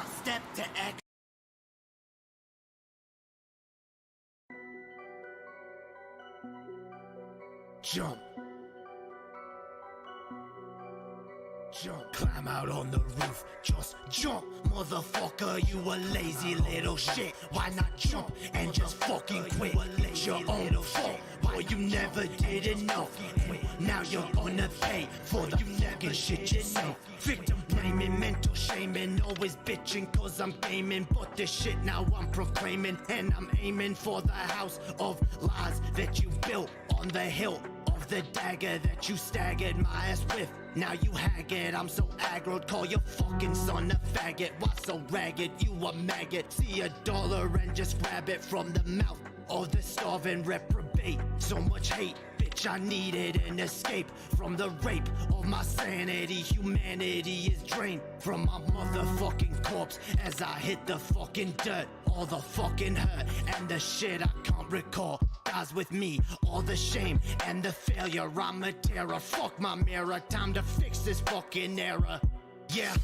Step to X. Jump. Jump. Climb out on the roof, just jump. Motherfucker, you a lazy little shit. Why not jump and just fucking quit? It's your own fault, boy, you never did enough. Now you're gonna pay for the fucking shit you say. Victim blaming, mental shaming, always bitching cause I'm gaming. But this shit now I'm proclaiming, and I'm aiming for the house of lies that you built on the hill of the dagger that you staggered my ass with. Now you haggard, I'm so aggroed, call your fucking son a faggot. Why so ragged, you a maggot? See $1 and just grab it from the mouth of the starving reprobate. So much hate, bitch, I needed an escape from the rape of my sanity. Humanity is drained from my motherfucking corpse as I hit the fucking dirt. All the fucking hurt and the shit I can't recall dies with me. All the shame and the failure, I'm a terror. Fuck my mirror, time to fix this fucking error. Yeah,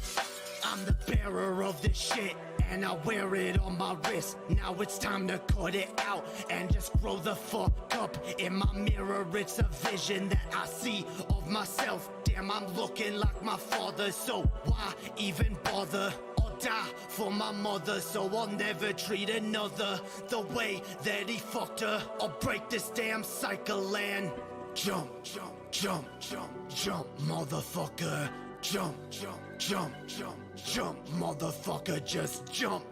I'm the bearer of this shit, and I wear it on my wrist. Now it's time to cut it out and just grow the fuck up. In my mirror, it's a vision that I see of myself. Damn, I'm looking like my father, so why even bother? I'll die for my mother, so I'll never treat another the way that he fucked her. I'll break this damn cycle and jump, jump, jump, jump, jump, motherfucker. Jump, jump, jump, jump, jump, motherfucker, just jump.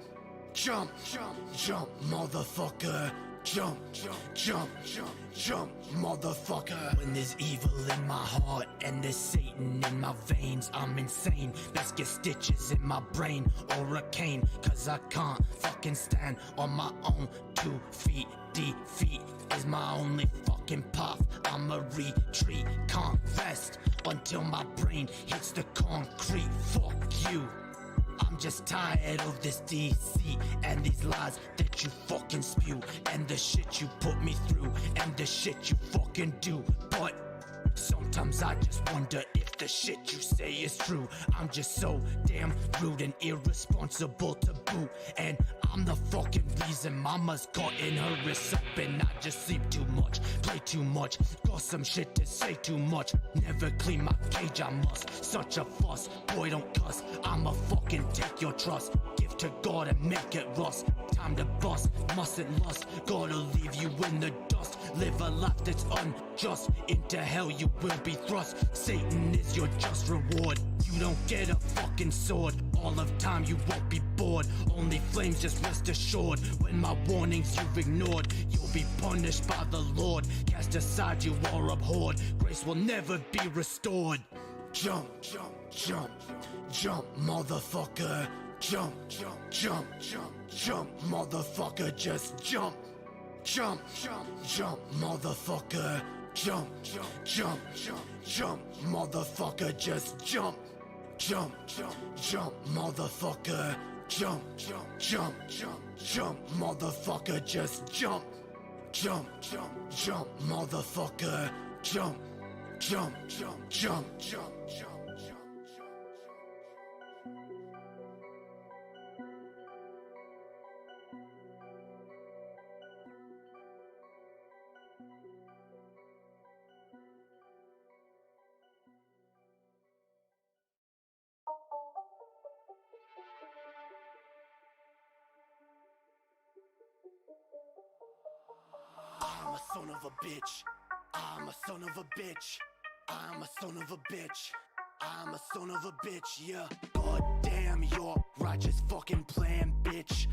Jump, jump, jump, motherfucker. Jump, jump, jump, jump, jump, motherfucker. When there's evil in my heart and there's Satan in my veins, I'm insane. Let's get stitches in my brain or a cane, cause I can't fucking stand on my own 2 feet. Defeat is my only fucking path. I'ma retreat, can't rest until my brain hits the concrete. Fuck you, I'm just tired of this deceit and these lies that you fucking spew, and the shit you put me through, and the shit you fucking do. But sometimes I just wonder if the shit you say is true. I'm just so damn rude and irresponsible to boot, and I'm the fucking reason mama's cutting her wrists up. And I just sleep too much, play too much, got some shit to say too much. Never clean my cage, I must. Such a fuss, boy don't cuss. I'ma fucking take your trust, give to God and make it rust. Time to bust, mustn't lust, gotta leave you in the dust. Live a life that's unjust, into hell you will be thrust. Satan is your just reward, you don't get a fucking sword. All of time you won't be bored, only flames, just rest assured. When my warnings you've ignored, you'll be punished by the Lord. Cast aside, you are abhorred, grace will never be restored. Jump, jump, jump, jump, motherfucker. Jump, jump, jump, jump, jump, motherfucker, just jump. Jump, jump, jump, motherfucker. Jump, jump, jump, jump, jump, motherfucker, just jump. Jump, jump, jump, motherfucker. Jump, jump, jump, jump, jump, motherfucker, just jump. Jump, jump, jump, motherfucker. Jump, jump, jump, jump, jump, jump, jump. I'm a son of a bitch. I'm a son of a bitch. I'm a son of a bitch. I'm a son of a bitch, yeah. God damn your righteous fucking plan, bitch.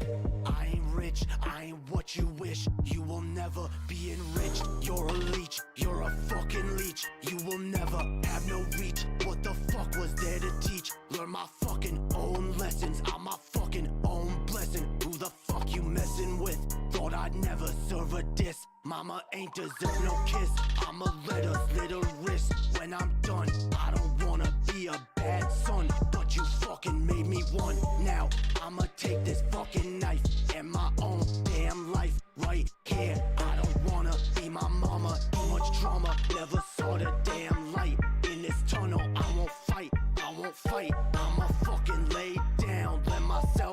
I ain't rich, I ain't what you wish. You will never be enriched. You're a leech, you're a fucking leech. You will never have no reach. What the fuck was there to teach? Learn my fucking own lessons. I'm my fucking own blessing. Who the fuck you messing with? Thought I'd never serve a diss. Mama ain't deserve no kiss. I'ma let her slit her wrist when I'm done. I don't wanna be a bad son, but you fucking made me one. Now I'ma take this fucking knife and my own damn life right here. I don't wanna be my mama. Too much drama, never saw the damn light. In this tunnel I won't fight, I won't fight. I'ma fucking lay down, let myself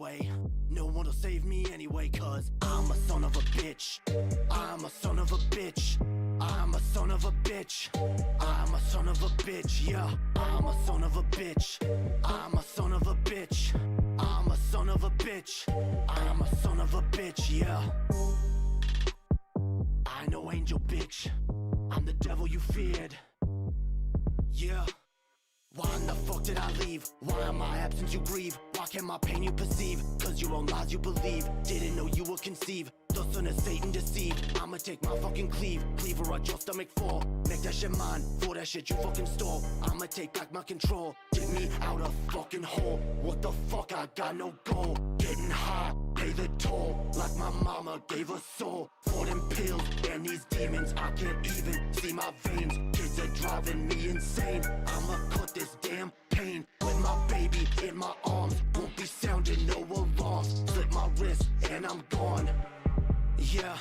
anyway. No one will save me anyway, cause I'm a son of a bitch. I'm a son of a bitch. I'm a son of a bitch. I'm a son of a bitch, yeah. I'm a son of a bitch. I'm a son of a bitch. I'm a son of a bitch. I'm a son of a bitch, yeah. I know angel bitch. I'm the devil you feared. Yeah. Why in the fuck did I leave? Why in my absence you grieve? Why can't my pain you perceive? Cause your own lies you believe. Didn't know you would conceive. The son of Satan deceived. I'ma take my fucking cleaver at your stomach fall. Make that shit mine, for that shit you fucking stole. I'ma take back my control. Dig me out a fucking hole. What the fuck, I got no goal. Getting high, pay the toll. Like my mama gave a soul. For them pills and these demons, I can't even see my veins. Kids are driving me insane. I'ma cut this damn pain. With my baby in my arms, won't be sounding no alarms. Slip my wrist and I'm gone. Yeah,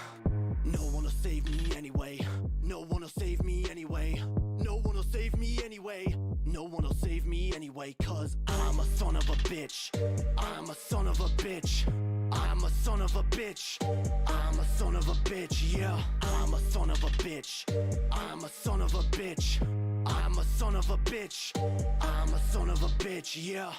no one will save me anyway. No one will save me anyway. No one will save me anyway. No one will save me anyway, cause I'm a son of a bitch. I'm a son of a bitch. I'm a son of a bitch. I'm a son of a bitch, yeah. I'm a son of a bitch. I'm a son of a bitch. I'm a son of a bitch. I'm a son of a bitch, yeah.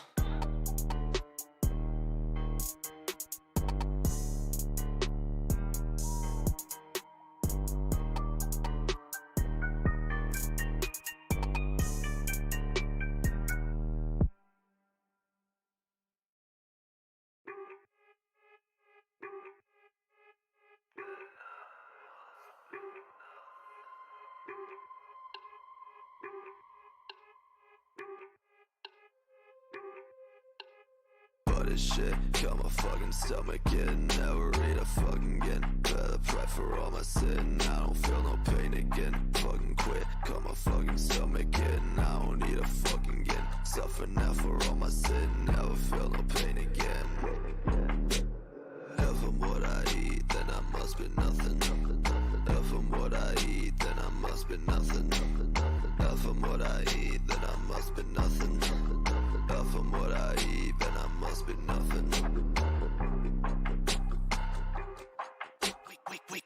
This shit got my fucking stomach in. Never eat a fucking again. Better pray for all my sin. I don't feel no pain again. Fucking quit, got my fucking stomach in. I don't need a fucking again. Suffer now for all my sin. Never feel no pain again. If I'm what I eat, then I must be nothing. If I'm what I eat, then I must be nothing. If I'm what I eat, then I must be nothing. If I'm what I eat, then I must be nothing.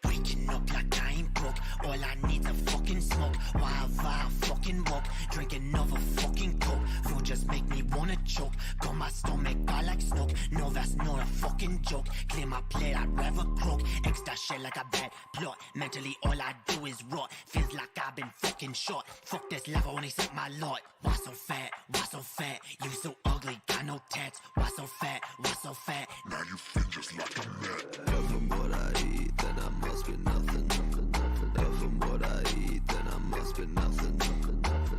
Waking up like I ain't broke. All I need's a fucking smoke. While I fucking walk, drink another fucking coke. Food just make me wanna choke. Got my stomach I like smoke. No, that's not a fucking joke. Clear my plate, I'd rather croak. Extra shit like a bad plot. Mentally all I do is rot. Feels like I've been fucking shot. Fuck this level when they set my lot. Why so fat? Why so fat? You so ugly, got no tats. Why so fat? Why so fat? Now you feel just like a man. If I'm what I eat, then I must be nothing. If I'm what I eat, then I must be nothing.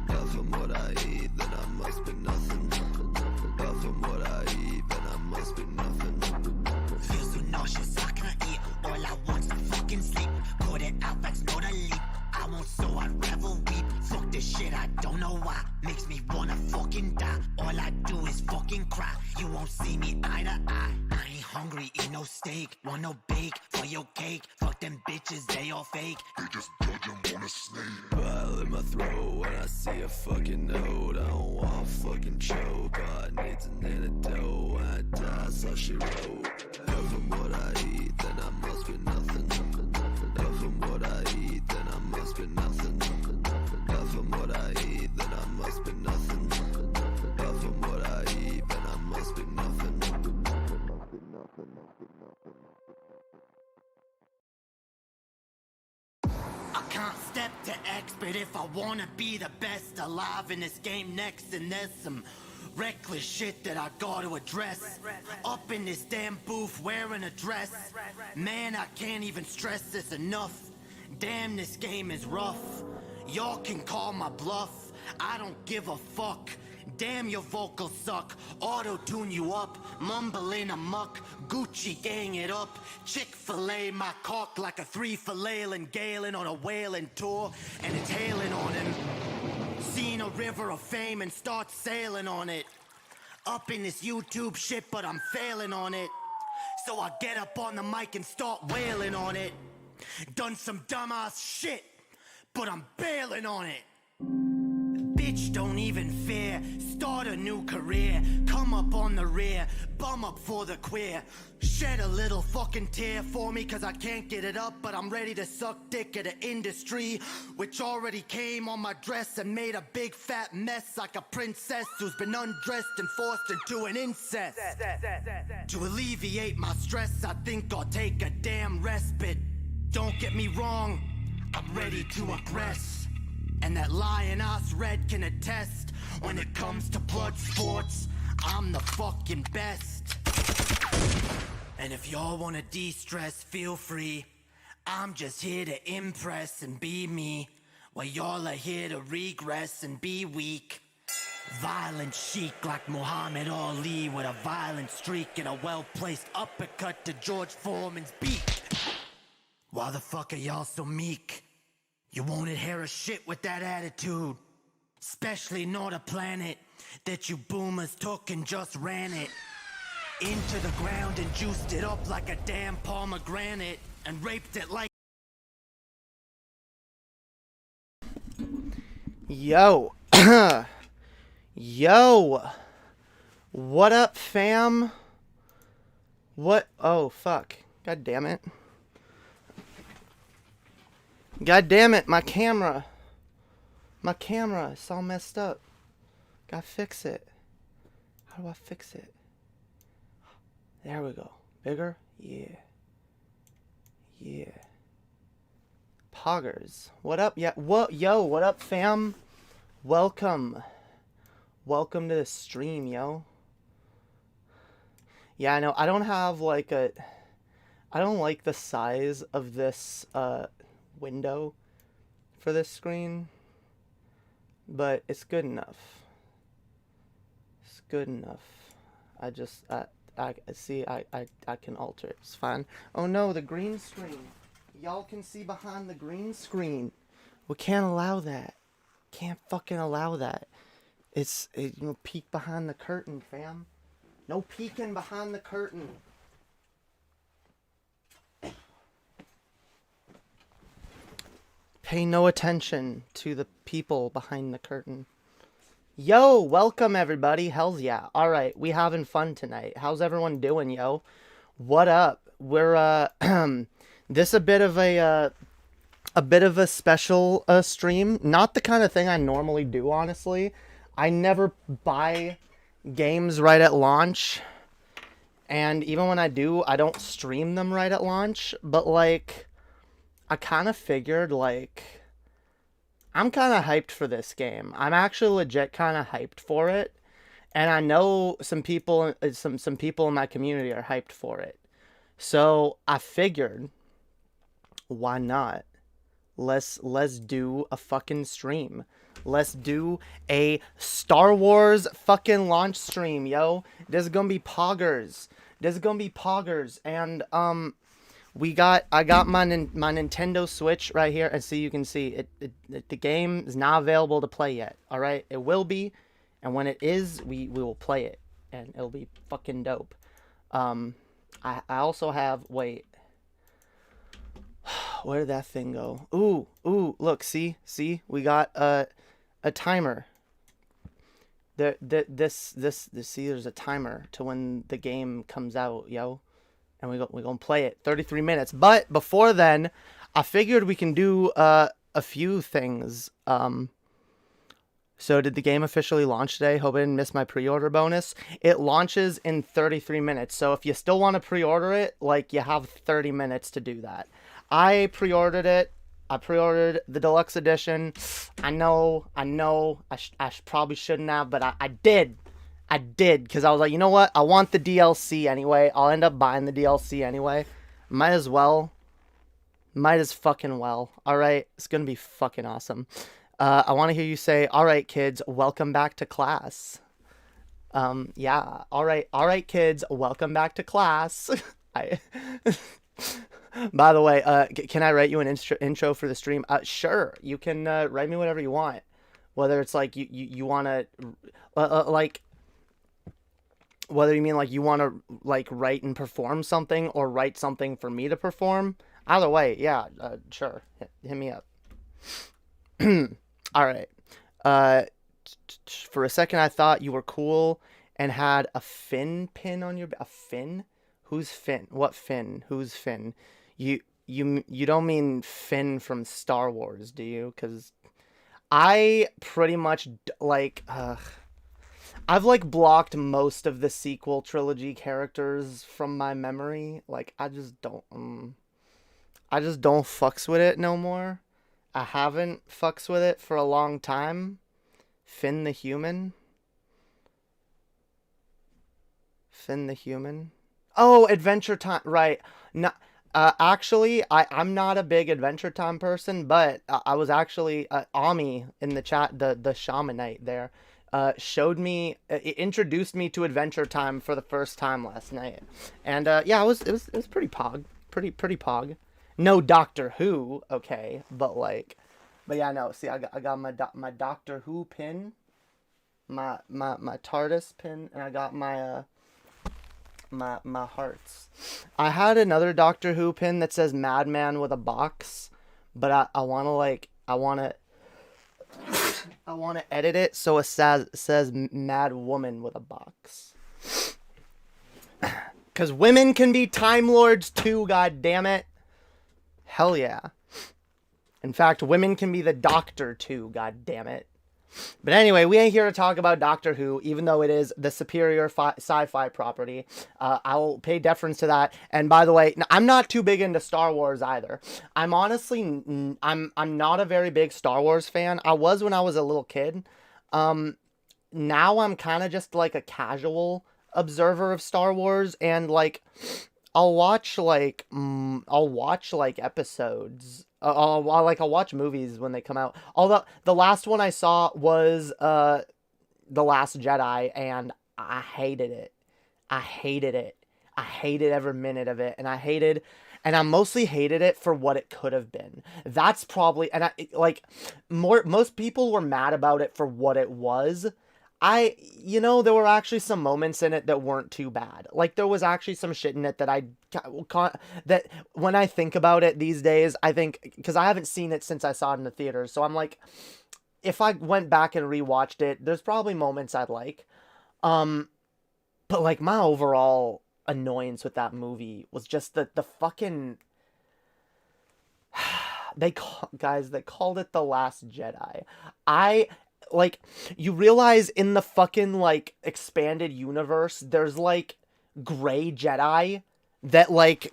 If I'm what I eat, then I must be nothing. If I'm what I eat, then I must be nothing. Feel so nauseous, I can't eat. All I want's to fucking sleep. Put it out, that's not a leap. I won't, so I'd rather weep. Fuck this shit, I don't know why. Makes me wanna fucking die. All I do is fucking cry. You won't see me eye to eye. I ain't hungry, eat no steak. Want no bake for your cake. Fuck them bitches, they all fake. They just judge him on a snake. Bile in my throat when I see a fucking note. I don't want to fucking choke. All I need's an antidote. When I die, so she wrote. If I'm what I eat, then I must be nothing. If I'm what I eat, then I must be nothing. If I'm what I eat, then I must be nothing. If I'm what I eat, then I must be nothing. I can't step to X, but if I wanna be the best alive in this game next, and there's some reckless shit that I gotta address. Up in this damn booth wearing a dress. Man, I can't even stress this enough. Damn, this game is rough. Y'all can call my bluff. I don't give a fuck. Damn, your vocals suck. Auto-tune you up. Mumbling amuck. Gucci gang it up. Chick-fil-A my cock like a 3 filet Galen on a whaling tour. And it's hailing on him. Seen a river of fame and start sailing on it. Up in this YouTube shit, but I'm failing on it. So I get up on the mic and start wailing on it. Done some dumbass shit, but I'm bailing on it. Bitch, don't even fear. Start a new career, come up on the rear, bum up for the queer. Shed a little fucking tear for me, cause I can't get it up, but I'm ready to suck dick at an industry which already came on my dress and made a big fat mess like a princess who's been undressed and forced into an incest. To alleviate my stress, I think I'll take a damn respite. Don't get me wrong, I'm ready to aggress, and that Lion-Ass Red can attest. When it comes to blood sports, I'm the fucking best. And if y'all wanna de-stress, feel free. I'm just here to impress and be me, while y'all are here to regress and be weak. Violent chic like Muhammad Ali, with a violent streak and a well-placed uppercut to George Foreman's beak. Why the fuck are y'all so meek? You won't inherit shit with that attitude, especially not a planet that you boomers took and just ran it into the ground and juiced it up like a damn pomegranate and raped it like... Yo. Yo. What up, fam? What? Oh, fuck. God damn it. God damn it, my camera. My camera, it's all messed up. Gotta fix it. How do I fix it? There we go. Bigger? Yeah. Yeah. Poggers. What up? Yeah. What? Yo, what up, fam? Welcome. Welcome to the stream, yo. Yeah, I know. I don't have like a... I don't like the size of this window for this screen, but it's good enough. It's good enough. I just I see I can alter it. It's fine. Oh no, the green screen. Y'all can see behind the green screen. We can't allow that. Can't fucking allow that. You know, peek behind the curtain, fam. No peeking behind the curtain. Pay no attention to the people behind the curtain. Yo, welcome everybody. Hells yeah. Alright, we having fun tonight. How's everyone doing, yo? What up? We're this a bit of a special stream. Not the kind of thing I normally do, honestly. I never buy games right at launch. And even when I do, I don't stream them right at launch. But like, I kind of figured, like, I'm kind of hyped for this game. I'm actually legit kind of hyped for it. And I know some people in my community are hyped for it. So I figured, why not? Let's do a fucking stream. Let's do a Star Wars fucking launch stream, yo. This is gonna be poggers. This is gonna be poggers. And I got my Nintendo Switch right here, and so you can see it. The game is not available to play yet. All right, it will be, and when it is, we will play it, and it'll be fucking dope. I also have, wait, where did that thing go? Ooh, look, see, we got a timer. See, there's a timer to when the game comes out, yo. And we're gonna play it 33 minutes. But before then, I figured we can do a few things. So did the game officially launch today? Hope I didn't miss my pre-order bonus. It launches in 33 minutes. So if you still want to pre-order it, like, you have 30 minutes to do that. I pre-ordered it. I pre-ordered the deluxe edition. I know. I probably shouldn't have, but I did. I did, because I was like, you know what? I want the DLC anyway. I'll end up buying the DLC anyway. Might as well. Might as fucking well. Alright, it's gonna be fucking awesome. I want to hear you say, alright, kids, welcome back to class. Yeah. Alright, kids, welcome back to class. By the way, can I write you an intro for the stream? Sure. You can write me whatever you want. Whether it's like you want to, like, whether you mean like you want to like write and perform something or write something for me to perform. Either way, yeah, sure. Hit me up. All right. For a second, I thought you were cool and had a Finn pin on your a Finn. Who's Finn? What Finn? Who's Finn? You don't mean Finn from Star Wars, do you? Because I pretty much like I've like blocked most of the sequel trilogy characters from my memory. Like I just don't fucks with it no more. I haven't fucks with it for a long time. Finn the Human. Finn the Human. Oh, Adventure Time. Right. No, actually, I'm not a big Adventure Time person, but I was actually Ami in the chat, the shamanite there, introduced me to Adventure Time for the first time last night, and yeah, it was pretty pog, pretty pog. No Doctor Who, okay, but yeah, no. See, I got my Doctor Who pin, my TARDIS pin, and I got my my hearts. I had another Doctor Who pin that says Madman with a box, but I want to edit it so it says Mad Woman with a box. Cause women can be Time Lords too, god damn it. Hell yeah. In fact, women can be the Doctor too, god damn it. But anyway, we ain't here to talk about Doctor Who, even though it is the superior sci-fi property. I'll pay deference to that. And by the way, I'm not too big into Star Wars either. I'm honestly, I'm not a very big Star Wars fan. I was when I was a little kid. Now I'm kind of just like a casual observer of Star Wars, and like I'll watch like episodes. I'll watch movies when they come out. Although the last one I saw was The Last Jedi, and I hated it. I hated every minute of it, and I mostly hated it for what it could have been. That's probably, and most people were mad about it for what it was. There were actually some moments in it that weren't too bad. Like, there was actually some shit in it that that when I think about it these days, I think, because I haven't seen it since I saw it in the theaters, so I'm like, if I went back and rewatched it, there's probably moments I'd like. But like, my overall annoyance with that movie was just the fucking... They called it The Last Jedi. Like, you realize in the fucking, like, expanded universe, there's, like, gray Jedi that, like,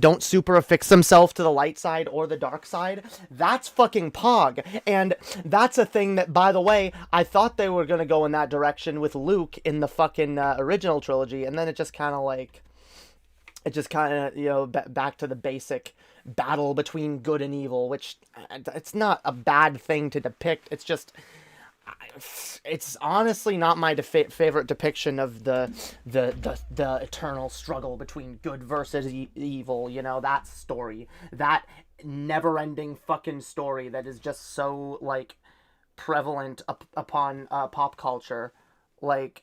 don't super affix themselves to the light side or the dark side. That's fucking pog. And that's a thing that, by the way, I thought they were gonna go in that direction with Luke in the fucking original trilogy, and then it just kind of, back to the basic battle between good and evil, which, it's not a bad thing to depict, it's just... It's honestly not my favorite depiction of the eternal struggle between good versus evil. That story, that never-ending fucking story that is just so like prevalent upon pop culture. Like,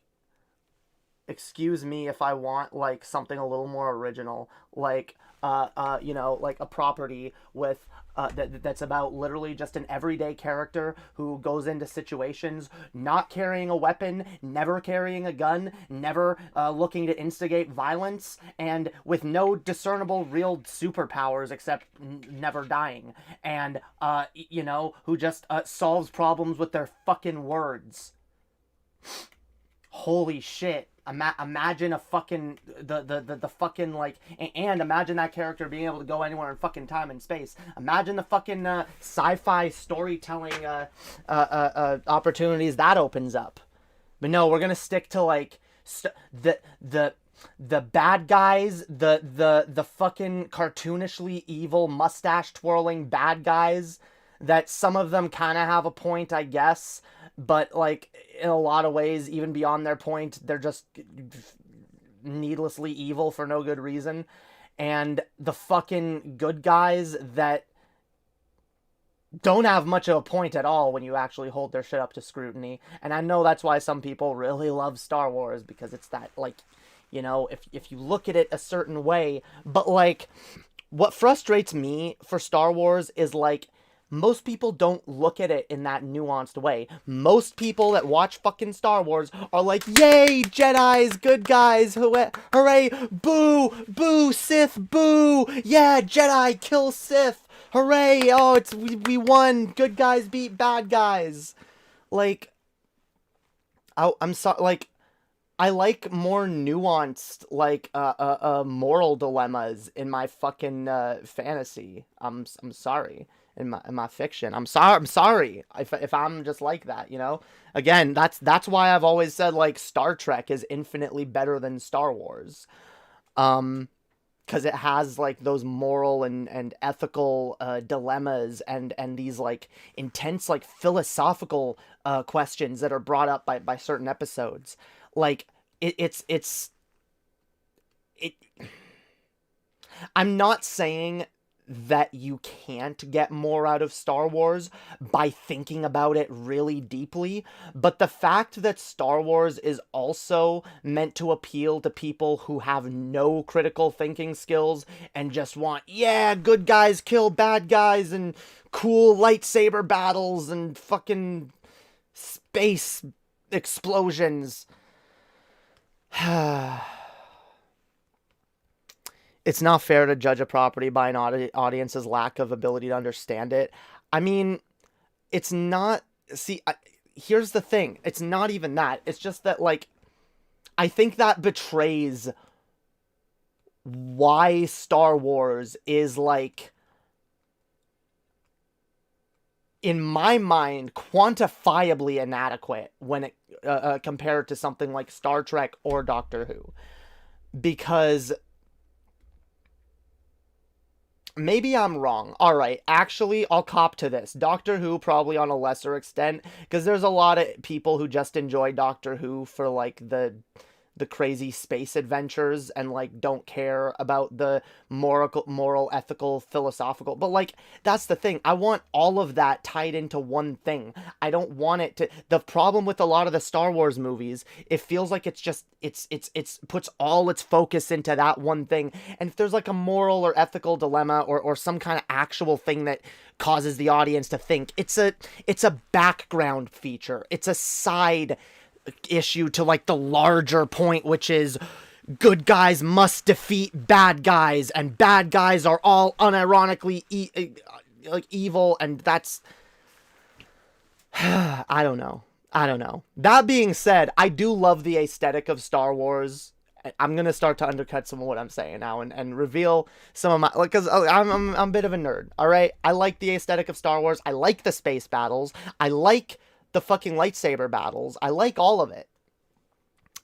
excuse me if I want like something a little more original, like like a property with that's about literally just an everyday character who goes into situations not carrying a weapon, never carrying a gun, never looking to instigate violence, and with no discernible real superpowers except never dying, and who just solves problems with their fucking words. Holy shit. Imagine a fucking the fucking like, and imagine that character being able to go anywhere in fucking time and space. Imagine the fucking sci-fi storytelling opportunities that opens up. But no, we're gonna stick to like the bad guys, the fucking cartoonishly evil mustache twirling bad guys that some of them kind of have a point, I guess. But, like, in a lot of ways, even beyond their point, they're just needlessly evil for no good reason. And the fucking good guys that don't have much of a point at all when you actually hold their shit up to scrutiny. And I know that's why some people really love Star Wars, because it's that, like, if you look at it a certain way. But, like, what frustrates me for Star Wars is, like, most people don't look at it in that nuanced way. Most people that watch fucking Star Wars are like, yay, Jedis, good guys, hooray, boo, boo, Sith, boo, yeah, Jedi, kill Sith, hooray, oh, we won, good guys beat bad guys. Like, I'm sorry, like, I like more nuanced, like, moral dilemmas in my fucking, fantasy. I'm sorry. In my fiction. I'm sorry if I'm just like that, you know? Again, that's why I've always said, like, Star Trek is infinitely better than Star Wars. Because it has, like, those moral and ethical, dilemmas and these, like, intense, like, philosophical, questions that are brought up by certain episodes. Like, I'm not saying that you can't get more out of Star Wars by thinking about it really deeply, but the fact that Star Wars is also meant to appeal to people who have no critical thinking skills and just want, yeah, good guys kill bad guys and cool lightsaber battles and fucking space explosions. It's not fair to judge a property by an audience's lack of ability to understand it. I mean, it's not... See, here's the thing. It's not even that. It's just that, like, I think that betrays why Star Wars is, like, in my mind, quantifiably inadequate when it compared to something like Star Trek or Doctor Who. Because... maybe I'm wrong. Alright, actually, I'll cop to this. Doctor Who probably on a lesser extent, because there's a lot of people who just enjoy Doctor Who for, like, the crazy space adventures and, like, don't care about the moral, ethical, philosophical. But, like, that's the thing. I want all of that tied into one thing. I don't want it to... The problem with a lot of the Star Wars movies, it feels like it's just... It's puts all its focus into that one thing. And if there's, like, a moral or ethical dilemma or some kind of actual thing that causes the audience to think, it's a background feature. It's a side issue to, like, the larger point, which is good guys must defeat bad guys and bad guys are all unironically evil, and that's I don't know. That being said, I do love the aesthetic of Star Wars. I'm gonna start to undercut some of what I'm saying now and reveal some of my, like, because I'm a bit of a nerd. All right, I like the aesthetic of Star Wars. I like the space battles. I like the fucking lightsaber battles. I like all of it.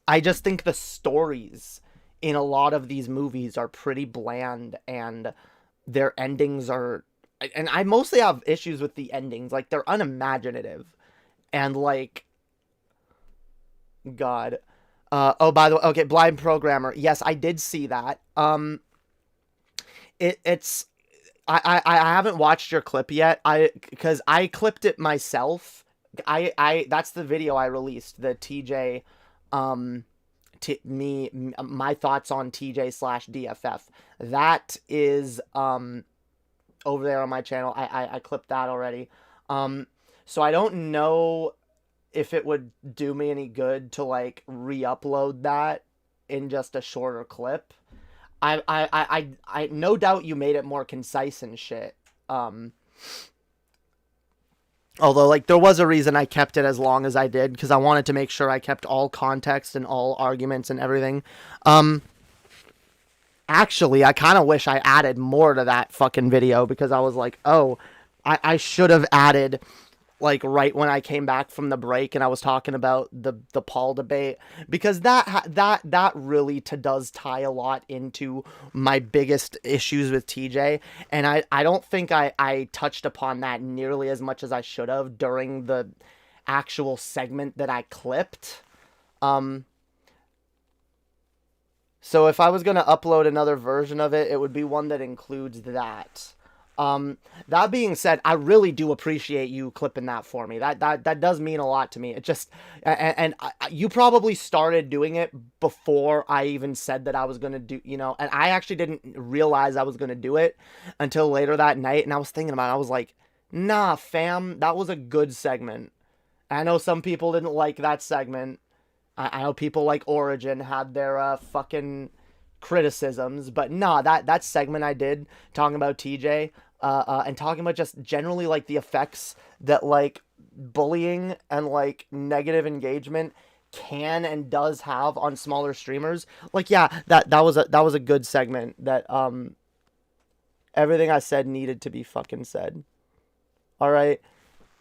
I just think the stories in a lot of these movies are pretty bland, and their endings are... And I mostly have issues with the endings. Like, they're unimaginative. And, like... God. Oh, by the way... Okay, Blind Programmer. Yes, I did see that. It's... I haven't watched your clip yet. Because I clipped it myself. That's the video I released, the TJ, my thoughts on TJ/DFF. That is, over there on my channel. I clipped that already. So I don't know if it would do me any good to, like, re-upload that in just a shorter clip. I no doubt you made it more concise and shit. Although, like, there was a reason I kept it as long as I did, because I wanted to make sure I kept all context and all arguments and everything. Actually, I kind of wish I added more to that fucking video, because I was like, oh, I should have added, like, right when I came back from the break and I was talking about the Paul debate, because that really does tie a lot into my biggest issues with TJ, and I don't think I touched upon that nearly as much as I should have during the actual segment that I clipped. So if I was going to upload another version of it, it would be one that includes that. That being said, I really do appreciate you clipping that for me. That does mean a lot to me. It just, and you probably started doing it before I even said that I was going to do, you know, and I actually didn't realize I was going to do it until later that night. And I was thinking about it. I was like, Nah, fam, that was a good segment. I know some people didn't like that segment. I know people like Origin had their fucking criticisms, but nah, that segment I did talking about TJ, and talking about just generally like the effects that like bullying and like negative engagement can and does have on smaller streamers. Like yeah, that was a good segment that everything I said needed to be fucking said. All right.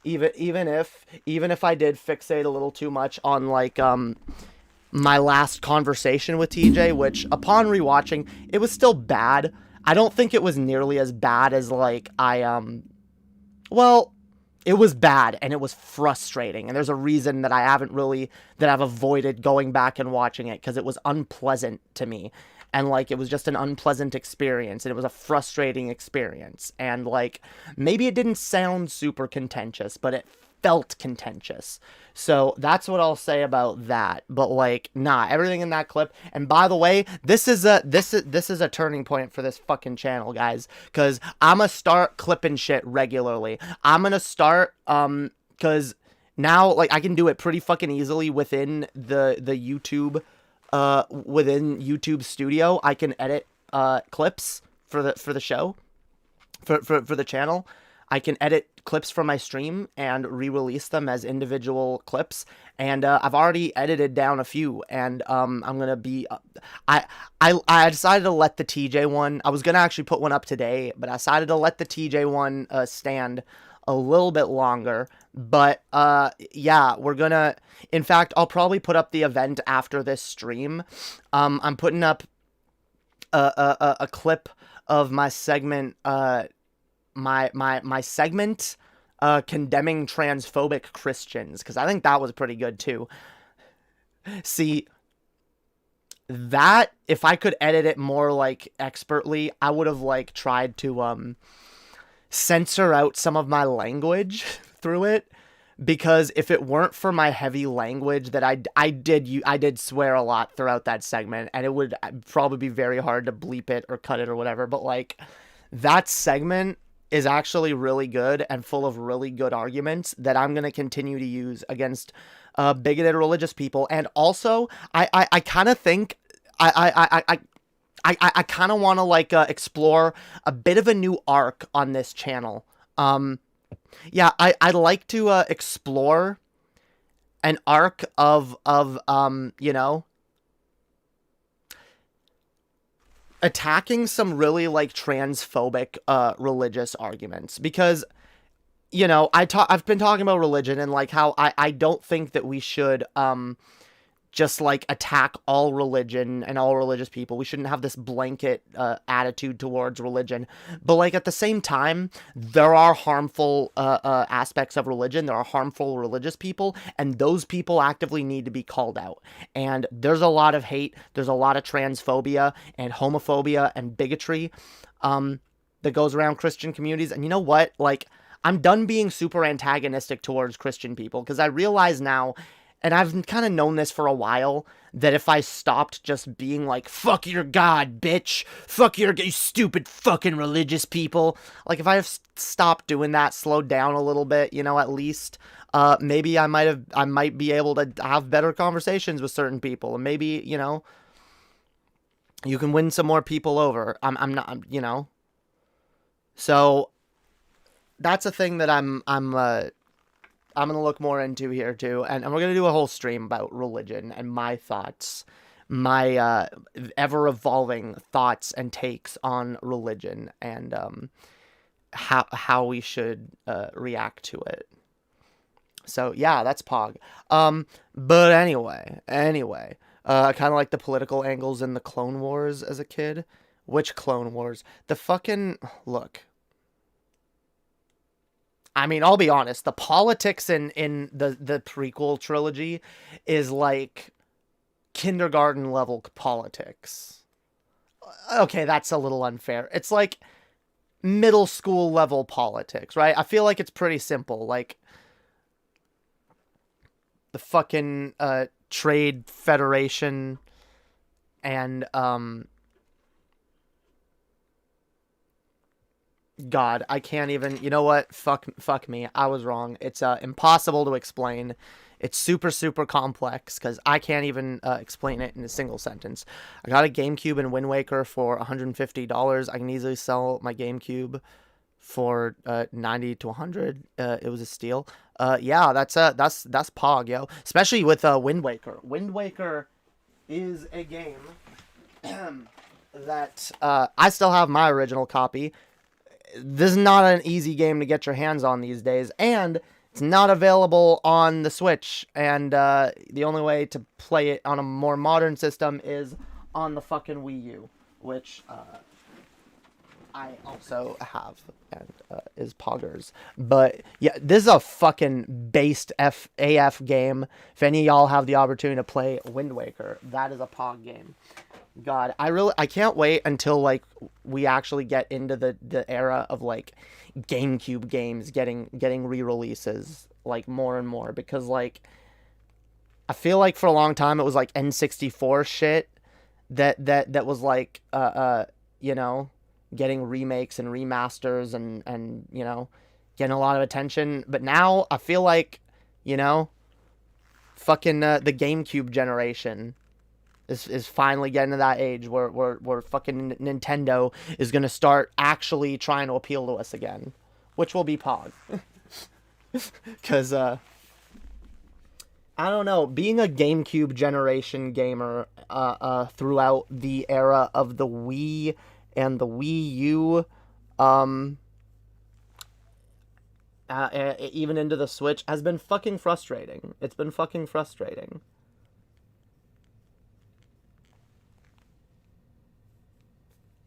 Even if I did fixate a little too much on like my last conversation with TJ, which upon rewatching, it was still bad. I don't think it was nearly as bad as like well, it was bad and it was frustrating. And there's a reason that I've avoided going back and watching it, because it was unpleasant to me. And like it was just an unpleasant experience, and it was a frustrating experience. And like maybe it didn't sound super contentious, but it felt contentious. So that's what I'll say about that. But like, nah, everything in that clip. And by the way, this is a turning point for this fucking channel, guys, because I'm gonna start clipping shit regularly. I'm gonna start because now like I can do it pretty fucking easily within the YouTube. Within YouTube Studio, I can edit clips for the show, for the channel. I can edit clips from my stream and re-release them as individual clips. And I've already edited down a few, and I'm gonna be. I decided to let the TJ one. I was gonna actually put one up today, but I decided to let the TJ one stand a little bit longer. But yeah, we're gonna, in fact, I'll probably put up the event after this stream. I'm putting up a clip of my segment, my segment condemning transphobic Christians, because I think that was pretty good too. See, that, if I could edit it more like expertly, I would have like tried to censor out some of my language through it, because if it weren't for my heavy language that I did swear a lot throughout that segment, and it would probably be very hard to bleep it or cut it or whatever, but like that segment is actually really good and full of really good arguments that I'm going to continue to use against bigoted religious people. And also I kind of think I kind of want to like explore a bit of a new arc on this channel. Yeah, I'd like to explore an arc of you know, attacking some really like transphobic religious arguments, because you know, I've been talking about religion and like how I don't think that we should just like attack all religion and all religious people. We shouldn't have this blanket attitude towards religion. But like at the same time, there are harmful aspects of religion. There are harmful religious people, and those people actively need to be called out. And there's a lot of hate. There's a lot of transphobia and homophobia and bigotry that goes around Christian communities. And you know what? Like, I'm done being super antagonistic towards Christian people, because I realize now, and I've kind of known this for a while, that if I stopped just being like, fuck your God, bitch, fuck you stupid fucking religious people, like if I have stopped doing that, slowed down a little bit, you know, at least, maybe I might be able to have better conversations with certain people, and maybe, you know, you can win some more people over. I'm not, you know, so that's a thing that I'm going to look more into here too. And we're going to do a whole stream about religion and my thoughts, my ever-evolving thoughts and takes on religion, and how we should react to it. So yeah, that's Pog. But anyway, I kind of like the political angles in the Clone Wars as a kid. Which Clone Wars? The fucking, look, I mean, I'll be honest, the politics in the prequel trilogy is like kindergarten level politics. Okay, that's a little unfair. It's like middle school level politics, right? I feel like it's pretty simple. Like the fucking Trade Federation and God, I can't even. You know what? Fuck me. I was wrong. It's impossible to explain. It's super super complex because I can't even explain it in a single sentence. I got a GameCube and Wind Waker for $150. I can easily sell my GameCube for 90 to 100. It was a steal. Yeah, that's Pog, yo. Especially with Wind Waker. Wind Waker is a game that I still have my original copy. This is not an easy game to get your hands on these days, and it's not available on the Switch, and the only way to play it on a more modern system is on the fucking Wii U, which I also have, and is Poggers. But yeah, this is a fucking based AF game. If any of y'all have the opportunity to play Wind Waker, that is a Pog game. God, I can't wait until like we actually get into the era of like GameCube games getting re-releases like more and more, because like I feel like for a long time it was like N64 shit that was like you know, getting remakes and remasters and you know, getting a lot of attention. But now I feel like, you know, fucking the GameCube generation is finally getting to that age where fucking Nintendo is gonna start actually trying to appeal to us again, which will be Pog. Because I don't know, being a GameCube generation gamer throughout the era of the Wii and the Wii U, even into the Switch, has been fucking frustrating. It's been fucking frustrating.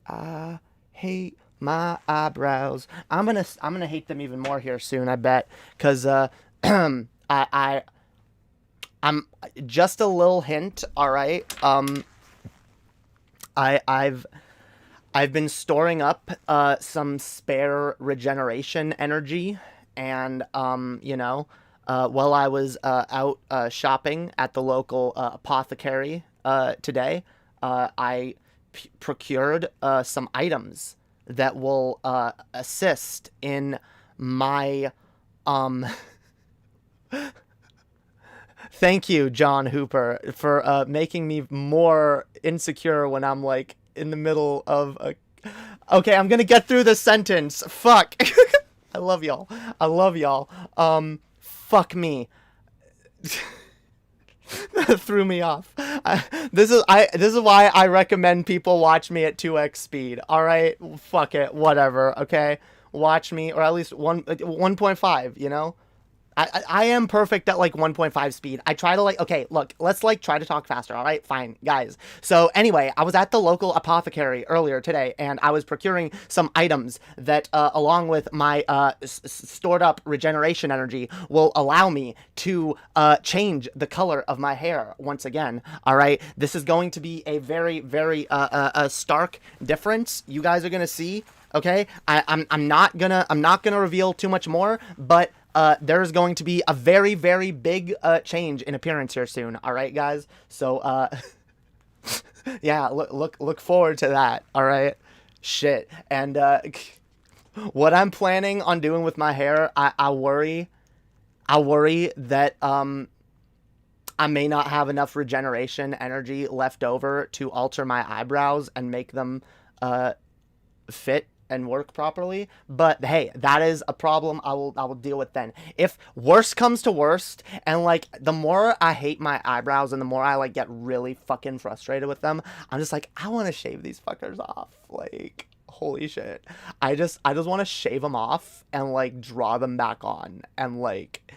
I hate my eyebrows. I'm gonna hate them even more here soon, I bet, because I'm just a little hint. All right, I've been storing up some spare regeneration energy, and you know, while I was out shopping at the local apothecary today, I procured some items that will assist in my thank you, John Hooper, for making me more insecure when I'm like in the middle of a okay, I'm gonna get through this sentence. Fuck. I love y'all. Fuck me. That threw me off. This is why I recommend people watch me at 2x speed. All right, fuck it, whatever. Okay, watch me, or at least 1.5. You know, I am perfect at like 1.5 speed. I try to like, okay, look, let's like try to talk faster. All right, fine, guys. So anyway, I was at the local apothecary earlier today, and I was procuring some items that, along with my stored up regeneration energy, will allow me to change the color of my hair once again. All right, this is going to be a very, very stark difference. You guys are gonna see. Okay, I'm not gonna reveal too much more, but there's going to be a very, very big change in appearance here soon. All right, guys. So yeah, look forward to that. All right, shit. And what I'm planning on doing with my hair, I worry that I may not have enough regeneration energy left over to alter my eyebrows and make them fit and work properly. But hey, that is a problem I will deal with then. If worst comes to worst, and like the more I hate my eyebrows and the more I like get really fucking frustrated with them, I'm just like, I want to shave these fuckers off. Like, holy shit. I just want to shave them off and like draw them back on, and like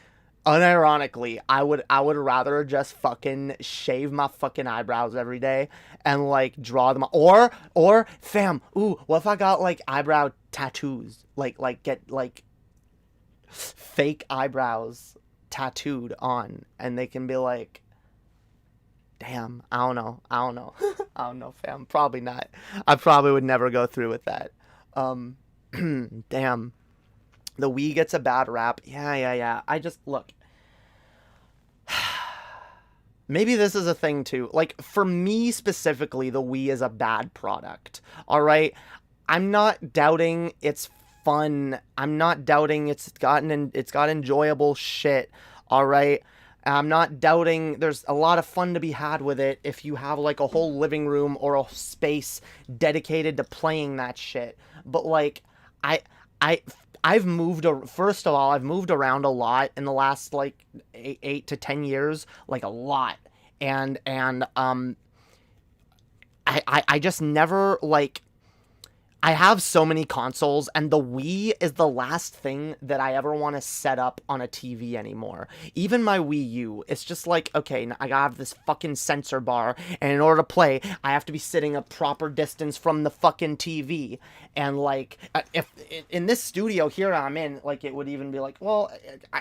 unironically, I would rather just fucking shave my fucking eyebrows every day and like draw them, or fam, ooh, what if I got like eyebrow tattoos, like get like fake eyebrows tattooed on, and they can be like, damn, I don't know I don't know, fam, probably not. I probably would never go through with that. Damn, the Wii gets a bad rap. Yeah. I just, look, maybe this is a thing too. Like, for me specifically, the Wii is a bad product. All right? I'm not doubting its fun. I'm not doubting it's got enjoyable shit. All right. I'm not doubting there's a lot of fun to be had with it if you have like a whole living room or a space dedicated to playing that shit. But like I've moved, first of all, I've moved around a lot in the last like 8 to 10 years, like a lot. And I just never like, I have so many consoles, and the Wii is the last thing that I ever want to set up on a TV anymore. Even my Wii U, it's just like, okay, I have this fucking sensor bar, and in order to play, I have to be sitting a proper distance from the fucking TV. And like, if in this studio here I'm in, like, it would even be like, well,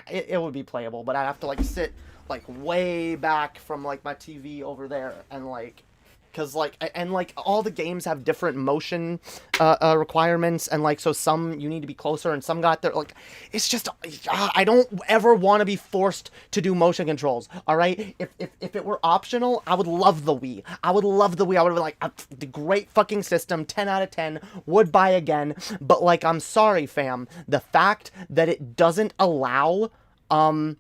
it would be playable, but I'd have to like sit like way back from like my TV over there, and like, because like, and like all the games have different motion requirements, and like, so some you need to be closer and some got there, like, it's just, I don't ever want to be forced to do motion controls. All right, if it were optional, I would love the Wii. I would have been like, the great fucking system, 10 out of 10, would buy again. But like, I'm sorry fam, the fact that it doesn't allow for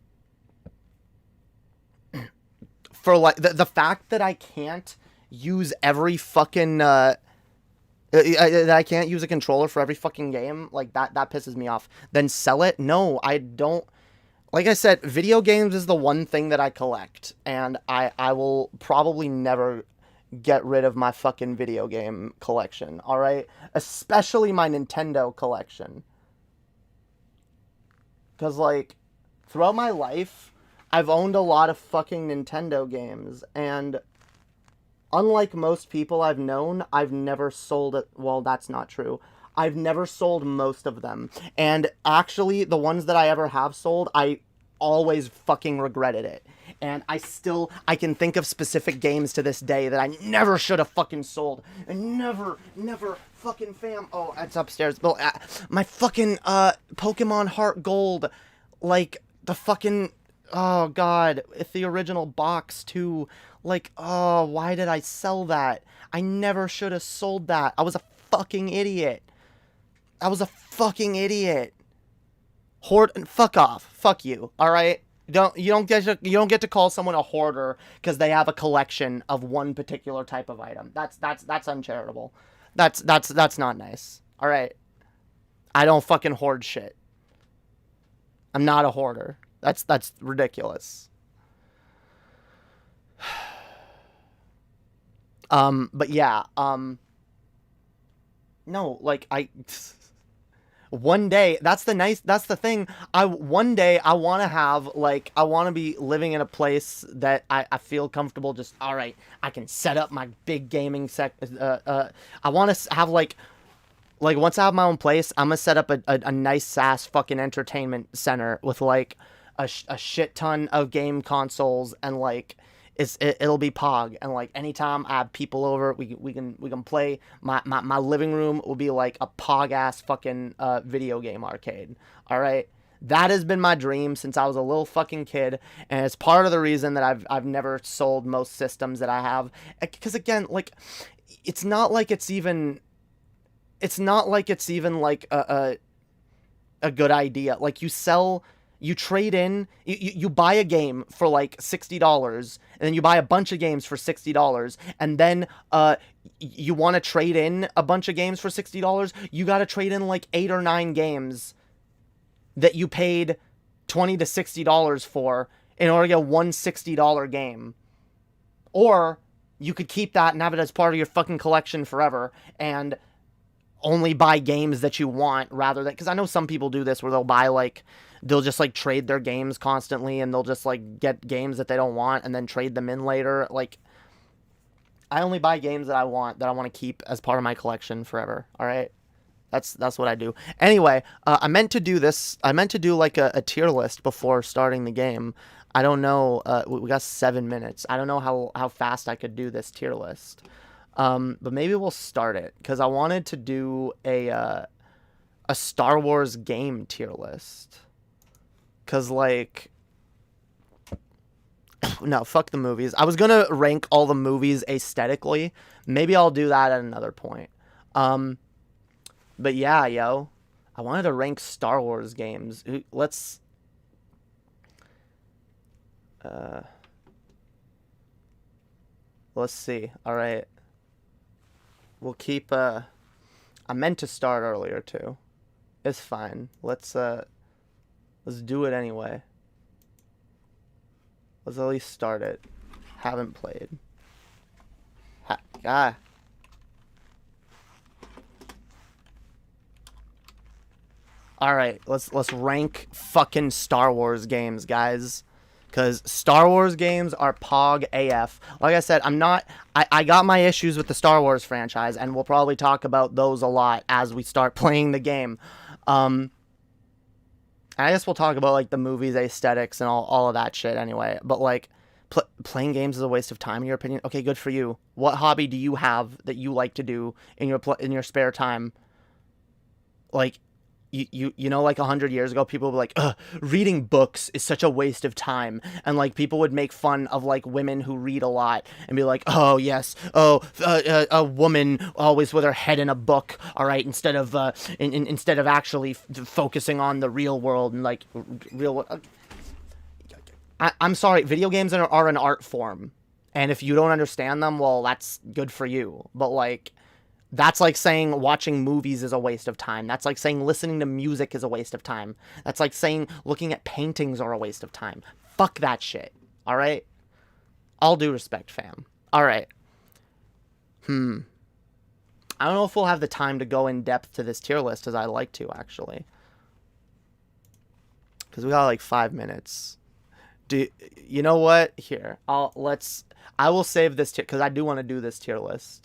like the fact that I can't use every fucking that I can't use a controller for every fucking game, like that pisses me off. Then sell it? No, I don't. Like I said, video games is the one thing that I collect, and I will probably never get rid of my fucking video game collection, all right? Especially my Nintendo collection. Cuz like throughout my life, I've owned a lot of fucking Nintendo games, and unlike most people I've known, I've never sold it. Well, that's not true. I've never sold most of them. And actually, the ones that I ever have sold, I always fucking regretted it. And I can think of specific games to this day that I never should have fucking sold. And never fucking fam. Oh, it's upstairs. But my fucking Pokemon Heart Gold, like the fucking, oh god, it's the original box too. Like, oh, why did I sell that? I never should have sold that. I was a fucking idiot. Fuck off. Fuck you. All right? You don't get to call someone a hoarder because they have a collection of one particular type of item. That's uncharitable. That's not nice. All right? I don't fucking hoard shit. I'm not a hoarder. That's ridiculous. But yeah, no, like, one day, that's the thing, one day, I want to have, like, I want to be living in a place that I feel comfortable, just, alright, I can set up my big gaming I want to have, like, once I have my own place, I'm gonna set up a nice ass fucking entertainment center with, like, a shit ton of game consoles, and, like, it'll be Pog, and like anytime I have people over, we can play. My living room will be like a Pog ass fucking video game arcade. All right, that has been my dream since I was a little fucking kid, and it's part of the reason that I've never sold most systems that I have, because again, like, it's not like it's even like a good idea. Like, you trade in, you buy a game for like $60, and then you buy a bunch of games for $60, and then you want to trade in a bunch of games for $60, you got to trade in like 8 or 9 games that you paid $20 to $60 for in order to get one $60 game. Or you could keep that and have it as part of your fucking collection forever, and only buy games that you want rather than, because I know some people do this where they'll just like trade their games constantly, and they'll just like get games that they don't want and then trade them in later. Like, I only buy games that I want to keep as part of my collection forever. All right, that's what I do. Anyway, I meant to do this. I meant to do like a tier list before starting the game. I don't know. We got 7 minutes. I don't know how fast I could do this tier list. But maybe we'll start it, because I wanted to do a Star Wars game tier list. Because, like, no, fuck the movies. I was gonna rank all the movies aesthetically. Maybe I'll do that at another point. But yeah, yo, I wanted to rank Star Wars games. Let's see. All right. We'll keep I meant to start earlier too. It's fine. Let's do it anyway. Let's at least start it. Haven't played. Alright, let's rank fucking Star Wars games, guys. Because Star Wars games are pog AF. Like I said, I got my issues with the Star Wars franchise, and we'll probably talk about those a lot as we start playing the game. I guess we'll talk about, like, the movies, aesthetics, and all of that shit anyway. But, like, playing games is a waste of time, in your opinion? Okay, good for you. What hobby do you have that you like to do in your spare time? Like, you know, like 100 years ago, people would be like, ugh, reading books is such a waste of time. And, like, people would make fun of, like, women who read a lot and be like, oh, yes, a woman always with her head in a book, all right, instead of actually focusing on the real world and, like, I'm sorry, video games are an art form. And if you don't understand them, well, that's good for you. But, like, that's like saying watching movies is a waste of time. That's like saying listening to music is a waste of time. That's like saying looking at paintings are a waste of time. Fuck that shit. All right? All due respect, fam. All right. I don't know if we'll have the time to go in depth to this tier list as I'd like to, actually. Because we got like 5 minutes. You know what? Here. I will save this tier, because I do want to do this tier list.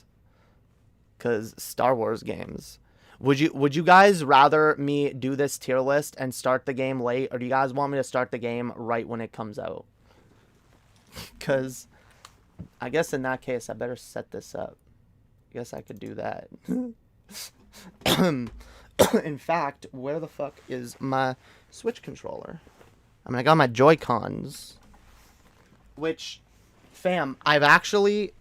Because Star Wars games. Would you guys rather me do this tier list and start the game late, or do you guys want me to start the game right when it comes out? Because I guess in that case, I better set this up. I guess I could do that. In fact, where the fuck is my Switch controller? I mean, I got my Joy-Cons. Which, fam, I've actually...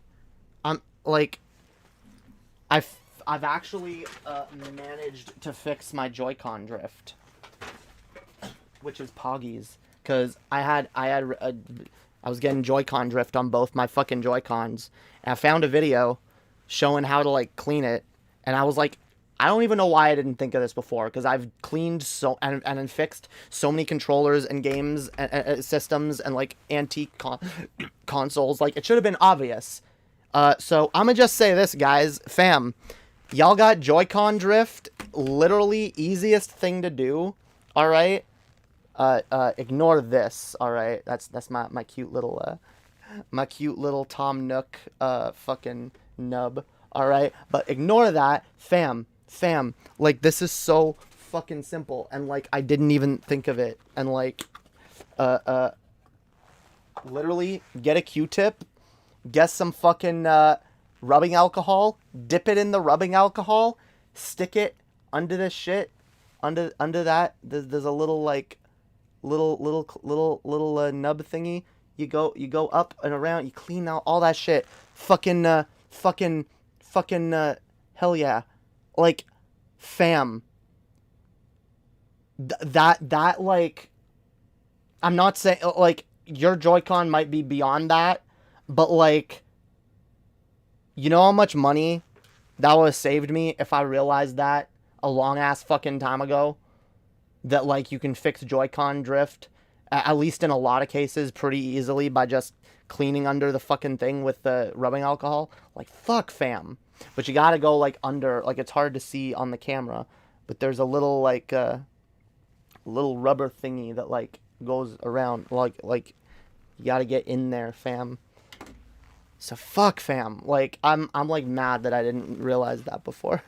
I've actually managed to fix my Joy-Con drift, which is poggies, because I was getting Joy-Con drift on both my fucking Joy-Cons, and I found a video showing how to, like, clean it, and I was like, I don't even know why I didn't think of this before, because I've cleaned and fixed so many controllers and games and systems and, like, antique consoles. Like, it should have been obvious. So I'm gonna just say this, guys. Fam, y'all got Joy-Con drift. Literally easiest thing to do. All right. Ignore this. All right. That's my cute little Tom Nook fucking nub. All right. But ignore that, fam. Like, this is so fucking simple, and, like, I didn't even think of it. And, like, literally get a Q-tip. Get some fucking rubbing alcohol, dip it in the rubbing alcohol, stick it under this shit, under that. There's a little, like, little nub thingy. You go up and around. You clean out all that shit. Fucking hell yeah, like, fam. That like, I'm not saying, like, your Joy-Con might be beyond that. But, like, you know how much money that would have saved me if I realized that a long-ass fucking time ago? That, like, you can fix Joy-Con drift, at least in a lot of cases, pretty easily by just cleaning under the fucking thing with the rubbing alcohol. Like, fuck, fam. But you gotta go, like, under, like, it's hard to see on the camera. But there's a little, like, little rubber thingy that, like, goes around. Like, you gotta get in there, fam. So fuck, fam. Like, I'm like mad that I didn't realize that before.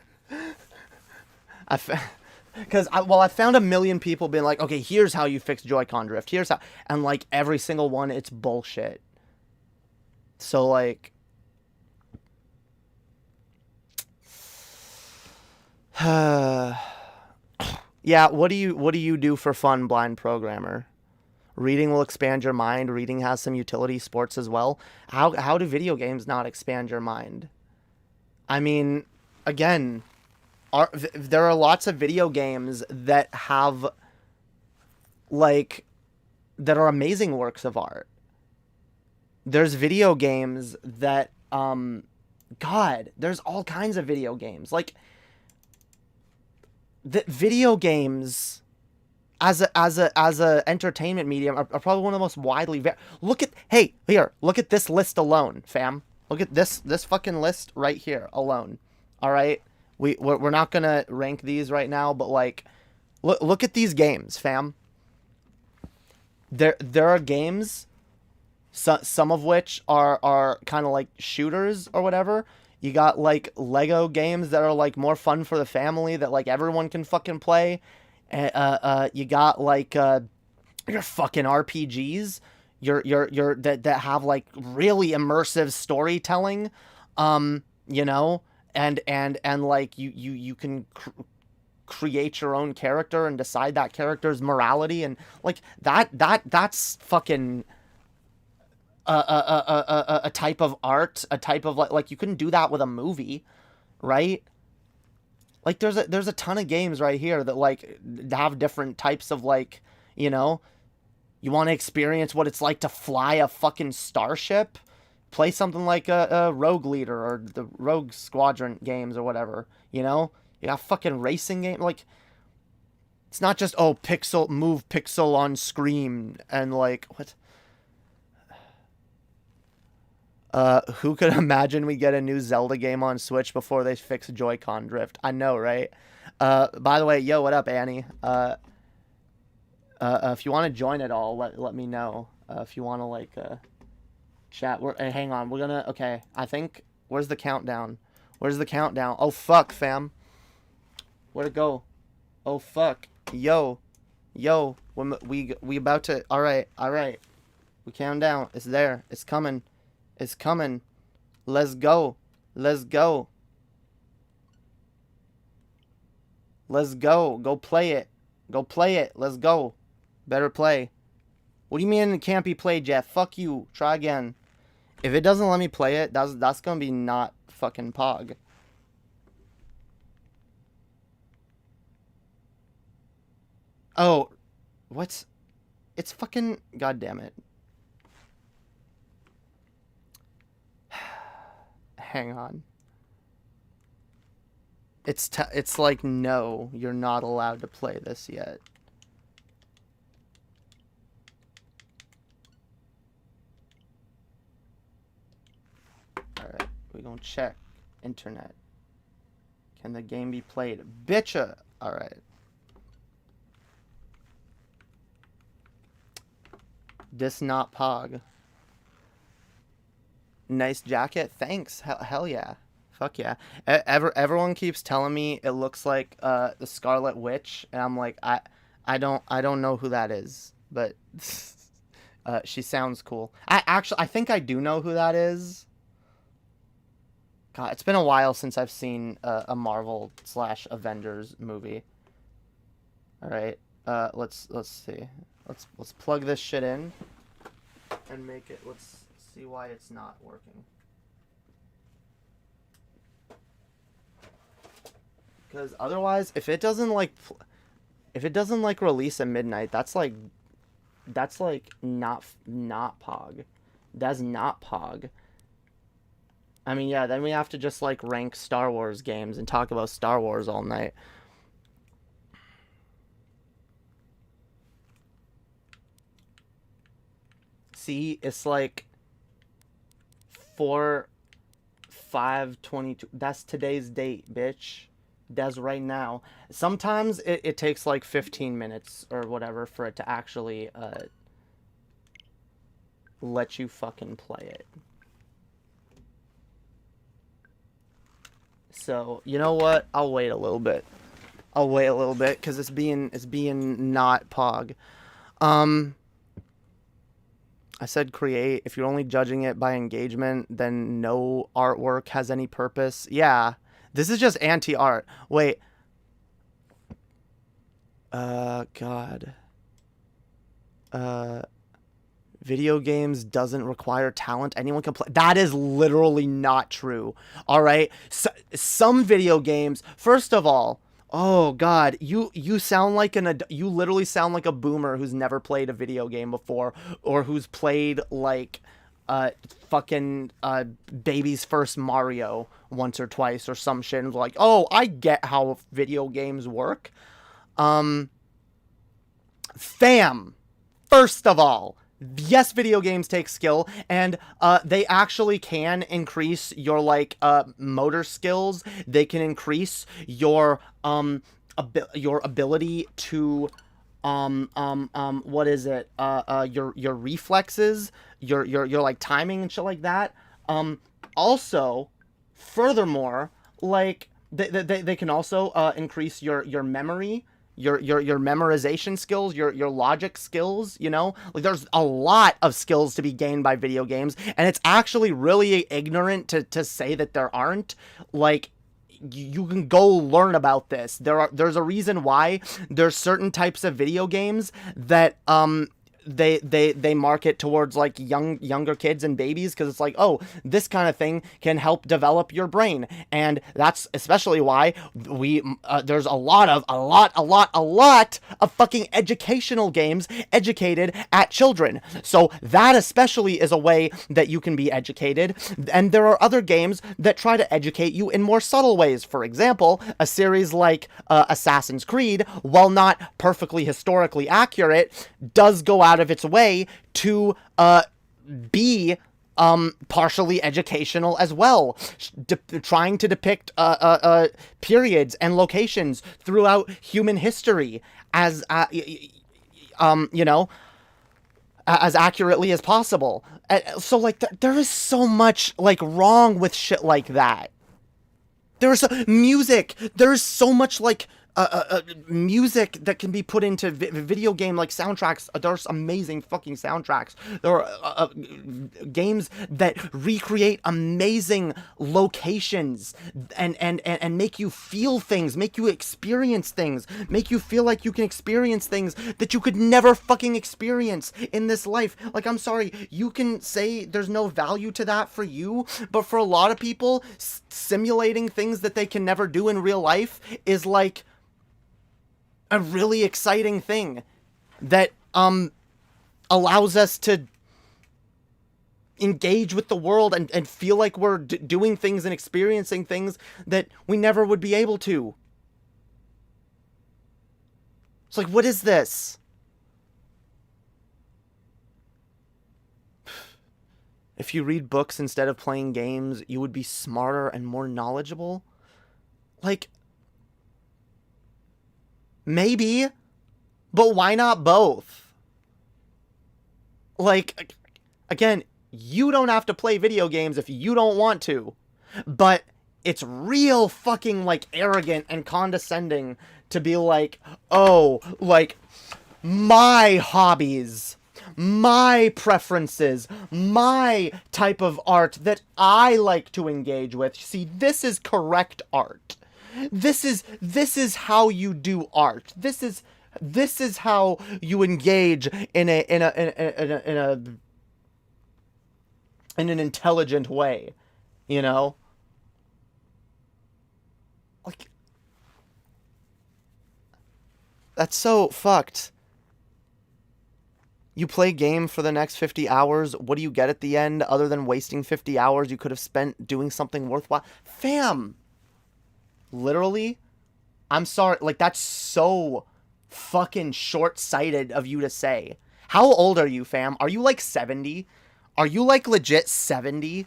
Because I found a million people being like, okay, here's how you fix Joy-Con drift. Here's how, and, like, every single one, it's bullshit. So, like, yeah. What do you do for fun, blind programmer? Reading will expand your mind. Reading has some utility. Sports as well. How do video games not expand your mind? I mean, again, there are lots of video games that have, like, that are amazing works of art. There's video games that, God, there's all kinds of video games. Like, the video games as a entertainment medium are probably one of the most widely look at this list alone, fam. Look at this fucking list right here alone. All right, we're not gonna rank these right now, but like, look at these games, fam. There are games, some of which are kind of like shooters or whatever. You got like Lego games that are like more fun for the family that like everyone can fucking play. You got like your fucking RPGs, your that have like really immersive storytelling, you know, and like you can create your own character and decide that character's morality, and like that's fucking a type of art, a type of like you couldn't do that with a movie, right? Like there's a ton of games right here that like have different types of like, you know, you want to experience what it's like to fly a fucking starship, play something like a Rogue Leader or the Rogue Squadron games or whatever, you know? You got fucking racing game, like it's not just move pixel on screen and like what. Who could imagine we get a new Zelda game on Switch before they fix Joy-Con drift? I know, right? By the way, yo, what up, Annie? If you want to join at all, let me know. If you want to like chat. Hang on, we're gonna. Okay, I think. Where's the countdown? Where's the countdown? Oh fuck, fam. Where'd it go? Oh fuck, yo, we about to. All right. We count down. It's there. It's coming. It's coming. Let's go. Let's go. Let's go. Go play it. Go play it. Let's go. Better play. What do you mean it can't be played yet? Fuck you. Try again. If it doesn't let me play it, that's gonna be not fucking pog. Oh. What's... It's fucking... God damn it. Hang on. It's like, no, you're not allowed to play this yet. Alright, we gonna check. Internet. Can the game be played? Bitcha! Alright. This not pog. Nice jacket. Thanks. Hell yeah. Fuck yeah. Everyone keeps telling me it looks like the Scarlet Witch, and I'm like, I don't know who that is, but she sounds cool. I think I do know who that is. God, it's been a while since I've seen a Marvel / Avengers movie. All right. Let's see. Let's plug this shit in and make it. Let's see why it's not working. Because otherwise, if it doesn't like release at midnight, that's like not pog. That's not pog. I mean, yeah, then we have to just like rank Star Wars games and talk about Star Wars all night. See, it's like 4/5/22. That's today's date, bitch. That's right now. Sometimes it takes like 15 minutes or whatever for it to actually let you fucking play it. So, you know what? I'll wait a little bit. Because it's being not pog. I said create. If you're only judging it by engagement, then no artwork has any purpose. Yeah. This is just anti-art. Wait. God. Video games doesn't require talent. Anyone can play. That is literally not true. All right. So, some video games, first of all, oh God, you sound like you literally sound like a boomer who's never played a video game before, or who's played like fucking baby's first Mario once or twice or some shit, and like, oh, I get how video games work. Fam, first of all, yes, video games take skill, and they actually can increase your like motor skills. They can increase your ability to what is it? Your reflexes, your like timing and shit like that. Also, furthermore, like they can also increase your memory, your memorization skills, your logic skills, you know? Like, there's a lot of skills to be gained by video games, and it's actually really ignorant to say that there aren't. Like, you can go learn about this. There's a reason why there's certain types of video games that they market towards like younger kids and babies, because it's like, oh, this kind of thing can help develop your brain. And that's especially why there's a lot of fucking educational games educated at children. So that especially is a way that you can be educated. And there are other games that try to educate you in more subtle ways. For example, a series like Assassin's Creed, while not perfectly historically accurate, does go out of its way to be partially educational as well, trying to depict periods and locations throughout human history as you know, as accurately as possible. So like there is so much like wrong with shit like that. There's music. There's so much like music that can be put into video game like soundtracks. There's amazing fucking soundtracks. There are games that recreate amazing locations and make you feel things, make you experience things, make you feel like you can experience things that you could never fucking experience in this life. Like, I'm sorry, you can say there's no value to that for you, but for a lot of people, simulating things that they can never do in real life is like a really exciting thing that allows us to engage with the world and feel like we're doing things and experiencing things that we never would be able to. It's like, what is this? If you read books instead of playing games, you would be smarter and more knowledgeable? Like, maybe, but why not both? Like, again, you don't have to play video games if you don't want to, but it's real fucking, like, arrogant and condescending to be like, oh, like, my hobbies, my preferences, my type of art that I like to engage with. See, this is correct art. This is how you do art. This is how you engage in an intelligent way, you know? Like, that's so fucked. You play game for the next 50 hours. What do you get at the end other than wasting 50 hours you could have spent doing something worthwhile? Fam! Literally, I'm sorry, like, that's so fucking short-sighted of you to say. How old are you, fam? Are you, like, 70? Are you, like, legit 70?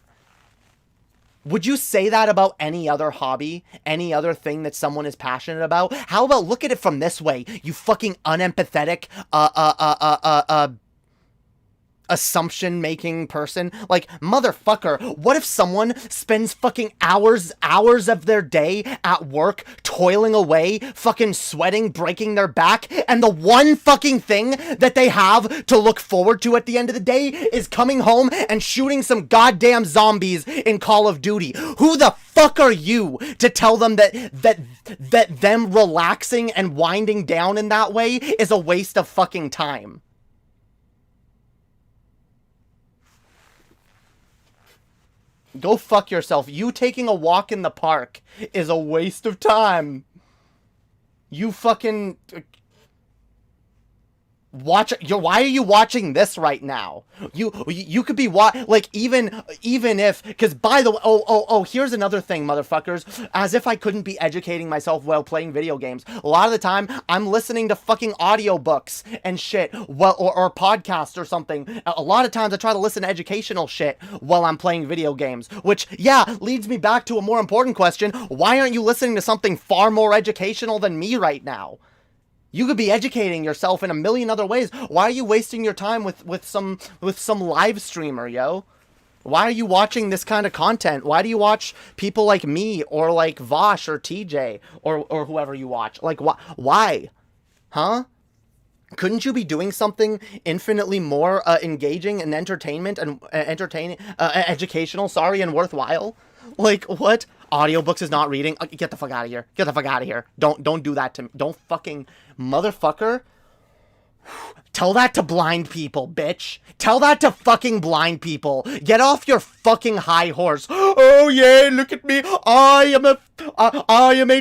Would you say that about any other hobby? Any other thing that someone is passionate about? How about look at it from this way, you fucking unempathetic, assumption-making person? Like, motherfucker, what if someone spends fucking hours of their day at work, toiling away, fucking sweating, breaking their back, and the one fucking thing that they have to look forward to at the end of the day is coming home and shooting some goddamn zombies in Call of Duty? Who the fuck are you to tell them that them relaxing and winding down in that way is a waste of fucking time? Go fuck yourself. You taking a walk in the park is a waste of time. You fucking... why are you watching this right now? You could be like, even if, because by the way, here's another thing, motherfuckers. As if I couldn't be educating myself while playing video games. A lot of the time, I'm listening to fucking audiobooks and shit, or podcasts or something. A lot of times I try to listen to educational shit while I'm playing video games, which, yeah, leads me back to a more important question. Why aren't you listening to something far more educational than me right now? You could be educating yourself in a million other ways. Why are you wasting your time with some live streamer, yo? Why are you watching this kind of content? Why do you watch people like me or like Vosh or TJ or whoever you watch? Like, why? Huh? Couldn't you be doing something infinitely more engaging and educational, and worthwhile? Like, what? Audiobooks is not reading? Get the fuck out of here. Get the fuck out of here. Don't do that to me. Don't fucking... Motherfucker. Tell that to blind people, bitch. Tell that to fucking blind people. Get off your fucking high horse. Oh, yay, look at me. I am a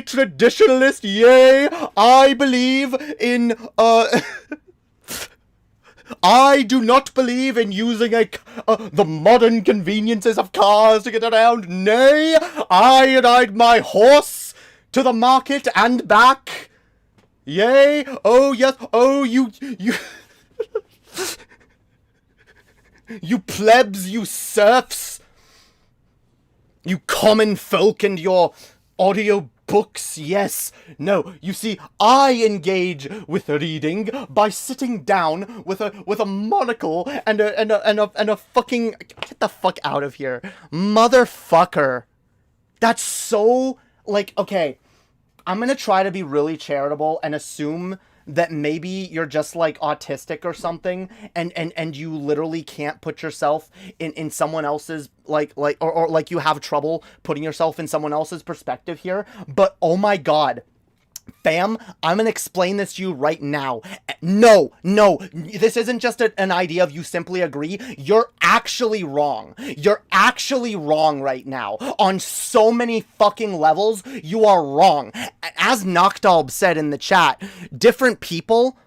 traditionalist. Yay. I believe in, I do not believe in using the modern conveniences of cars to get around. Nay, I ride my horse to the market and back. Yay! Oh, yes! Oh, you... You plebs, you serfs! You common folk and your audio books, yes. No, you see, I engage with reading by sitting down with a monocle and a fucking... Get the fuck out of here. Motherfucker. That's so... Like, okay... I'm gonna try to be really charitable and assume that maybe you're just like autistic or something and you literally can't put yourself in someone else's or like you have trouble putting yourself in someone else's perspective here. But oh my god, fam, I'm gonna explain this to you right now. No, this isn't just an idea of you simply agree. You're actually wrong. You're actually wrong right now. On so many fucking levels, you are wrong. As Noctalb said in the chat, different people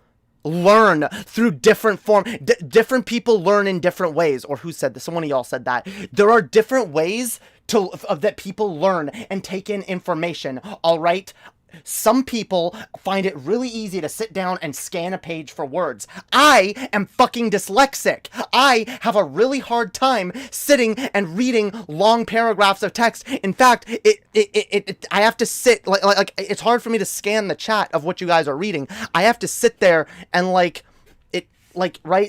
learn through different different people learn in different ways. Or who said this? One of y'all said that. There are different ways that people learn and take in information, alright? Some people find it really easy to sit down and scan a page for words. I am fucking dyslexic. I have a really hard time sitting and reading long paragraphs of text. In fact, I have to sit, like it's hard for me to scan the chat of what you guys are reading. I have to sit there and right,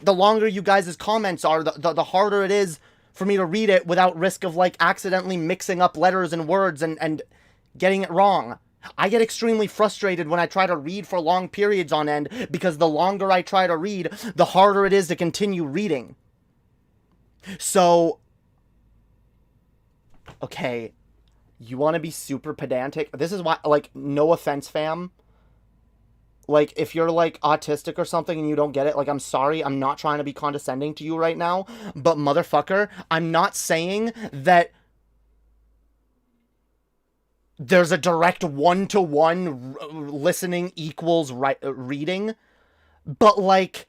the longer you guys' comments are, the harder it is for me to read it without risk of, like, accidentally mixing up letters and words and getting it wrong. I get extremely frustrated when I try to read for long periods on end, because the longer I try to read, the harder it is to continue reading. So, okay, you want to be super pedantic? This is why, like, no offense, fam. Like, if you're, like, autistic or something and you don't get it, like, I'm sorry, I'm not trying to be condescending to you right now, but motherfucker, I'm not saying that there's a direct one-to-one listening equals reading, but, like,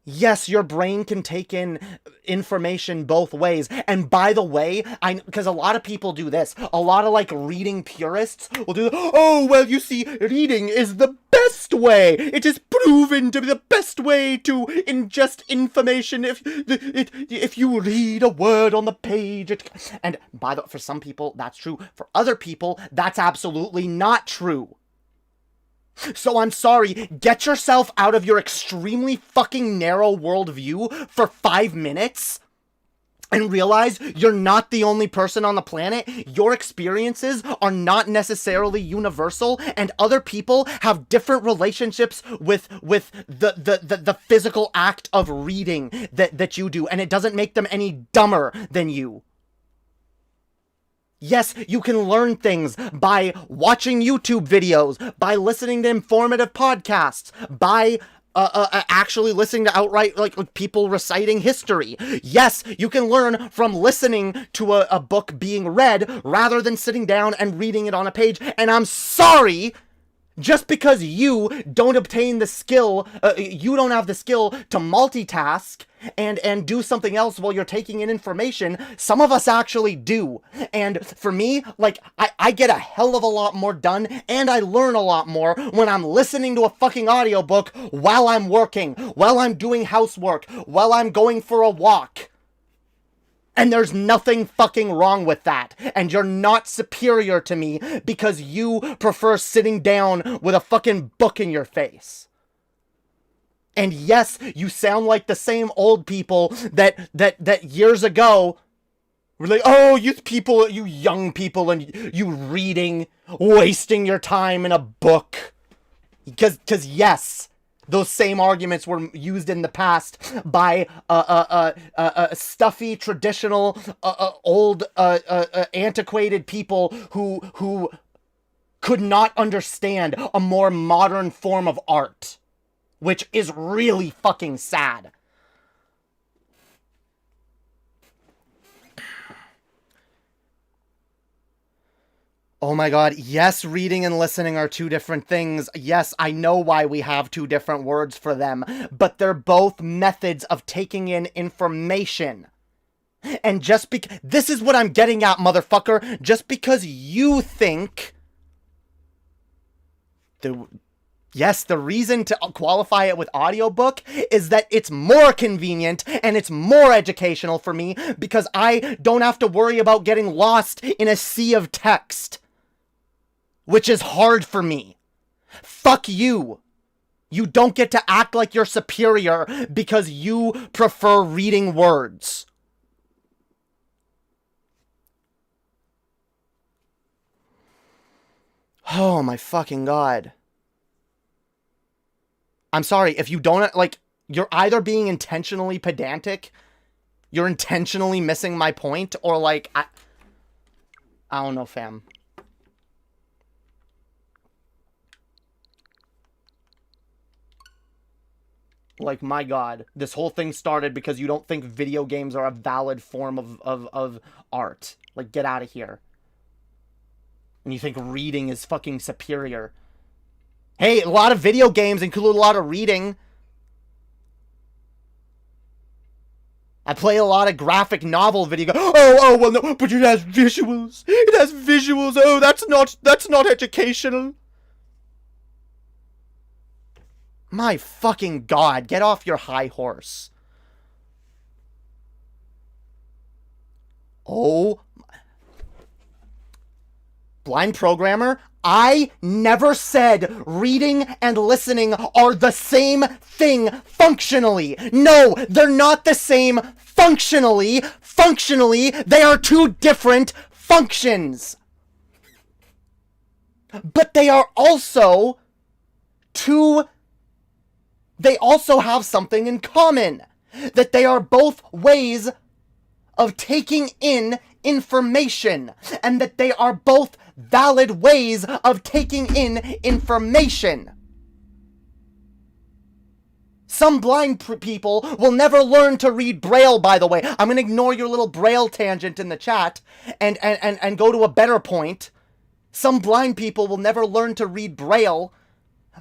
yes, your brain can take in information both ways. And by the way, because a lot of people do this, a lot of, like, reading purists will do, oh, well, you see, reading is the best way. It is proven to be the best way to ingest information if you read a word on the page. And for some people, that's true. For other people, that's absolutely not true. So I'm sorry, get yourself out of your extremely fucking narrow worldview for 5 minutes and realize you're not the only person on the planet. Your experiences are not necessarily universal, and other people have different relationships with the physical act of reading that you do, and it doesn't make them any dumber than you. Yes, you can learn things by watching YouTube videos, by listening to informative podcasts, by actually listening to outright, like people reciting history. Yes, you can learn from listening to a book being read rather than sitting down and reading it on a page. And I'm sorry, just because you don't obtain the skill, you don't have the skill to multitask and do something else while you're taking in information. Some of us actually do. And for me, like, I get a hell of a lot more done, and I learn a lot more when I'm listening to a fucking audiobook while I'm working, while I'm doing housework, while I'm going for a walk. And there's nothing fucking wrong with that. And you're not superior to me because you prefer sitting down with a fucking book in your face. And yes, you sound like the same old people that years ago were like, oh, you people, you young people, and you reading, wasting your time in a book. Because yes, those same arguments were used in the past by stuffy, traditional, old, antiquated people who could not understand a more modern form of art, which is really fucking sad. Oh my god, yes, reading and listening are two different things. Yes, I know why we have two different words for them, but they're both methods of taking in information. And just because... This is what I'm getting at, motherfucker. Just because you think... Yes, the reason to qualify it with audiobook is that it's more convenient and it's more educational for me because I don't have to worry about getting lost in a sea of text, which is hard for me. Fuck you. You don't get to act like you're superior because you prefer reading words. Oh my fucking god. I'm sorry, if you don't, like, you're either being intentionally pedantic, you're intentionally missing my point, or, like, I don't know, fam. Like, my god, this whole thing started because you don't think video games are a valid form of art. Like, get out of here. And you think reading is fucking superior. Hey, a lot of video games include a lot of reading. I play a lot of graphic novel video. Oh, well, no, but it has visuals. It has visuals. Oh, that's not educational. My fucking god, get off your high horse. Oh, blind programmer, I never said reading and listening are the same thing functionally. No, they're not the same functionally. Functionally, they are two different functions. But they are also they also have something in common. That they are both ways of taking in information. And that they are both valid ways of taking in information. Some blind people will never learn to read Braille, by the way. I'm going to ignore your little Braille tangent in the chat and go to a better point. Some blind people will never learn to read Braille,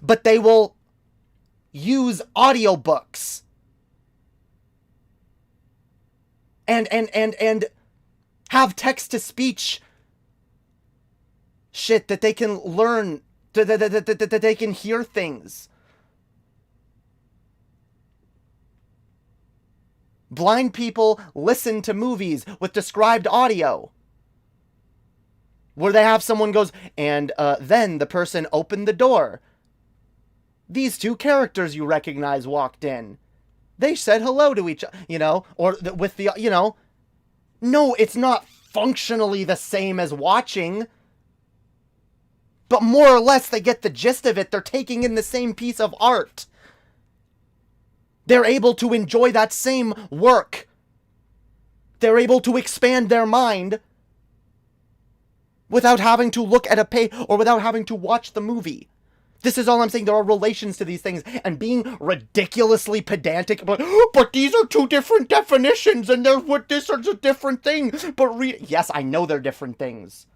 but they will use audiobooks. And have text-to-speech shit that they can learn, that they can hear things. Blind people listen to movies with described audio. Where they have someone goes, and then the person opened the door. These two characters you recognize walked in. They said hello to each other, you know, or with the, you know. No, it's not functionally the same as watching. But more or less, they get the gist of it. They're taking in the same piece of art. They're able to enjoy that same work. They're able to expand their mind without having to look at a page or without having to watch the movie. This is all I'm saying. There are relations to these things, and being ridiculously pedantic about, oh, but these are two different definitions, and they're what this is a different thing. But yes, I know they're different things.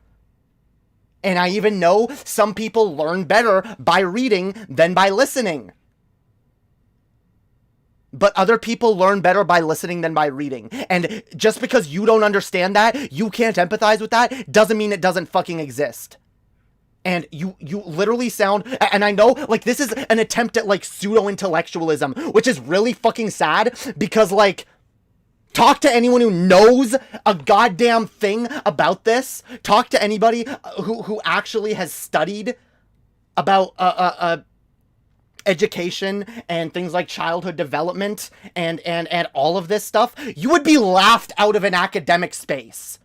And I even know some people learn better by reading than by listening. But other people learn better by listening than by reading. And just because you don't understand that, you can't empathize with that, doesn't mean it doesn't fucking exist. And you literally sound, and I know, like, this is an attempt at, like, pseudo-intellectualism, which is really fucking sad, because, like, talk to anyone who knows a goddamn thing about this. Talk to anybody who actually has studied about, education and things like childhood development and all of this stuff. You would be laughed out of an academic space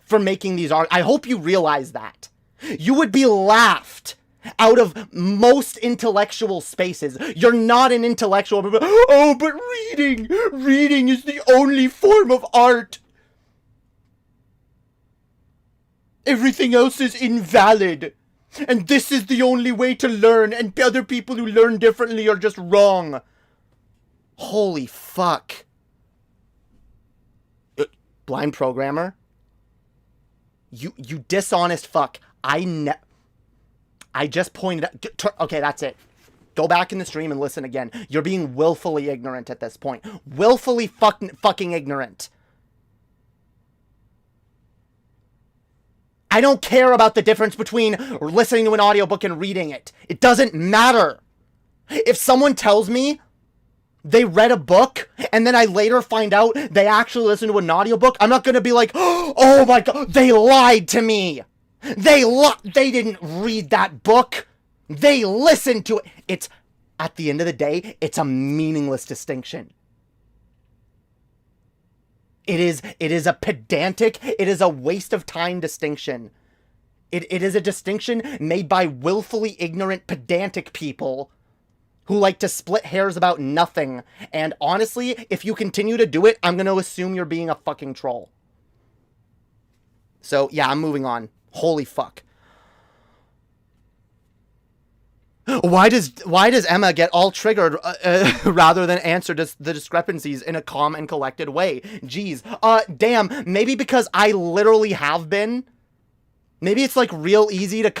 for making these I hope you realize that. You would be laughed out of most intellectual spaces. You're not an intellectual, but, oh, but reading is the only form of art. Everything else is invalid. And this is the only way to learn, and other people who learn differently are just wrong. Holy fuck. Blind programmer? You dishonest fuck. I just pointed out... Okay, that's it. Go back in the stream and listen again. You're being willfully ignorant at this point. Willfully fucking ignorant. I don't care about the difference between listening to an audiobook and reading it. It doesn't matter. If someone tells me they read a book and then I later find out they actually listened to an audiobook, I'm not going to be like, oh my god, they lied to me. They didn't read that book. They listened to it. It's, at the end of the day, it's a meaningless distinction. It is a pedantic, it is a waste of time distinction. It is a distinction made by willfully ignorant, pedantic people who like to split hairs about nothing. And honestly, if you continue to do it, I'm going to assume you're being a fucking troll. So, yeah, I'm moving on. Holy fuck. Why does Emma get all triggered rather than answer the discrepancies in a calm and collected way? Jeez. Damn. Maybe because I literally have been. Maybe it's like real easy to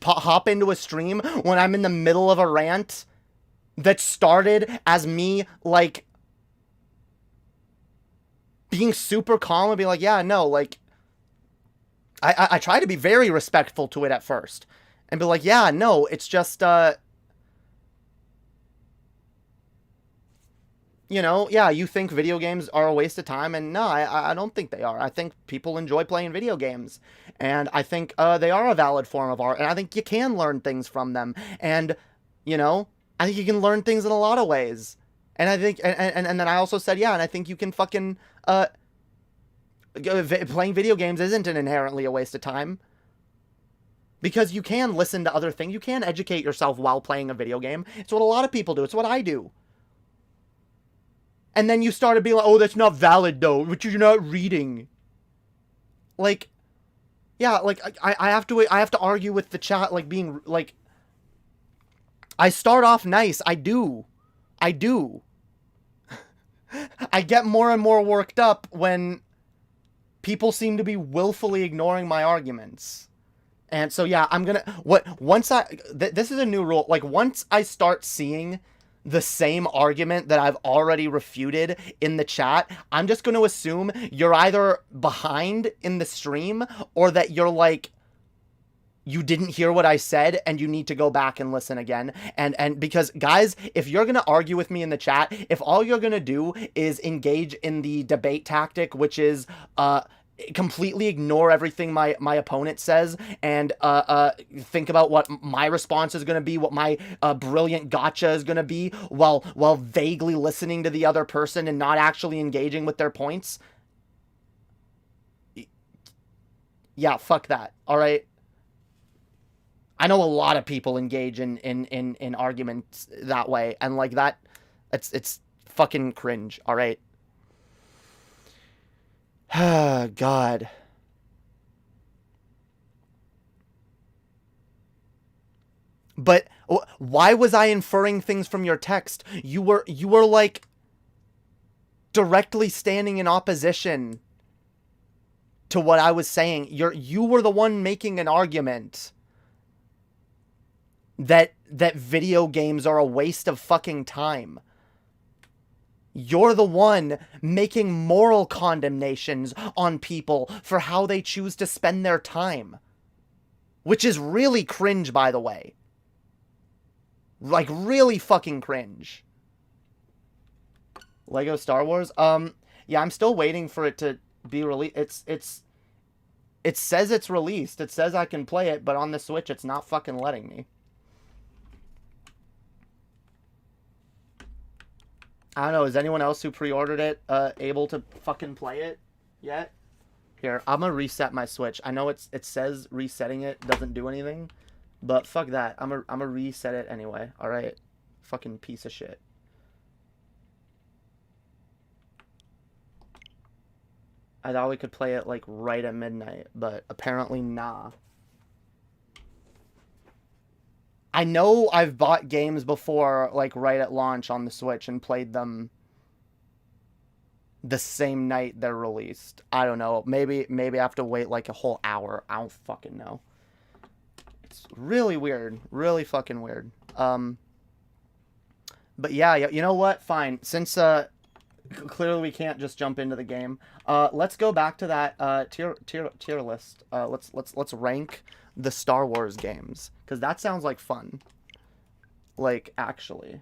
hop into a stream when I'm in the middle of a rant that started as me like being super calm and be like, yeah, no, like I try to be very respectful to it at first. And be like, yeah, no, it's just, you know, yeah, you think video games are a waste of time, and no, I don't think they are. I think people enjoy playing video games, and I think they are a valid form of art, and I think you can learn things from them, and, you know, I think you can learn things in a lot of ways, and I think, and then I also said, yeah, and I think you can fucking, playing video games isn't an inherently a waste of time. Because you can listen to other things. You can educate yourself while playing a video game. It's what a lot of people do. It's what I do. And then you started being like, oh, that's not valid, though. Which you're not reading. Like, yeah, like, I have to argue with the chat, like, being, like... I start off nice. I do. I get more and more worked up when people seem to be willfully ignoring my arguments. And so, yeah, I'm gonna, this is a new rule, like, once I start seeing the same argument that I've already refuted in the chat, I'm just gonna assume you're either behind in the stream, or that you're, like, you didn't hear what I said, and you need to go back and listen again, and because, guys, if you're gonna argue with me in the chat, if all you're gonna do is engage in the debate tactic, which is, completely ignore everything my opponent says and think about what my response is going to be, what my brilliant gotcha is going to be, while vaguely listening to the other person and not actually engaging with their points. Yeah, fuck that. All right. I know a lot of people engage in arguments that way, and like that, it's fucking cringe. All right. God. But why was I inferring things from your text? You were like directly standing in opposition to what I was saying. You were the one making an argument that video games are a waste of fucking time. You're the one making moral condemnations on people for how they choose to spend their time. Which is really cringe, by the way. Like, really fucking cringe. Lego Star Wars? Yeah, I'm still waiting for it to be released. It says it's released. It says I can play it, but on the Switch, it's not fucking letting me. I don't know, is anyone else who pre-ordered it able to fucking play it yet? Here, I'm gonna reset my Switch. I know it says resetting it doesn't do anything, but fuck that. I'm gonna reset it anyway. All right, fucking piece of shit. I thought we could play it like right at midnight, but apparently nah. I know I've bought games before, like, right at launch on the Switch and played them the same night they're released. I don't know. Maybe I have to wait, like, a whole hour. I don't fucking know. It's really weird. Really fucking weird. But yeah, you know what? Fine. Since, clearly we can't just jump into the game, let's go back to that, tier list. Let's rank the Star Wars games, because that sounds like fun. Like, actually,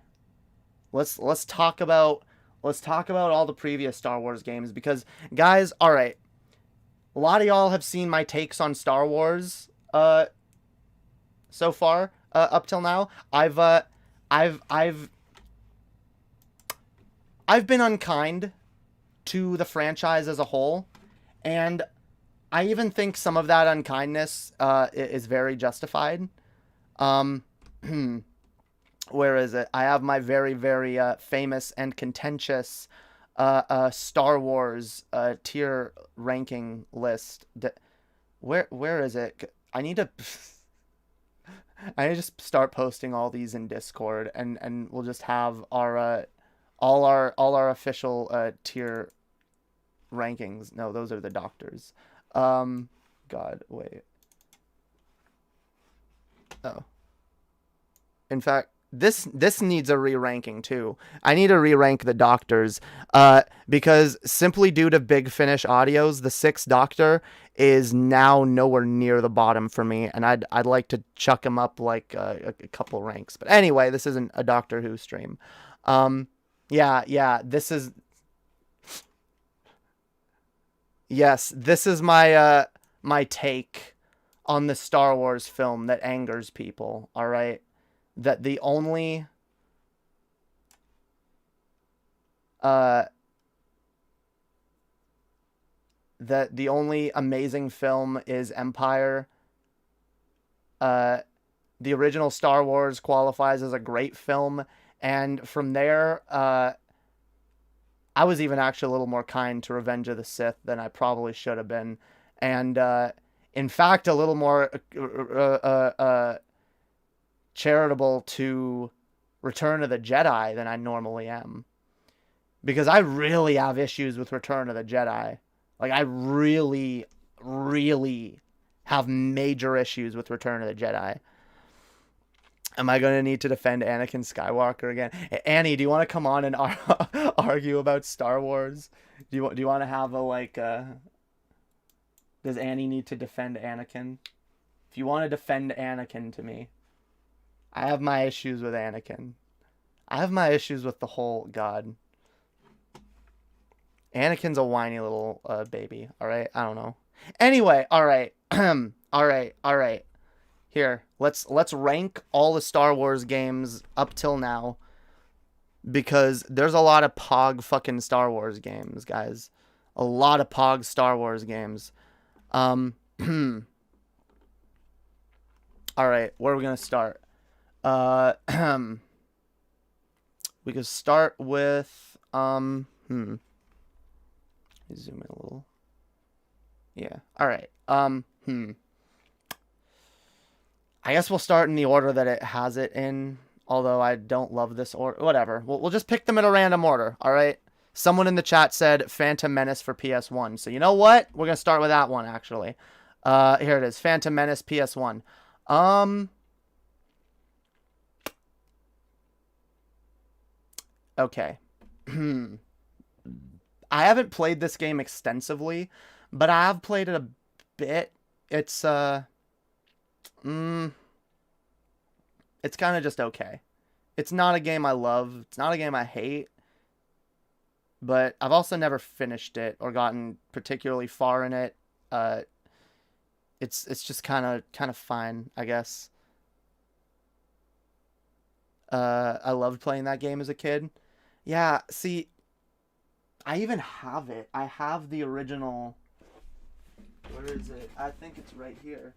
let's talk about all the previous Star Wars games, because guys, all right, a lot of y'all have seen my takes on Star Wars so far up till now. I've been unkind to the franchise as a whole, and I even think some of that unkindness is very justified. Where is it? I have my very, very famous and contentious Star Wars tier ranking list. Where is it? I need to just start posting all these in Discord, and we'll just have our all our official tier rankings. No, those are the doctors. God, wait. Oh. In fact, this needs a re-ranking too. I need to re-rank the doctors, because simply due to Big Finish Audios, the 6th Doctor is now nowhere near the bottom for me, and I'd like to chuck him up like a couple ranks. But anyway, this isn't a Doctor Who stream. Yeah, this is. Yes, this is my my take on the Star Wars film that angers people, all right? That the only amazing film is Empire. The original Star Wars qualifies as a great film, and from there I was even actually a little more kind to Revenge of the Sith than I probably should have been. And, in fact, a little more charitable to Return of the Jedi than I normally am. Because I really have issues with Return of the Jedi. Like, I really, really have major issues with Return of the Jedi. Am I going to need to defend Anakin Skywalker again? Annie, do you want to come on and argue about Star Wars? Do you want to have a, like, does Annie need to defend Anakin? If you want to defend Anakin to me, I have my issues with Anakin. I have my issues with the whole God. Anakin's a whiny little baby, all right? I don't know. Anyway, all right. all right. Here, let's rank all the Star Wars games up till now, because there's a lot of pog fucking Star Wars games, guys. A lot of pog Star Wars games. All right, where are we gonna start? We could start with Let me zoom in a little. Yeah. All right. I guess we'll start in the order that it has it in, although I don't love this order. Whatever. We'll just pick them in a random order, all right? Someone in the chat said Phantom Menace for PS1. So you know what? We're going to start with that one, actually. Here it is. Phantom Menace PS1. Okay. I haven't played this game extensively, but I have played it a bit. It's kind of just okay. It's not a game I love. It's not a game I hate. But I've also never finished it or gotten particularly far in it. It's just kind of fine, I guess. I loved playing that game as a kid. Yeah, see, I even have it. I have the original. Where is it? I think it's right here.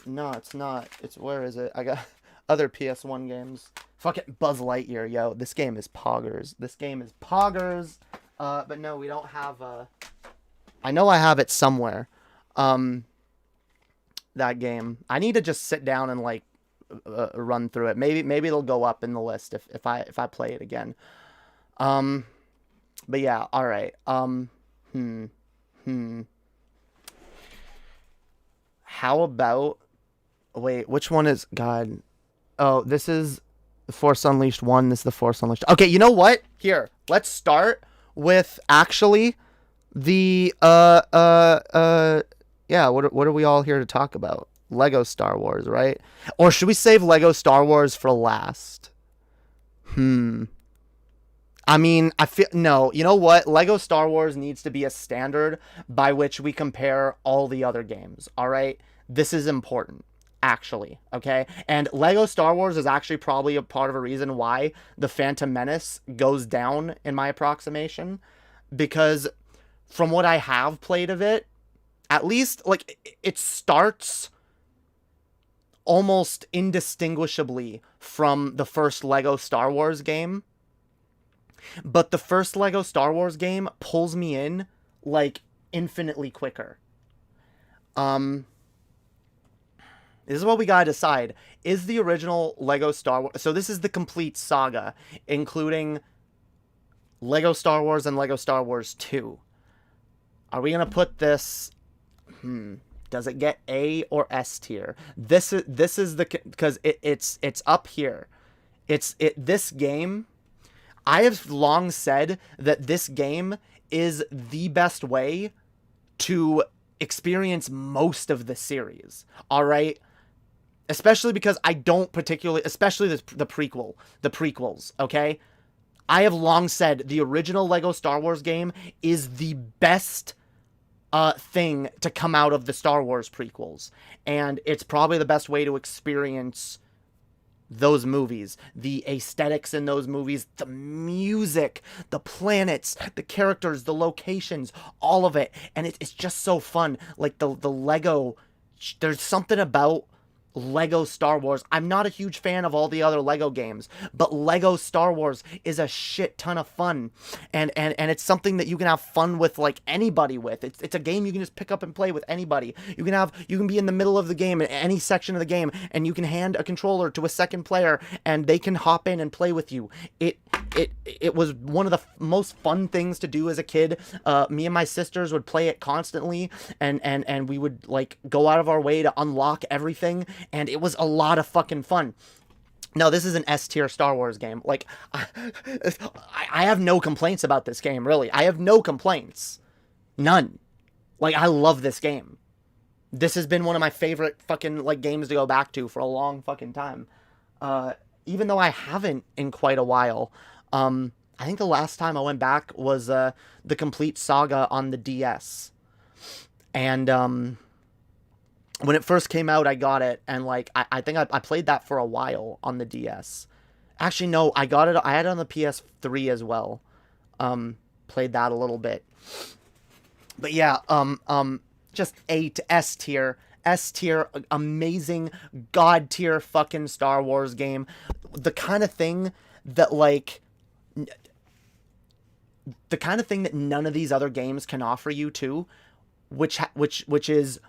No, it's not. Where is it? I got other PS1 games. Fucking Buzz Lightyear, yo. This game is poggers. But no, we don't have I know I have it somewhere. That game. I need to just sit down and like run through it. Maybe it'll go up in the list if I play it again. But yeah, all right. How about, wait, which one is, God? Oh, this is the Force Unleashed 1. This is the Force Unleashed. Okay, you know what? Here, let's start with actually the yeah, what are we all here to talk about? Lego Star Wars, right? Or should we save Lego Star Wars for last? I mean, I feel, no, you know what? Lego Star Wars needs to be a standard by which we compare all the other games, all right? This is important, actually, okay? And Lego Star Wars is actually probably a part of a reason why the Phantom Menace goes down in my approximation, because from what I have played of it, at least, like, it starts almost indistinguishably from the first Lego Star Wars game. But the first Lego Star Wars game pulls me in, like, infinitely quicker. This is what we gotta decide. Is the original Lego Star Wars... So this is the complete saga, including Lego Star Wars and Lego Star Wars 2. Are we gonna put this... Does it get A or S tier? This is the... Because it's up here. This game... I have long said that this game is the best way to experience most of the series, all right? Especially because I don't particularly, especially the prequels, okay? I have long said the original Lego Star Wars game is the best thing to come out of the Star Wars prequels. And it's probably the best way to experience those movies, the aesthetics in those movies, the music, the planets, the characters, the locations, all of it. And it's just so fun. Like the Lego, there's something about Lego Star Wars. I'm not a huge fan of all the other Lego games, but Lego Star Wars is a shit ton of fun. And it's something that you can have fun with, like, anybody with. It's a game you can just pick up and play with anybody. You can be in the middle of the game, in any section of the game, and you can hand a controller to a second player and they can hop in and play with you. It was one of the most fun things to do as a kid. Me and my sisters would play it constantly, and we would, like, go out of our way to unlock everything, and it was a lot of fucking fun. No, this is an S tier Star Wars game. Like, I have no complaints about this game, really. I have no complaints. None. Like, I love this game. This has been one of my favorite fucking, like, games to go back to for a long fucking time. Even though I haven't in quite a while. I think the last time I went back was the complete saga on the DS. And when it first came out, I got it, and, like, I think I played that for a while on the DS. Actually, no, I got it. I had it on the PS3 as well. Played that a little bit. But yeah, just A to S tier. S tier, amazing, God tier fucking Star Wars game. The kind of thing that, like, the kind of thing that none of these other games can offer you too, which is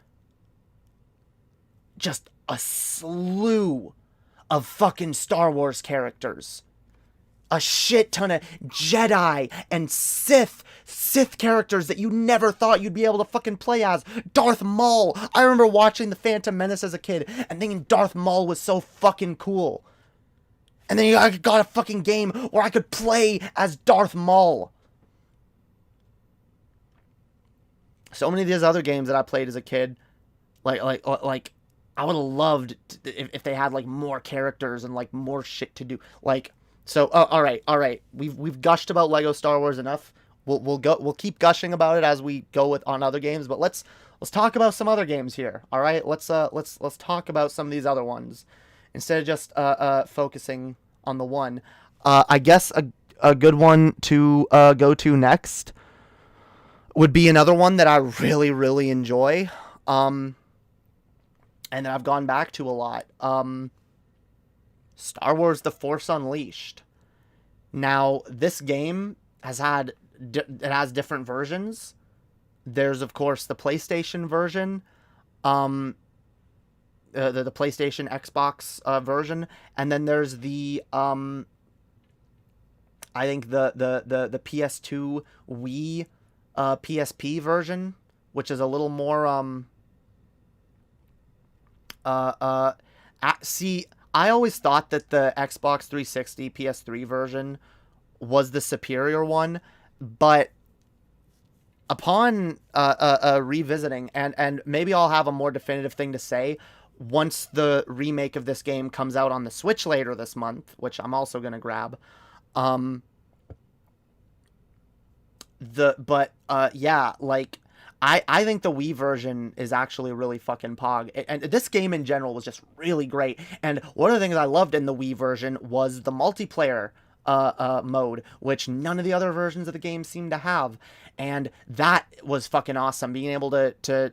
just a slew of fucking Star Wars characters. A shit ton of Jedi and Sith characters that you never thought you'd be able to fucking play as. Darth Maul. I remember watching The Phantom Menace as a kid and thinking Darth Maul was so fucking cool. And then I got a fucking game where I could play as Darth Maul. So many of these other games that I played as a kid, like I would have loved if they had like more characters and like more shit to do. Like, so all right. We've gushed about Lego Star Wars enough. We'll keep gushing about it as we go on other games, but let's talk about some other games here. All right, let's talk about some of these other ones instead of just focusing on the one. I guess a good one to go to next would be another one that I really, really enjoy, and that I've gone back to a lot. Star Wars: The Force Unleashed. Now, this game has different versions. There's, of course, the PlayStation version, the PlayStation Xbox version, and then there's the I think the PS2 Wii PSP version, which is a little more see, I always thought that the Xbox 360 PS3 version was the superior one, but upon revisiting, and maybe I'll have a more definitive thing to say once the remake of this game comes out on the Switch later this month, which I'm also going to grab. Yeah, like, I think the Wii version is actually really fucking pog. And this game in general was just really great. And one of the things I loved in the Wii version was the multiplayer mode, which none of the other versions of the game seem to have. And that was fucking awesome, being able to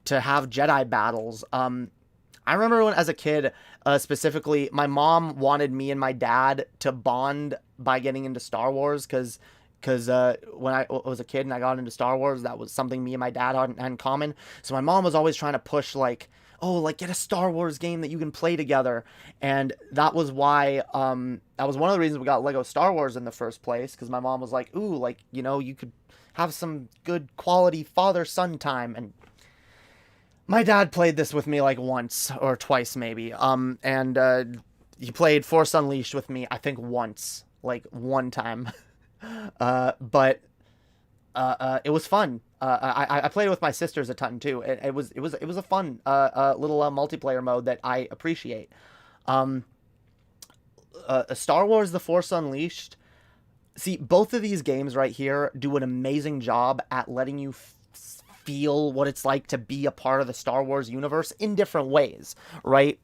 have Jedi battles. I remember when, as a kid, specifically, my mom wanted me and my dad to bond by getting into Star Wars, because when I was a kid and I got into Star Wars, that was something me and my dad had in common. So my mom was always trying to push, like, oh, like, get a Star Wars game that you can play together. And that was why, that was one of the reasons we got Lego Star Wars in the first place, because my mom was like, ooh, like, you know, you could have some good quality father-son time. And my dad played this with me, like, once or twice, maybe. He played Force Unleashed with me, I think, once. Like, one time. But it was fun. I played it with my sisters a ton too. It was a fun little multiplayer mode that I appreciate. Star Wars: The Force Unleashed. See, both of these games right here do an amazing job at letting you feel what it's like to be a part of the Star Wars universe in different ways, right?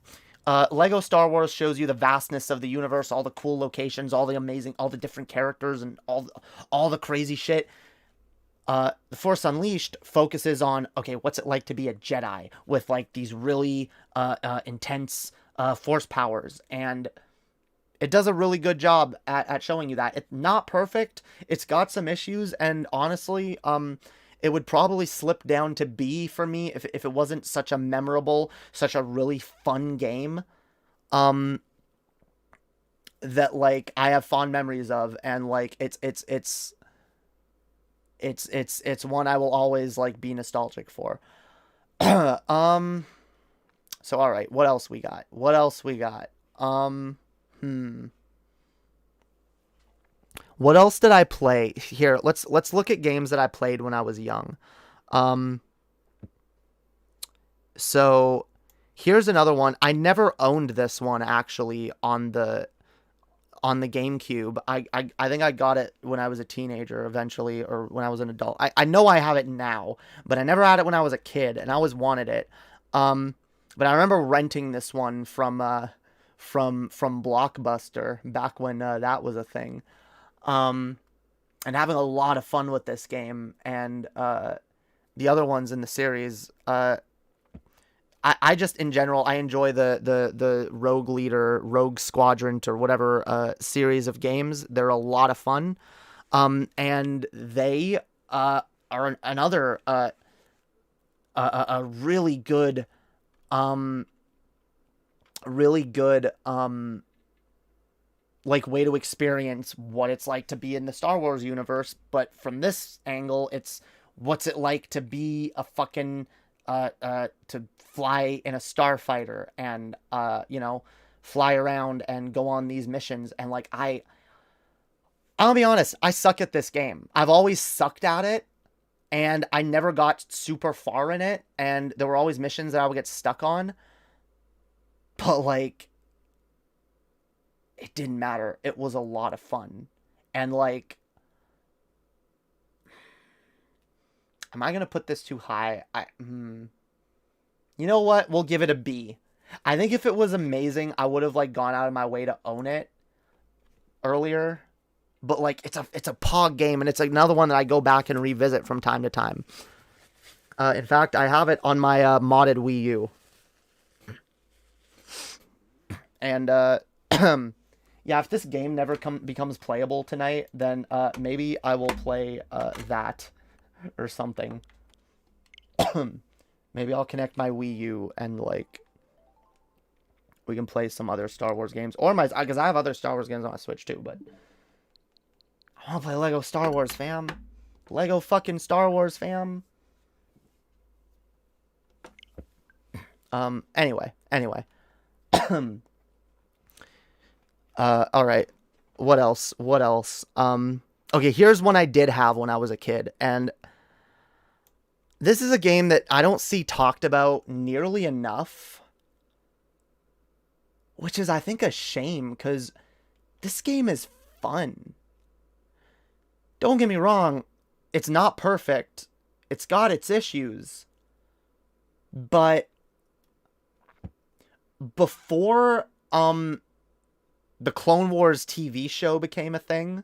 Lego Star Wars shows you the vastness of the universe, all the cool locations, all the different characters, and all the crazy shit. The Force Unleashed focuses on, okay, what's it like to be a Jedi with, like, these really intense force powers, and it does a really good job at showing you that. It's not perfect, it's got some issues, and honestly, it would probably slip down to B for me if it wasn't such a memorable, such a really fun game, that, like, I have fond memories of, and, like, it's one I will always, like, be nostalgic for. So all right, what else we got? What else did I play? Here, let's look at games that I played when I was young. So here's another one. I never owned this one, actually, on the GameCube. I think I got it when I was a teenager eventually, or when I was an adult. I know I have it now, but I never had it when I was a kid, and I always wanted it. But I remember renting this one from Blockbuster back when that was a thing. And having a lot of fun with this game, and the other ones in the series. I just, in general, I enjoy the Rogue Leader, Rogue Squadron, or whatever series of games. They're a lot of fun, and they are another a really good really good like way to experience what it's like to be in the Star Wars universe, but from this angle, it's what's it like to be a fucking to fly in a starfighter and you know, fly around and go on these missions. And like I'll be honest, I suck at this game. I've always sucked at it, and I never got super far in it, and there were always missions that I would get stuck on. But like, it didn't matter. It was a lot of fun. And like, am I gonna put this too high? You know what? We'll give it a B. I think if it was amazing, I would have like gone out of my way to own it earlier. But like, it's a POG game, and it's another one that I go back and revisit from time to time. In fact, I have it on my modded Wii U. And yeah, if this game never becomes playable tonight, then maybe I will play that or something. Maybe I'll connect my Wii U and like we can play some other Star Wars games, or because I have other Star Wars games on my Switch too. But I want to play Lego Star Wars, fam. Lego fucking Star Wars, fam. Anyway. All right. What else? Okay, here's one I did have when I was a kid, and this is a game that I don't see talked about nearly enough, which is, I think, a shame, because this game is fun. Don't get me wrong, it's not perfect. It's got its issues. But before the Clone Wars TV show became a thing,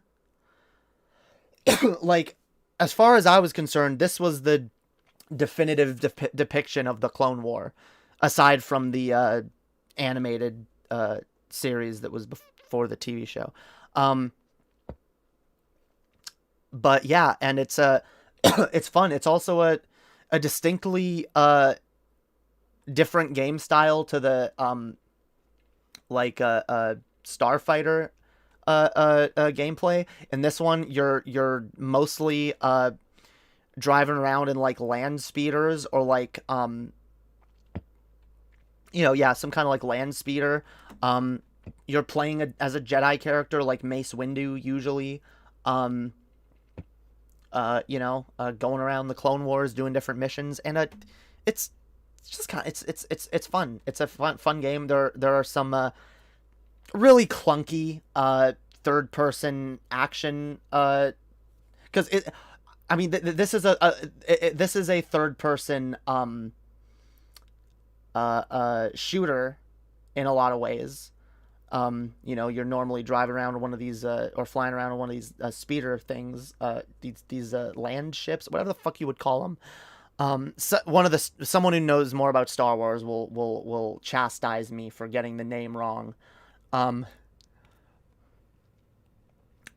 like, as far as I was concerned, this was the definitive depiction of the Clone War, aside from the animated series that was before the TV show. But yeah, and it's it's fun. It's also a distinctly different game style to the Starfighter gameplay. In this one, you're mostly driving around in like land speeders, or like you know, yeah, some kind of like land speeder. You're playing as a Jedi character like Mace Windu usually. You know, going around the Clone Wars doing different missions, and it's just kind of it's fun. It's a fun game. There are some really clunky third person action because I mean this is a third person shooter in a lot of ways. You know, you're normally driving around one of these, or flying around on one of these speeder things, these land ships, whatever the fuck you would call them. So someone who knows more about Star Wars will chastise me for getting the name wrong.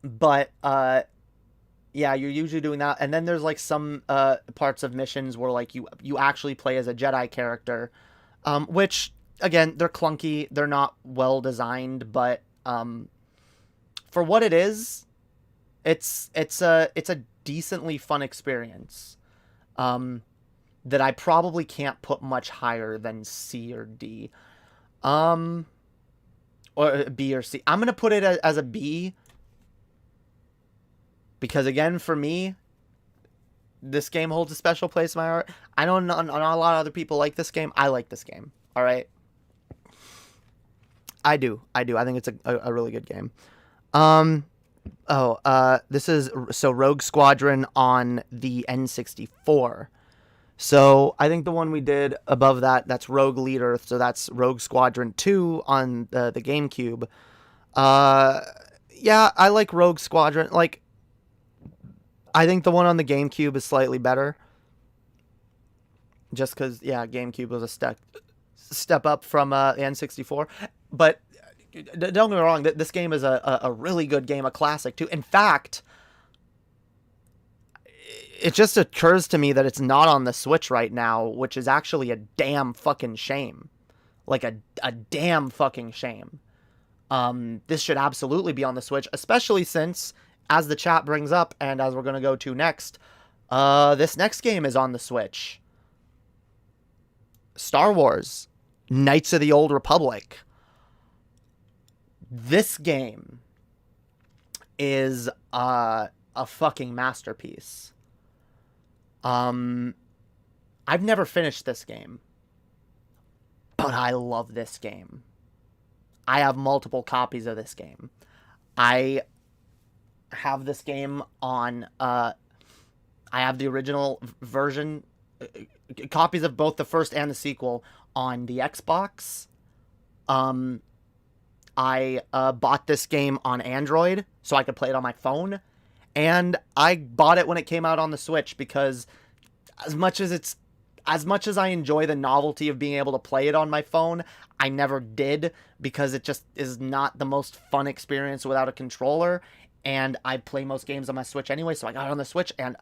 But yeah, you're usually doing that, and then there's like some parts of missions where like you actually play as a Jedi character, which, again, they're clunky, they're not well designed, but for what it is, it's a decently fun experience that I probably can't put much higher than C or D, or B or C. I'm gonna put it as a B because, again, for me, this game holds a special place in my heart. I know not a lot of other people like this game. I like this game. All right. I do. I think it's a really good game. This is Rogue Squadron on the N64. So I think the one we did above that's Rogue Leader. So that's Rogue Squadron 2 on the GameCube. Yeah, I like Rogue Squadron. Like, I think the one on the GameCube is slightly better. Just because, yeah, GameCube was a step up from the N64. But don't get me wrong, this game is a really good game, a classic too. In fact, it just occurs to me that it's not on the Switch right now, which is actually a damn fucking shame. Like a damn fucking shame. This should absolutely be on the Switch, especially since, as the chat brings up, and as we're going to go to next, this next game is on the Switch. Star Wars, Knights of the Old Republic. This game is a fucking masterpiece. I've never finished this game, but I love this game. I have multiple copies of this game. I have this game on, I have the original version, copies of both the first and the sequel on the Xbox. I bought this game on Android so I could play it on my phone. And I bought it when it came out on the Switch because as much as I enjoy the novelty of being able to play it on my phone, I never did because it just is not the most fun experience without a controller. And I play most games on my Switch anyway, so I got it on the Switch. And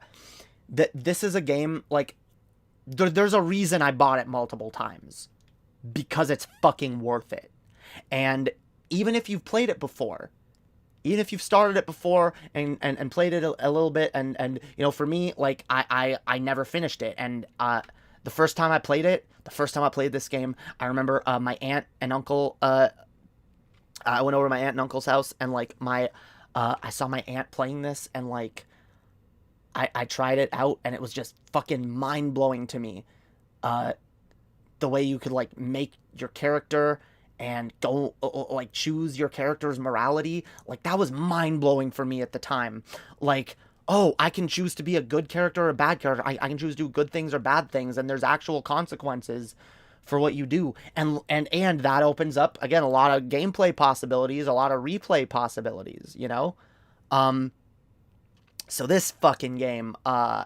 this is a game, like, there's a reason I bought it multiple times. Because it's fucking worth it. And even if you've played it before, even if you've started it before and played it a little bit, and you know, for me, like, I never finished it. And the first time I played this game, I remember my aunt and uncle, I went over to my aunt and uncle's house, and like I saw my aunt playing this, and like I tried it out, and it was just fucking mind-blowing to me. The way you could like make your character and go like choose your character's morality, like that was mind-blowing for me at the time. Like, oh, I can choose to be a good character or a bad character. I can choose to do good things or bad things, and there's actual consequences for what you do. And that opens up, again, a lot of gameplay possibilities, a lot of replay possibilities, you know? So this fucking game, yeah,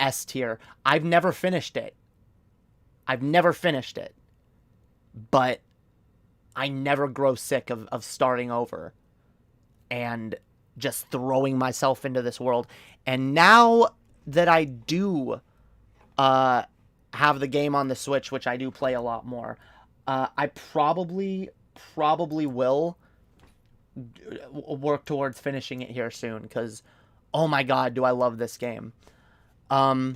S tier. I've never finished it. But I never grow sick of starting over and just throwing myself into this world. And now that I do have the game on the Switch, which I do play a lot more, I probably will work towards finishing it here soon, because oh my god, do I love this game. All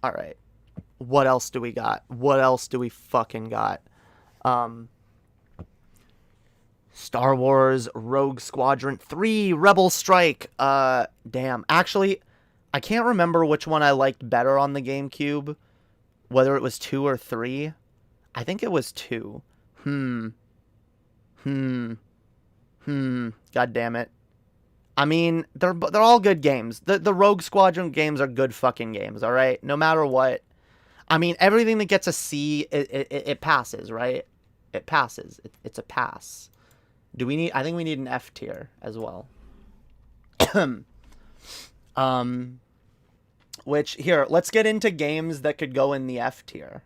right. What else do we got? What else do we fucking got? Star Wars Rogue Squadron 3 Rebel Strike. Damn. Actually, I can't remember which one I liked better on the GameCube. Whether it was 2 or 3. I think it was 2. God damn it. I mean, they're all good games. The Rogue Squadron games are good fucking games, all right? No matter what. I mean, everything that gets a C, it passes, right? It passes. It's a pass. I think we need an F tier as well. Which, here, let's get into games that could go in the F tier.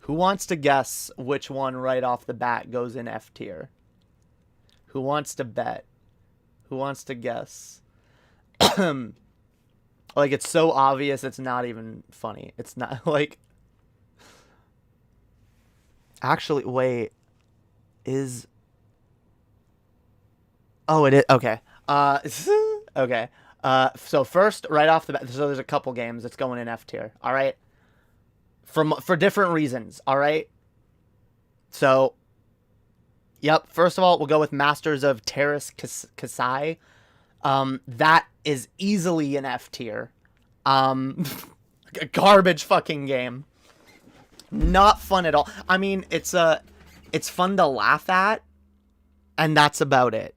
Who wants to guess which one right off the bat goes in F tier? Who wants to bet? Who wants to guess? Like, it's so obvious, it's not even funny. It's not, like... Actually, wait. Oh, it is. Okay. Okay. So first, right off the bat, so there's a couple games that's going in F tier. All right. For different reasons. All right. So, yep. First of all, we'll go with Masters of Terras Kasai. That is easily an F tier. Garbage fucking game. Not fun at all. I mean, it's fun to laugh at, and that's about it.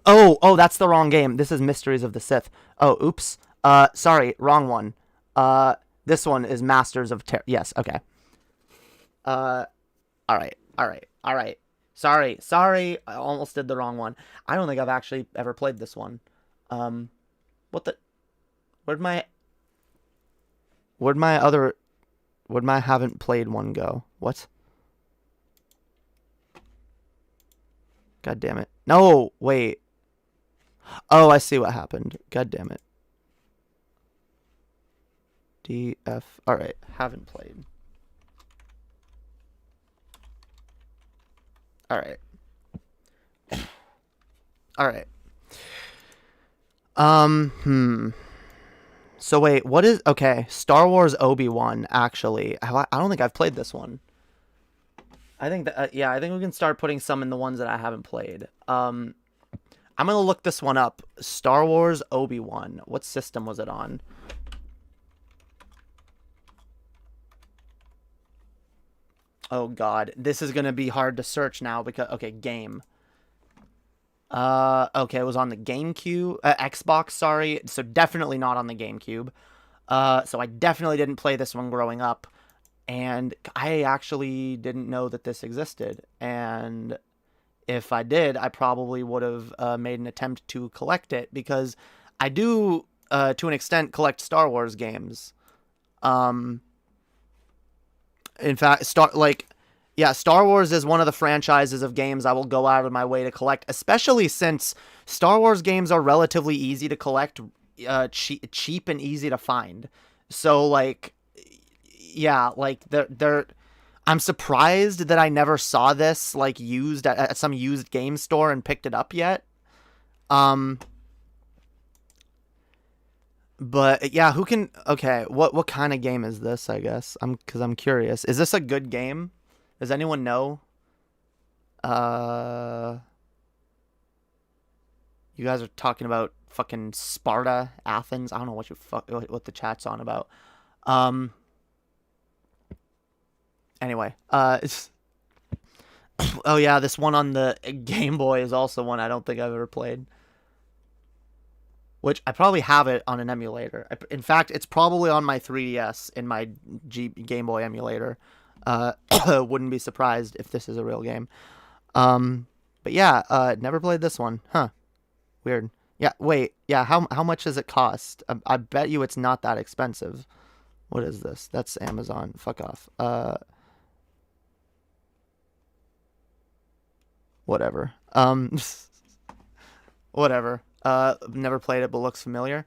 Oh, that's the wrong game. This is Mysteries of the Sith. Oh, oops. Sorry, wrong one. This one is Masters of Yes, okay. All right. Sorry. I almost did the wrong one. I don't think I've actually ever played this one. Where'd my haven't played one go? What? God damn it. No, wait. Oh, I see what happened. God damn it. DF. Alright, haven't played. Alright. Alright. So wait, what is... Okay, Star Wars Obi-Wan, actually. I don't think I've played this one. I think that... yeah, I think we can start putting some in the ones that I haven't played. I'm gonna look this one up. Star Wars Obi-Wan. What system was it on? Oh god, this is gonna be hard to search now because... Okay, game. Okay, it was on the GameCube, Xbox, sorry. So definitely not on the GameCube. So I definitely didn't play this one growing up. And I actually didn't know that this existed. And if I did, I probably would have made an attempt to collect it. Because I do, to an extent, collect Star Wars games. In fact, Star Wars is one of the franchises of games I will go out of my way to collect, especially since Star Wars games are relatively easy to collect, cheap and easy to find. So, like, yeah, like, I'm surprised that I never saw this, like, used at some used game store and picked it up yet. But yeah, who can... Okay, what kind of game is this, I guess? Because I'm curious. Is this a good game? Does anyone know? You guys are talking about fucking Sparta, Athens. I don't know what the chat's on about. Anyway, it's... Oh yeah, this one on the Game Boy is also one I don't think I've ever played. Which I probably have it on an emulator. In fact, it's probably on my 3DS in my Game Boy emulator. Wouldn't be surprised if this is a real game. But yeah, never played this one. Huh. Weird. Yeah, wait. Yeah, how much does it cost? I bet you it's not that expensive. What is this? That's Amazon. Fuck off. Whatever. Whatever. Never played it, but looks familiar.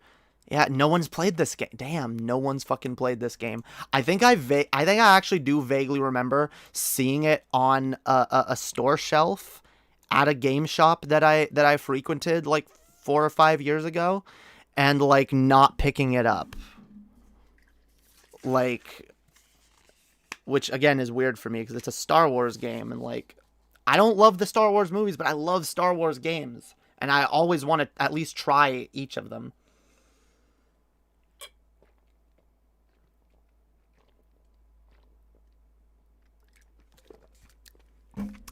Yeah, no one's played this game. Damn, no one's fucking played this game. I think I actually do vaguely remember seeing it on a store shelf at a game shop that I frequented like 4 or 5 years ago, and like not picking it up. Like, which again is weird for me because it's a Star Wars game, and like I don't love the Star Wars movies, but I love Star Wars games, and I always want to at least try each of them.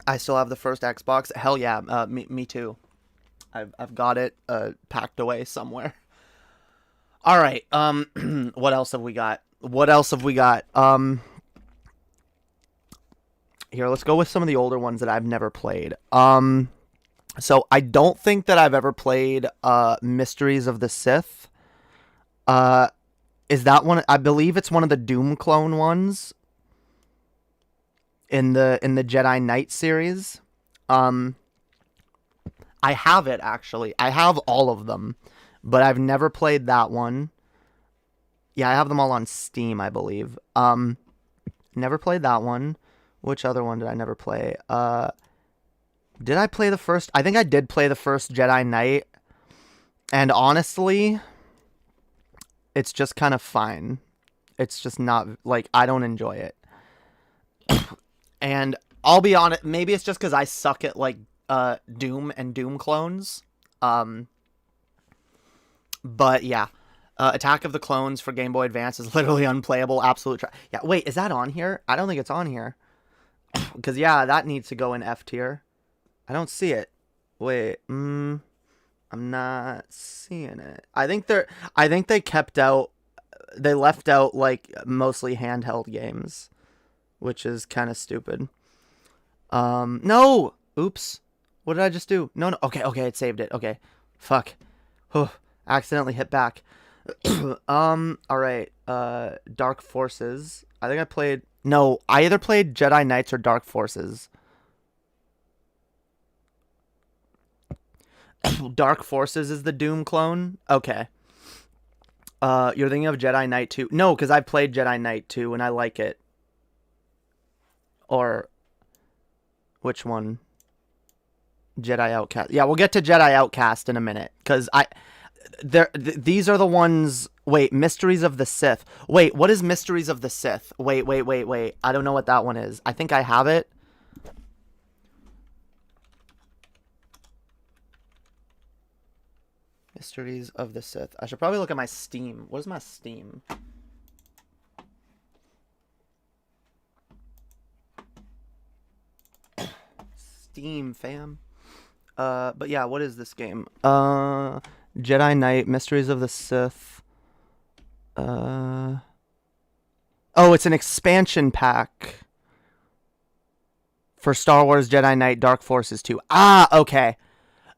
I still have the first Xbox. Hell yeah, me too. I've got it packed away somewhere. All right. What else have we got? Here, let's go with some of the older ones that I've never played. So I don't think that I've ever played Mysteries of the Sith. Is that one? I believe it's one of the Doom clone ones. In the Jedi Knight series. I have it, actually. I have all of them, but I've never played that one. Yeah, I have them all on Steam, I believe. Never played that one. Which other one did I never play? Did I play the first? I think I did play the first Jedi Knight. And honestly, it's just kind of fine. It's just not, like, I don't enjoy it. And I'll be honest, maybe it's just because I suck at, like, Doom and Doom clones. But, yeah. Attack of the Clones for Game Boy Advance is literally unplayable. Absolute yeah, wait, is that on here? I don't think it's on here. Because, yeah, that needs to go in F tier. I don't see it. Wait, I'm not seeing it. I think they kept out... They left out, like, mostly handheld games. Which is kind of stupid. No! Oops. What did I just do? No. Okay, it saved it. Okay. Fuck. Accidentally hit back. Alright. Dark Forces. I think I played... No, I either played Jedi Knights or Dark Forces. Dark Forces is the Doom clone? Okay. You're thinking of Jedi Knight 2? No, because I played Jedi Knight 2 and I like it. Or which one? Jedi Outcast. Yeah, we'll get to Jedi Outcast in a minute because these are the ones. Wait, Mysteries of the Sith. Wait, what is Mysteries of the Sith? Wait. I don't know what that one is. I think I have it. Mysteries of the Sith. I should probably look at my Steam. What is my Steam? Steam, fam. But yeah, what is this game? Jedi Knight, Mysteries of the Sith. Oh, it's an expansion pack for Star Wars Jedi Knight Dark Forces 2. Ah, okay.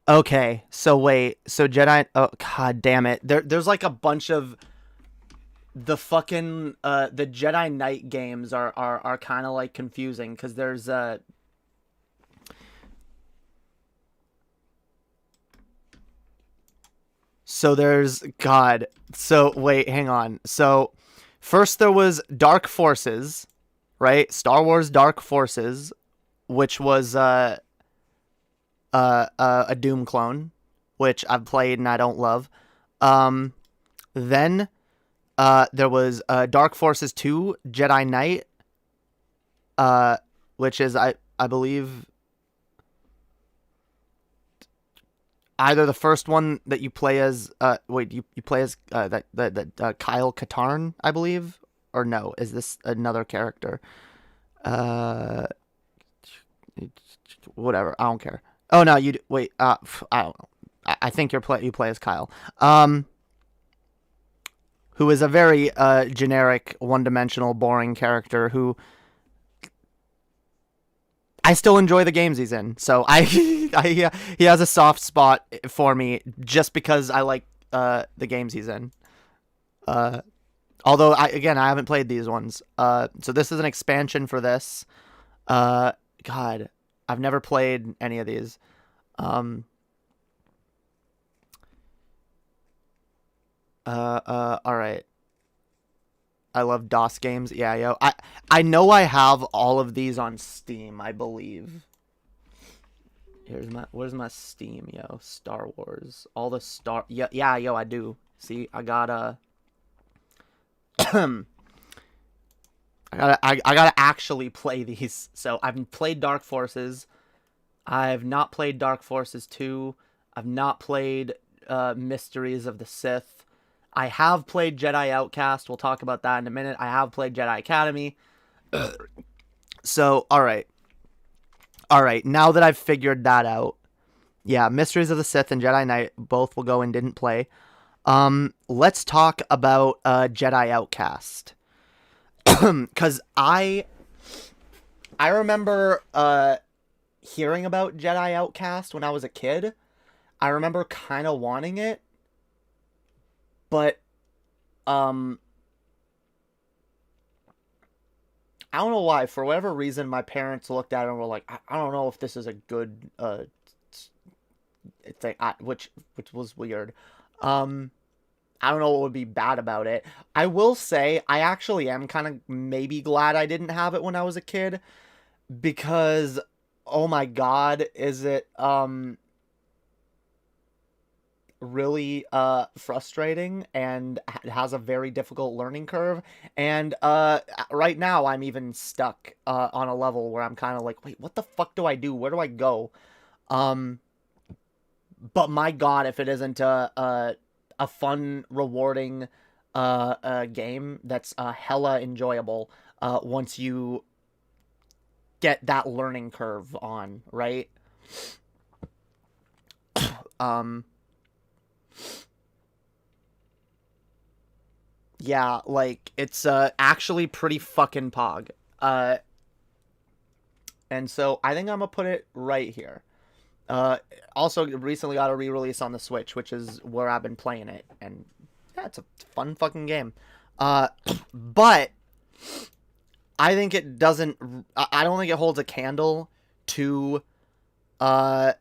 Okay, so wait. So Jedi... Oh, god damn it. There's like a bunch of... The fucking... the Jedi Knight games are kind of like confusing because there's... So there's... God. So, wait, hang on. So, first there was Dark Forces, right? Star Wars Dark Forces, which was a Doom clone, which I've played and I don't love. Then there was Dark Forces 2, Jedi Knight, which is, I believe... Either the first one that you play as, you play as that Kyle Katarn, I believe, or no? Is this another character? Whatever, I don't care. Oh no, you wait. I don't know. I think you play as Kyle, who is a very generic, one-dimensional, boring character who. I still enjoy the games he's in, so he has a soft spot for me just because I like the games he's in. Although I haven't played these ones. So this is an expansion for this. God, I've never played any of these. All right. I love DOS games. Yeah, yo. I know I have all of these on Steam, I believe. Where's my Steam, yo? Star Wars. All the yeah, yo, I do. See, I gotta I gotta actually play these. So I've played Dark Forces. I've not played Dark Forces 2. I've not played Mysteries of the Sith. I have played Jedi Outcast. We'll talk about that in a minute. I have played Jedi Academy. So, all right. Now that I've figured that out, yeah, Mysteries of the Sith and Jedi Knight both will go and didn't play. Let's talk about Jedi Outcast. Because I remember hearing about Jedi Outcast when I was a kid. I remember kind of wanting it. But, I don't know why. For whatever reason, my parents looked at it and were like, I don't know if this is a good thing, which was weird. I don't know what would be bad about it. I will say, I actually am kind of maybe glad I didn't have it when I was a kid. Because, oh my god, is it, really frustrating and has a very difficult learning curve, and right now I'm even stuck on a level where I'm kind of like, wait, what the fuck do I do? Where do I go? But my god, if it isn't a fun, rewarding game that's hella enjoyable once you get that learning curve on, right? Yeah, like, it's actually pretty fucking pog. And so I think I'm gonna put it right here. Also recently got a re-release on the Switch, which is where I've been playing it, and yeah, it's a fun fucking game. But I think it doesn't. I don't think it holds a candle to Jedi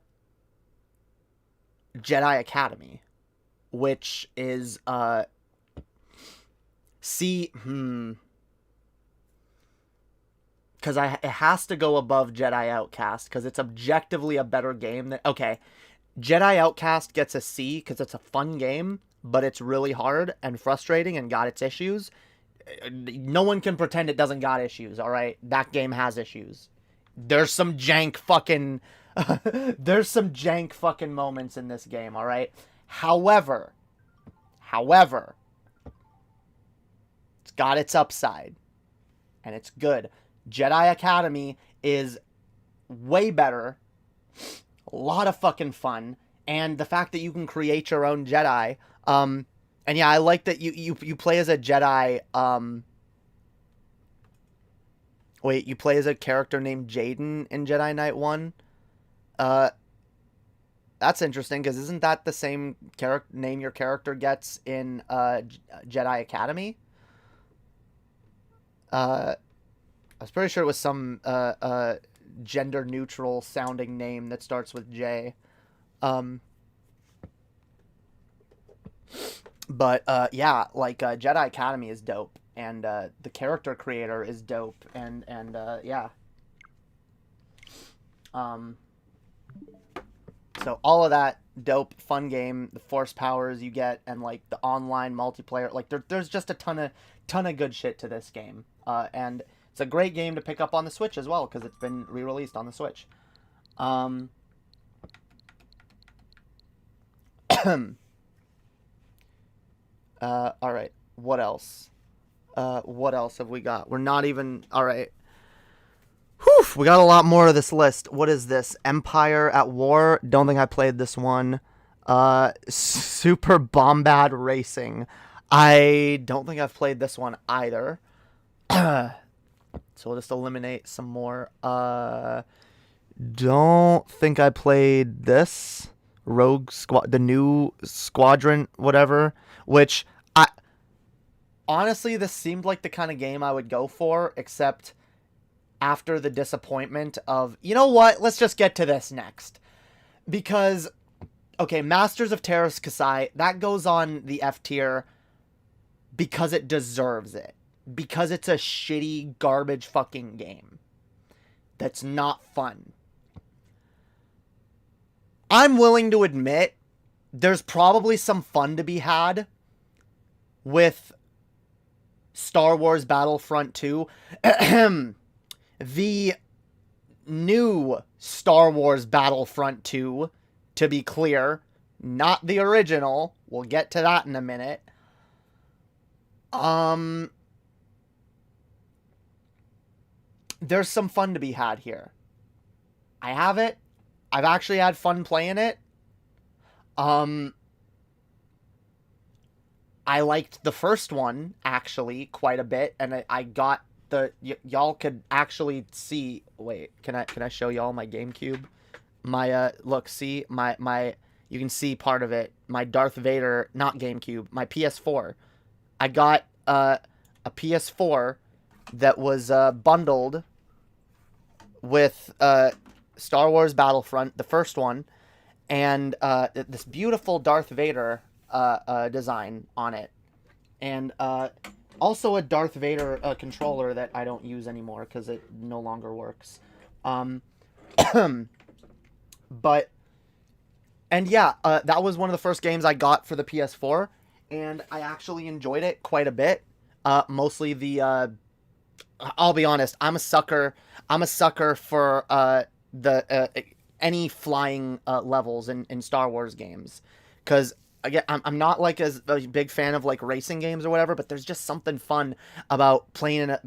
Academy, which is See, because it has to go above Jedi Outcast because it's objectively a better game than... Okay, Jedi Outcast gets a C because it's a fun game, but it's really hard and frustrating and got its issues. No one can pretend it doesn't got issues, all right? That game has issues. There's some jank fucking... There's some jank fucking moments in this game, all right? However, it's got its upside, and it's good. Jedi Academy is way better, a lot of fucking fun, and the fact that you can create your own Jedi, and yeah, I like that you play as a Jedi, wait, you play as a character named Jaden in Jedi Knight 1? That's interesting, because isn't that the same name your character gets in, Jedi Academy? I was pretty sure it was some, gender-neutral sounding name that starts with J. But yeah, like, Jedi Academy is dope, and, the character creator is dope, and yeah. So all of that, dope, fun game, the force powers you get, and, like, the online multiplayer, like, there's just a ton of good shit to this game, and it's a great game to pick up on the Switch as well, because it's been re-released on the Switch. Alright, what else? What else have we got? We're not even... Alright. Whew, we got a lot more of this list. What is this? Empire at War? Don't think I played this one. Super Bombad Racing. I don't think I've played this one either. So we'll just eliminate some more. Don't think I played this. Rogue Squad, the new Squadron, whatever. Which, honestly, this seemed like the kind of game I would go for, except after the disappointment of, you know what, let's just get to this next. Because, okay, Masters of Terras Kasai, that goes on the F tier because it deserves it. Because it's a shitty, garbage fucking game that's not fun. I'm willing to admit there's probably some fun to be had with Star Wars Battlefront 2. The new Star Wars Battlefront 2, to be clear, not the original. We'll get to that in a minute. There's some fun to be had here. I have it. I've actually had fun playing it. I liked the first one, actually, quite a bit, and I got the... y'all could actually see... Wait, can I show y'all my GameCube? My, look, see? My... You can see part of it. My Darth Vader... Not GameCube. My PS4. I got, a PS4 that was, bundled with, Star Wars Battlefront, the first one, and, this beautiful Darth Vader, design on it. And, also a Darth Vader controller that I don't use anymore because it no longer works. But, and yeah, that was one of the first games I got for the PS4, and I actually enjoyed it quite a bit. Mostly the, I'll be honest, I'm a sucker for, any flying, levels in Star Wars games. Because, again, I'm not like a big fan of like racing games or whatever, but there's just something fun about playing in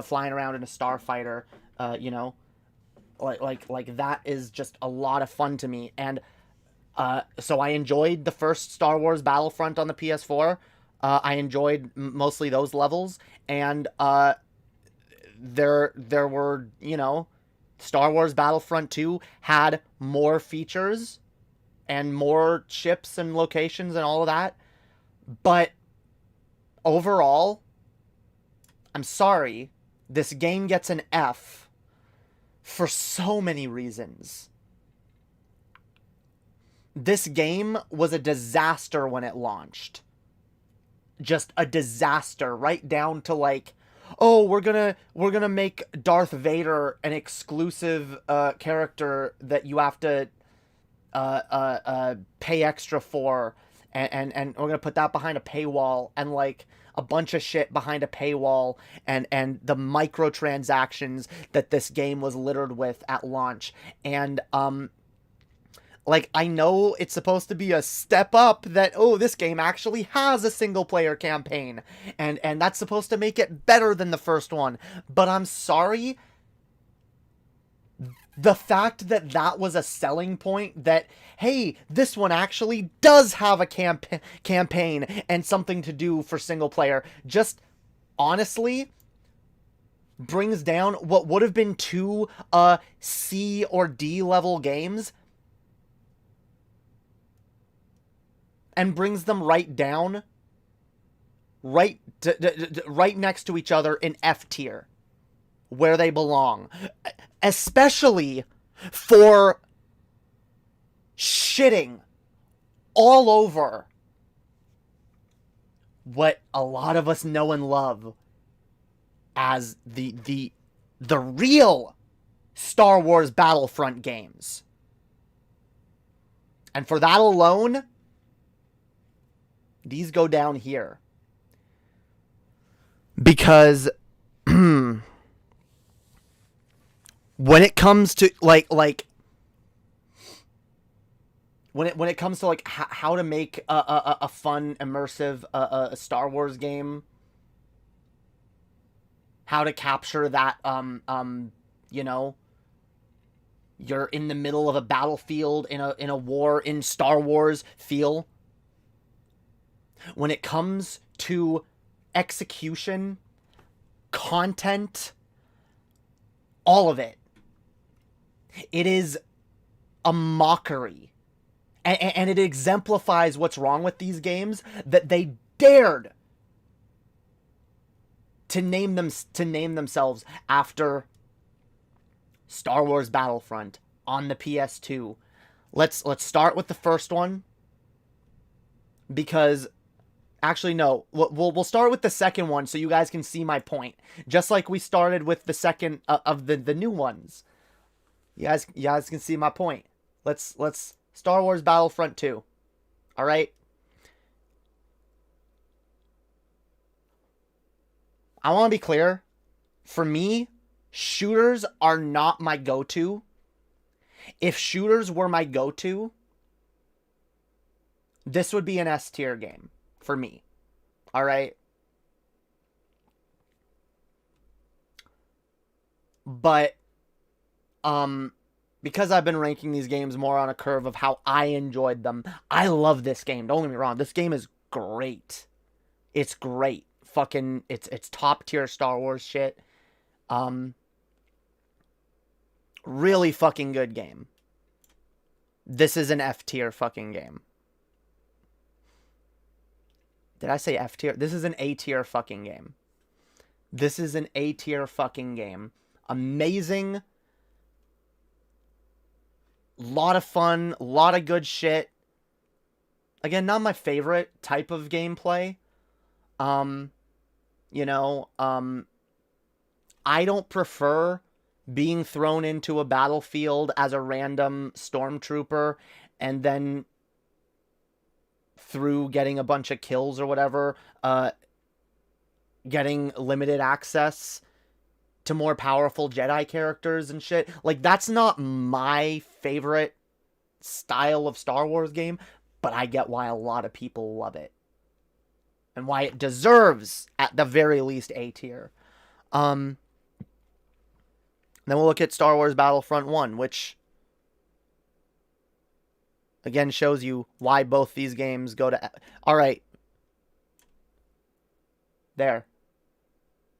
flying around in a starfighter. You know, like that is just a lot of fun to me. And so I enjoyed the first Star Wars Battlefront on the PS4. I enjoyed mostly those levels, and there were, you know, Star Wars Battlefront 2 had more features and more ships and locations and all of that. But overall, I'm sorry, this game gets an F for so many reasons. This game was a disaster when it launched. just a disaster, right down to like, oh, we're gonna make Darth Vader an exclusive character that you have to pay extra for, and we're gonna put that behind a paywall, and like a bunch of shit behind a paywall, and the microtransactions that this game was littered with at launch. And like, I know it's supposed to be a step up, that, oh, this game actually has a single player campaign, and that's supposed to make it better than the first one, but I'm sorry, the fact that that was a selling point, that, hey, this one actually does have a campaign and something to do for single player, just honestly brings down what would have been two C or D level games and brings them right down, right next to each other in F tier, where they belong. Especially for shitting all over what a lot of us know and love as the real Star Wars Battlefront games. And for that alone, these go down here. Because when it comes to like when it comes to like how to make a fun, immersive a Star Wars game, how to capture that you know, you're in the middle of a battlefield in a war in Star Wars feel. When it comes to execution, content, all of it, it is a mockery. And it exemplifies what's wrong with these games, that they dared to name themselves after Star Wars Battlefront on the PS2. Let's start with the first one, because actually, no. We'll start with the second one so you guys can see my point. Just like we started with the second of the new ones. You guys can see my point. Let's Star Wars Battlefront 2. All right. I want to be clear. For me, shooters are not my go-to. If shooters were my go-to, this would be an S tier game for me. All right. But because I've been ranking these games more on a curve of how I enjoyed them, I love this game. Don't get me wrong. This game is great. It's great. Fucking it's top tier Star Wars shit. Really fucking good game. This is an F tier fucking game. Did I say F tier? This is an A tier fucking game. This is an A tier fucking game. Amazing. Lot of fun. Lot of good shit. Again, not my favorite type of gameplay. You know, I don't prefer being thrown into a battlefield as a random stormtrooper and then through getting a bunch of kills or whatever, getting limited access to more powerful Jedi characters and shit. Like, that's not my favorite style of Star Wars game, but I get why a lot of people love it. And why it deserves, at the very least, A tier. Then we'll look at Star Wars Battlefront 1, which again shows you why both these games go to... Alright. There.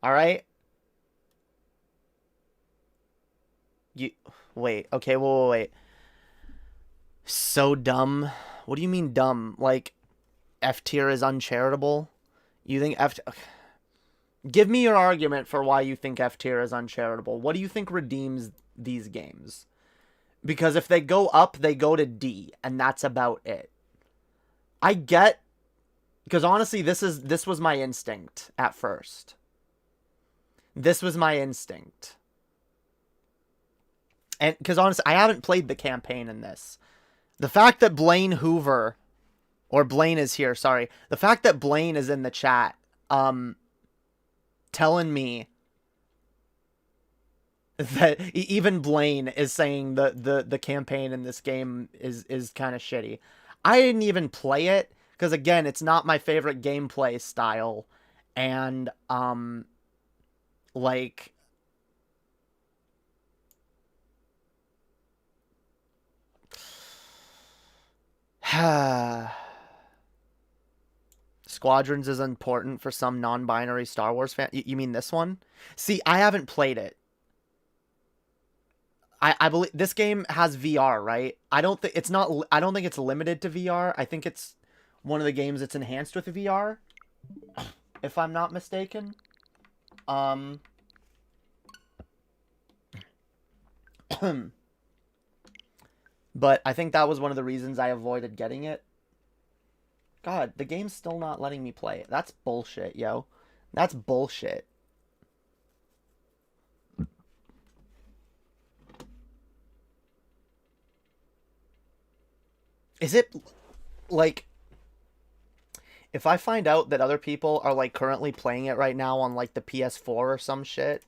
Alright? Wait. Okay, wait. So dumb. What do you mean dumb? Like, F tier is uncharitable? You think F... Give me your argument for why you think F tier is uncharitable. What do you think redeems these games? Because if they go up, they go to D, and that's about it. I get Because honestly, this was my instinct at first. This was my instinct. And because honestly, I haven't played the campaign in this. The fact that Blaine Hoover, or Blaine is here, sorry. The fact that Blaine is in the chat, telling me that even Blaine is saying the campaign in this game is kind of shitty. I didn't even play it because again, it's not my favorite gameplay style, and like Squadrons is important for some non-binary Star Wars fan. You mean this one? See, I haven't played it. I believe this game has VR, right? I don't think it's limited to VR. I think it's one of the games that's enhanced with VR, if I'm not mistaken. But I think that was one of the reasons I avoided getting it. God, the game's still not letting me play it. That's bullshit, yo. That's bullshit. Is it, like, if I find out that other people are, like, currently playing it right now on, like, the PS4 or some shit...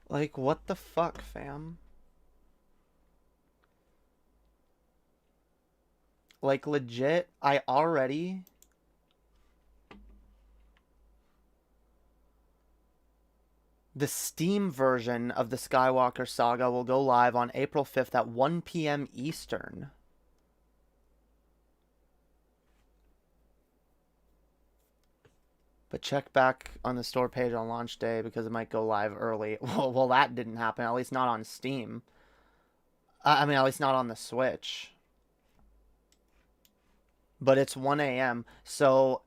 Like, what the fuck, fam? Like, legit, I already... The Steam version of the Skywalker Saga will go live on April 5th at 1 p.m. Eastern. But check back on the store page on launch day because it might go live early. Well, that didn't happen. At least not on Steam. I mean, at least not on the Switch. But it's 1 a.m. So,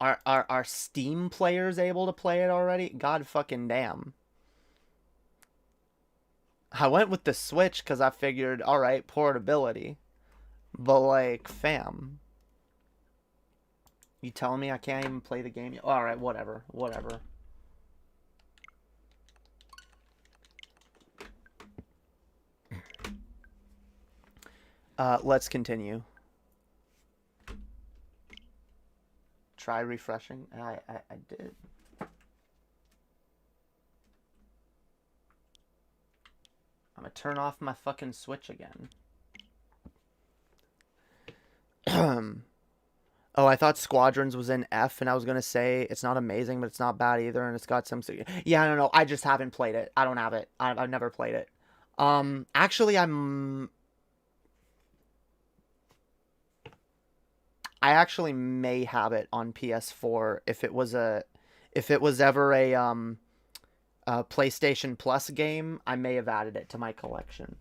are Steam players able to play it already? God fucking damn. I went with the Switch because I figured, alright, portability. But, like, fam... You telling me I can't even play the game? Alright, whatever. Whatever. Let's continue. Try refreshing. I did. I'm gonna turn off my fucking Switch again. Oh, I thought Squadrons was in F, and I was going to say it's not amazing, but it's not bad either, and it's got some... Yeah, I don't know. I just haven't played it. I don't have it. I've never played it. Actually, I actually may have it on PS4 if it was ever a PlayStation Plus game. I may have added it to my collection.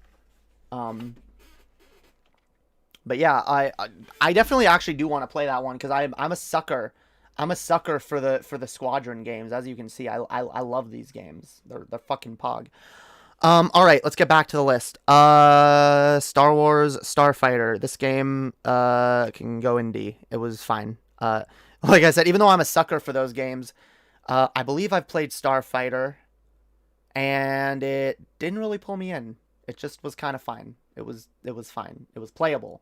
But yeah, I definitely actually do want to play that one because I'm a sucker. I'm a sucker for the Squadron games. As you can see, I love these games. They're fucking pog. All right, let's get back to the list. Star Wars Starfighter. This game can go indie. It was fine. Like I said, even though I'm a sucker for those games, I believe I've played Starfighter, and it didn't really pull me in. It just was kind of fine. It was fine. It was playable.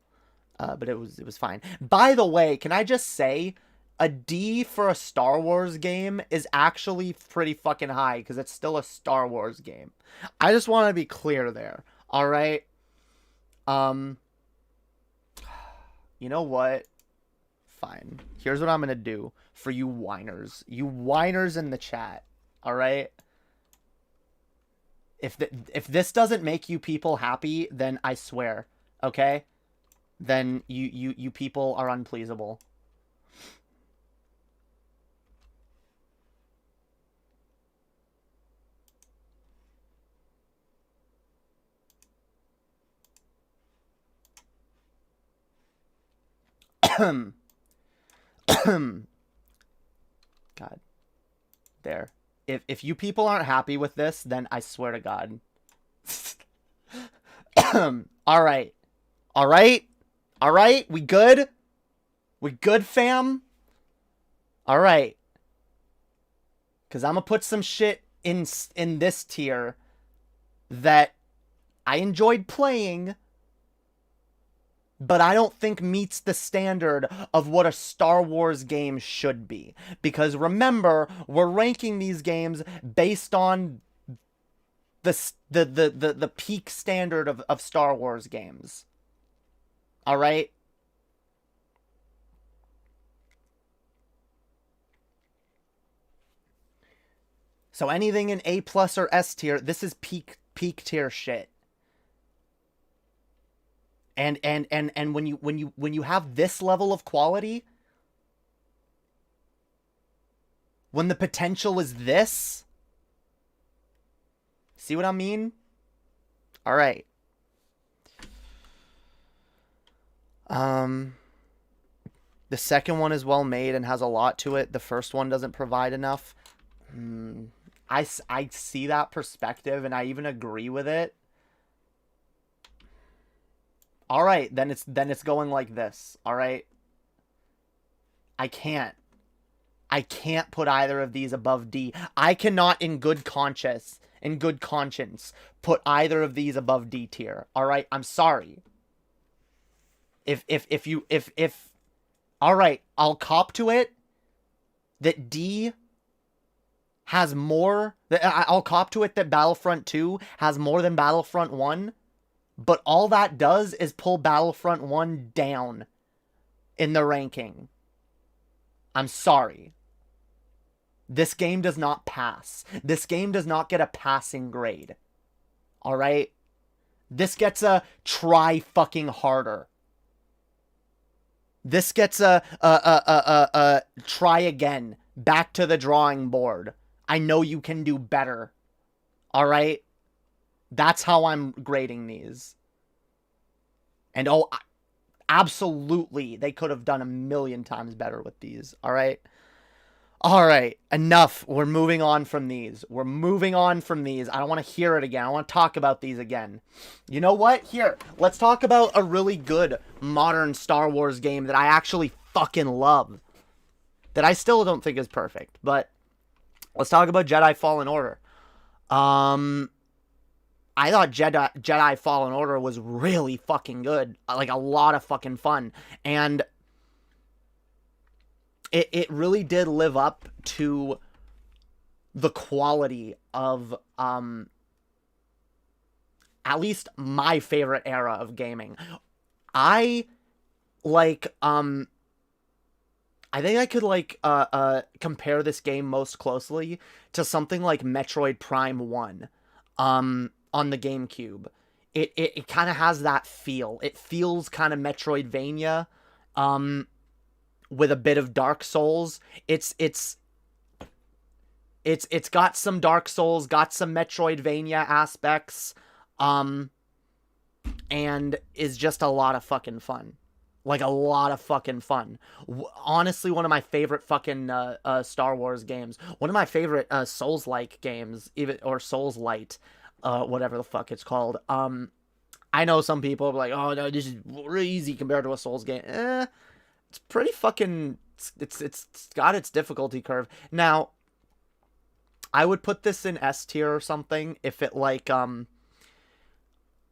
But it was fine. By the way, can I just say, a D for a Star Wars game is actually pretty fucking high because it's still a Star Wars game. I just want to be clear there. All right. You know what? Fine. Here's what I'm gonna do for you whiners. You whiners in the chat. All right. If this doesn't make you people happy, then I swear, okay? Then you people are unpleasable. God. There. If you people aren't happy with this, then I swear to God. All right. All right. All right. We good? We good, fam? All right. Because I'm going to put some shit in this tier that I enjoyed playing, but I don't think meets the standard of what a Star Wars game should be. Because remember, we're ranking these games based on the peak standard of Star Wars games. All right? So anything in A+ or S tier, this is peak tier shit. And when you have this level of quality, when the potential is this, see what I mean? All right. The second one is well made and has a lot to it. The first one doesn't provide enough. I see that perspective and I even agree with it. All right, then it's going like this. All right. I can't put either of these above D. I cannot in good conscience put either of these above D tier. All right? I'm sorry. If all right, I'll cop to it that D has more. I'll cop to it that Battlefront 2 has more than Battlefront 1, but all that does is pull Battlefront 1 down in the ranking. I'm sorry. This game does not pass. This game does not get a passing grade. All right? This gets a try fucking harder. This gets a try again. Back to the drawing board. I know you can do better. All right? That's how I'm grading these. And oh, absolutely, they could have done a million times better with these. All right? All right, enough. We're moving on from these. I don't want to hear it again. I want to talk about these again. You know what? Here, let's talk about a really good modern Star Wars game that I actually fucking love. That I still don't think is perfect, but let's talk about Jedi Fallen Order. I thought Jedi Fallen Order was really fucking good. Like, a lot of fucking fun. And it really did live up to the quality of, at least my favorite era of gaming. I think I could, compare this game most closely to something like Metroid Prime 1, on the GameCube. It kind of has that feel. It feels kind of Metroidvania, with a bit of Dark Souls. It's got some Dark Souls, got some Metroidvania aspects, and is just a lot of fucking fun. Like, a lot of fucking fun. Honestly, one of my favorite fucking Star Wars games. One of my favorite Souls-like games, or Souls-Light, whatever the fuck it's called. I know some people are like, oh no, this is really easy compared to a Souls game. It's pretty fucking. It's got its difficulty curve. Now, I would put this in S tier or something if it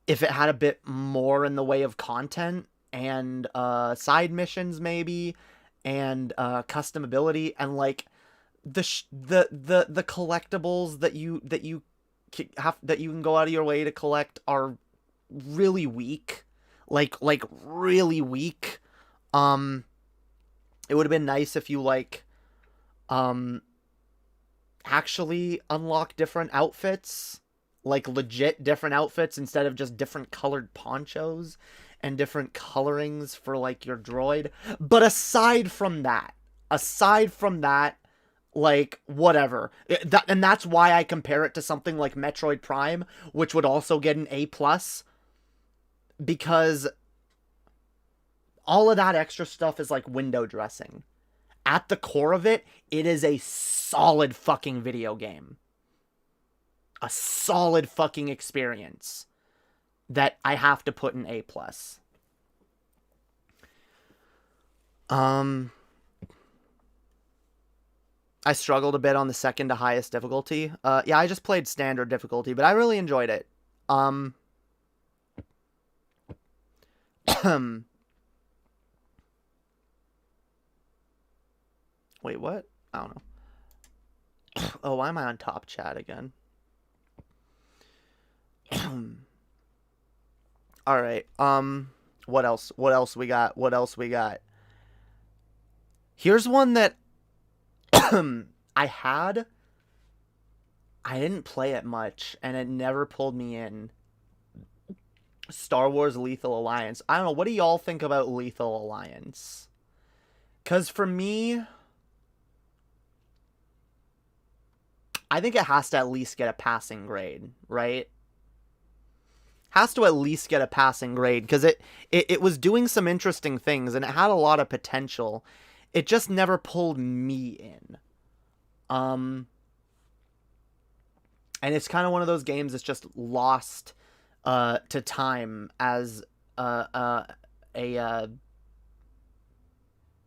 had a bit more in the way of content and side missions maybe, and custom ability, and like the collectibles that you can go out of your way to collect are really weak, like really weak. It would have been nice if you actually unlock different outfits, like legit different outfits instead of just different colored ponchos and different colorings for like your droid. But aside from that, like, whatever. And that's why I compare it to something like Metroid Prime, which would also get an A+, because all of that extra stuff is like window dressing. At the core of it, it is a solid fucking video game. A solid fucking experience that I have to put an A+. I struggled a bit on the second to highest difficulty. Yeah, I just played standard difficulty, but I really enjoyed it. Wait, what? I don't know. Oh, why am I on top chat again? All right. What else? What else we got? What else we got? Here's one that I didn't play it much, and it never pulled me in. Star Wars Lethal Alliance. I don't know. What do y'all think about Lethal Alliance? Because for me, I think it has to at least get a passing grade, right? Has to at least get a passing grade, because it was doing some interesting things, and it had a lot of potential. It just never pulled me in. And it's kind of one of those games that's just lost to time as a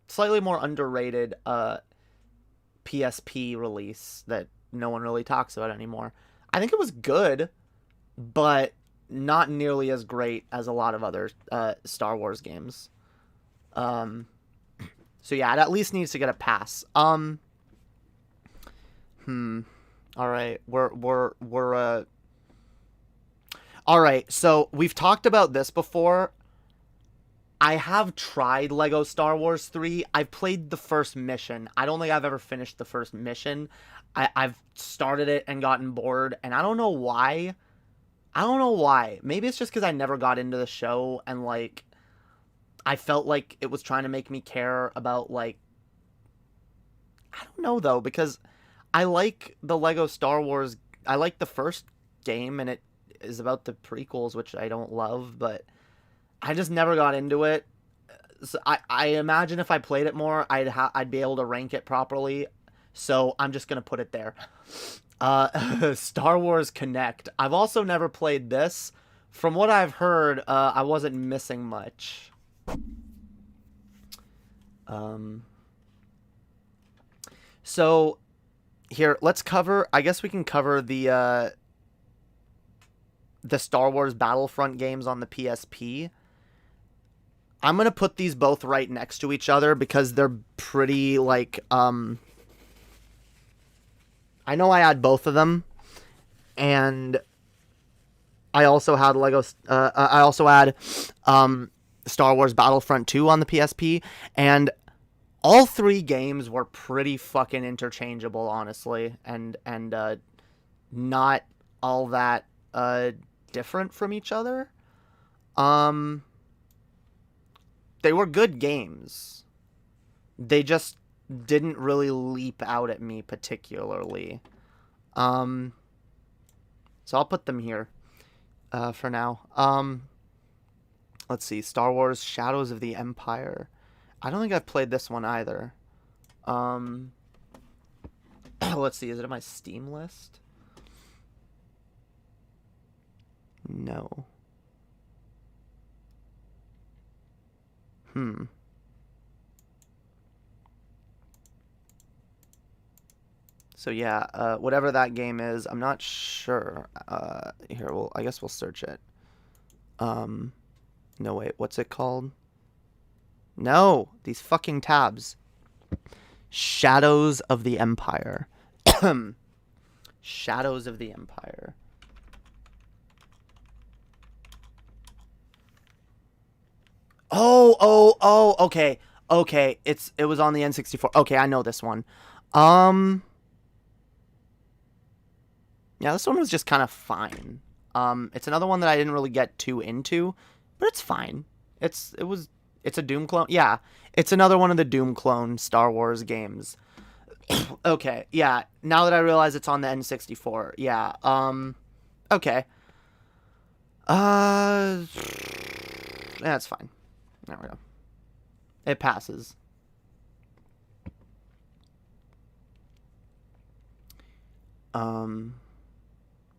slightly more underrated PSP release that no one really talks about anymore. I think it was good, but not nearly as great as a lot of other Star Wars games. So yeah, it at least needs to get a pass. All right, all right, so we've talked about this before. I have tried Lego Star Wars 3. I've played the first mission. I don't think I've ever finished the first mission. I've started it and gotten bored, and I don't know why. Maybe it's just because I never got into the show, and, like, I felt like it was trying to make me care about, like... I don't know, though, because I like the Lego Star Wars... I like the first game, and it is about the prequels, which I don't love, but I just never got into it. So I imagine if I played it more, I'd be able to rank it properly, so I'm just gonna put it there. Star Wars Connect. I've also never played this. From what I've heard, I wasn't missing much. So here, let's cover, I guess we can cover the Star Wars Battlefront games on the PSP. I'm going to put these both right next to each other because they're pretty, like, I know I had both of them, and I also had Star Wars Battlefront 2 on the PSP, and all three games were pretty fucking interchangeable, honestly, and not all that different from each other. They were good games. They just didn't really leap out at me particularly. So I'll put them here for now. Let's see. Star Wars Shadows of the Empire. I don't think I've played this one either. Let's see. Is it on my Steam list? No. So yeah, whatever that game is, I'm not sure. Here, I guess we'll search it. No, wait, what's it called? No, these fucking tabs. Shadows of the Empire. Shadows of the Empire. Oh, okay. Okay, it was on the N64. Okay, I know this one. Yeah, this one was just kind of fine. It's another one that I didn't really get too into, but it's fine. It's a Doom clone. Yeah, it's another one of the Doom clone Star Wars games. Okay, yeah. Now that I realize it's on the N64, yeah. Okay. Yeah, it's fine. There we go. It passes.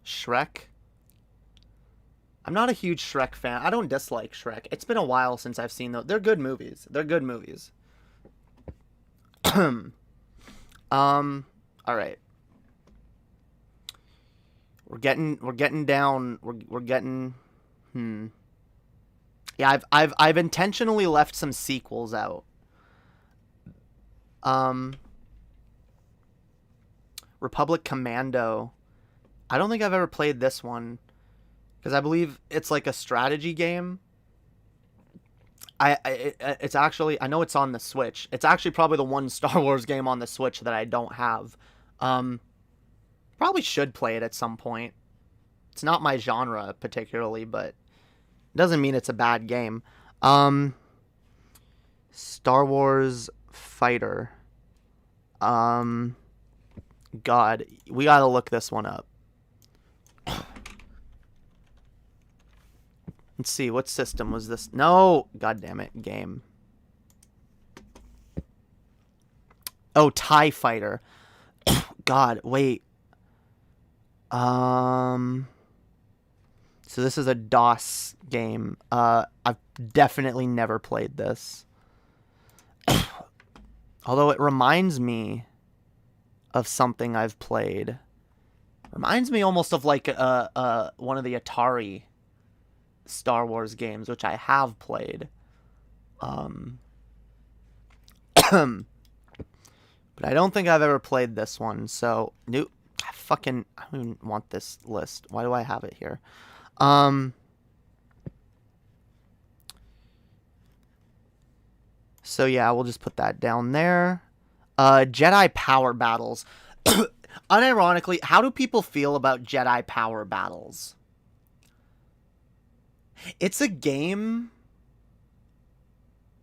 Shrek. I'm not a huge Shrek fan. I don't dislike Shrek. It's been a while since I've seen those. They're good movies. They're good movies. All right. We're getting down. We're getting. Yeah, I've intentionally left some sequels out. Republic Commando. I don't think I've ever played this one, because I believe it's like a strategy game. It's actually, I know it's on the Switch. It's actually probably the one Star Wars game on the Switch that I don't have. Probably should play it at some point. It's not my genre particularly, but it doesn't mean it's a bad game. Star Wars Fighter. God, we gotta look this one up. Let's see, what system was this? No! God damn it, game. Oh, TIE Fighter. God, wait. So this is a DOS game. I've definitely never played this. Although it reminds me of something I've played. Reminds me almost of like one of the Atari Star Wars games, which I have played. But I don't think I've ever played this one, so nope. I don't even want this list. Why do I have it here? So yeah, we'll just put that down there. Jedi Power Battles. Unironically, how do people feel about Jedi Power Battles? It's a game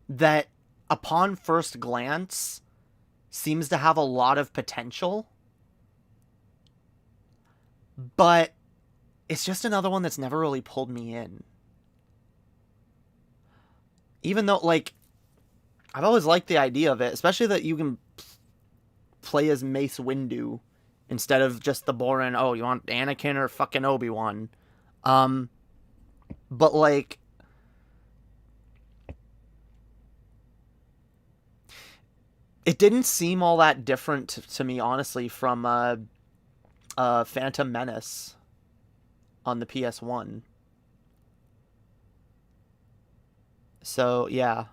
that, upon first glance, seems to have a lot of potential. But it's just another one that's never really pulled me in. Even though, like, I've always liked the idea of it, especially that you can play as Mace Windu instead of just the boring, oh, you want Anakin or fucking Obi-Wan. But, like, it didn't seem all that different to me, honestly, from Phantom Menace on the PS1. So, yeah.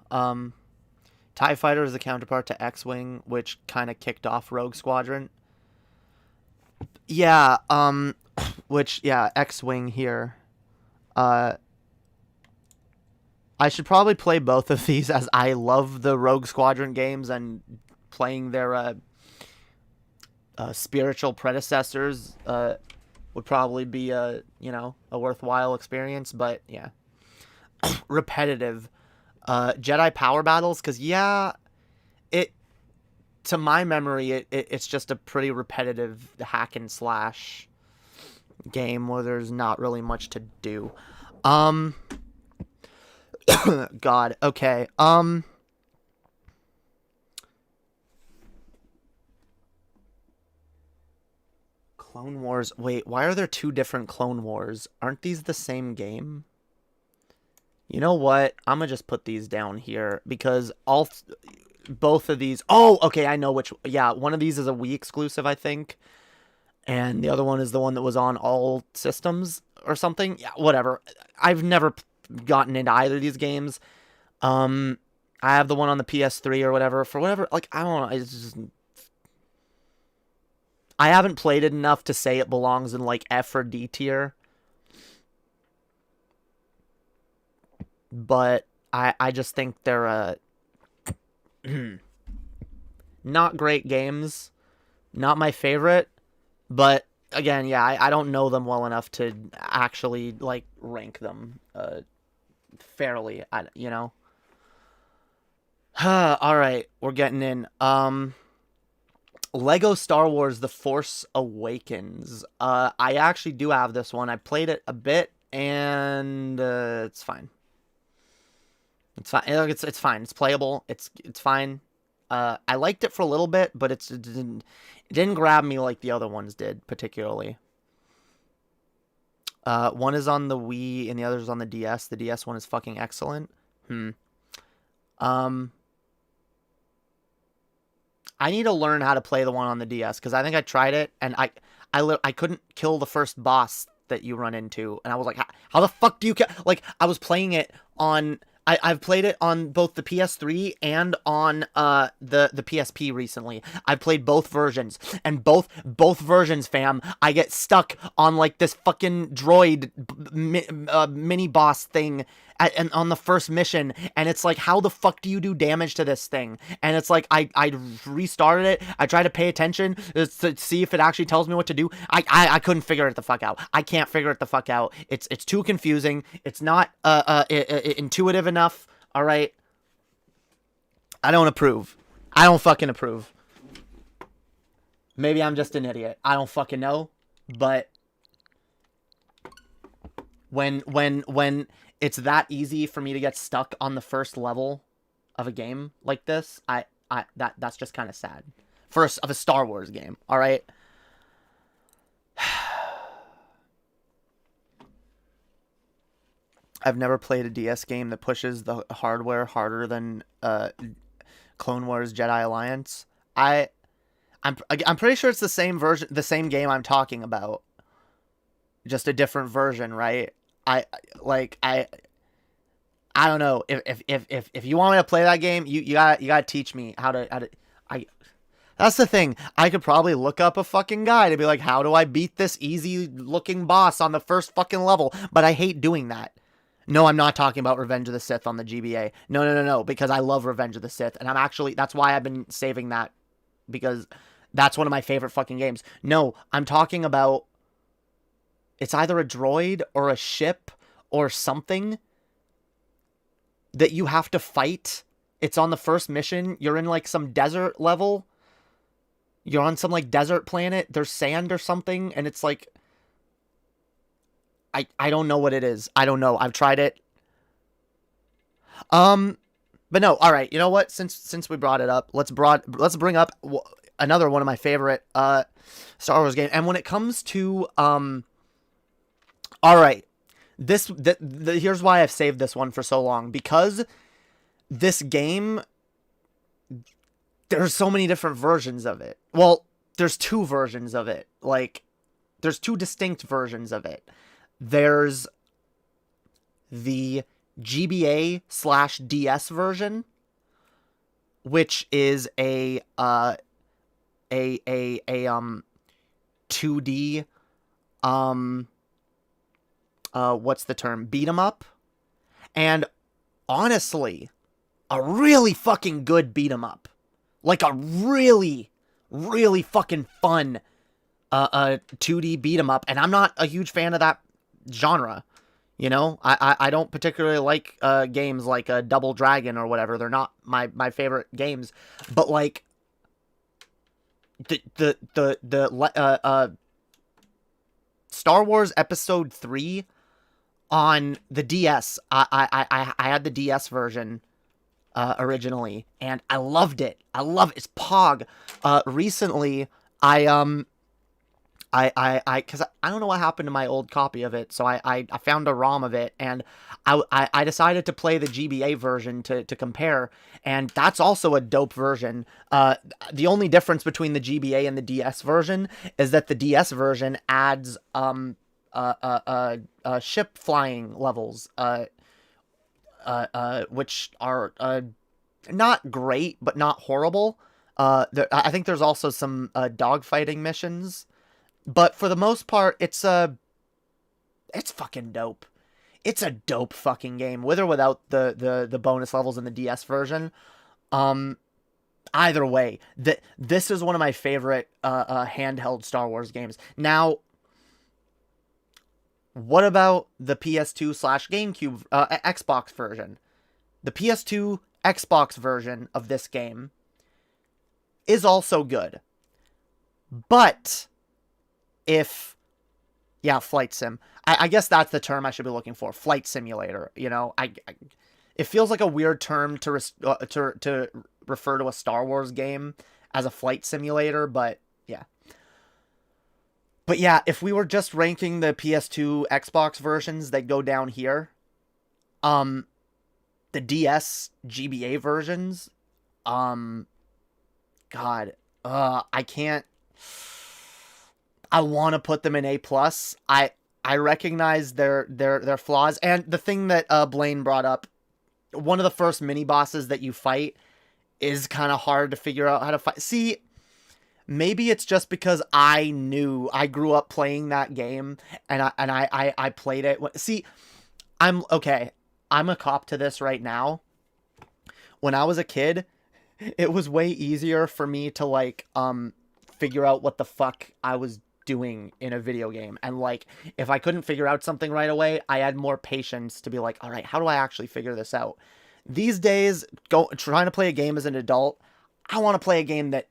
TIE Fighter is the counterpart to X-Wing, which kind of kicked off Rogue Squadron. Yeah, X-Wing here. I should probably play both of these, as I love the Rogue Squadron games, and playing their spiritual predecessors would probably be a worthwhile experience. But yeah, repetitive. Jedi Power Battles, because to my memory, it's just a pretty repetitive hack and slash game where there's not really much to do. God, okay. Clone Wars. Wait, why are there two different Clone Wars? Aren't these the same game? You know what? I'm gonna just put these down here because both of these. Oh, okay, I know which. Yeah, one of these is a Wii exclusive, I think, and the other one is the one that was on all systems or something. Yeah, whatever. I've never gotten into either of these games. I have the one on the PS3 or whatever. For whatever, like, I don't know. I haven't played it enough to say it belongs in like F or D tier. But I just think they're not great games. Not my favorite. But again, yeah, I don't know them well enough to actually like rank them fairly, All right, we're getting in. Lego Star Wars The Force Awakens. I actually do have this one. I played it a bit, and it's fine. It's fine. It's fine. It's playable. It's fine. I liked it for a little bit, but it didn't grab me like the other ones did particularly. One is on the Wii and the other is on the DS. The DS one is fucking excellent. I need to learn how to play the one on the DS because I think I tried it and I couldn't kill the first boss that you run into, and I was like, how the fuck do you like? I was playing it on. I've played it on both the PS3 and on the PSP recently. I've played both versions, and both versions, fam, I get stuck on like this fucking droid mini boss thing and on the first mission, and it's like, how the fuck do you do damage to this thing? And it's like I restarted it. I tried to pay attention to see if it actually tells me what to do. I couldn't figure it the fuck out. I can't figure it the fuck out. It's too confusing. It's not intuitive enough. All right. I don't approve. I don't fucking approve. Maybe I'm just an idiot. I don't fucking know. But when it's that easy for me to get stuck on the first level of a game like this, that's just kind of sad. Of a Star Wars game, all right? I've never played a DS game that pushes the hardware harder than Clone Wars Jedi Alliance. I'm pretty sure it's the same version, the same game I'm talking about, just a different version, right? I don't know if you want me to play that game, you gotta teach me how to. That's the thing. I could probably look up a fucking guide and be like, how do I beat this easy looking boss on the first fucking level? But I hate doing that. No, I'm not talking about Revenge of the Sith on the GBA. No, because I love Revenge of the Sith, and that's why I've been saving that, because that's one of my favorite fucking games. No, I'm talking about, it's either a droid or a ship or something that you have to fight. It's on the first mission. You're in like some desert level. You're on some like desert planet. There's sand or something, and it's like, I don't know what it is. I don't know. I've tried it. But no. All right. You know what? Since we brought it up, let's bring up another one of my favorite Star Wars games. And when it comes to all right, here's why I've saved this one for so long, because this game, there's so many different versions of it. Well, there's two versions of it. Like, there's two distinct versions of it. There's the GBA/DS version, which is a 2D what's the term? Beat 'em up. And honestly, a really fucking good beat 'em up. Like a really, really fucking fun 2D beat 'em up. And I'm not a huge fan of that genre. You know, I don't particularly like games like Double Dragon or whatever. They're not my favorite games. But like the Star Wars Episode 3 on the DS. I had the DS version originally, and I loved it. It's Pog. Recently, because I don't know what happened to my old copy of it, so I found a ROM of it, and I decided to play the GBA version to compare, and that's also a dope version. The only difference between the GBA and the DS version is that the DS version adds ship flying levels, which are not great but not horrible. I think there's also some dogfighting missions. But for the most part, it's fucking dope. It's a dope fucking game, with or without the bonus levels in the DS version. Either way, this is one of my favorite handheld Star Wars games. Now, what about the PS2/GameCube Xbox version? The PS2 Xbox version of this game is also good, but flight sim. I guess that's the term I should be looking for. Flight simulator. You know, it feels like a weird term to refer to a Star Wars game as a flight simulator, but yeah. But yeah, if we were just ranking the PS2 Xbox versions that go down here, the DS GBA versions, God, I can't. I want to put them in A+. I recognize their flaws, and the thing that Blaine brought up, one of the first mini bosses that you fight is kind of hard to figure out how to fight. See, maybe it's just because I grew up playing that game, and I played it. See, I'm a cop to this right now. When I was a kid, it was way easier for me to like figure out what the fuck I was doing in a video game, and like if I couldn't figure out something right away, I had more patience to be like, all right, how do I actually figure this out? These days, trying to play a game as an adult, I want to play a game that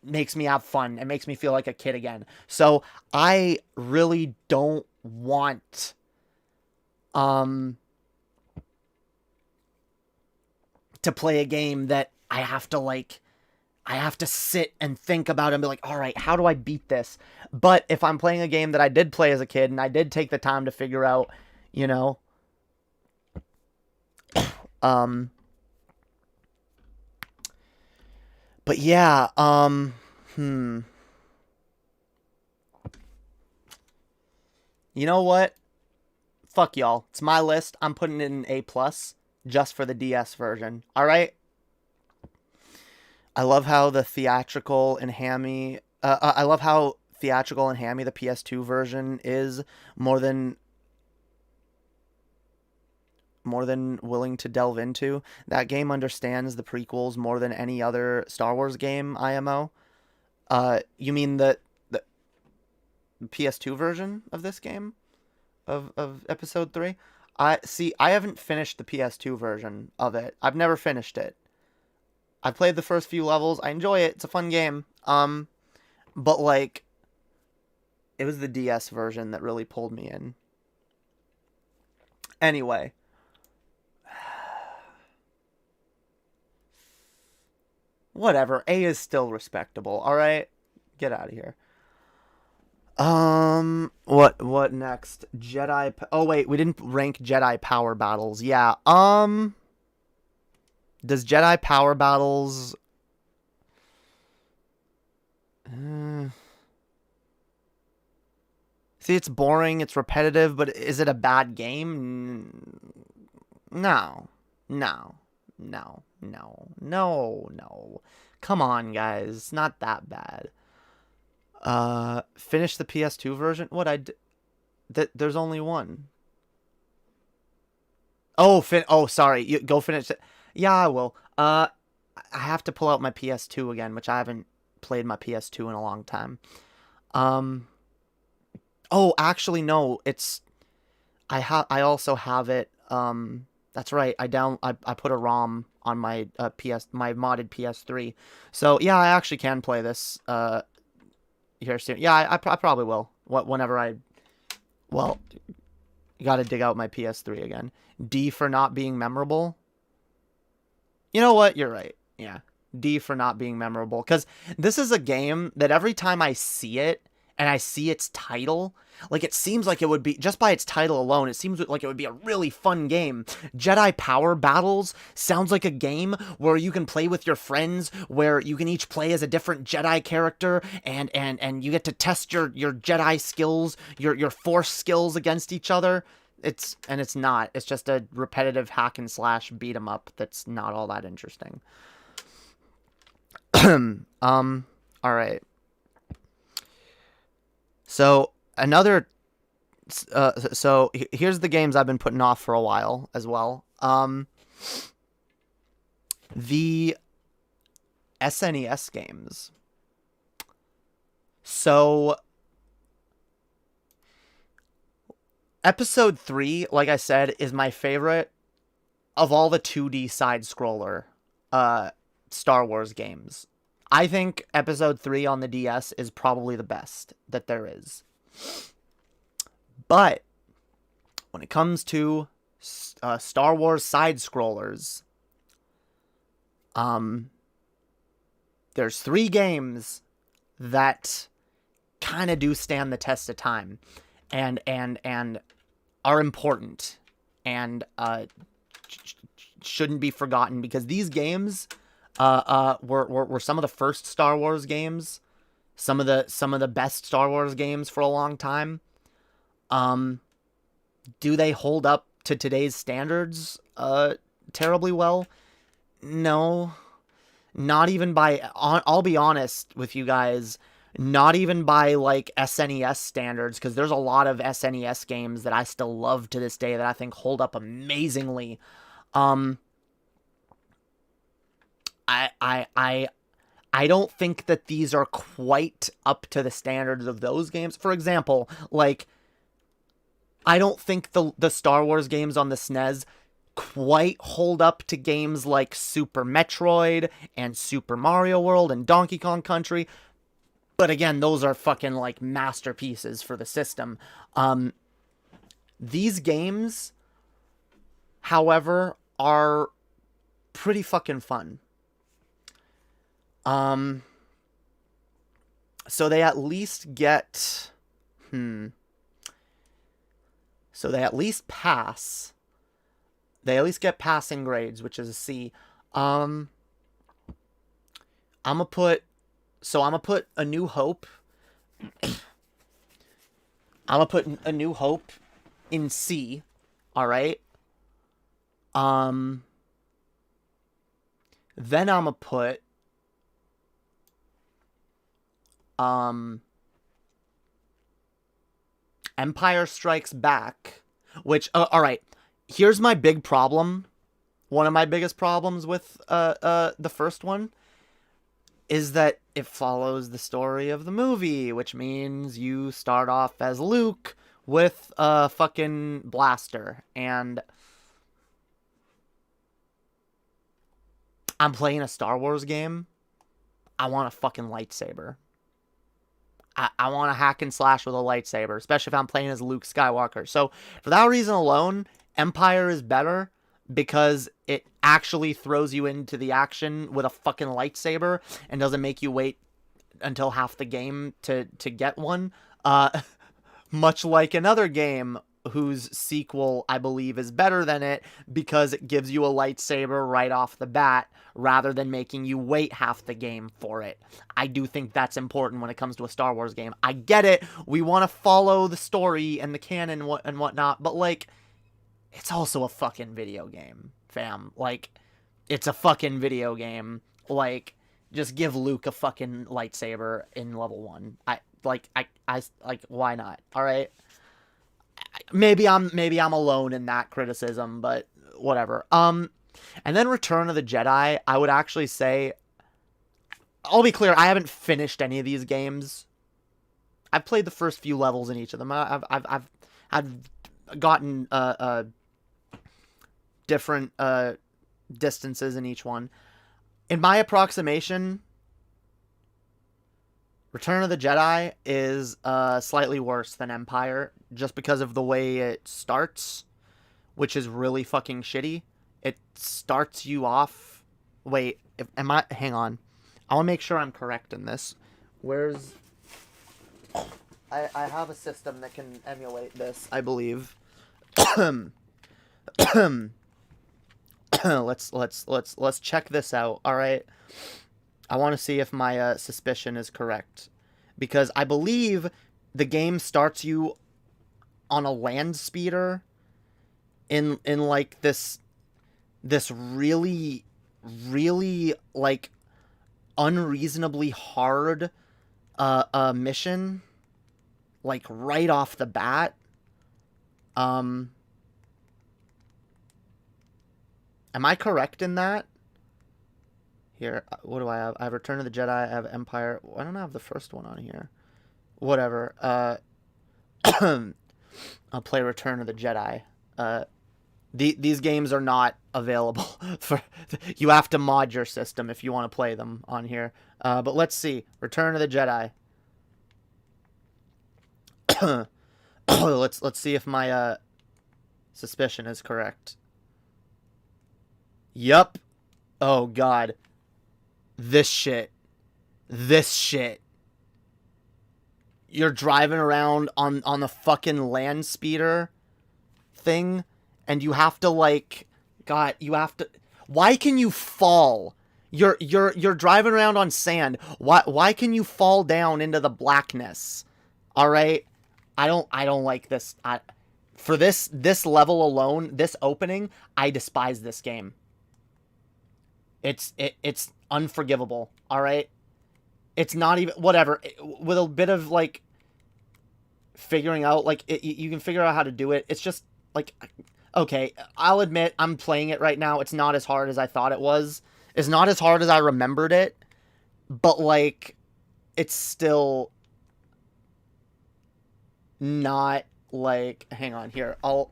makes me have fun and makes me feel like a kid again. So I really don't want to play a game that I have to sit and think about and be like, all right, how do I beat this? But if I'm playing a game that I did play as a kid and I did take the time to figure out, you know, but yeah, you know what? Fuck y'all. It's my list. I'm putting it in A+ just for the DS version. All right? I love how theatrical and hammy the PS2 version is more than willing to delve into. That game understands the prequels more than any other Star Wars game, IMO. You mean the PS2 version of this game? Of Episode 3? I haven't finished the PS2 version of it. I've never finished it. I played the first few levels. I enjoy it. It's a fun game. But like, it was the DS version that really pulled me in. Anyway. Whatever. A is still respectable. All right? Get out of here. What next? Oh wait, we didn't rank Jedi Power Battles. Yeah. Does Jedi Power Battles see, it's boring, it's repetitive, but is it a bad game? No. Come on, guys. It's not that bad. Finish the PS2 version? There's only one. Oh, sorry. Go finish it. Yeah, I will. I have to pull out my PS2 again, which I haven't played my PS2 in a long time. Oh, actually, no. I also have it. That's right. I put a ROM on my my modded PS3. So yeah, I actually can play this here soon. Yeah, I probably will. Whenever you got to dig out my PS3 again. D for not being memorable. You know what? You're right. Yeah. D for not being memorable. Because this is a game that every time I see it, and I see its title, like, it seems like it would be, just by its title alone, it seems like it would be a really fun game. Jedi Power Battles sounds like a game where you can play with your friends, where you can each play as a different Jedi character, and you get to test your Jedi skills, your Force skills against each other. It's not. It's just a repetitive hack and slash beat 'em up that's not all that interesting. All right. So here's the games I've been putting off for a while as well. The SNES games. So Episode 3, like I said, is my favorite of all the 2D side-scroller Star Wars games. I think Episode 3 on the DS is probably the best that there is. But when it comes to Star Wars side scrollers. There's 3 games that kind of do stand the test of time, and are important, and shouldn't be forgotten, because these games were some of the first Star Wars games, some of the best Star Wars games for a long time. Do they hold up to today's standards terribly well? No. Not even by, I'll be honest with you guys, not even by, like, SNES standards, because there's a lot of SNES games that I still love to this day that I think hold up amazingly. I don't think that these are quite up to the standards of those games. For example, like, I don't think the Star Wars games on the SNES quite hold up to games like Super Metroid and Super Mario World and Donkey Kong Country. But again, those are fucking, like, masterpieces for the system. These games, however, are pretty fucking fun. So they at least get... So they at least pass... They at least get passing grades, which is a C. I'm gonna put A New Hope. I'm gonna put A New Hope in C. All right. Then I'm gonna put Empire Strikes Back, which all right. Here's my big problem. One of my biggest problems with the first one is that it follows the story of the movie, which means you start off as Luke with a fucking blaster, and I'm playing a Star Wars game. I want a fucking lightsaber. I want to hack and slash with a lightsaber, especially if I'm playing as Luke Skywalker. So for that reason alone, Empire is better, because it actually throws you into the action with a fucking lightsaber and doesn't make you wait until half the game to get one. Much like another game whose sequel, I believe, is better than it, because it gives you a lightsaber right off the bat rather than making you wait half the game for it. I do think that's important when it comes to a Star Wars game. I get it. We want to follow the story and the canon and whatnot, but, like, it's also a fucking video game, fam. Like, it's a fucking video game. Like, just give Luke a fucking lightsaber in level 1. I why not? All right. Maybe I'm alone in that criticism, but whatever. And then Return of the Jedi, I would actually say, I'll be clear, I haven't finished any of these games. I've played the first few levels in each of them. I've gotten different distances in each one. In my approximation, Return of the Jedi is slightly worse than Empire, just because of the way it starts, which is really fucking shitty. It starts you off... Wait, hang on. I want to make sure I'm correct in this. Where's... I have a system that can emulate this, I believe. Let's check this out. All right. I want to see if my suspicion is correct, because I believe the game starts you on a land speeder in like this really like unreasonably hard mission, like right off the bat. Am I correct in that? Here, what do I have? I have Return of the Jedi, I have Empire. I don't have the first one on here. Whatever. I'll play Return of the Jedi. These games are not available for... You have to mod your system if you want to play them on here. But let's see. Return of the Jedi. Let's see if my Suspicion is correct. Yup. Oh, God. This shit. This shit. You're driving around on the fucking land speeder thing, and you have to, like... God, you have to... Why can you fall? You're driving around on sand. Why can you fall down into the blackness? All right? I don't like this. For this level alone, this opening, I despise this game. It's unforgivable, all right? It's not even, whatever, with a bit of, like, figuring out, like, you can figure out how to do it. It's just, like, okay, I'll admit, I'm playing it right now. It's not as hard as I thought it was. It's not as hard as I remembered it, but, like, it's still not, like, hang on here. I'll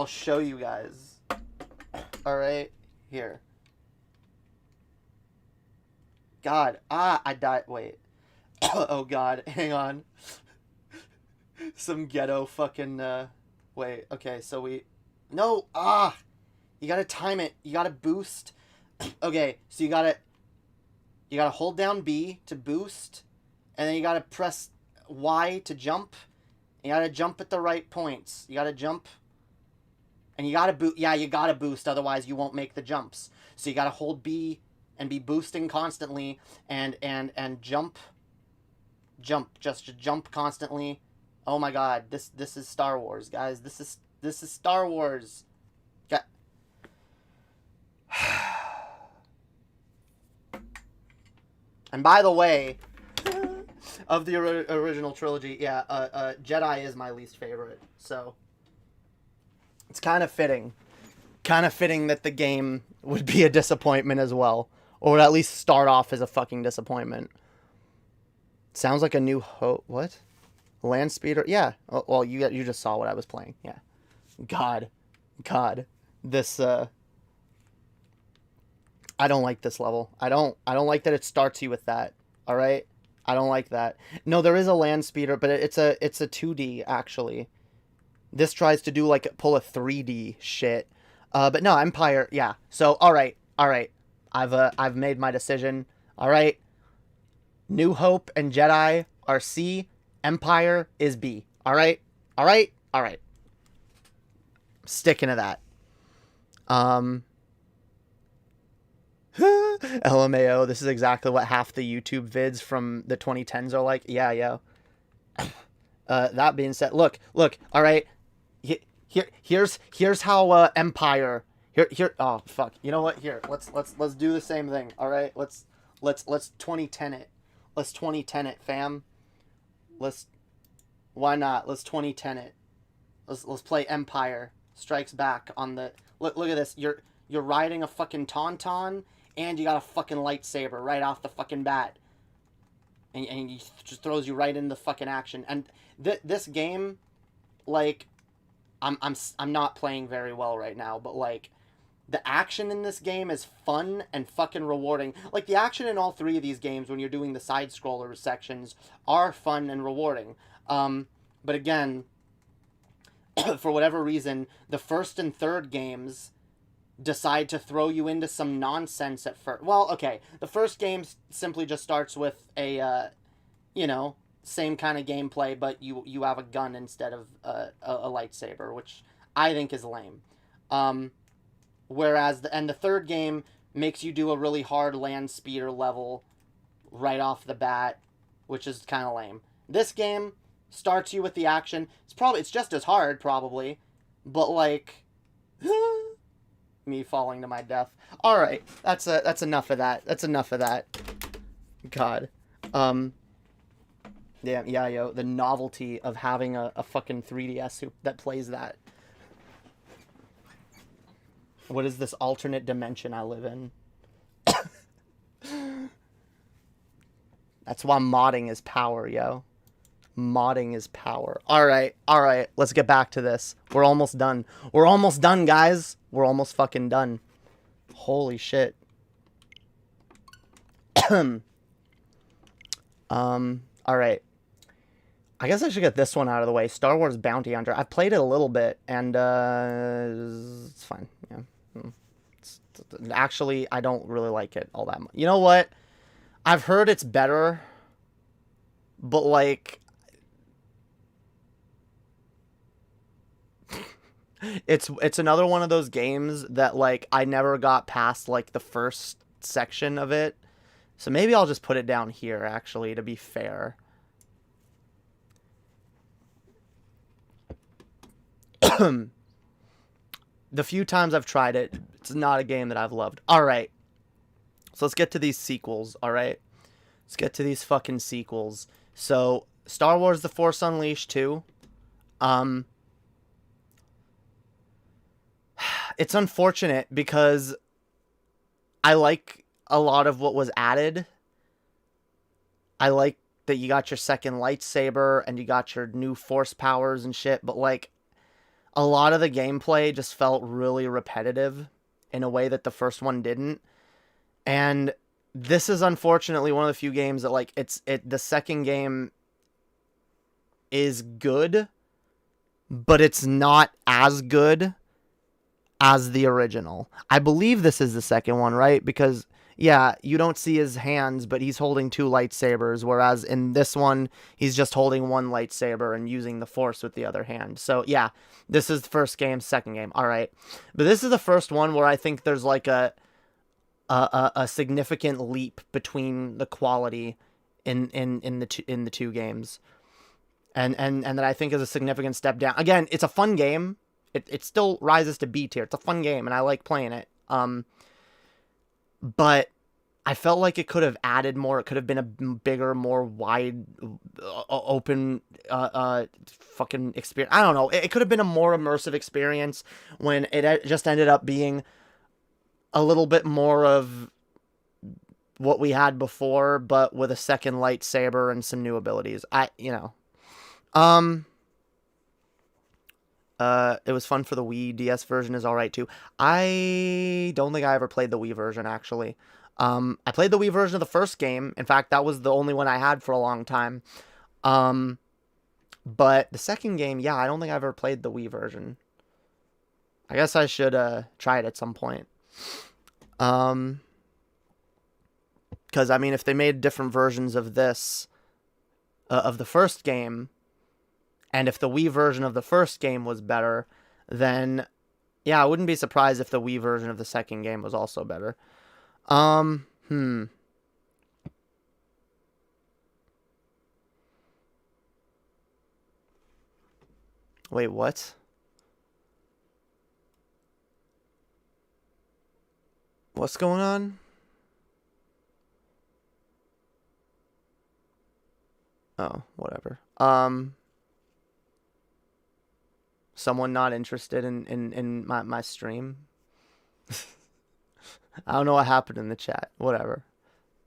show you guys. All right, here. God, I died. Wait. Oh, God, hang on. Some ghetto fucking, wait, okay, so no, you gotta time it. You gotta boost. Okay, so you gotta hold down B to boost, and then you gotta press Y to jump. You gotta jump at the right points. You gotta jump, and you gotta boost. Yeah, you gotta boost, otherwise you won't make the jumps. So you gotta hold B and be boosting constantly, and jump, just jump constantly. Oh my God, this is Star Wars, guys. This is Star Wars. Yeah. And by the way, of the original trilogy, yeah, Jedi is my least favorite. So it's kind of fitting that the game would be a disappointment as well, or would at least start off as a fucking disappointment. Sounds like a new what? Land speeder? Yeah. Oh, well, you just saw what I was playing. Yeah. God, this I don't like this level. I don't like that it starts you with that. All right? I don't like that. No, there is a land speeder, but it's a 2D actually. This tries to do like pull a 3D shit. But no, Empire, yeah. So all right. I've made my decision. All right. New Hope and Jedi are C. Empire is B. All right. Sticking to that. LMAO, this is exactly what half the YouTube vids from the 2010s are like. Yeah, yo. That being said, look, all right. Here's how Empire. Here. Oh fuck. You know what? Here, let's do the same thing. All right. Let's 2010 it. Let's 2010 it, fam. Why not? Let's 2010 it. Let's play Empire Strikes Back on the. Look at this. You're riding a fucking tauntaun, and you got a fucking lightsaber right off the fucking bat, and he just throws you right into the fucking action. And this game, like, I'm not playing very well right now, but like, the action in this game is fun and fucking rewarding. Like, the action in all three of these games, when you're doing the side-scroller sections, are fun and rewarding. But again, for whatever reason, the first and third games decide to throw you into some nonsense at first. Well, okay, the first game simply just starts with a, same kind of gameplay, but you have a gun instead of a lightsaber, which I think is lame. Whereas the third game makes you do a really hard land speeder level right off the bat, which is kind of lame. This game starts you with the action. It's just as hard, probably, but like me falling to my death. All right, that's enough of that. That's enough of that. God, yeah, yo, the novelty of having a fucking 3DS that plays that. What is this alternate dimension I live in? That's why modding is power, yo. Modding is power. All right. Let's get back to this. We're almost done. We're almost done, guys. We're almost fucking done. Holy shit. All right. I guess I should get this one out of the way. Star Wars Bounty Hunter. I've played it a little bit, and it's fine. Yeah. Actually, I don't really like it all that much. You know what? I've heard it's better, but like, it's another one of those games that like I never got past like the first section of it. So maybe I'll just put it down here, actually, to be fair. The few times I've tried it, it's not a game that I've loved. All right. So let's get to these sequels, all right? Let's get to these fucking sequels. So, Star Wars The Force Unleashed 2. It's unfortunate because I like a lot of what was added. I like that you got your second lightsaber and you got your new force powers and shit, but like a lot of the gameplay just felt really repetitive in a way that the first one didn't. And this is unfortunately one of the few games that like the second game is good, but it's not as good as the original. I believe this is the second one, right? Because yeah, you don't see his hands, but he's holding two lightsabers, whereas in this one, he's just holding one lightsaber and using the Force with the other hand. So yeah, this is the first game, second game. All right. But this is the first one where I think there's like a significant leap between the quality in the two games. And that I think is a significant step down. Again, it's a fun game. It still rises to B tier. It's a fun game and I like playing it. But I felt like it could have added more. It could have been a bigger, more wide, open, fucking experience. I don't know. It could have been a more immersive experience when it just ended up being a little bit more of what we had before, but with a second lightsaber and some new abilities. It was fun for the Wii. DS version is alright too. I don't think I ever played the Wii version, actually. I played the Wii version of the first game. In fact, that was the only one I had for a long time. But the second game, yeah, I don't think I ever played the Wii version. I guess I should try it at some point. Because, I mean, if they made different versions of this, of the first game, and if the Wii version of the first game was better, then, yeah, I wouldn't be surprised if the Wii version of the second game was also better. Wait, what? What's going on? Oh, whatever. Someone not interested in my stream? I don't know what happened in the chat. Whatever.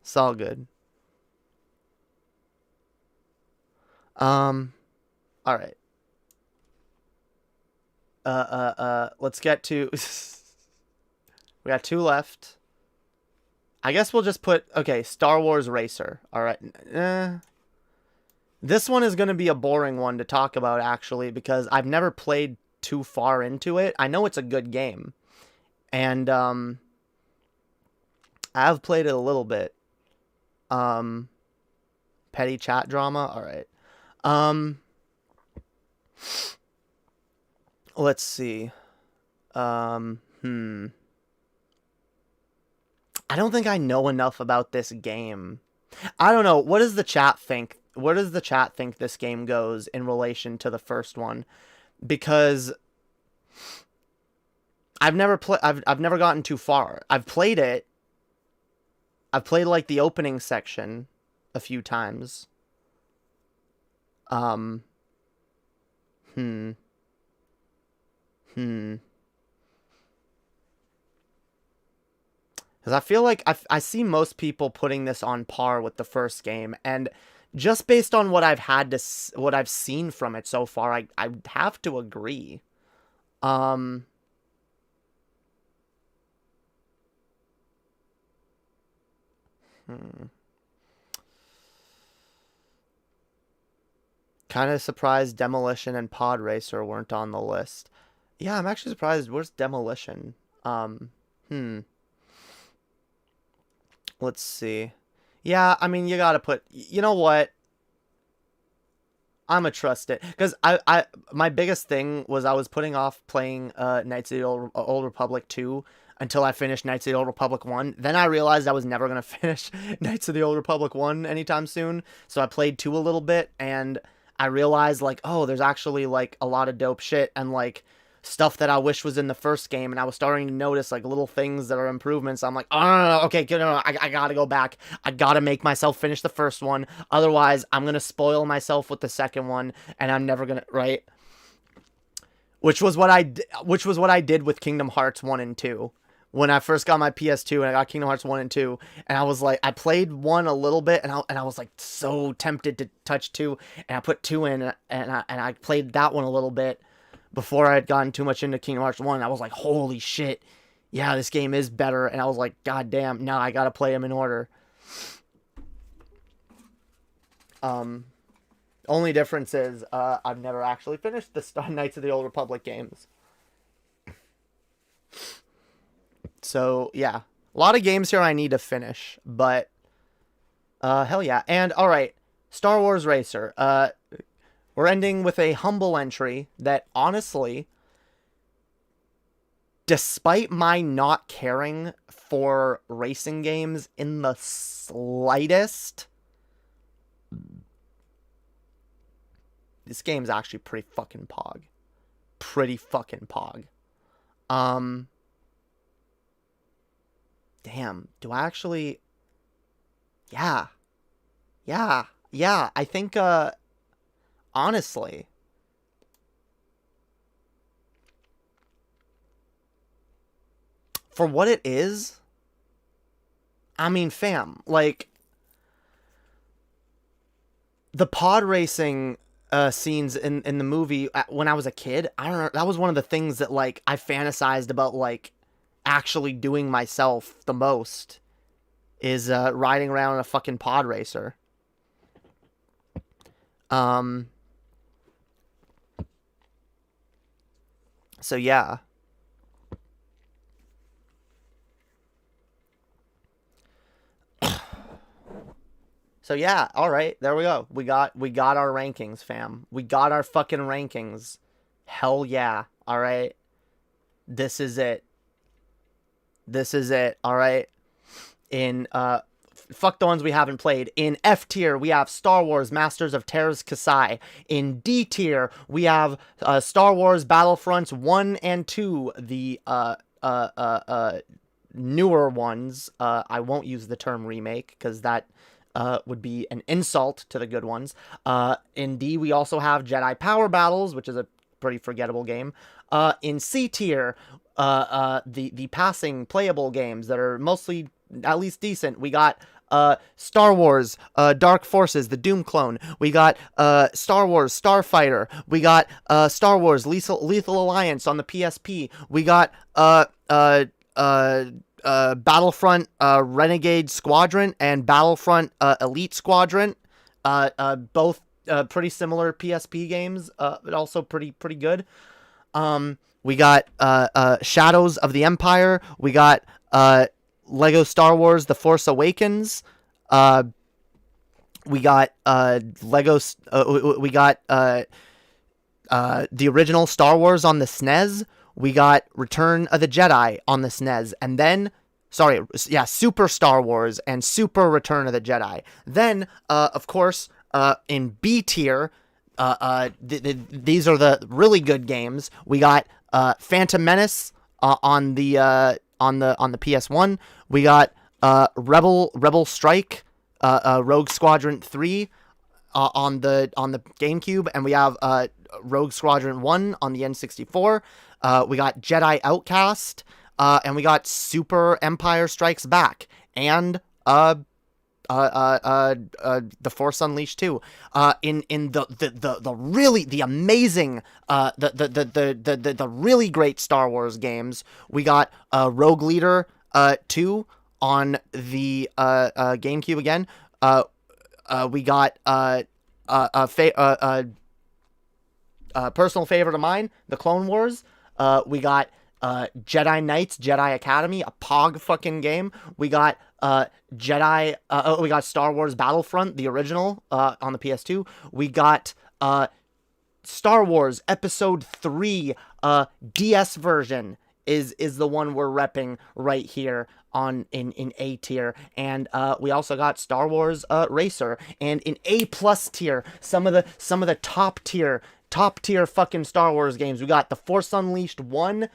It's all good. All right. Let's get to... We got two left. I guess we'll just put... Okay, Star Wars Racer. All right. This one is going to be a boring one to talk about, actually, because I've never played too far into it. I know it's a good game. And, I've played it a little bit. Petty chat drama? Alright. Let's see. I don't think I know enough about this game. I don't know. What does the chat think? Where does the chat think this game goes in relation to the first one? Because I've never gotten too far. I've played it. I've played like the opening section a few times. Because I feel like I see most people putting this on par with the first game, and just based on what I've seen from it so far, I have to agree. Kind of surprised Demolition and Pod Racer weren't on the list. Yeah, I'm actually surprised. Where's Demolition? Let's see. Yeah, I mean, you gotta put... You know what? I'm gonna trust it. Because my biggest thing was I was putting off playing Knights of the Old Republic 2 until I finished Knights of the Old Republic 1. Then I realized I was never gonna finish Knights of the Old Republic 1 anytime soon. So I played 2 a little bit, and I realized, like, oh, there's actually, like, a lot of dope shit, and, like, stuff that I wish was in the first game, and I was starting to notice, like, little things that are improvements. I'm like, oh, no, okay, no, I gotta go back. I gotta make myself finish the first one. Otherwise, I'm gonna spoil myself with the second one, and I'm never gonna, right? Which was what I did with Kingdom Hearts 1 and 2. When I first got my PS2 and I got Kingdom Hearts 1 and 2, and I was like, I played 1 a little bit, and I was like so tempted to touch 2, and I put 2 in, and I played that one a little bit before I had gotten too much into Kingdom Hearts 1. I was like, holy shit, yeah, this game is better, and I was like, god damn, now I gotta play them in order. Only difference is, I've never actually finished the Knights of the Old Republic games. So, yeah. A lot of games here I need to finish, but hell yeah. And, alright, Star Wars Racer. We're ending with a humble entry that, honestly, despite my not caring for racing games in the slightest, this game's actually pretty fucking pog. Pretty fucking pog. Damn, do I actually... Yeah, I think, honestly, for what it is, I mean, fam, like, the pod racing scenes in the movie when I was a kid, I don't know, that was one of the things that, like, I fantasized about, like, actually doing myself the most, is riding around in a fucking pod racer. So yeah. So yeah, all right, there we go. We got our rankings, fam. We got our fucking rankings. Hell yeah. All right. This is it. All right. In fuck the ones we haven't played. In F tier, we have Star Wars Masters of Terra's Kasai. In D tier, we have Star Wars Battlefronts 1 and 2, the newer ones. I won't use the term remake because that would be an insult to the good ones. In D, we also have Jedi Power Battles, which is a pretty forgettable game. In C tier, the passing playable games that are mostly at least decent. We got Star Wars Dark Forces, the Doom clone. We got Star Wars Starfighter. We got Star Wars Lethal Alliance on the PSP. We got Battlefront Renegade Squadron and Battlefront Elite Squadron. Both pretty similar PSP games, but also pretty good. We got Shadows of the Empire. We got Lego Star Wars The Force Awakens. We got we got the original Star Wars on the SNES. We got Return of the Jedi on the SNES. And then, Super Star Wars and Super Return of the Jedi. Then, of course, in B tier, these are the really good games. We got Phantom Menace on the PS1. We got Rebel Strike, Rogue Squadron 3 on the GameCube, and we have Rogue Squadron 1 on the N64. We got Jedi Outcast, and we got Super Empire Strikes Back, and The Force Unleashed 2. In the really amazing the really great Star Wars games, we got Rogue Leader 2 on the GameCube again. We got personal favorite of mine, the Clone Wars. We got Jedi Knights, Jedi Academy, a Pog fucking game. We got we got Star Wars Battlefront, the original, on the PS2. We got Star Wars Episode 3 DS version is the one we're repping right here on in A tier. And we also got Star Wars Racer, and in A+ tier, some of the top tier fucking Star Wars games. We got The Force Unleashed 1,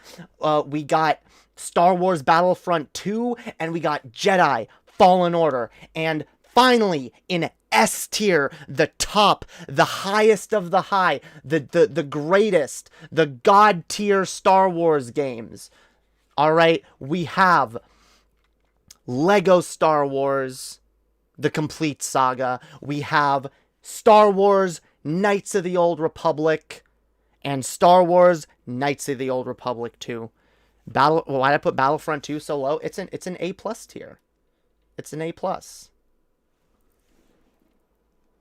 we got Star Wars Battlefront 2, and we got Jedi Fallen Order. And finally, in S tier, the top, the highest of the high, the greatest, the god tier Star Wars games. All right, we have Lego Star Wars, the complete saga. We have Star Wars Knights of the Old Republic, and Star Wars Knights of the Old Republic 2. Why'd I put Battlefront 2 so low? It's an A+ tier. It's an A+.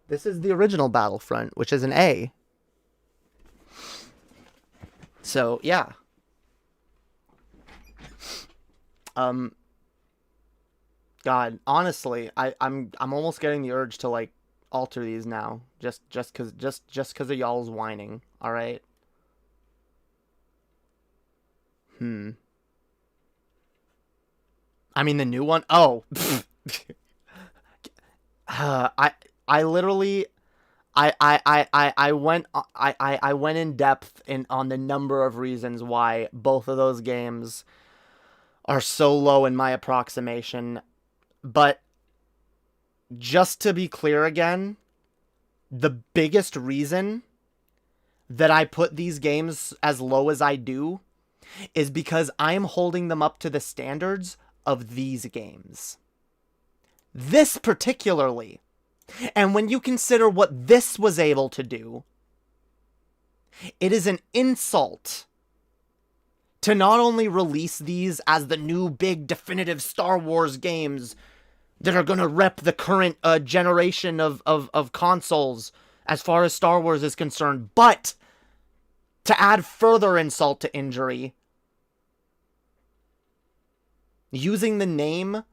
This is the original Battlefront, which is an A. So, yeah. God, honestly, I'm almost getting the urge to, like, alter these now. Just cause of y'all's whining. Alright? I mean, the new one? Oh. I literally, I went in depth on the number of reasons why both of those games are so low in my approximation. But just to be clear again, the biggest reason that I put these games as low as I do is because I'm holding them up to the standards of these games. This particularly. And when you consider what this was able to do, it is an insult to not only release these as the new big definitive Star Wars games that are going to rep the current generation of consoles as far as Star Wars is concerned, but to add further insult to injury, using the name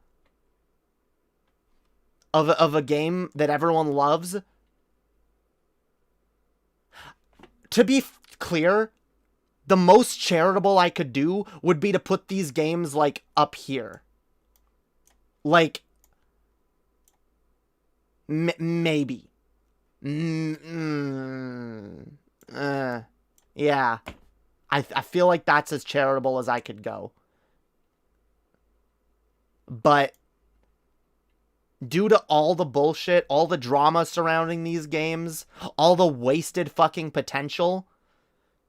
of a game that everyone loves. To be clear, the most charitable I could do would be to put these games, like, up here. Like, maybe. Yeah. I feel like that's as charitable as I could go. But due to all the bullshit, all the drama surrounding these games, all the wasted fucking potential,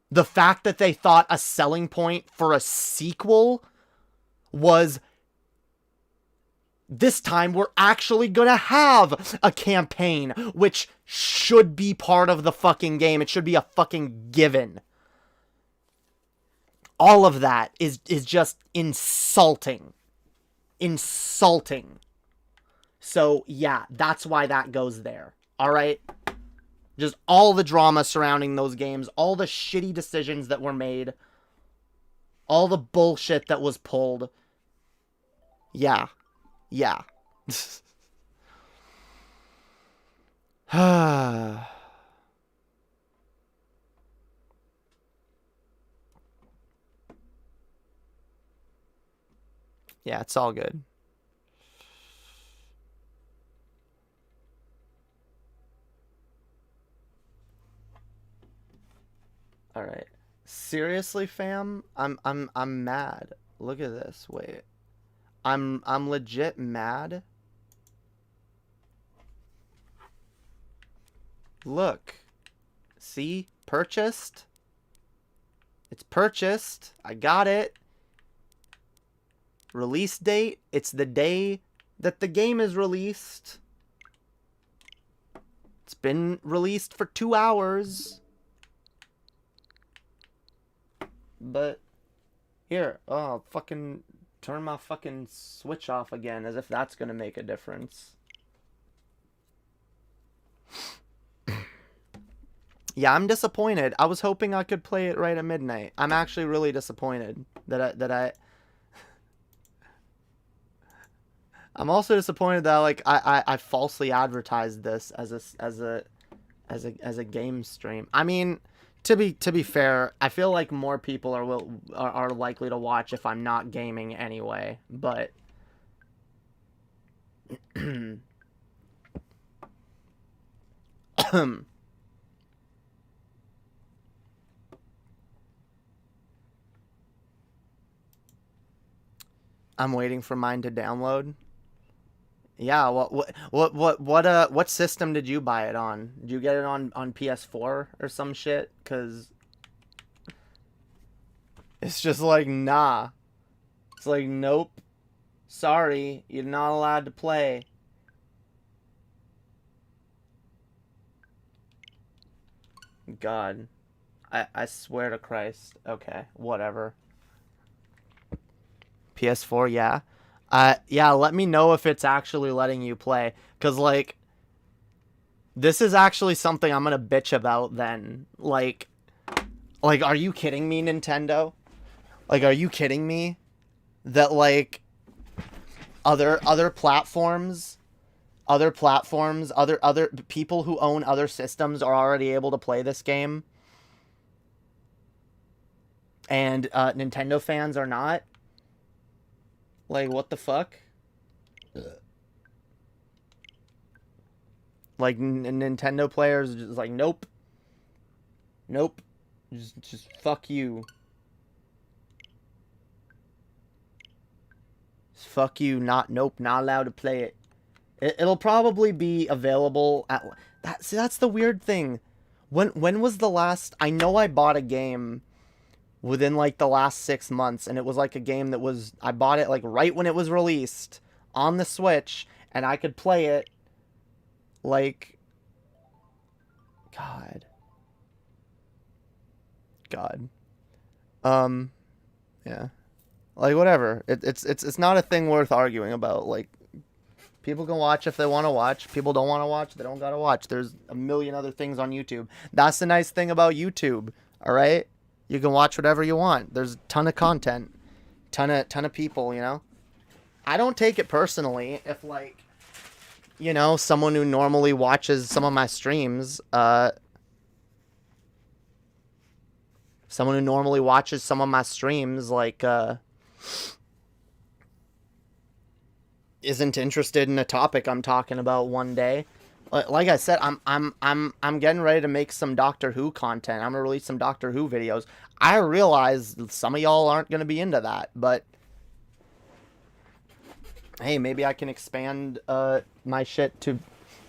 the fact that they thought a selling point for a sequel was, this time we're actually gonna have a campaign, which should be part of the fucking game. It should be a fucking given. All of that is just insulting. Insulting. So, yeah, that's why that goes there. Alright? Just all the drama surrounding those games, all the shitty decisions that were made, all the bullshit that was pulled. Yeah. Yeah. Yeah, it's all good. All right. Seriously, fam? I'm mad. Look at this. Wait. I'm legit mad. Look. See? Purchased. It's purchased. I got it. Release date. It's the day that the game is released. It's been released for 2 hours. But here, oh, fucking turn my fucking Switch off again, as if that's gonna make a difference. Yeah, I'm disappointed. I was hoping I could play it right at midnight. I'm actually really disappointed I'm also disappointed that like I falsely advertised this as a game stream. I mean, to be fair, I feel like more people are likely to watch if I'm not gaming anyway, but I'm waiting for mine to download. Yeah, what system did you buy it on? Did you get it on PS4 or some shit? Cause it's just like, nah. It's like, nope. Sorry, you're not allowed to play. God. I swear to Christ. Okay, whatever. PS4, yeah. Yeah, let me know if it's actually letting you play. Because, like, this is actually something I'm going to bitch about then. Like, are you kidding me, Nintendo? Like, are you kidding me? That, like, other platforms, other people who own other systems are already able to play this game. And Nintendo fans are not? Like, what the fuck? Like, Nintendo players just like, nope. Nope. Just fuck you. Just fuck you. Nope, not allowed to play it. It'll probably be available at... that's the weird thing. When was the last... I know I bought a game within, like, the last 6 months, and it was, like, a game that was... I bought it, like, right when it was released on the Switch, and I could play it, like... God. Yeah. Like, whatever. It's not a thing worth arguing about. Like, people can watch if they want to watch. People don't want to watch, they don't gotta watch. There's a million other things on YouTube. That's the nice thing about YouTube, alright? You can watch whatever you want. There's a ton of content. Ton of people, you know? I don't take it personally if, like, you know, someone who normally watches some of my streams, isn't interested in a topic I'm talking about one day. Like I said, I'm getting ready to make some Doctor Who content. I'm gonna release some Doctor Who videos. I realize some of y'all aren't gonna be into that, but hey, maybe I can expand my shit to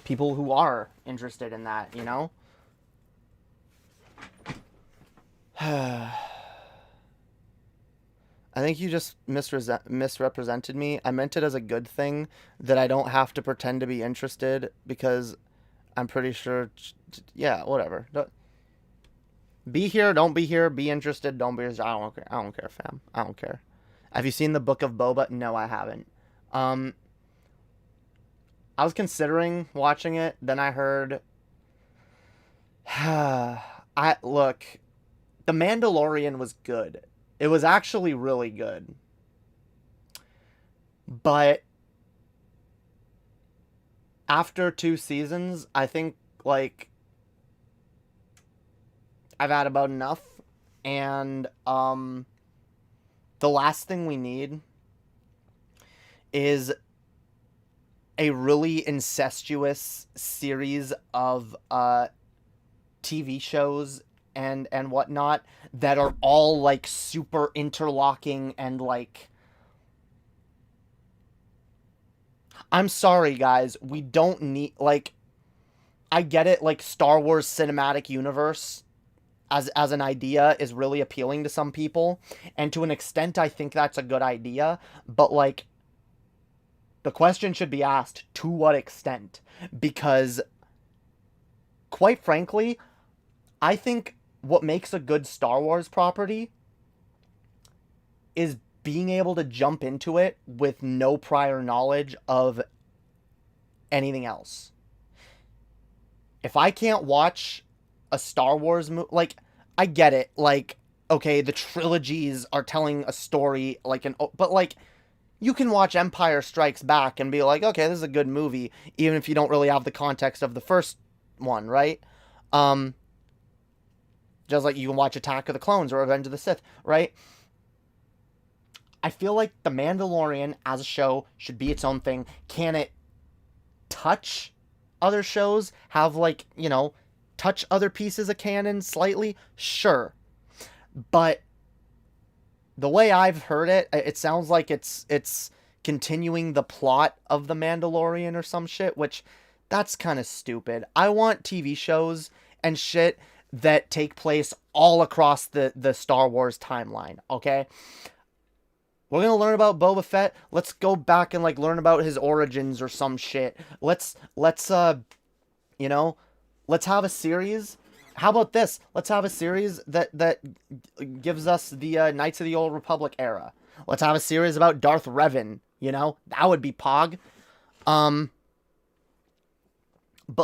people who are interested in that, you know? I think you just misrepresented me. I meant it as a good thing that I don't have to pretend to be interested because I'm pretty sure... Yeah, whatever. Be here, don't be here. Be interested, don't be interested. I don't care. I don't care, fam. I don't care. Have you seen the Book of Boba? No, I haven't. I was considering watching it. Then I heard... Look, The Mandalorian was good. It was actually really good. But after 2 seasons, I think, like, I've had about enough. And the last thing we need is a really incestuous series of TV shows and whatnot that are all, like, super interlocking and, like... I'm sorry, guys. We don't need... Like, I get it, like, Star Wars Cinematic Universe as an idea is really appealing to some people. And to an extent, I think that's a good idea. But, like, the question should be asked, to what extent? Because, quite frankly, I think what makes a good Star Wars property is being able to jump into it with no prior knowledge of anything else. If I can't watch a Star Wars movie, like, I get it, like, okay, the trilogies are telling a story, like, but, like, you can watch Empire Strikes Back and be like, okay, this is a good movie, even if you don't really have the context of the first one, right? Just like you can watch Attack of the Clones or Revenge of the Sith, right? I feel like The Mandalorian as a show should be its own thing. Can it touch other shows? Have, like, you know, touch other pieces of canon slightly? Sure. But the way I've heard it, it sounds like it's continuing the plot of The Mandalorian or some shit, which that's kind of stupid. I want TV shows and shit that take place all across the Star Wars timeline, okay? We're gonna learn about Boba Fett. Let's go back and, like, learn about his origins or some shit. Let's you know, let's have a series. How about this? Let's have a series that gives us the Knights of the Old Republic era. Let's have a series about Darth Revan, you know? That would be pog. But,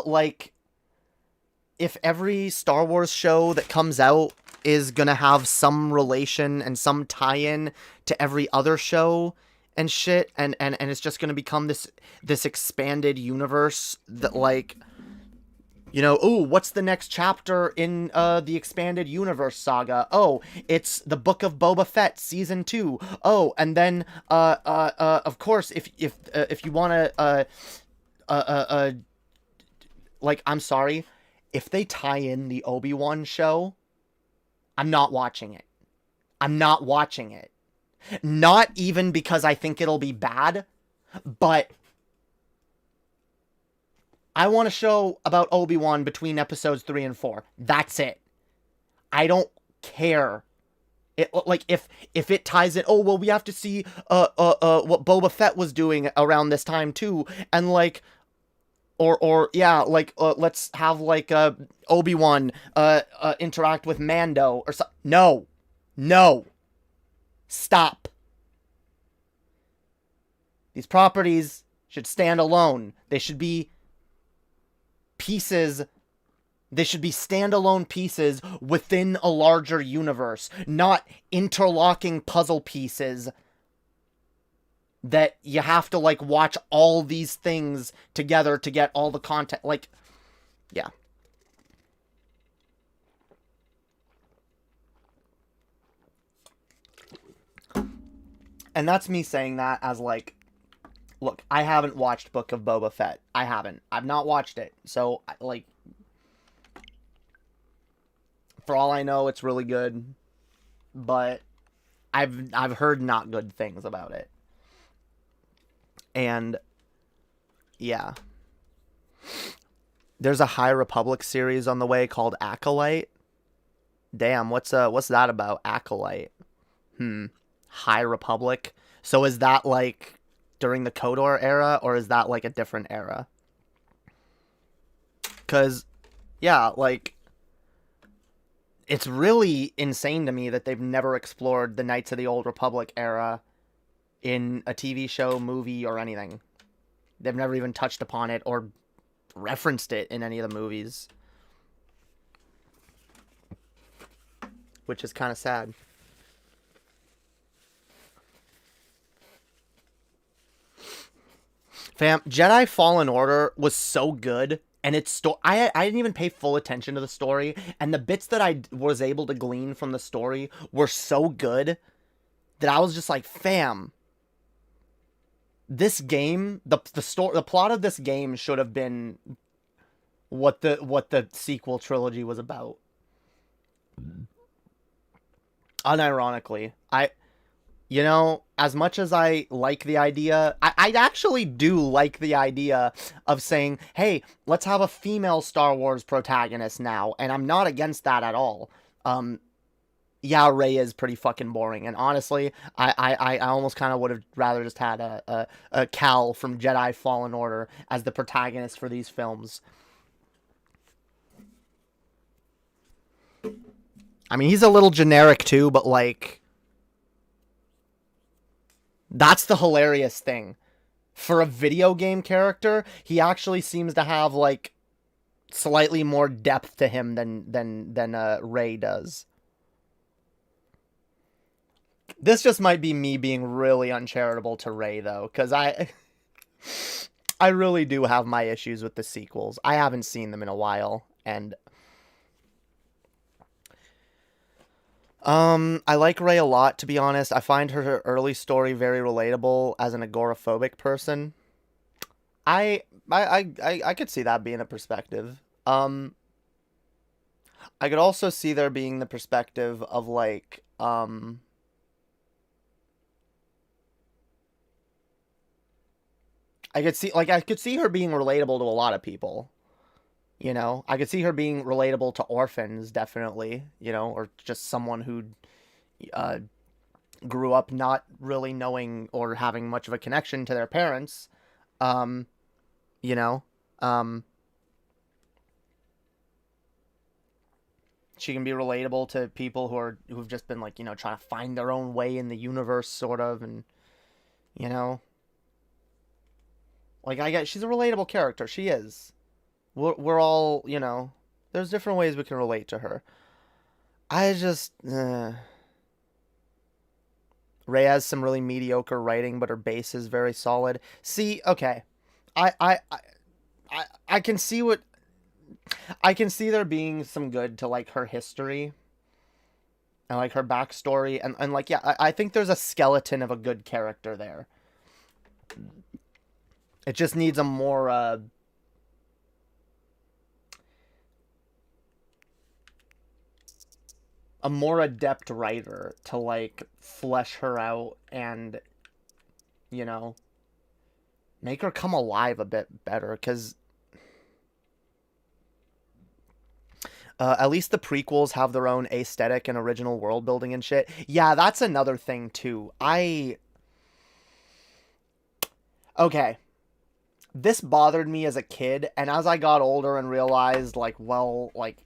like, if every Star Wars show that comes out is gonna have some relation and some tie-in to every other show and shit, and it's just gonna become this expanded universe that, like, you know, ooh, what's the next chapter in the expanded universe saga? Oh, it's the Book of Boba Fett season 2. Oh, and then of course, if you want to like, I'm sorry, if they tie in the Obi-Wan show, I'm not watching it. I'm not watching it. Not even because I think it'll be bad, but I want a show about Obi-Wan between episodes 3 and 4. That's it. I don't care. It, like, if it ties in, oh, well, we have to see what Boba Fett was doing around this time too, and, like, or yeah, like, let's have, like, Obi-Wan interact with Mando or something. No. Stop. These properties should stand alone. They should be pieces. They should be standalone pieces within a larger universe, not interlocking puzzle pieces that you have to, like, watch all these things together to get all the content. Like, yeah. And that's me saying that as, like, look, I haven't watched Book of Boba Fett. I haven't. I've not watched it. So, like, for all I know, it's really good. But I've heard not good things about it. And yeah. There's a High Republic series on the way called Acolyte. Damn, what's that about? Acolyte. High Republic. So is that, like, during the KOTOR era, or is that, like, a different era? Cause yeah, like, it's really insane to me that they've never explored the Knights of the Old Republic era in a TV show, movie, or anything. They've never even touched upon it or referenced it in any of the movies. Which is kind of sad. Fam, Jedi Fallen Order was so good, and it's I didn't even pay full attention to the story, and the bits that I was able to glean from the story were so good that I was just like, fam, this game, the plot of this game should have been what the sequel trilogy was about. Unironically, you know, as much as I like the idea, I actually do like the idea of saying, hey, let's have a female Star Wars protagonist now, and I'm not against that at all. Yeah, Rey is pretty fucking boring, and honestly, I almost kind of would have rather just had a Cal from Jedi Fallen Order as the protagonist for these films. I mean, he's a little generic too, but, like, that's the hilarious thing. For a video game character, he actually seems to have, like, slightly more depth to him than Rey does. This just might be me being really uncharitable to Rey, though, because I really do have my issues with the sequels. I haven't seen them in a while, and I like Rey a lot, to be honest. I find her early story very relatable as an agoraphobic person. I could see that being a perspective. I could also see there being the perspective of like I could see her being relatable to a lot of people. You know, I could see her being relatable to orphans, definitely, you know, or just someone who grew up not really knowing or having much of a connection to their parents. Um, you know, um, she can be relatable to people who've just been like, you know, trying to find their own way in the universe, sort of, and you know, like I get she's a relatable character. She is. We're all, you know, there's different ways we can relate to her. I just Rey has some really mediocre writing, but her base is very solid. See, okay, I I I can see what I can see there being some good to like her history and like her backstory and like yeah, I think there's a skeleton of a good character there. It just needs a more adept writer to like flesh her out and, you know, make her come alive a bit better, because at least the prequels have their own aesthetic and original world building and shit. Yeah, that's another thing too. Okay, this bothered me as a kid, and as I got older and realized, like, well, like,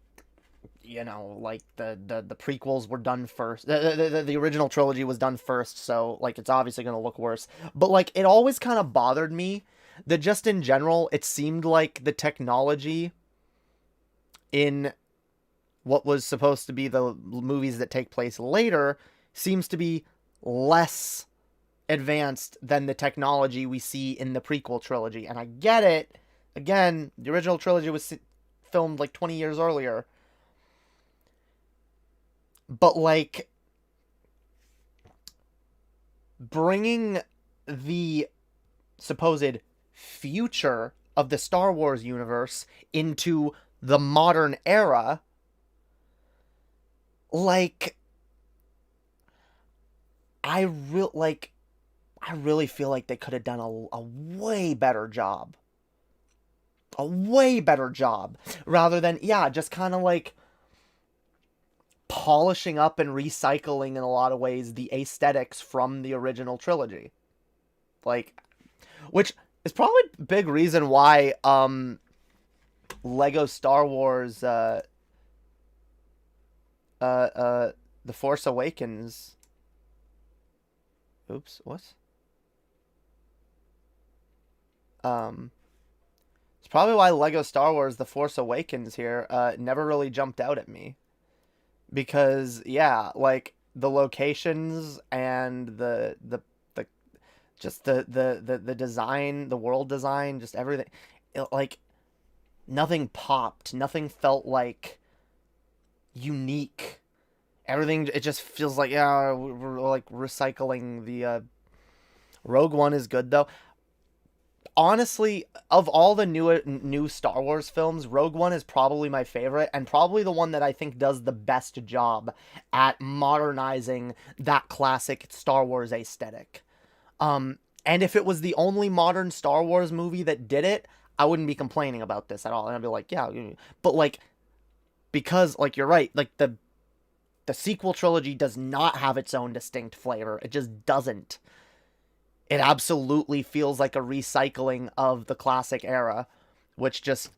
you know, like the prequels were done first. The original trilogy was done first, so like it's obviously gonna look worse. But like it always kind of bothered me that just in general, it seemed like the technology in what was supposed to be the movies that take place later seems to be less advanced than the technology we see in the prequel trilogy. And I get it. Again, the original trilogy was filmed like 20 years earlier. But, like, bringing the supposed future of the Star Wars universe into the modern era, like, I really feel like they could have done a way better job. A way better job. Rather than, yeah, just kind of like polishing up and recycling in a lot of ways the aesthetics from the original trilogy. Like, which is probably a big reason why Lego Star Wars The Force Awakens. Oops, what? It's probably why Lego Star Wars The Force Awakens here never really jumped out at me. Because yeah, like the locations and the just the design, the world design, just everything, like nothing popped, nothing felt like unique. Everything, it just feels like, yeah, we're like recycling the Rogue One is good though. Honestly, of all the new Star Wars films, Rogue One is probably my favorite, and probably the one that I think does the best job at modernizing that classic Star Wars aesthetic. And if it was the only modern Star Wars movie that did it, I wouldn't be complaining about this at all. And I'd be like, yeah, but like, because like you're right, like the sequel trilogy does not have its own distinct flavor. It just doesn't. It absolutely feels like a recycling of the classic era, which just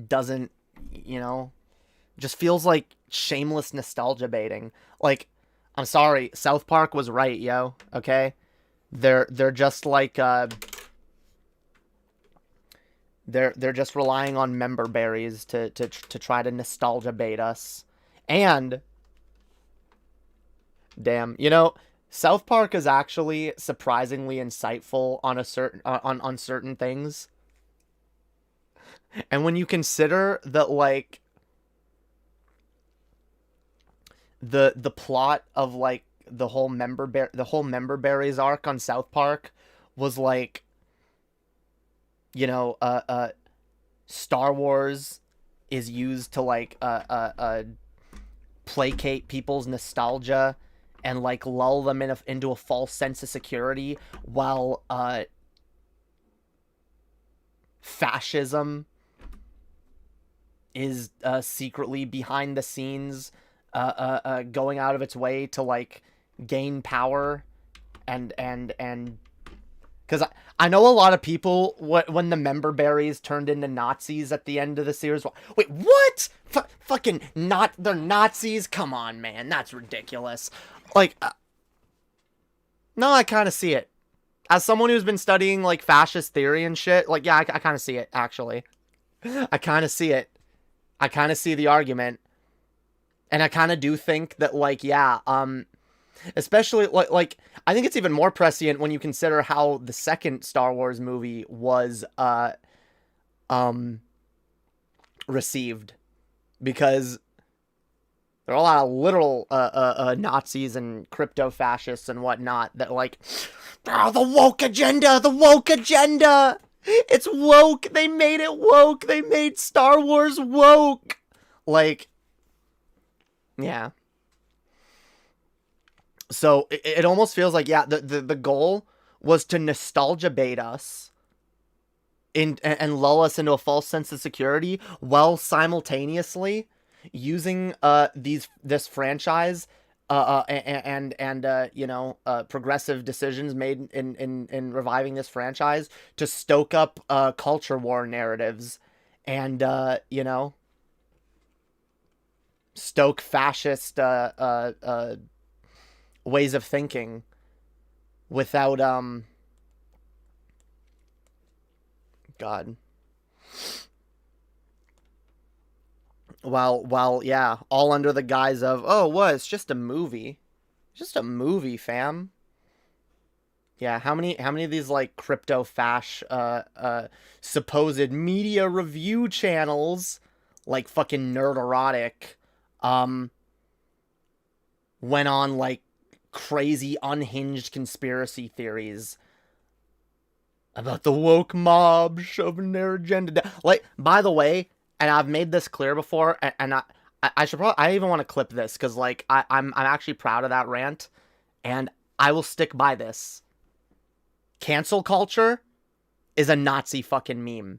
doesn't, you know, just feels like shameless nostalgia baiting. Like, I'm sorry, South Park was right, yo, okay? They're just like They're just relying on member berries to try to nostalgia bait us. And damn, South Park is actually surprisingly insightful on on certain things. And when you consider that, like, the plot of, like, the whole member berries arc on South Park was like, Star Wars is used to, like, placate people's nostalgia and, like, lull them into a false sense of security, while fascism is secretly behind the scenes, going out of its way to, like, gain power, and because I know a lot of people, when the member berries turned into Nazis at the end of the series, wait, what? Fucking they're Nazis? Come on, man, that's ridiculous. Like, no, I kind of see it. As someone who's been studying, like, fascist theory and shit, like, yeah, I kind of see it, actually. I kind of see it. I kind of see the argument. And I kind of do think that, like, yeah, especially, like, I think it's even more prescient when you consider how the second Star Wars movie was, received. Because there are a lot of literal, Nazis and crypto-fascists and whatnot that, like, oh, the woke agenda! The woke agenda! It's woke! They made it woke! They made Star Wars woke! Like, yeah. So, it almost feels like, yeah, the goal was to nostalgia bait us and lull us into a false sense of security, while simultaneously using this franchise progressive decisions made in reviving this franchise to stoke up culture war narratives and stoke fascist ways of thinking without God. While yeah, all under the guise of, oh, what? It's just a movie. Just a movie, fam. Yeah, how many of these, like, crypto fash supposed media review channels, like fucking Nerd Erotic, went on, like, crazy unhinged conspiracy theories about the woke mob shoving their agenda down. Like, by the way, and I've made this clear before, and I should probably, I even want to clip this, because, like, I'm actually proud of that rant, and I will stick by this. Cancel culture is a Nazi fucking meme.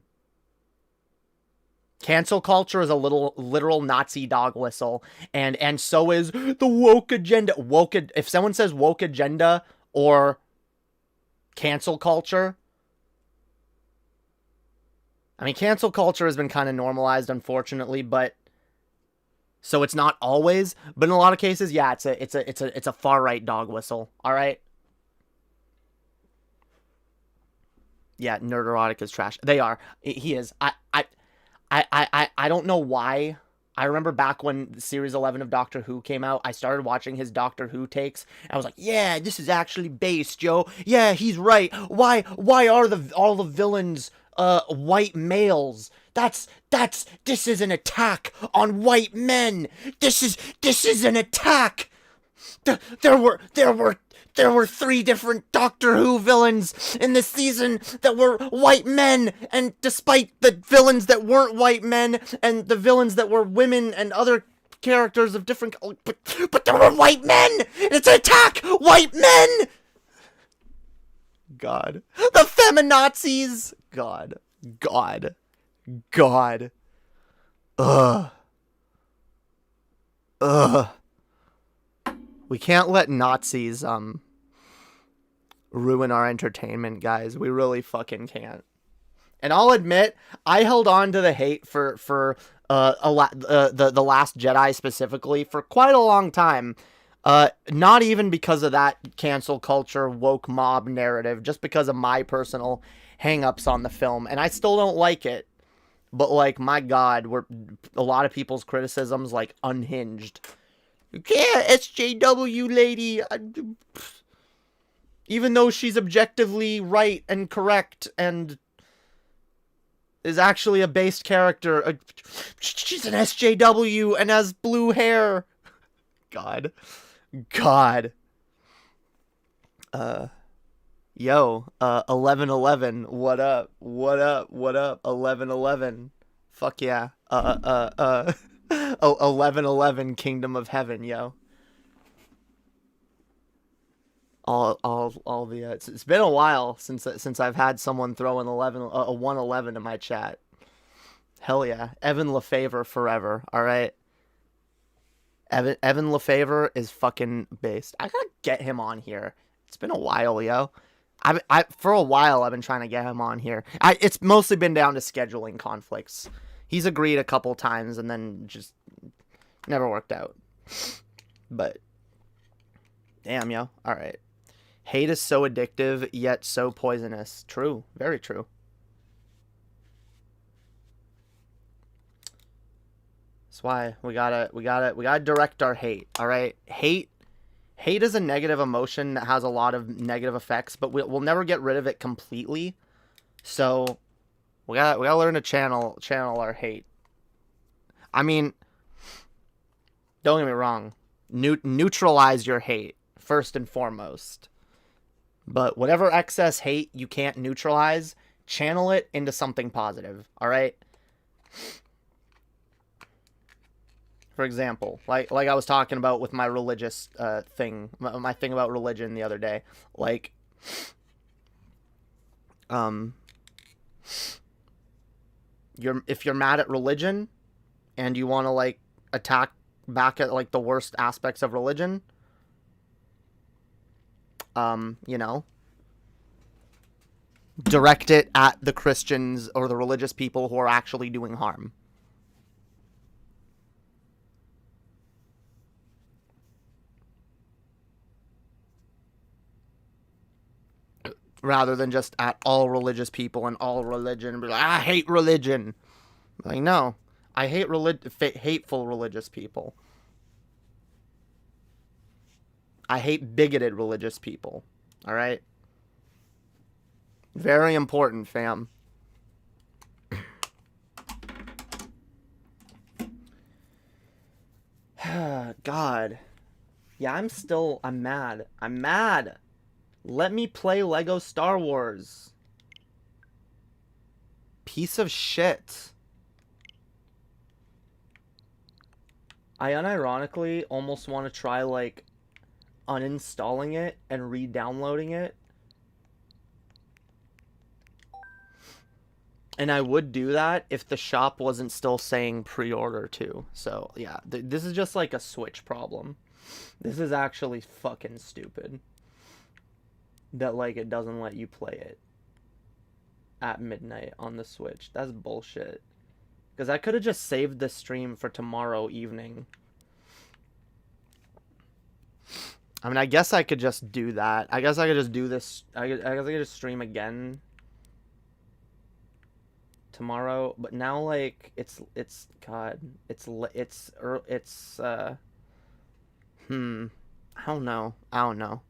Cancel culture is a literal Nazi dog whistle, and so is the woke agenda. If someone says woke agenda or cancel culture, I mean, cancel culture has been kind of normalized, unfortunately, but so it's not always, but in a lot of cases, yeah, it's a far right dog whistle. All right. Yeah, Nerd Erotic is trash. They are. He is. I don't know why. I remember back when Series 11 of Doctor Who came out, I started watching his Doctor Who takes, and I was like, yeah, this is actually based, Joe. Yeah, he's right. Why are all the villains white males? This is an attack on white men. This is an attack. There were 3 different Doctor Who villains in this season that were white men, and despite the villains that weren't white men and the villains that were women and other characters of different, but there were white men. It's an attack, white men. God, the feminazis. God. Ugh. We can't let Nazis ruin our entertainment, guys. We really fucking can't. And I'll admit, I held on to the hate for the Last Jedi specifically for quite a long time. Not even because of that cancel culture woke mob narrative, just because of my personal hang-ups on the film, and I still don't like it. But, like, my God, a lot of people's criticisms, like, unhinged. You can't, SJW lady. Even though she's objectively right and correct and is actually a based character. She's an SJW and has blue hair. God. 1111, what up? 1111. Fuck yeah. 1111 Kingdom of Heaven, yo. All the it's been a while since I've had someone throw an 111 in my chat. Hell yeah. Evan LaFavor forever, all right? Evan LaFavor is fucking based. I gotta get him on here. It's been a while, yo. For a while I've been trying to get him on here. It's mostly been down to scheduling conflicts. He's agreed a couple times and then just never worked out. But damn, yo. All right. Hate is so addictive yet so poisonous. True, very true. That's why we gotta direct our hate. All right, hate is a negative emotion that has a lot of negative effects, but we'll never get rid of it completely. So we gotta learn to channel our hate. I mean, don't get me wrong, neutralize your hate first and foremost. But whatever excess hate you can't neutralize, channel it into something positive. All right. For example, like I was talking about with my religious thing, my thing about religion the other day, like, if you're mad at religion, and you want to like attack back at like the worst aspects of religion, you know, direct it at the Christians or the religious people who are actually doing harm. Rather than just at all religious people and all religion. Be like, I hate religion. Like, no. I hate hateful religious people. I hate bigoted religious people. All right? Very important, fam. God. Yeah, I'm mad. I'm mad. Let me play Lego Star Wars. Piece of shit. I unironically almost want to try, like, uninstalling it and re-downloading it. And I would do that if the shop wasn't still saying pre-order too. So, yeah, this is just like a Switch problem. This is actually fucking stupid. That, like, it doesn't let you play it at midnight on the Switch. That's bullshit. Because I could have just saved the stream for tomorrow evening. I mean, I guess I could just do that. I guess I could just do this. I guess I could just stream again tomorrow. But now, like, God, I don't know.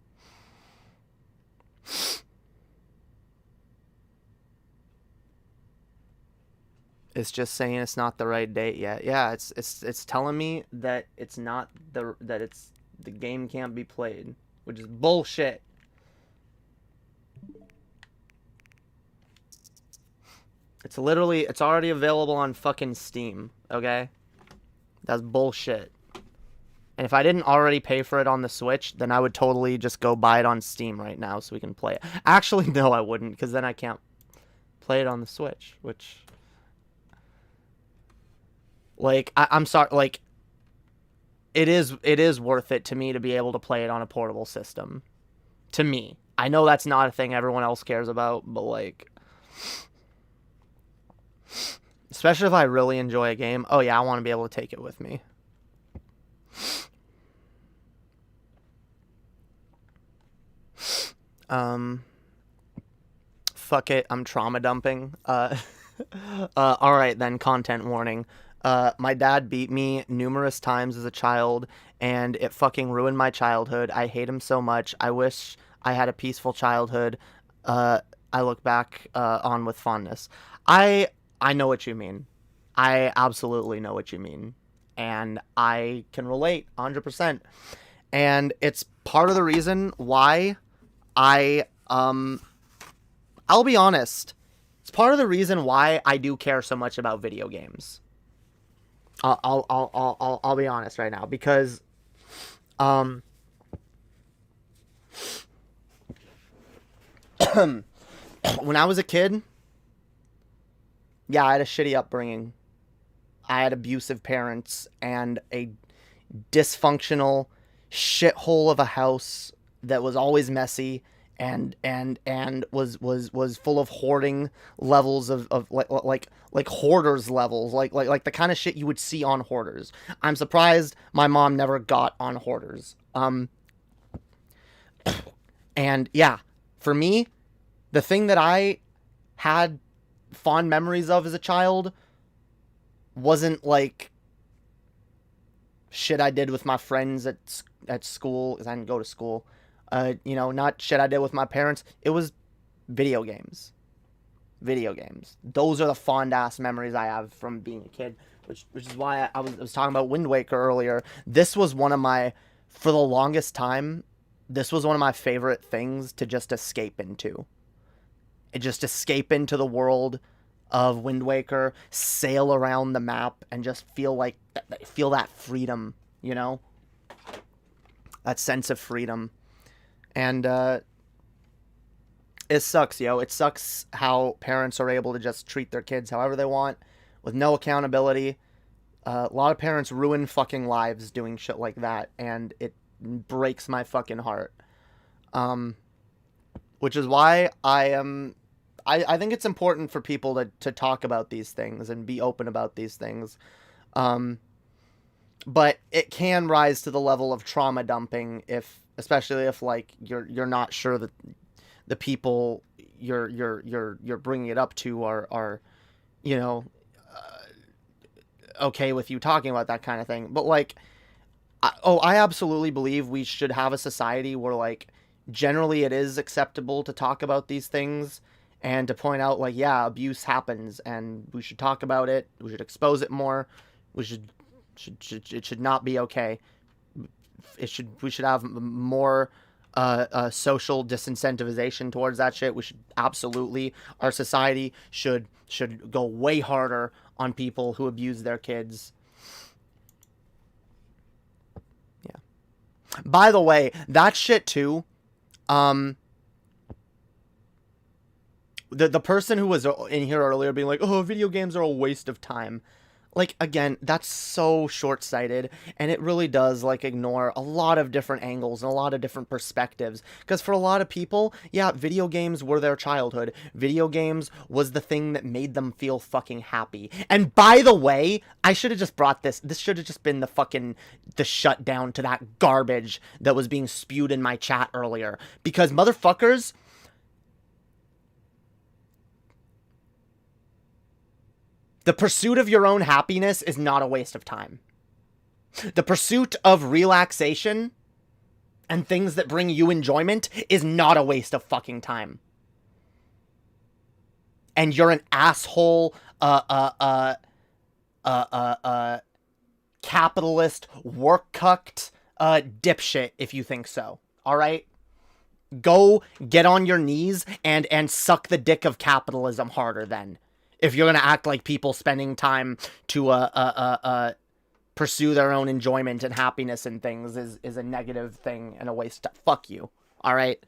It's just saying it's not the right date yet. Yeah, it's telling me that it's not the game can't be played, which is bullshit. It's already available on fucking Steam, okay? That's bullshit. And if I didn't already pay for it on the Switch, then I would totally just go buy it on Steam right now so we can play it. Actually, no, I wouldn't, because then I can't play it on the Switch, which... Like, I'm sorry, like, it is worth it to me to be able to play it on a portable system. To me. I know that's not a thing everyone else cares about, but, like... Especially if I really enjoy a game. Oh, yeah, I want to be able to take it with me. fuck it, I'm trauma dumping. All right then, content warning. My dad beat me numerous times as a child, and it fucking ruined my childhood. I hate him so much. I wish I had a peaceful childhood. I look back on with fondness. I know what you mean. I absolutely know what you mean, and I can relate 100%. And it's part of the reason why I'll be honest. It's part of the reason why I do care so much about video games. I'll be honest right now, because when I was a kid, yeah, I had a shitty upbringing. I had abusive parents and a dysfunctional shithole of a house that was always messy and was full of hoarding levels of like hoarders levels, like the kind of shit you would see on hoarders. I'm surprised my mom never got on hoarders. And yeah, for me, the thing that I had fond memories of as a child wasn't like shit I did with my friends at school, because I didn't go to school. Not shit I did with my parents. It was video games. Video games. Those are the fond ass memories I have from being a kid, which is why I was talking about Wind Waker earlier. This was one of my, for the longest time, this was one of my favorite things to just escape into. Just escape into the world of Wind Waker, sail around the map, and just feel that freedom, that sense of freedom. And it sucks, yo. It sucks how parents are able to just treat their kids however they want, with no accountability. A lot of parents ruin fucking lives doing shit like that, and it breaks my fucking heart. Which is why I think it's important for people to talk about these things and be open about these things. But it can rise to the level of trauma dumping, especially if like you're not sure that the people you're bringing it up to are okay with you talking about that kind of thing. But like, I absolutely believe we should have a society where like generally it is acceptable to talk about these things and to point out like, yeah, abuse happens and we should talk about it. We should expose it more. It should not be okay. We should have more social disincentivization towards that shit. We should absolutely, our society should go way harder on people who abuse their kids. Yeah. By the way, that shit too, the person who was in here earlier being like, oh, video games are a waste of time. Like, again, that's so short-sighted, and it really does, like, ignore a lot of different angles and a lot of different perspectives. Because for a lot of people, yeah, video games were their childhood. Video games was the thing that made them feel fucking happy. And by the way, I should have just brought this. This should have just been the shutdown to that garbage that was being spewed in my chat earlier. Because, motherfuckers, the pursuit of your own happiness is not a waste of time. The pursuit of relaxation and things that bring you enjoyment is not a waste of fucking time. And you're an asshole, capitalist, work-cucked, dipshit if you think so. Alright? Go get on your knees and suck the dick of capitalism harder then. If you're going to act like people spending time to pursue their own enjoyment and happiness and things is a negative thing and a waste of... Fuck you. Alright?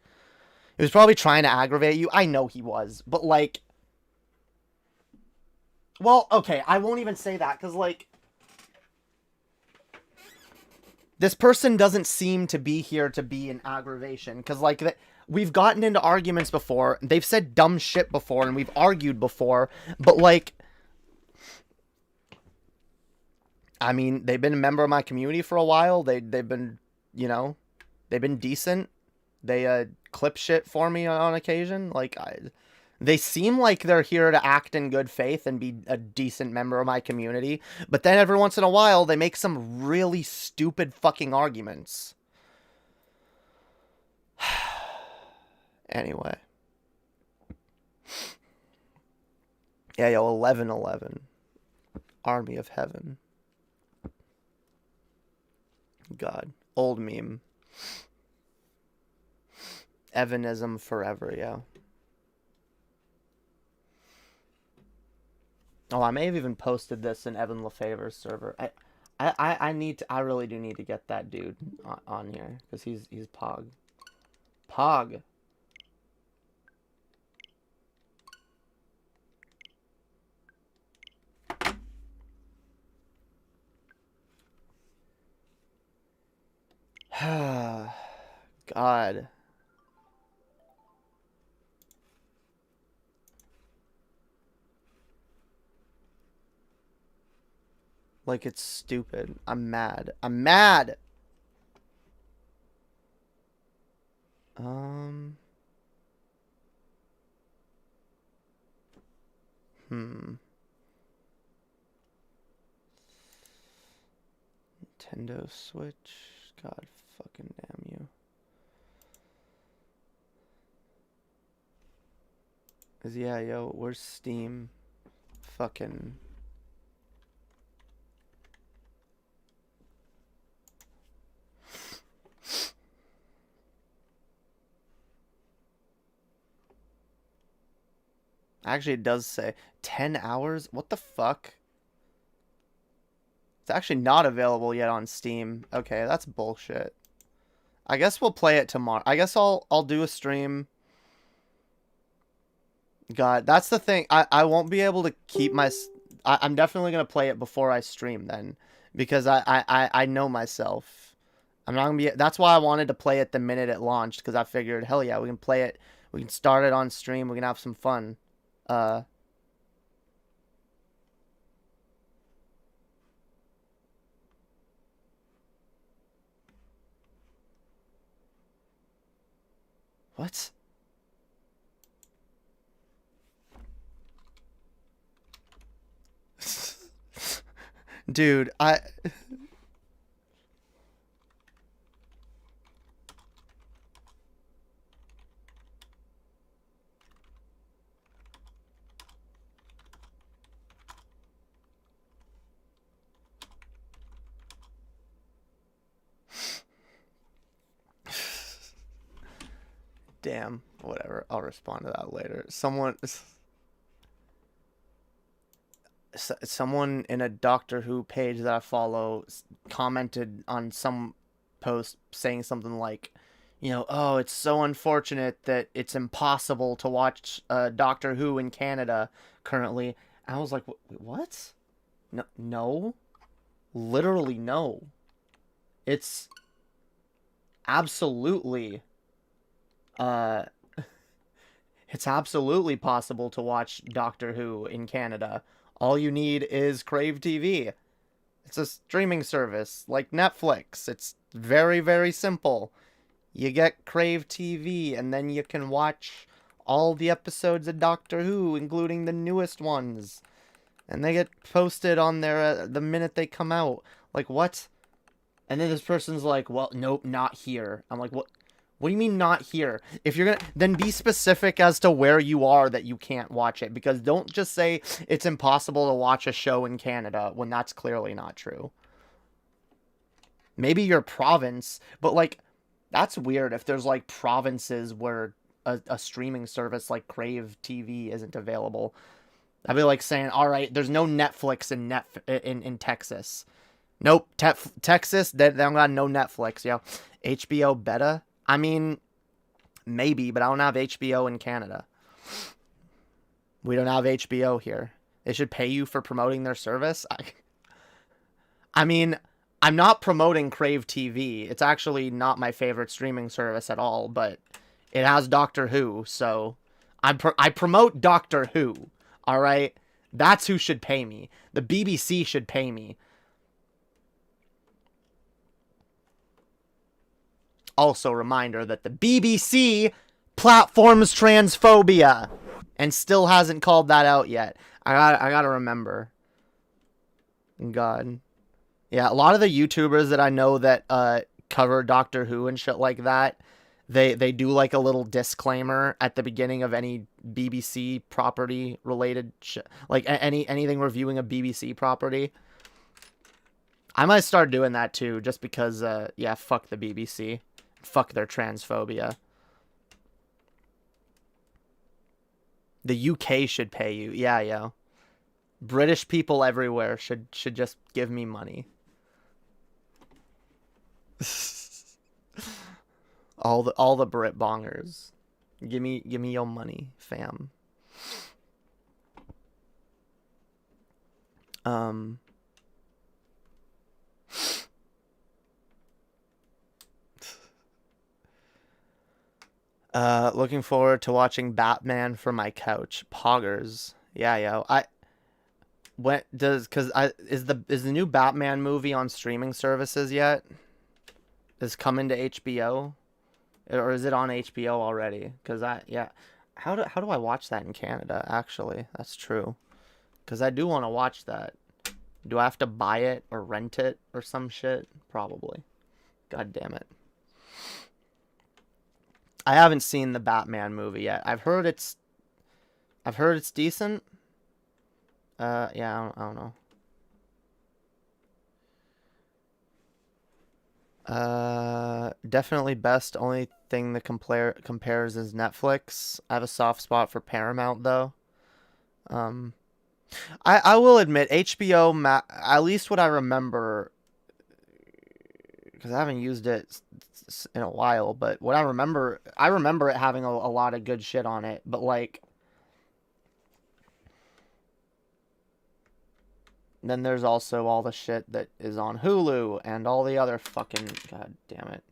He was probably trying to aggravate you. I know he was. But, like... Well, okay, I won't even say that, because, like... This person doesn't seem to be here to be an aggravation, because, like... We've gotten into arguments before. They've said dumb shit before, and we've argued before. But, like... I mean, they've been a member of my community for a while. They've been, they've been decent. They clip shit for me on occasion. Like, They seem like they're here to act in good faith and be a decent member of my community, but then every once in a while, they make some really stupid fucking arguments. Anyway. Yeah, yo, 1111. Army of Heaven. God. Old meme. Evanism forever, yo. Oh, I may have even posted this in Evan LaFavor's server. I really do need to get that dude on here, because he's Pog. Pog. God. Like, it's stupid. I'm mad. I'm mad! Nintendo Switch. God fucking damn you. Yeah, yo, where's Steam? Fucking... Actually, it does say 10 hours? What the fuck? It's actually not available yet on Steam. Okay, that's bullshit. I guess we'll play it tomorrow. I guess I'll do a stream. God, that's the thing. I won't be able to keep my... I'm definitely going to play it before I stream then. Because I know myself. I'm not going to be... That's why I wanted to play it the minute it launched. Because I figured, hell yeah, we can play it. We can start it on stream. We can have some fun. What? Dude, damn, whatever. I'll respond to that later. Someone in a Doctor Who page that I follow commented on some post saying something like, you know, oh, it's so unfortunate that it's impossible to watch Doctor Who in Canada currently. And I was like, what? No. Literally no. It's absolutely... it's absolutely possible to watch Doctor Who in Canada. All you need is Crave TV. It's a streaming service like Netflix. It's very, very simple. You get Crave TV, and then you can watch all the episodes of Doctor Who, including the newest ones. And they get posted on there the minute they come out. Like, what? And then this person's like, well, nope, not here. I'm like, what? What do you mean not here? If you're gonna, then be specific as to where you are that you can't watch it. Because don't just say it's impossible to watch a show in Canada when that's clearly not true. Maybe your province, but like, that's weird if there's like provinces where a streaming service like Crave TV isn't available. I'd be like saying, all right, there's no Netflix in Texas. Nope, Texas, they don't got no Netflix, yo. HBO Beta? I mean, maybe, but I don't have HBO in Canada. We don't have HBO here. They should pay you for promoting their service? I mean, I'm not promoting Crave TV. It's actually not my favorite streaming service at all, but it has Doctor Who, so I promote Doctor Who, all right? That's who should pay me. The BBC should pay me. Also, reminder that the BBC platforms transphobia. and still hasn't called that out yet. I gotta remember. God. Yeah, a lot of the YouTubers that I know that cover Doctor Who and shit like that, they do like a little disclaimer at the beginning of any BBC property related shit, like anything reviewing a BBC property. I might start doing that too, just because yeah, fuck the BBC, fuck their transphobia. The UK should pay you, yeah, yo. British people everywhere should just give me money. all the Brit bongers, give me your money, fam. Looking forward to watching Batman from my couch. Poggers. Yeah, yo. Is the new Batman movie on streaming services yet? Is coming to HBO? Or is it on HBO already? Cuz how do I watch that in Canada actually? That's true. Cuz I do want to watch that. Do I have to buy it or rent it or some shit? Probably. God damn it. I haven't seen the Batman movie yet. I've heard it's decent. Yeah, I don't know. Definitely best. Only thing that compares is Netflix. I have a soft spot for Paramount though. I will admit HBO, at least what I remember, because I haven't used it in a while, but what I remember it having a lot of good shit on it, but like, then there's also all the shit that is on Hulu and all the other fucking, god damn it.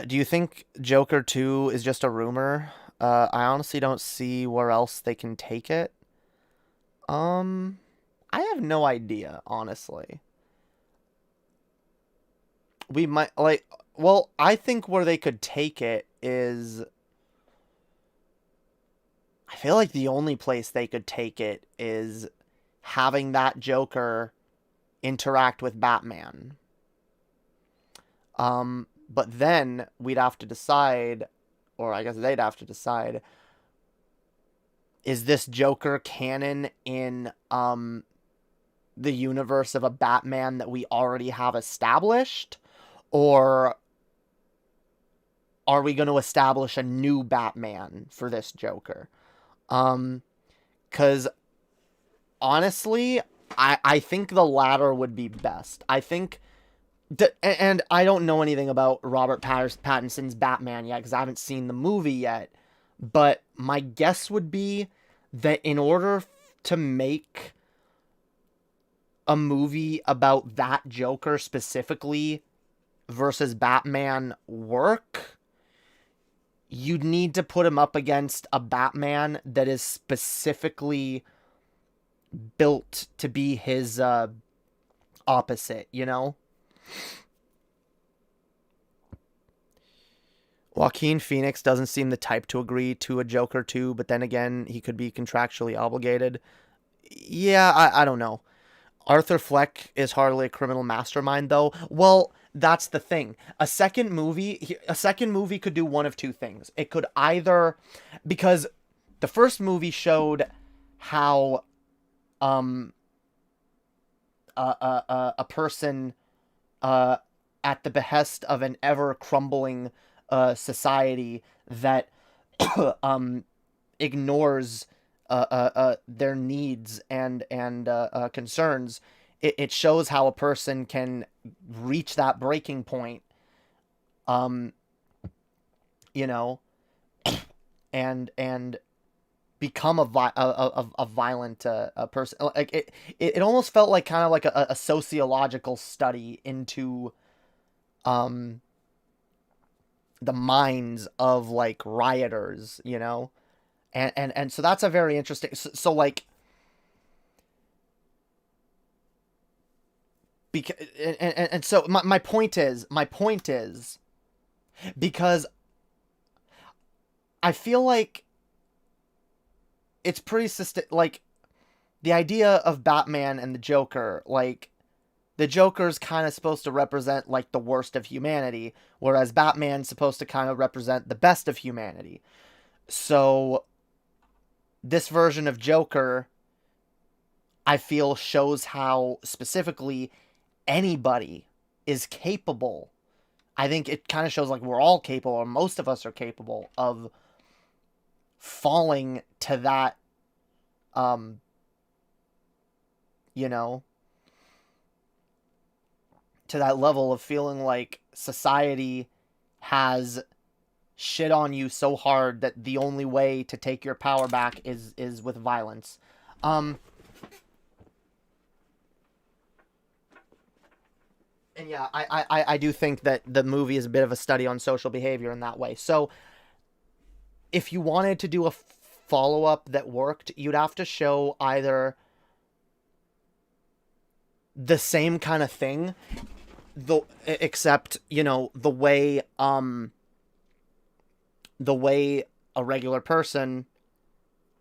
Do you think Joker 2 is just a rumor? I honestly don't see where else they can take it. I have no idea, honestly. We might, like, well, I think where they could take it is, I feel like the only place they could take it is having that Joker interact with Batman. But then we'd have to decide, or I guess they'd have to decide, is this Joker canon in the universe of a Batman that we already have established? Or are we going to establish a new Batman for this Joker? Because honestly, I think the latter would be best. I think, and I don't know anything about Robert Pattinson's Batman yet because I haven't seen the movie yet. But my guess would be that in order to make a movie about that Joker specifically versus Batman work, you'd need to put him up against a Batman that is specifically built to be his opposite, you know? Joaquin Phoenix doesn't seem the type to agree to a Joker 2, but then again, he could be contractually obligated. Yeah, I don't know. Arthur Fleck is hardly a criminal mastermind, though. Well, that's the thing. A second movie could do one of two things. It could either, because the first movie showed how a person at the behest of an ever crumbling society that ignores their needs and concerns, it shows how a person can reach that breaking point, you know, and become a violent person. Like it almost felt like kind of like a sociological study into the minds of like rioters, you know. And so that's a very interesting, so like, because, and so my point is, because I feel like it's pretty like the idea of Batman and the Joker, like the Joker's kind of supposed to represent like the worst of humanity, whereas Batman's supposed to kind of represent the best of humanity. So this version of Joker, I feel, shows how specifically anybody is capable. I think it kind of shows like we're all capable, or most of us are capable of falling to that, you know, to that level of feeling like society has shit on you so hard that the only way to take your power back is with violence. And yeah, I do think that the movie is a bit of a study on social behavior in that way. So if you wanted to do a follow-up that worked, you'd have to show either the same kind of thing, except, you know, the way a regular person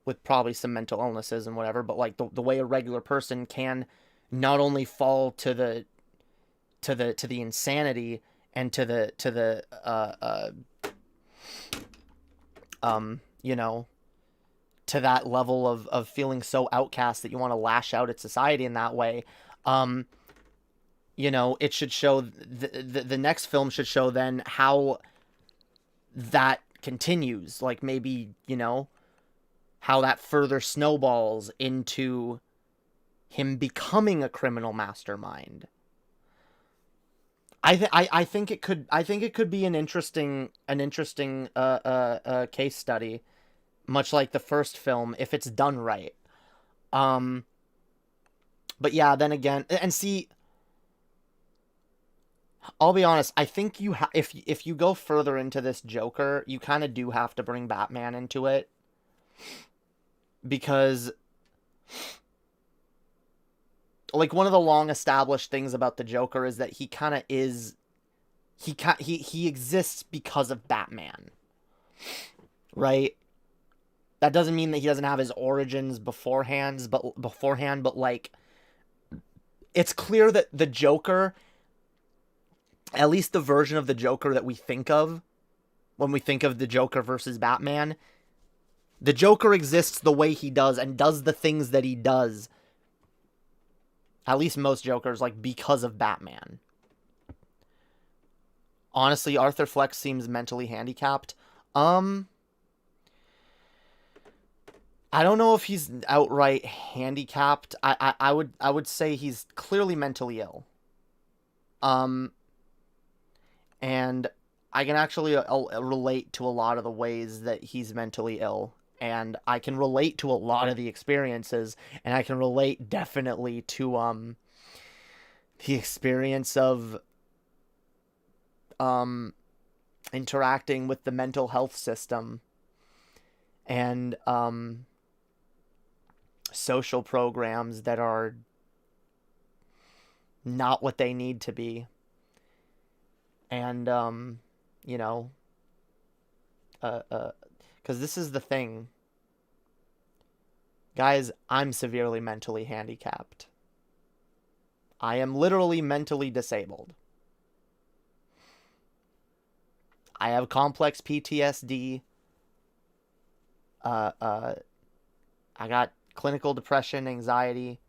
with probably some mental illnesses and whatever, but like the way a regular person can not only fall to the insanity and to the you know, to that level of feeling so outcast that you want to lash out at society in that way. You know, it should show, the next film should show then how that continues. Like maybe, you know, how that further snowballs into him becoming a criminal mastermind. I think it could be an interesting case study, much like the first film, if it's done right. But yeah, then again, and see, I'll be honest, I think if you go further into this Joker, you kind of do have to bring Batman into it, because like one of the long established things about the Joker is that he kind of is, he exists because of Batman, right? That doesn't mean that he doesn't have his origins beforehand, but like, it's clear that the Joker, at least the version of the Joker that we think of when we think of the Joker versus Batman, the Joker exists the way he does and does the things that he does, at least most Jokers, like, because of Batman. Honestly, Arthur Fleck seems mentally handicapped. I don't know if he's outright handicapped. I would say he's clearly mentally ill. And I can actually relate to a lot of the ways that he's mentally ill. And I can relate to a lot of the experiences, and I can relate definitely to the experience of interacting with the mental health system and social programs that are not what they need to be. And you know, because this is the thing, guys, I'm severely mentally handicapped. I am literally mentally disabled. I have complex PTSD. I got clinical depression, anxiety,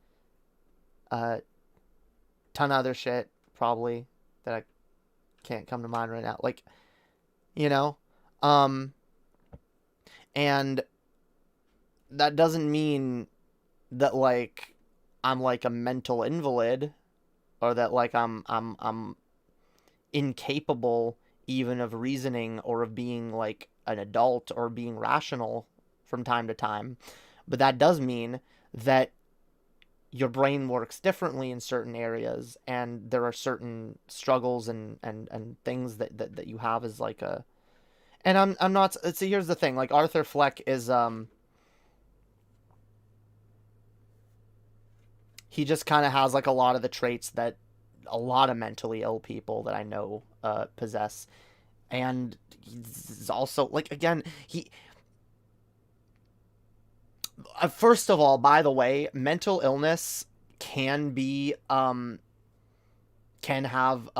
ton of other shit, probably, that I can't come to mind right now. Like, you know, and that doesn't mean that, like, I'm like a mental invalid, or that like I'm incapable even of reasoning or of being like an adult or being rational from time to time. But that does mean that your brain works differently in certain areas, and there are certain struggles and things that you have as like a, and I'm not, see, here's the thing, like Arthur Fleck is he just kind of has like a lot of the traits that a lot of mentally ill people that I know possess. And he's also, like, again, he... first of all, by the way, mental illness can be, can have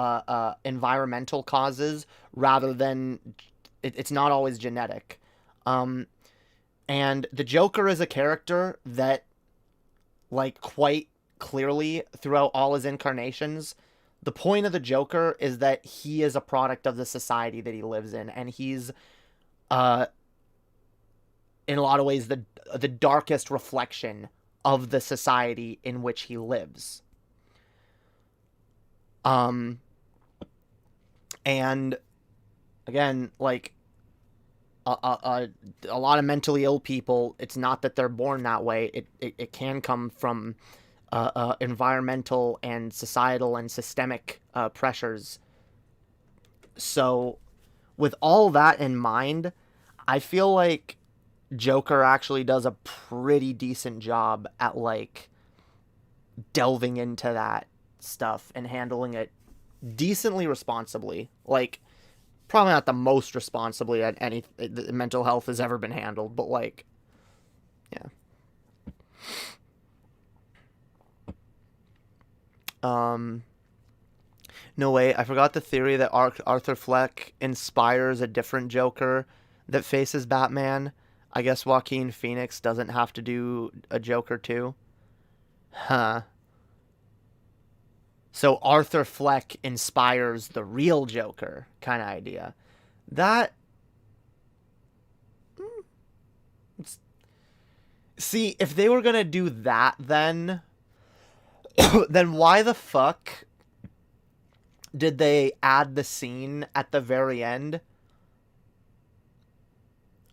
environmental causes rather than... it's not always genetic. And the Joker is a character that, like, quite clearly throughout all his incarnations, the point of the Joker is that he is a product of the society that he lives in, and he's in a lot of ways the darkest reflection of the society in which he lives. And again, like, a lot of mentally ill people, it's not that they're born that way. It can come from environmental and societal and systemic pressures. So with all that in mind, I feel like Joker actually does a pretty decent job at, like, delving into that stuff and handling it decently responsibly. Like, probably not the most responsibly that any mental health has ever been handled, but, like, yeah. No, wait, I forgot the theory that Arthur Fleck inspires a different Joker that faces Batman. I guess Joaquin Phoenix doesn't have to do a Joker too. Huh. So Arthur Fleck inspires the real Joker kind of idea. That... see, if they were going to do that, then... then why the fuck did they add the scene at the very end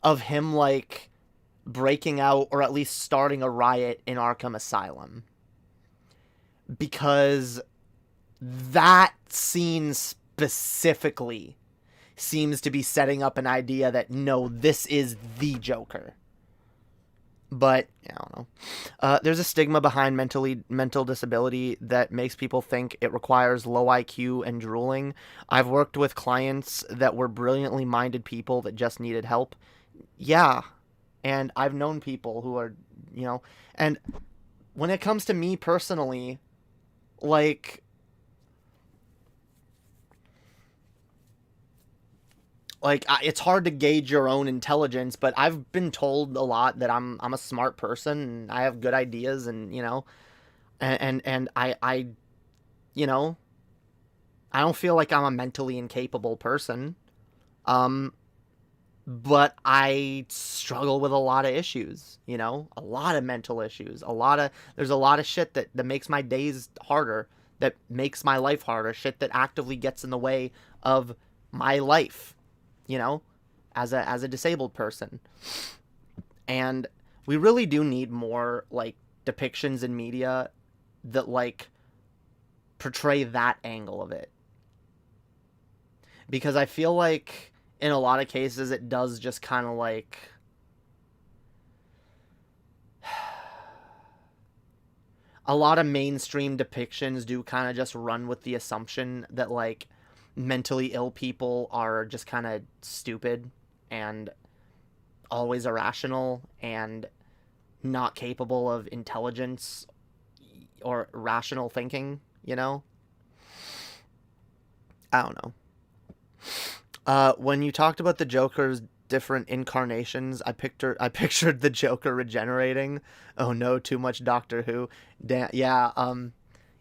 of him, like, breaking out or at least starting a riot in Arkham Asylum? Because that scene specifically seems to be setting up an idea that, no, this is the Joker. But, I don't know. There's a stigma behind mental disability that makes people think it requires low IQ and drooling. I've worked with clients that were brilliantly minded people that just needed help. Yeah. And I've known people who are, you know... and when it comes to me personally, like... it's hard to gauge your own intelligence, but I've been told a lot that I'm a smart person and I have good ideas, and, you know, and I you know, I don't feel like I'm a mentally incapable person. But I struggle with a lot of issues, you know, a lot of mental issues, there's a lot of shit that makes my days harder, that makes my life harder, shit that actively gets in the way of my life. You know, as a disabled person. And we really do need more, like, depictions in media that, like, portray that angle of it. Because I feel like in a lot of cases it does just kind of, like, a lot of mainstream depictions do kind of just run with the assumption that, like, mentally ill people are just kind of stupid and always irrational and not capable of intelligence or rational thinking, you know? I don't know. When you talked about the Joker's different incarnations, I pictured the Joker regenerating. Oh no, too much Doctor Who.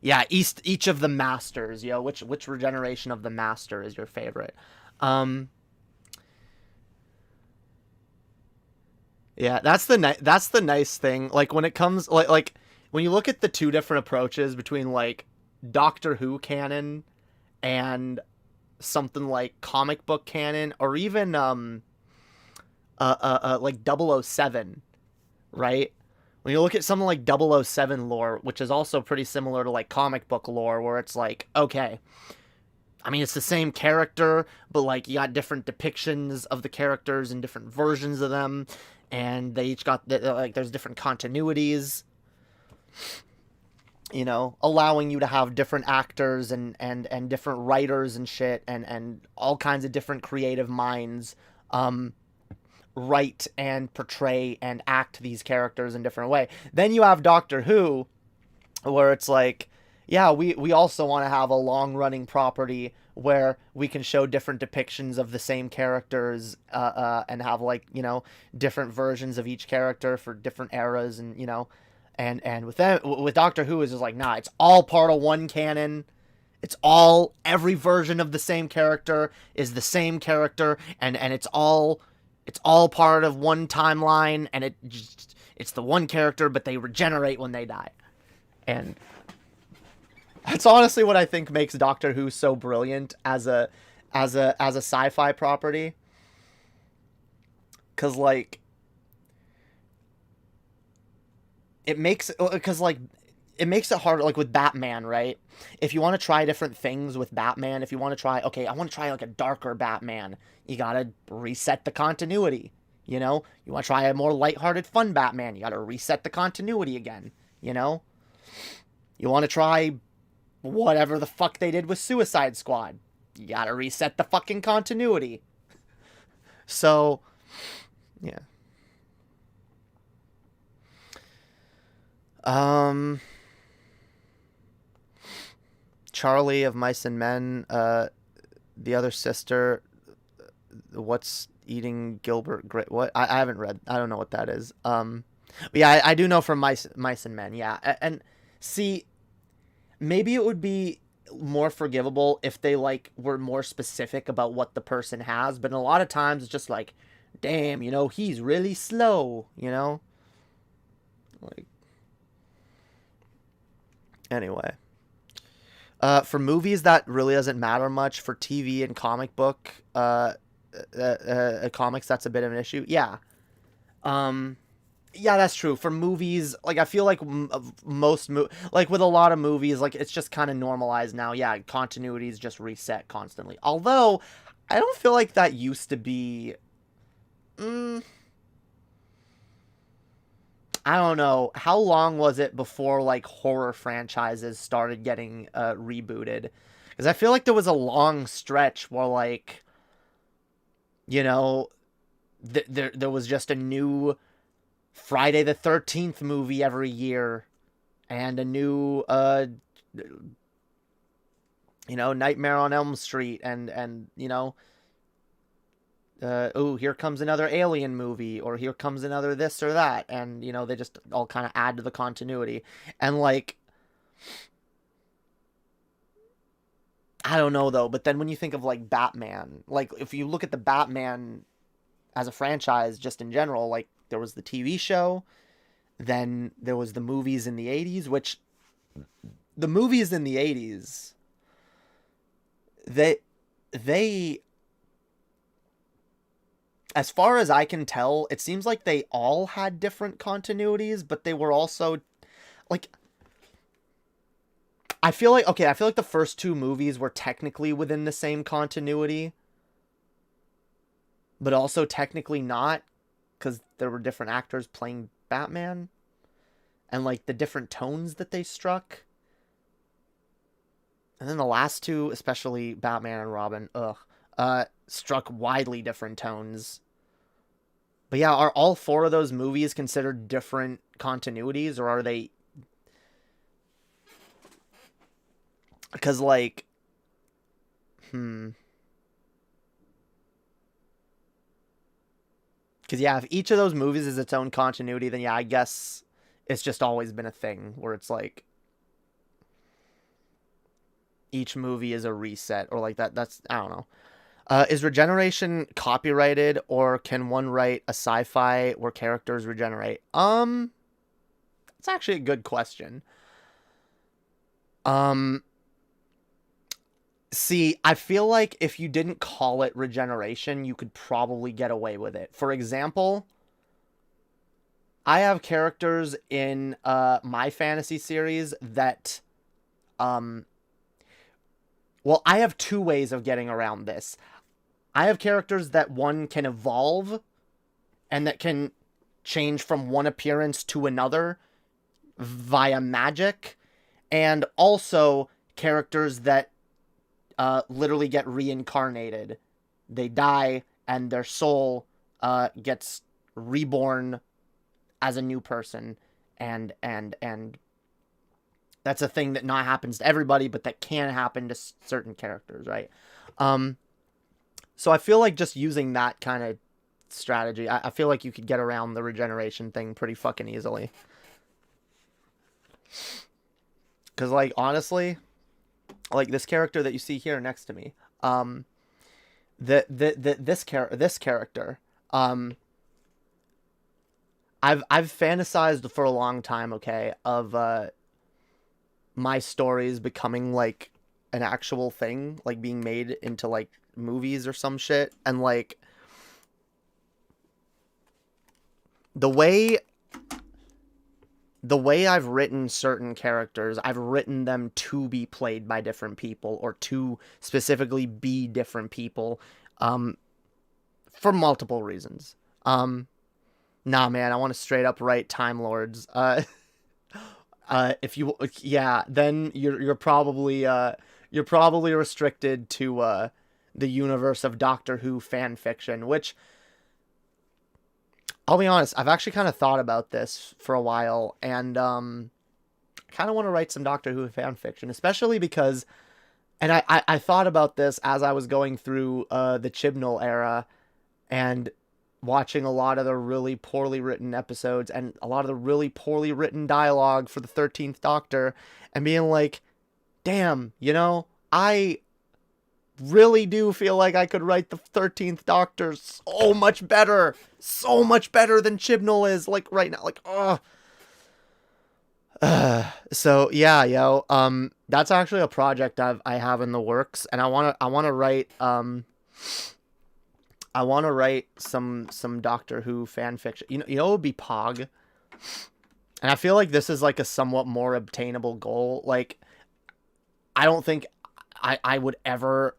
Yeah, each of the masters, yo. Which regeneration of the master is your favorite? Yeah, that's the nice thing. Like, when it comes, like when you look at the two different approaches between, like, Doctor Who canon and something like comic book canon, or even like 007, right? When you look at something like 007 lore, which is also pretty similar to, like, comic book lore, where it's like, okay, I mean, it's the same character, but, like, you got different depictions of the characters and different versions of them, and they each got, like, there's different continuities. you know, allowing you to have different actors and different writers and shit and all kinds of different creative minds write and portray and act these characters in different way. Then you have Doctor Who, where it's like, yeah, we also want to have a long running property where we can show different depictions of the same characters and have, like, you know, different versions of each character for different eras, and, you know, and with them, with Doctor Who, is just like, nah, it's all part of one canon. It's all, every version of the same character is the same character, and it's all part of one timeline, and it's the one character, but they regenerate when they die. And that's honestly what I think makes Doctor Who so brilliant as a sci-fi property. 'Cause, like, it makes it hard, like with Batman, right? If you want to try different things with Batman, if you want to try, okay, I want to try like a darker Batman, you gotta reset the continuity, you know? You want to try a more lighthearted, fun Batman, you gotta reset the continuity again, you know? You want to try whatever the fuck they did with Suicide Squad, you gotta reset the fucking continuity. So, yeah. Charlie of Mice and Men, the other sister, what's eating Gilbert Grape? What? I haven't read. I don't know what that is. But yeah, I do know from Mice and Men. Yeah, and see, maybe it would be more forgivable if they, like, were more specific about what the person has. But a lot of times it's just like, damn, you know, he's really slow. You know, like. Anyway. For movies, that really doesn't matter much. For TV and comic book, comics, that's a bit of an issue. Yeah. Yeah, that's true. For movies, like, I feel like like with a lot of movies, like, it's just kind of normalized now. Yeah, continuity is just reset constantly. Although, I don't feel like that used to be... I don't know. How long was it before, like, horror franchises started getting rebooted? Because I feel like there was a long stretch where, like, you know, there was just a new Friday the 13th movie every year, and a new, you know, Nightmare on Elm Street, and you know, oh, here comes another Alien movie, or here comes another this or that, and, you know, they just all kind of add to the continuity. And, like, I don't know, though, but then when you think of, like, Batman, like, if you look at the Batman as a franchise, just in general, like, there was the TV show, then there was the movies in the 80s, which, the movies in the 80s, they as far as I can tell, it seems like they all had different continuities, but they were also, like, I feel like the first two movies were technically within the same continuity, but also technically not, because there were different actors playing Batman, and, like, the different tones that they struck. And then the last two, especially Batman and Robin, struck widely different tones. But yeah, are all four of those movies considered different continuities, or are they... Because, like... Because, yeah, if each of those movies is its own continuity, then yeah, I guess it's just always been a thing where it's like... each movie is a reset, or like that. That's, I don't know. Is regeneration copyrighted, or can one write a sci-fi where characters regenerate? That's actually a good question. See, I feel like if you didn't call it regeneration, you could probably get away with it. For example, I have characters in my fantasy series that, well, I have two ways of getting around this. I have characters that one can evolve and that can change from one appearance to another via magic. and also characters that literally get reincarnated. They die and their soul gets reborn as a new person, and that's a thing that not happens to everybody, but that can happen to certain characters, right? So I feel like just using that kind of strategy, I feel like you could get around the regeneration thing pretty fucking easily. Because, like, honestly, like, this character that you see here next to me, this character, I've fantasized for a long time, okay, of my stories becoming like an actual thing, like being made into like movies or some shit, and like the way I've written certain characters, I've written them to be played by different people, or to specifically be different people, for multiple reasons. Nah, man, I want to straight up write Time Lords. If you, yeah, then you're probably restricted to the universe of Doctor Who fan fiction, which, I'll be honest, I've actually kind of thought about this for a while, and kind of want to write some Doctor Who fan fiction, especially because, and I thought about this as I was going through the Chibnall era, and watching a lot of the really poorly written episodes and a lot of the really poorly written dialogue for the 13th Doctor, and being like, damn, you know, I really do feel like I could write the 13th Doctor so much better than Chibnall is, like, right now, like, so yeah, yo, that's actually a project I have in the works, and I want to write some Doctor Who fan fiction. You know what would be Pog? And I feel like this is like a somewhat more obtainable goal. Like, I don't think I would ever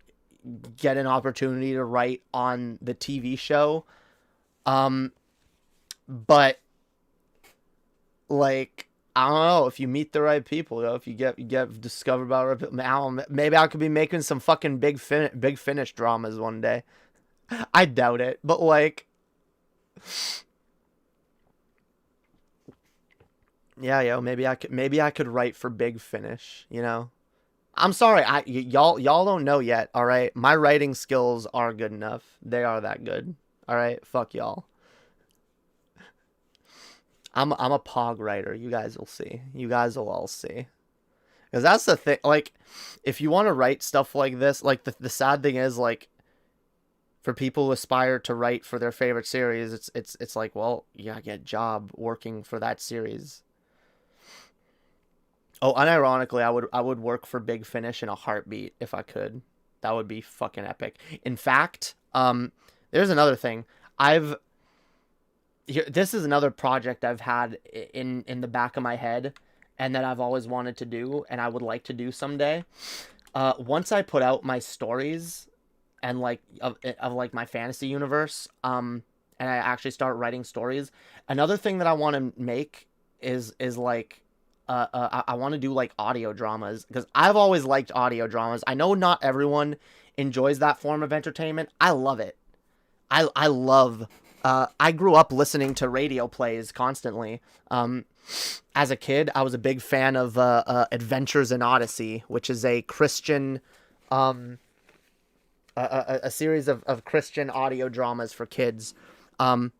get an opportunity to write on the TV show. But like, I don't know, if you meet the right people, you know, if you get discovered by right people, maybe I could be making some fucking big finish dramas one day. I doubt it, but like, yeah, yo, maybe I could write for Big Finish, you know. I'm sorry, y'all don't know yet, all right? My writing skills are good enough. They are that good. All right, fuck y'all. I'm a Pog writer. You guys will see. You guys will all see. Because that's the thing, like, if you want to write stuff like this, like, the sad thing is, like, for people who aspire to write for their favorite series, it's like, well, you gotta get a job working for that series. Oh, unironically, I would work for Big Finish in a heartbeat if I could. That would be fucking epic. In fact, there's another thing. This is another project I've had in the back of my head, and that I've always wanted to do, and I would like to do someday. Once I put out my stories, and like of like my fantasy universe, and I actually start writing stories, another thing that I want to make is like, I want to do like audio dramas, because I've always liked audio dramas. I know not everyone enjoys that form of entertainment. I love it. I love, I grew up listening to radio plays constantly. As a kid, I was a big fan of Adventures in Odyssey, which is a Christian, a series of Christian audio dramas for kids. Not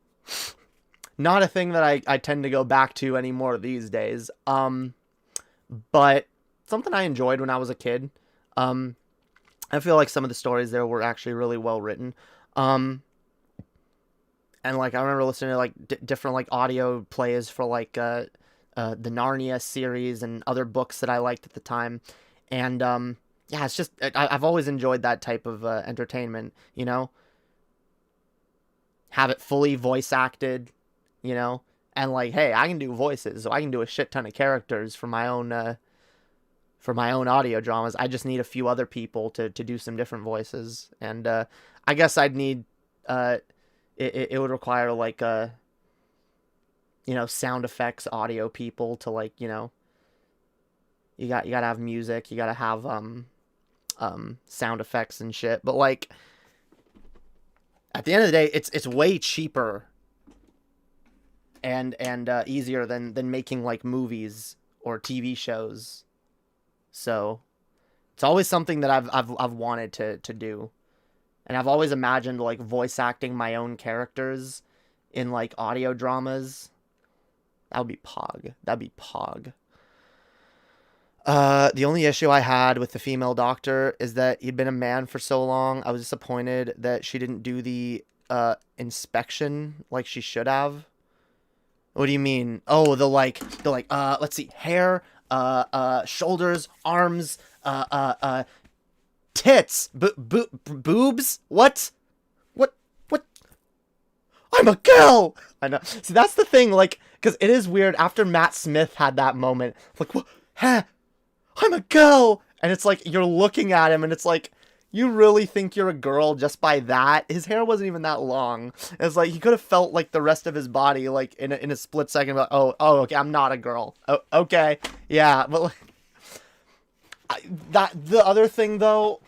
a thing that I tend to go back to anymore these days. But something I enjoyed when I was a kid. I feel like some of the stories there were actually really well written. And like, I remember listening to like different like audio plays for like the Narnia series and other books that I liked at the time. And yeah, it's just, I've always enjoyed that type of entertainment, you know? Have it fully voice acted, you know? And like, hey, I can do voices, so I can do a shit ton of characters for my own audio dramas. I just need a few other people to do some different voices. And I guess I'd need, it would require like you know, sound effects audio people to like, you know, You gotta have music. You gotta have sound effects and shit. But like, at the end of the day, it's way cheaper and easier than making like movies or TV shows. So it's always something that I've wanted to do, and I've always imagined like voice acting my own characters in like audio dramas. That would be pog. That'd be pog. The only issue I had with the female doctor is that he'd been a man for so long. I was disappointed that she didn't do the inspection like she should have. What do you mean? Oh, let's see, hair, shoulders, arms, tits, boobs. What? I'm a girl. I know. See, that's the thing. Like, because it is weird. After Matt Smith had that moment, like, what? Huh? I'm a girl, and it's like you're looking at him, and it's like you really think you're a girl just by that. His hair wasn't even that long. It's like he could have felt like the rest of his body, like in a split second. Like, oh, okay, I'm not a girl. Oh, okay, yeah, but like, the other thing though,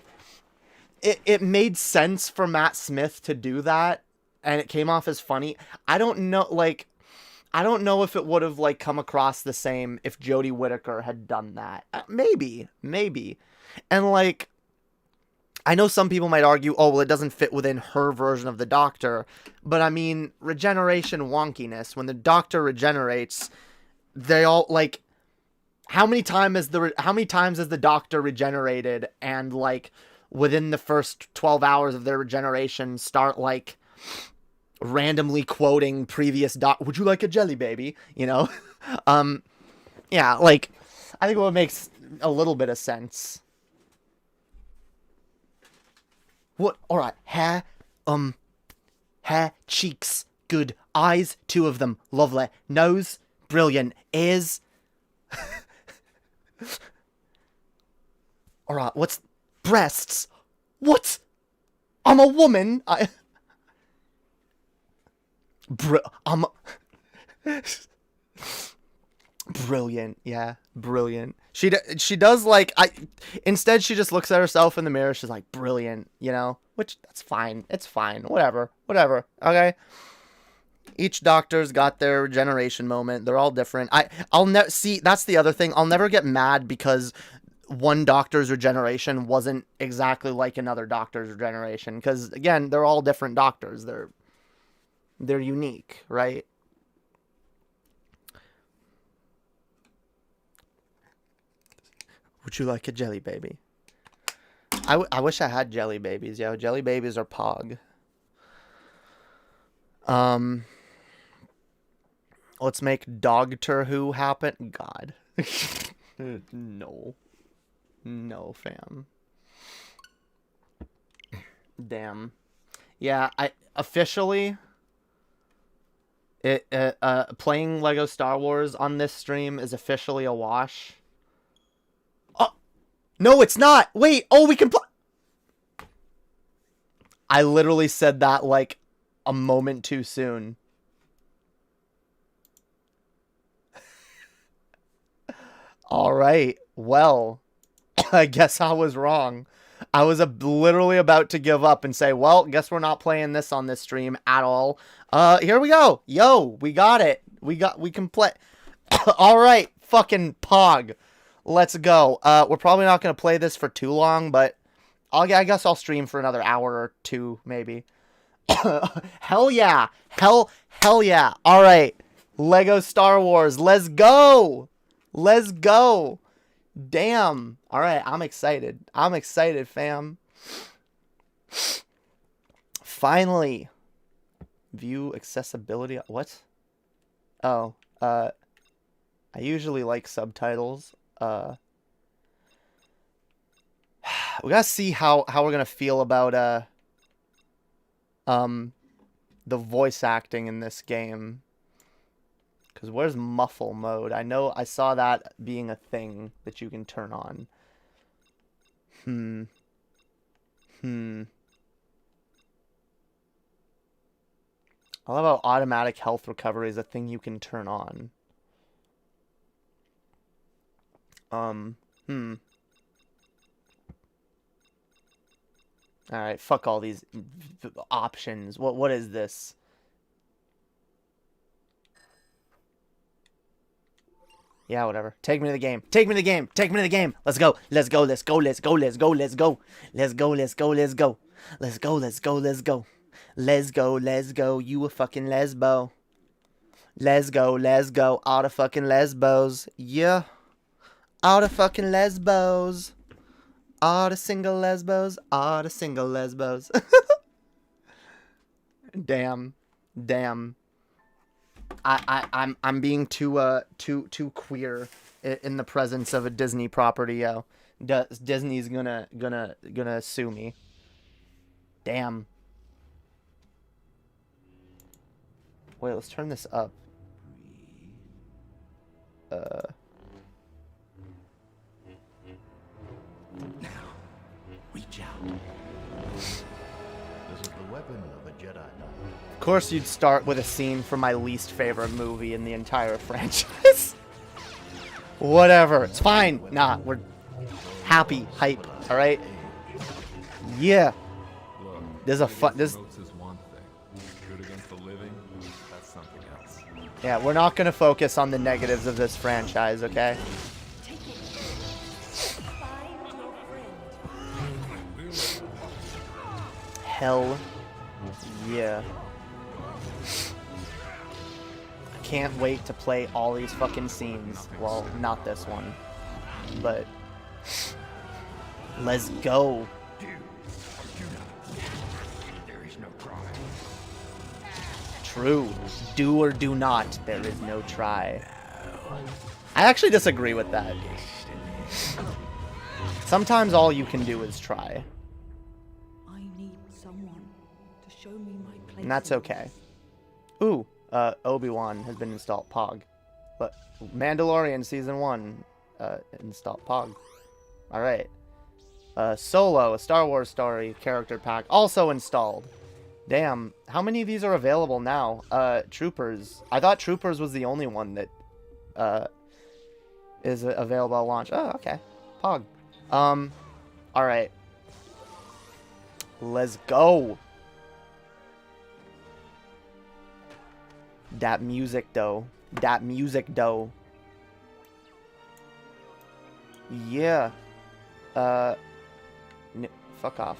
it made sense for Matt Smith to do that, and it came off as funny. I don't know if it would have like come across the same if Jodie Whittaker had done that. Maybe. And like, I know some people might argue, oh, well, it doesn't fit within her version of the Doctor. But I mean, regeneration wonkiness. When the Doctor regenerates, they all like, how many times has the Doctor regenerated, and like within the first 12 hours of their regeneration start like randomly quoting previous would you like a jelly baby, you know? Yeah, like, I think it makes a little bit of sense. What? Alright, hair, cheeks, good, eyes, 2 of them, lovely, nose, brilliant, ears, alright, what's, breasts, what? I'm a woman, brilliant. Yeah, brilliant. She does like, instead she just looks at herself in the mirror. She's like, brilliant, you know, which that's fine. It's fine. Whatever. Okay. Each Doctor's got their regeneration moment. They're all different. I'll never see. That's the other thing. I'll never get mad because one Doctor's regeneration wasn't exactly like another Doctor's regeneration. Because again, they're all different Doctors. They're unique, right? Would you like a jelly baby? I wish I had jelly babies, yo. Jelly babies are pog. Let's make Dogter Who happen. God. No, fam. Damn. Yeah, I officially... playing Lego Star Wars on this stream is officially a wash. Oh, no, it's not. Wait, oh, we can play. I literally said that like a moment too soon. All right, well, I guess I was wrong. I was literally about to give up and say, well, guess we're not playing this on this stream at all. Here we go. Yo, we got it. We can play. All right, fucking pog. Let's go. We're probably not going to play this for too long, but I guess I'll stream for another hour or 2, maybe. Hell yeah. Hell yeah. All right. Lego Star Wars. Let's go. Damn. All right, I'm excited. Fam. Finally. View accessibility. What? Oh, I usually like subtitles. We gotta see how we're gonna feel about the voice acting in this game. Because where's muffle mode? I saw that being a thing that you can turn on. I love how automatic health recovery is a thing you can turn on. Alright, fuck all these options. What is this? Yeah, whatever. Take me to the game. Take me to the game. Take me to the game. Let's go. Let's go. Let's go. Let's go. Let's go. Let's go. Let's go. Let's go. Let's go. Let's go. Let's go. Let's go. Let's go. Let's go. You a fucking lesbo. Let's go. Let's go. All the fucking lesbos. Yeah. All the fucking lesbos. All the single lesbos. All the single lesbos. Damn. Damn. I'm being too queer in the presence of a Disney property, yo. Disney's gonna sue me. Damn. Wait, let's turn this up. Now, reach out. This is the weapon of a Jedi Knight. Of course you'd start with a scene from my least favorite movie in the entire franchise. Whatever. It's fine. Nah, we're happy. Hype. Alright? Yeah. There's a fun... This... Yeah, we're not gonna focus on the negatives of this franchise, okay? Hell yeah. I can't wait to play all these fucking scenes. Well, not this one. But let's go. True. Do or do not. There is no try. I actually disagree with that. Sometimes all you can do is try. I need someone to show me my place. And that's okay. Ooh, Obi-Wan has been installed. Pog. But Mandalorian Season 1 installed. Pog. Alright. Solo, a Star Wars story character pack, also installed. Damn, how many of these are available now? Troopers. I thought Troopers was the only one that is available at launch. Oh, okay. Pog. Alright. Let's go. That music, though. That music, though. Yeah. Fuck off.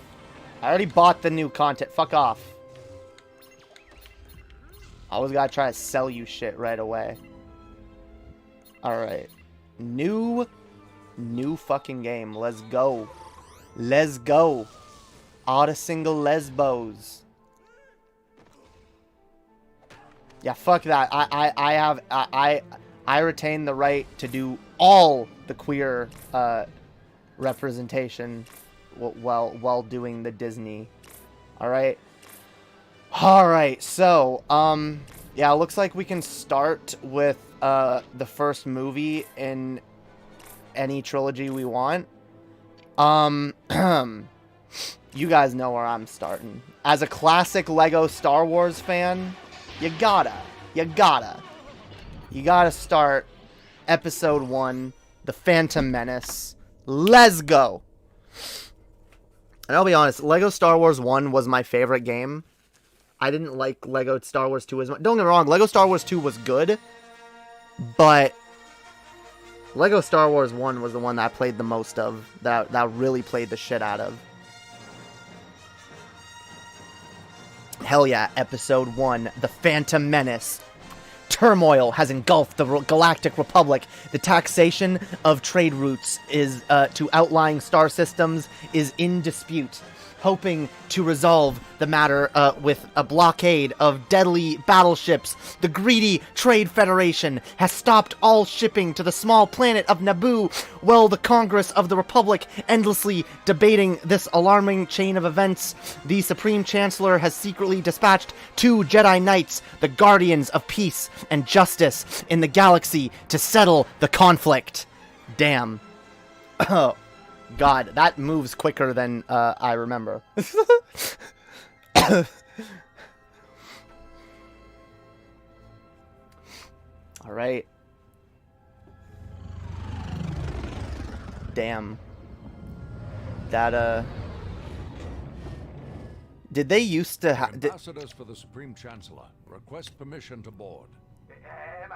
I already bought the new content. Fuck off. I always gotta try to sell you shit right away. Alright. New fucking game. Let's go. Let's go. All the single lesbos. Yeah, fuck that. I retain the right to do all the queer representation while doing the Disney. Alright. Alright, so, yeah, it looks like we can start with the first movie in any trilogy we want. You guys know where I'm starting. As a classic Lego Star Wars fan, you gotta start Episode 1, The Phantom Menace. Let's go! And I'll be honest, Lego Star Wars 1 was my favorite game. I didn't like Lego Star Wars 2 as much. Don't get me wrong, Lego Star Wars 2 was good, but Lego Star Wars 1 was the one that I played the most of, that really played the shit out of. Hell yeah, Episode 1, The Phantom Menace. Turmoil has engulfed the Galactic Republic. The taxation of trade routes is to outlying star systems is in dispute. Hoping to resolve the matter with a blockade of deadly battleships, the greedy Trade Federation has stopped all shipping to the small planet of Naboo, while the Congress of the Republic endlessly debating this alarming chain of events. The Supreme Chancellor has secretly dispatched 2 Jedi Knights, the guardians of peace and justice in the galaxy, to settle the conflict. Damn. Oh. God, that moves quicker than I remember. Alright. damn. That, did they used to have... Ambassadors for the Supreme Chancellor request permission to board.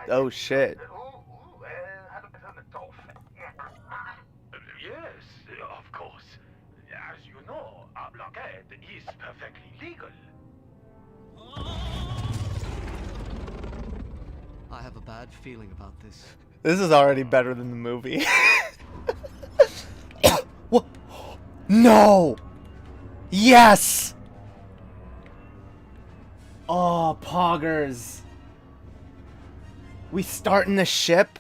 Oh, shit. Yes, of course. As you know, a blockade is perfectly legal. I have a bad feeling about this. This is already better than the movie. What? No! Yes! Oh, poggers. We starting the ship?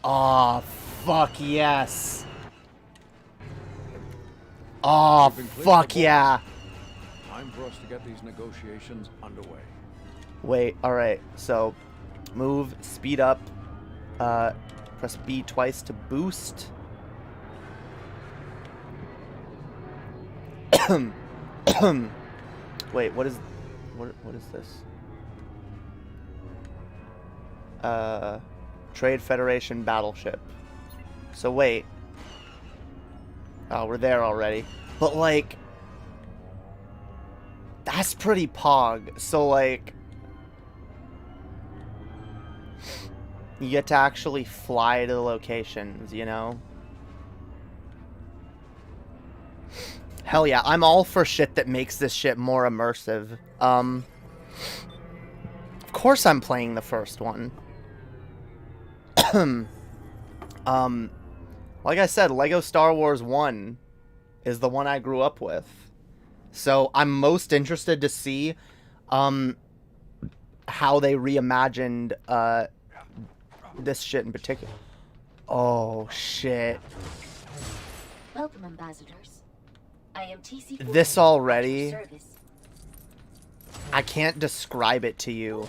Oh, fuck yes. Oh, fuck yeah. Time for us to get these negotiations underway. Wait, alright. So, move, speed up, press B twice to boost. Wait, what is this? Trade Federation battleship. So wait. Oh, we're there already. But like, that's pretty pog. So like, you get to actually fly to the locations, you know? Hell yeah, I'm all for shit that makes this shit more immersive. Of course I'm playing the first one. Like I said, Lego Star Wars 1 is the one I grew up with. So I'm most interested to see how they reimagined this shit in particular. Oh shit. Welcome, ambassadors. I am TC. This already, I can't describe it to you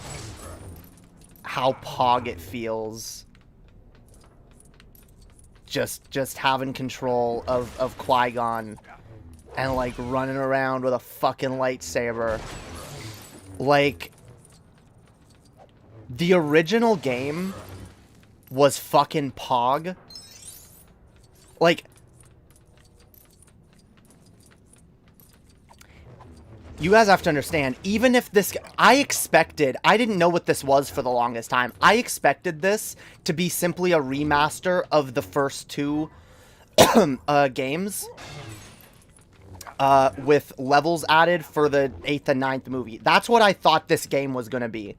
how pog it feels. Just having control of Qui-Gon and like running around with a fucking lightsaber. Like, the original game was fucking pog. Like, you guys have to understand, even if this... I didn't know what this was for the longest time. I expected this to be simply a remaster of the first two games. With levels added for the 8th and 9th movie. That's what I thought this game was going to be.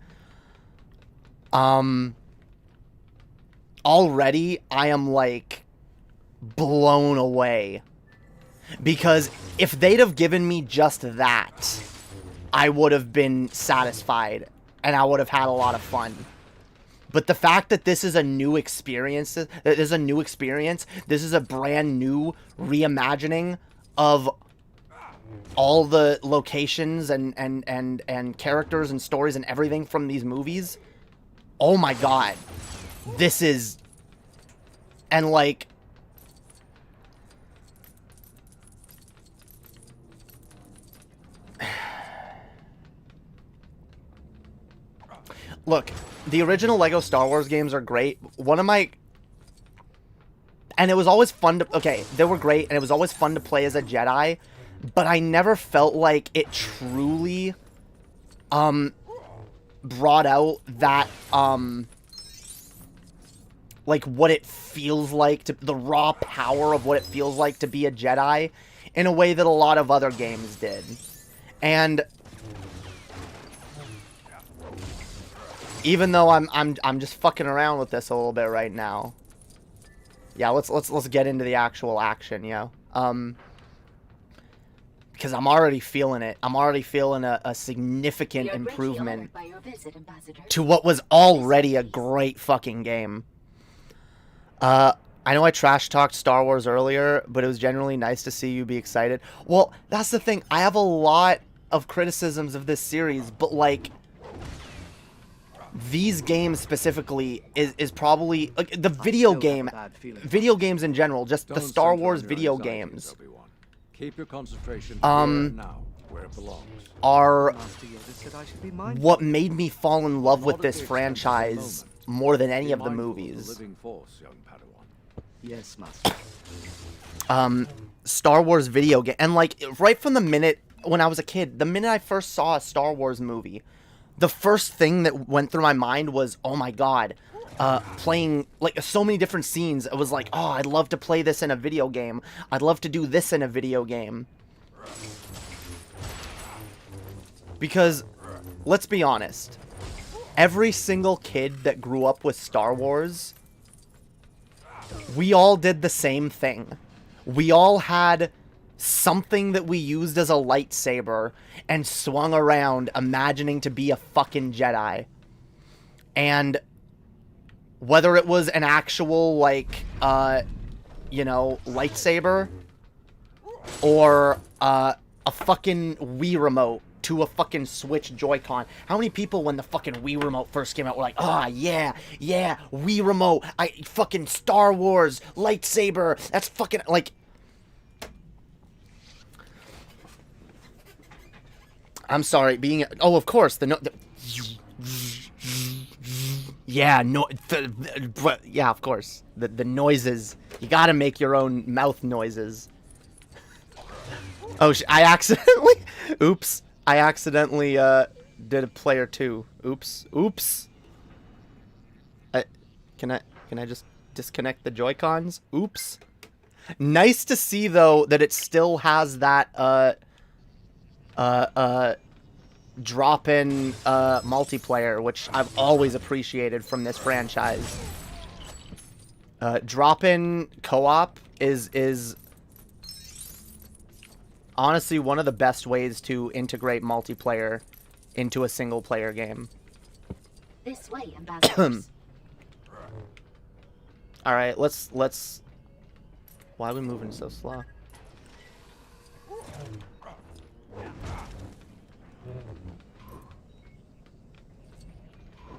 Already, I am, like, blown away. Because if they'd have given me just that, I would have been satisfied. And I would have had a lot of fun. But the fact that this is a new experience, this is a brand new reimagining of all the locations and characters and stories and everything from these movies. Oh my god. This is... And like... Look, the original Lego Star Wars games are great. One of my... And it was always fun to... Okay, they were great, and it was always fun to play as a Jedi. But I never felt like it truly... brought out that, like, what it feels like to... The raw power of what it feels like to be a Jedi in a way that a lot of other games did. And... Even though I'm just fucking around with this a little bit right now. Yeah, let's get into the actual action, yo. Because I'm already feeling it. I'm already feeling a significant improvement to what was already a great fucking game. I know I trash talked Star Wars earlier, but it was generally nice to see you be excited. Well, that's the thing. I have a lot of criticisms of this series, but like... These games specifically is probably like, the video games in general, just the Star Wars video games. Keep your concentration now, where it belongs. Are what made me fall in love with this franchise more than any Be of the mindful of movies. living force, young Padawan. Yes, master. Star Wars video game, and like right from the minute when I was a kid, the minute I first saw a Star Wars movie, the first thing that went through my mind was, oh my god, playing like so many different scenes. It was like, oh, I'd love to play this in a video game. I'd love to do this in a video game. Because let's be honest, every single kid that grew up with Star Wars, we all did the same thing. We all had something that we used as a lightsaber and swung around imagining to be a fucking Jedi. And whether it was an actual, like, you know, lightsaber or a fucking Wii remote to a fucking Switch Joy-Con. How many people when the fucking Wii remote first came out were like, ah, yeah, Wii remote, fucking Star Wars, lightsaber, that's fucking, like... I'm sorry, being... Oh, of course, yeah, yeah, of course. The noises. You gotta make your own mouth noises. Oh, I accidentally... Oops. I accidentally, did a player 2. Oops. Can I just disconnect the Joy-Cons? Oops. Nice to see, though, that it still has that, drop-in, multiplayer, which I've always appreciated from this franchise. Drop-in co-op is honestly one of the best ways to integrate multiplayer into a single-player game. This way, ambassadors. Alright, let's... Why are we moving so slow?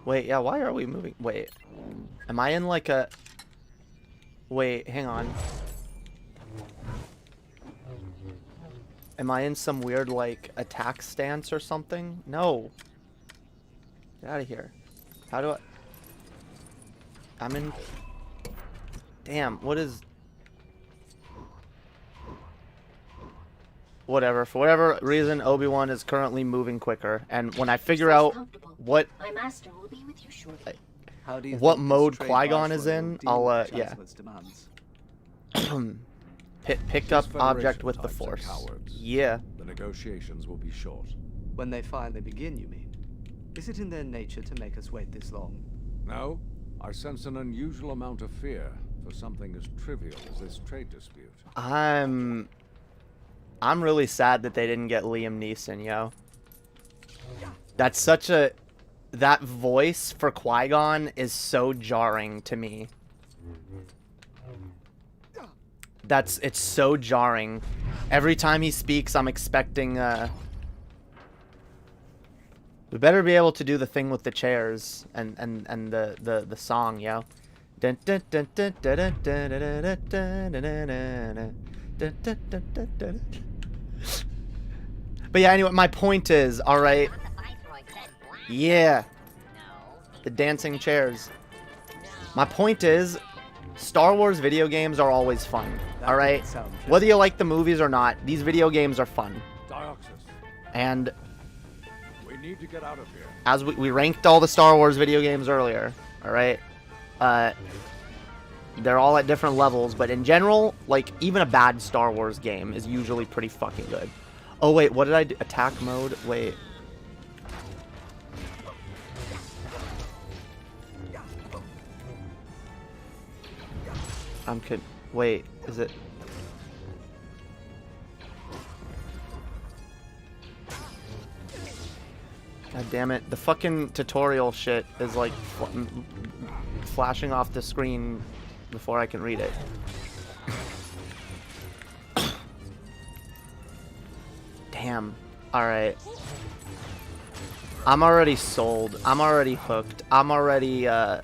Wait, yeah, why are we moving? Wait. Am I in like a... Wait, hang on. Am I in some weird, like, attack stance or something? No. Get out of here. How do I... I'm in... Damn, what is... Whatever. For whatever reason, Obi-Wan is currently moving quicker. And when I figure out what... My master will be with you shortly. What mode Qui-Gon is in, I'll, yeah. Pick up object with the Force. Yeah. The negotiations will be short. When they finally begin, you mean? Is it in their nature to make us wait this long? No, I sense an unusual amount of fear for something as trivial as this trade dispute. I'm really sad that they didn't get Liam Neeson, yo. That's such a... That voice for Qui-Gon is so jarring to me. It's so jarring. Every time he speaks, I'm expecting, we better be able to do the thing with the chairs and the song, yo. But yeah, anyway, my point is, alright. Yeah. The dancing chairs. My point is, Star Wars video games are always fun. Alright? Whether you like the movies or not, these video games are fun. Dioxys. And We need to get out of here. as we ranked all the Star Wars video games earlier, alright? They're all at different levels, but in general, like, even a bad Star Wars game is usually pretty fucking good. Oh, wait, what did I do? Attack mode? Wait. Wait, is it... God damn it. The fucking tutorial shit is like flashing off the screen before I can read it. Damn. Alright. I'm already sold. I'm already hooked. I'm already, And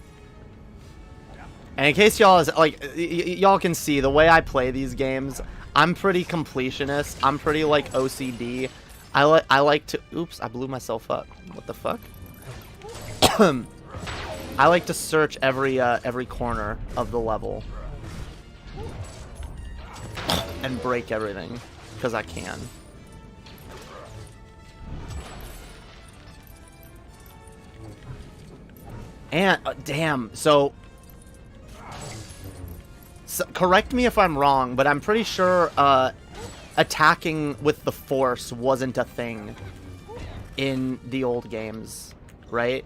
in case y'all is like, y'all can see the way I play these games, I'm pretty completionist. I'm pretty like OCD. I like to... Oops, I blew myself up. What the fuck? I like to search every corner of the level and break everything because I can. And damn, so correct me if I'm wrong, but I'm pretty sure attacking with the Force wasn't a thing in the old games, right?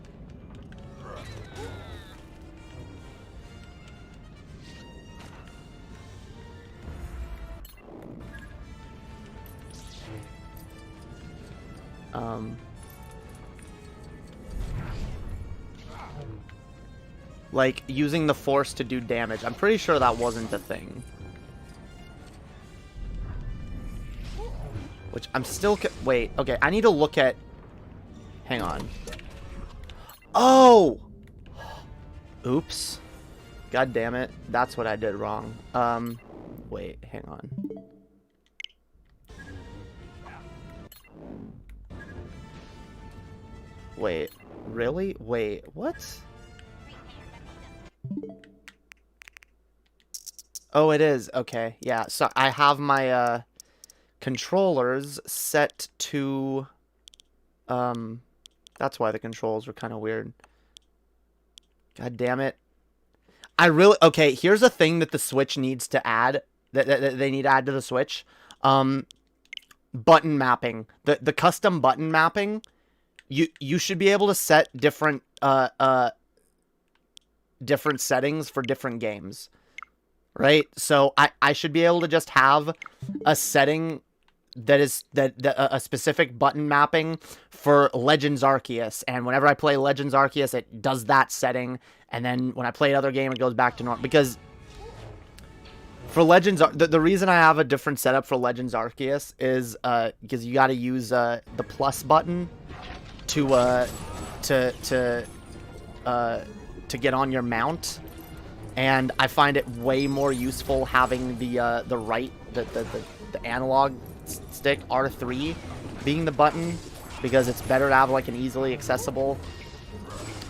Like, using the Force to do damage. I'm pretty sure that wasn't a thing. Which I'm still... Wait, okay, I need to look at... Hang on. Oh! Oops. God damn it. That's what I did wrong. Wait, hang on. Wait, really? Wait, what? Oh, it is. Okay, yeah. So I have my controllers set to... That's why the controls were kind of weird. God damn it. I really... Okay, here's a thing that the Switch needs to add. That they need to add to the Switch. Button mapping. The custom button mapping. You should be able to set different different settings for different games. Right? So I should be able to just have a setting that is a specific button mapping for Legends Arceus, and whenever I play Legends Arceus, it does that setting, and then when I play another game, it goes back to normal. Because for Legends, the reason I have a different setup for Legends Arceus is because you got to use the plus button to get on your mount, and I find it way more useful having the analog stick R3 being the button, because it's better to have like an easily accessible.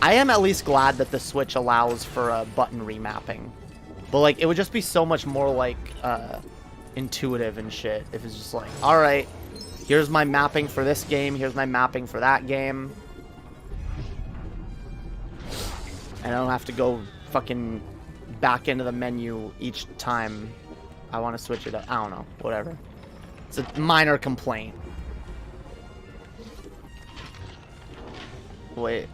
I am at least glad that the Switch allows for a button remapping, but like it would just be so much more like intuitive and shit if it's just like, all right, here's my mapping for this game, here's my mapping for that game, and I don't have to go fucking back into the menu each time I want to switch it up. I don't know, whatever. It's a minor complaint. Wait,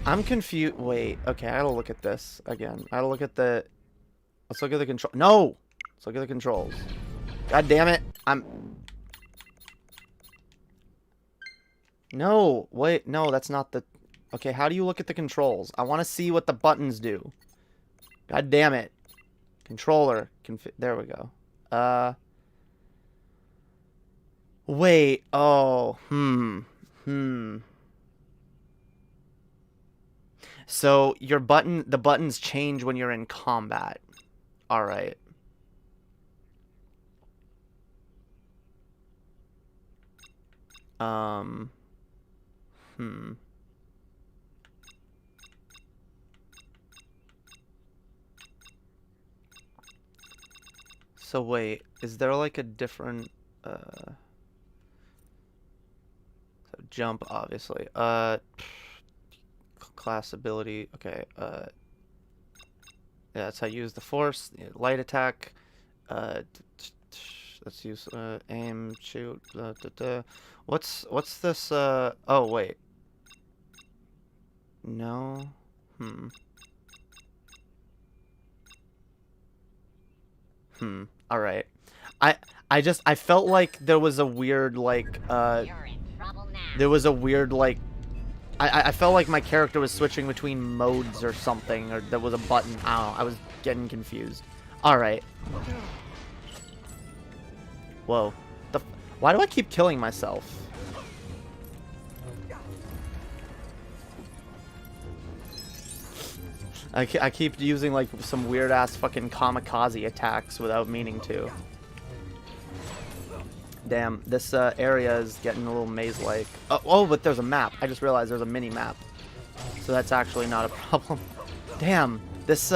I'm confused. Wait, okay, I gotta look at this again. I gotta look at the... Let's look at the control. No! Let's look at the controls. God damn it. No, wait, no, that's not the... Okay, how do you look at the controls? I want to see what the buttons do. God damn it. Controller. There we go. Wait, oh, So, the buttons change when you're in combat. Alright. So wait, is there like a different, so jump, obviously, class ability, okay, yeah, that's how you use the Force, light attack, let's use, aim, shoot, what's this, oh, wait, no, alright, I felt like there was a weird, like, there was a weird, like, I felt like my character was switching between modes or something, or there was a button. I don't know. I was getting confused. Alright. Whoa. Why do I keep killing myself? I keep using like some weird ass fucking kamikaze attacks without meaning to. Damn, this area is getting a little maze-like. Oh, but there's a map. I just realized there's a mini map, so that's actually not a problem. Damn, this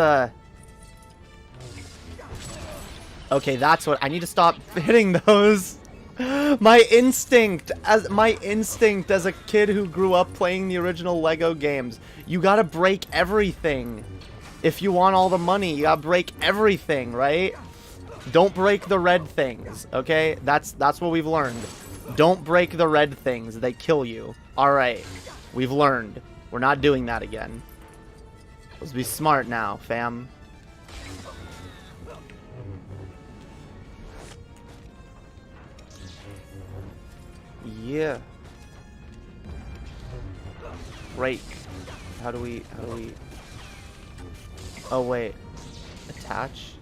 Okay, that's what I need to stop hitting those. My instinct as a kid who grew up playing the original Lego games. You gotta break everything. If you want all the money, you gotta break everything, right? Don't break the red things, okay? That's what we've learned. Don't break the red things. They kill you. Alright. We've learned. We're not doing that again. Let's be smart now, fam. Yeah. Break. How do we... Oh, wait. Attach?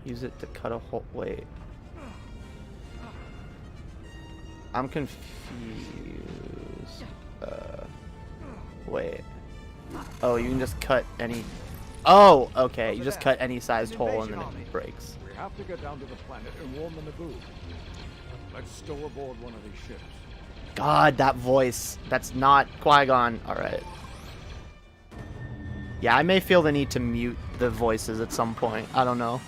Use it to cut a hole. Wait. I'm confused. Wait. Oh, you can just cut any... Oh, okay. You just cut any sized hole and then it breaks. We have to get down to the planet and warn the Naboo. Let's stow aboard one of these ships. God, that voice. That's not Qui-Gon. Alright. Yeah, I may feel the need to mute the voices at some point. I don't know.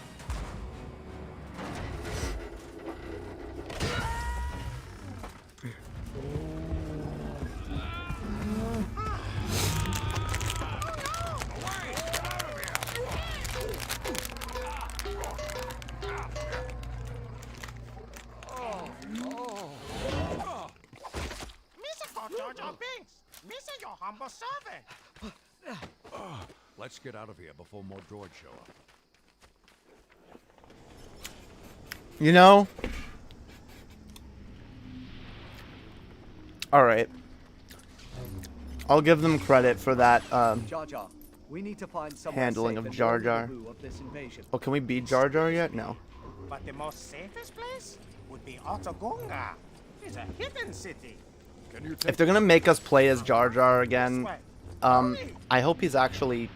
Let's get out of here before more droids show up. You know? Alright. I'll give them credit for that Jar Jar, we need to find handling of Jar Jar. Oh, can we beat Jar Jar yet? No. But the most safest place would be Otogonga. It's a hidden city. If they're gonna make us play as Jar Jar again, I hope he's actually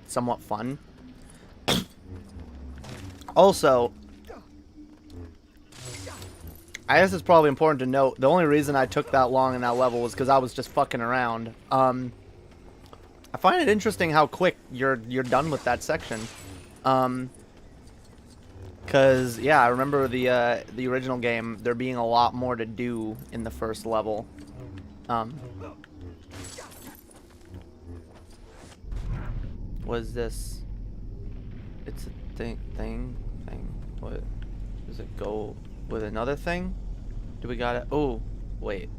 somewhat fun. Also, I guess it's probably important to note, the only reason I took that long in that level was because I was just fucking around. I find it interesting how quick you're done with that section. Cause yeah, I remember the original game, there being a lot more to do in the first level. What is this? It's a thing. What? Does it go with another thing? Do we got it? Oh, wait.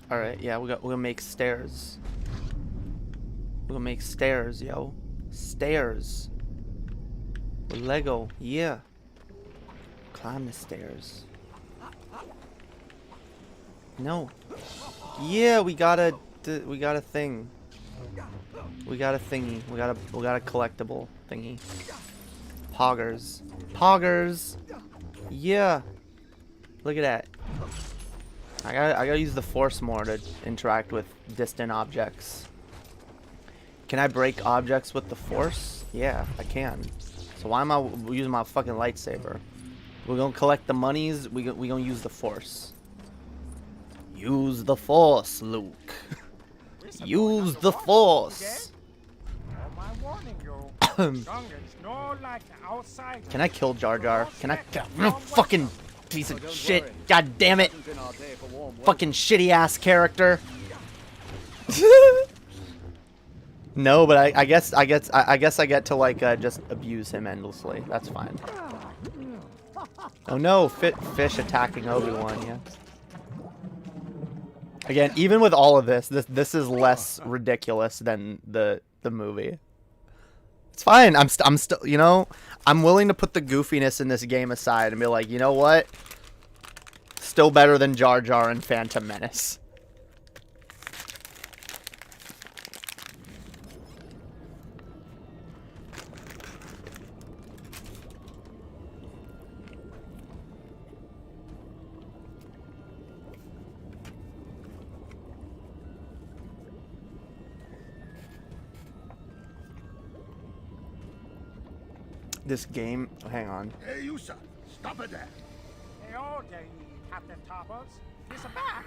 All right, yeah, we're gonna make stairs. We're gonna make stairs, yo. Stairs. With Lego, yeah. Climb the stairs. No. Yeah, we got a thing. We got a thingy. We got a collectible thingy. Poggers. Yeah. Look at that. I gotta use the Force more to interact with distant objects. Can I break objects with the Force? Yeah, I can. So why am I using my fucking lightsaber? We're gonna collect the monies. We gonna use the Force. Use the Force, Luke. Use the Force. Can I kill Jar Jar? Can I? No, fucking piece of shit! God damn it! Fucking shitty ass character. No, but I guess I get to like just abuse him endlessly. That's fine. Oh no, fish attacking Obi-Wan. Yeah. Again, even with all of this is less ridiculous than the movie. It's fine. I'm still, you know, I'm willing to put the goofiness in this game aside and be like, you know what? Still better than Jar Jar and Phantom Menace. This game. Oh, hang on. Hey, you son, stop it there. Hey, oh, there, Captain Topples. He's back.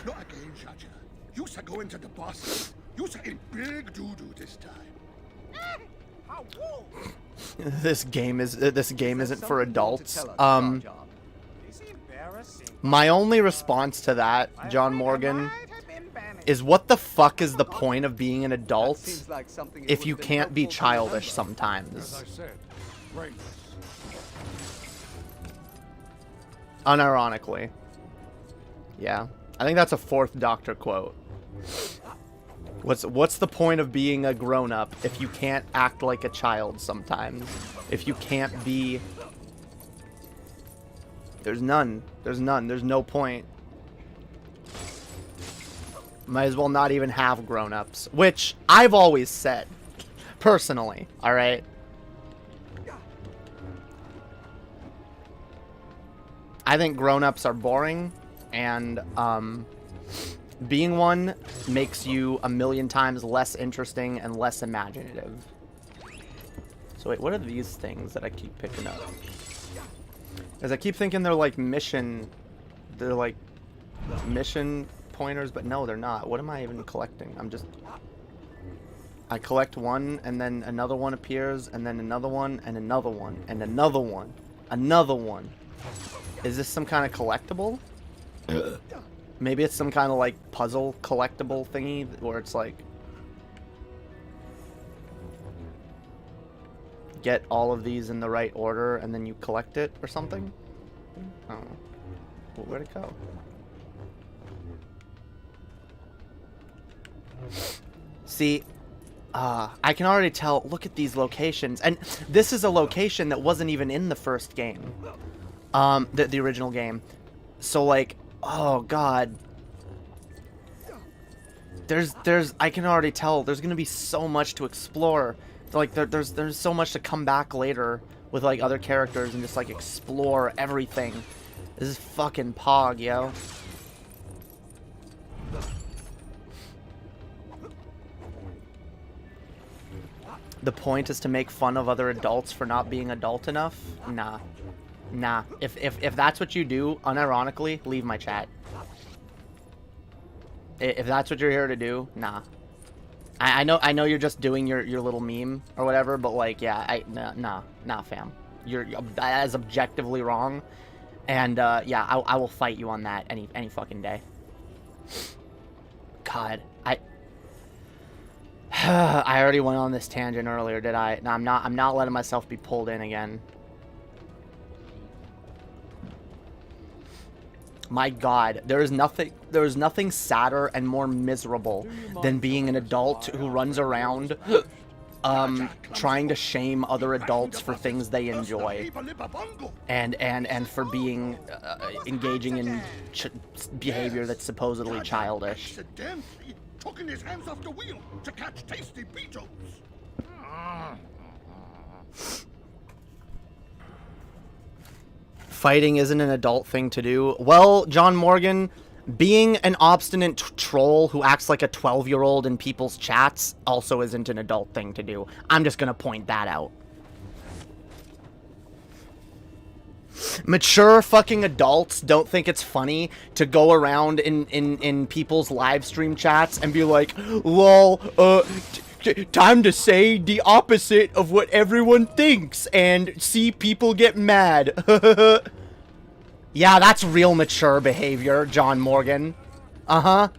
Not again, Chacha. You say go into the boss. You say in big doo-doo this time. How woo. This game isn't for adults. It's embarrassing. My only response to that, John Morgan, is what the fuck is the point of being an adult if you can't be childish sometimes? As I said, brainless. Unironically. Yeah. I think that's a fourth Doctor quote. What's the point of being a grown-up if you can't act like a child sometimes? If you can't be... There's none. There's no point. Might as well not even have grown-ups. Which I've always said. Personally. Alright? I think grown-ups are boring. And, being one makes you a million times less interesting and less imaginative. So wait, what are these things that I keep picking up? Because I keep thinking they're like mission... They're like mission pointers, but no, they're not. What am I even collecting? I collect one, and then another one appears, and then another one, and another one, and another one. Another one. Is this some kind of collectible? Maybe it's some kind of like puzzle collectible thingy where it's like get all of these in the right order and then you collect it or something. I don't know. Well, where'd it go? See, I can already tell. Look at these locations, and this is a location that wasn't even in the first game, the original game. So like. Oh god. I can already tell there's gonna be so much to explore. Like there's so much to come back later with like other characters and just like explore everything. This is fucking Pog, yo. The point is to make fun of other adults for not being adult enough? Nah. Nah, if that's what you do, unironically, leave my chat. If that's what you're here to do, nah. I know you're just doing your little meme or whatever, but like, yeah, nah, fam. That is objectively wrong, and yeah, I will fight you on that any fucking day. God, I already went on this tangent earlier, did I? No, I'm not letting myself be pulled in again. My god, there is nothing sadder and more miserable than being an adult who runs around trying to shame other adults for things they enjoy and for being engaging in behavior that's supposedly childish. Took his hands off the wheel to catch tasty beetles. Fighting isn't an adult thing to do. Well, John Morgan, being an obstinate troll who acts like a 12-year-old in people's chats also isn't an adult thing to do. I'm just gonna point that out. Mature fucking adults don't think it's funny to go around in people's live stream chats and be like, lol, time to say the opposite of what everyone thinks and see people get mad. Yeah, that's real mature behavior, John Morgan. Uh-huh.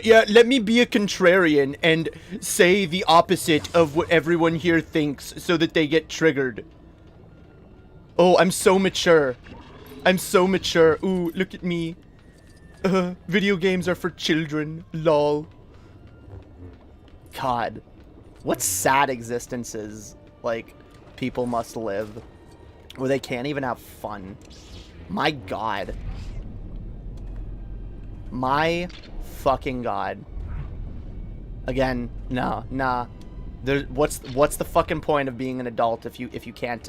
Yeah, let me be a contrarian and say the opposite of what everyone here thinks so that they get triggered. Oh, I'm so mature. I'm so mature. Ooh, look at me. Video games are for children. Lol. God. What sad existences, like, people must live where they can't even have fun. My god. My fucking god. Again, nah. What's the fucking point of being an adult if you can't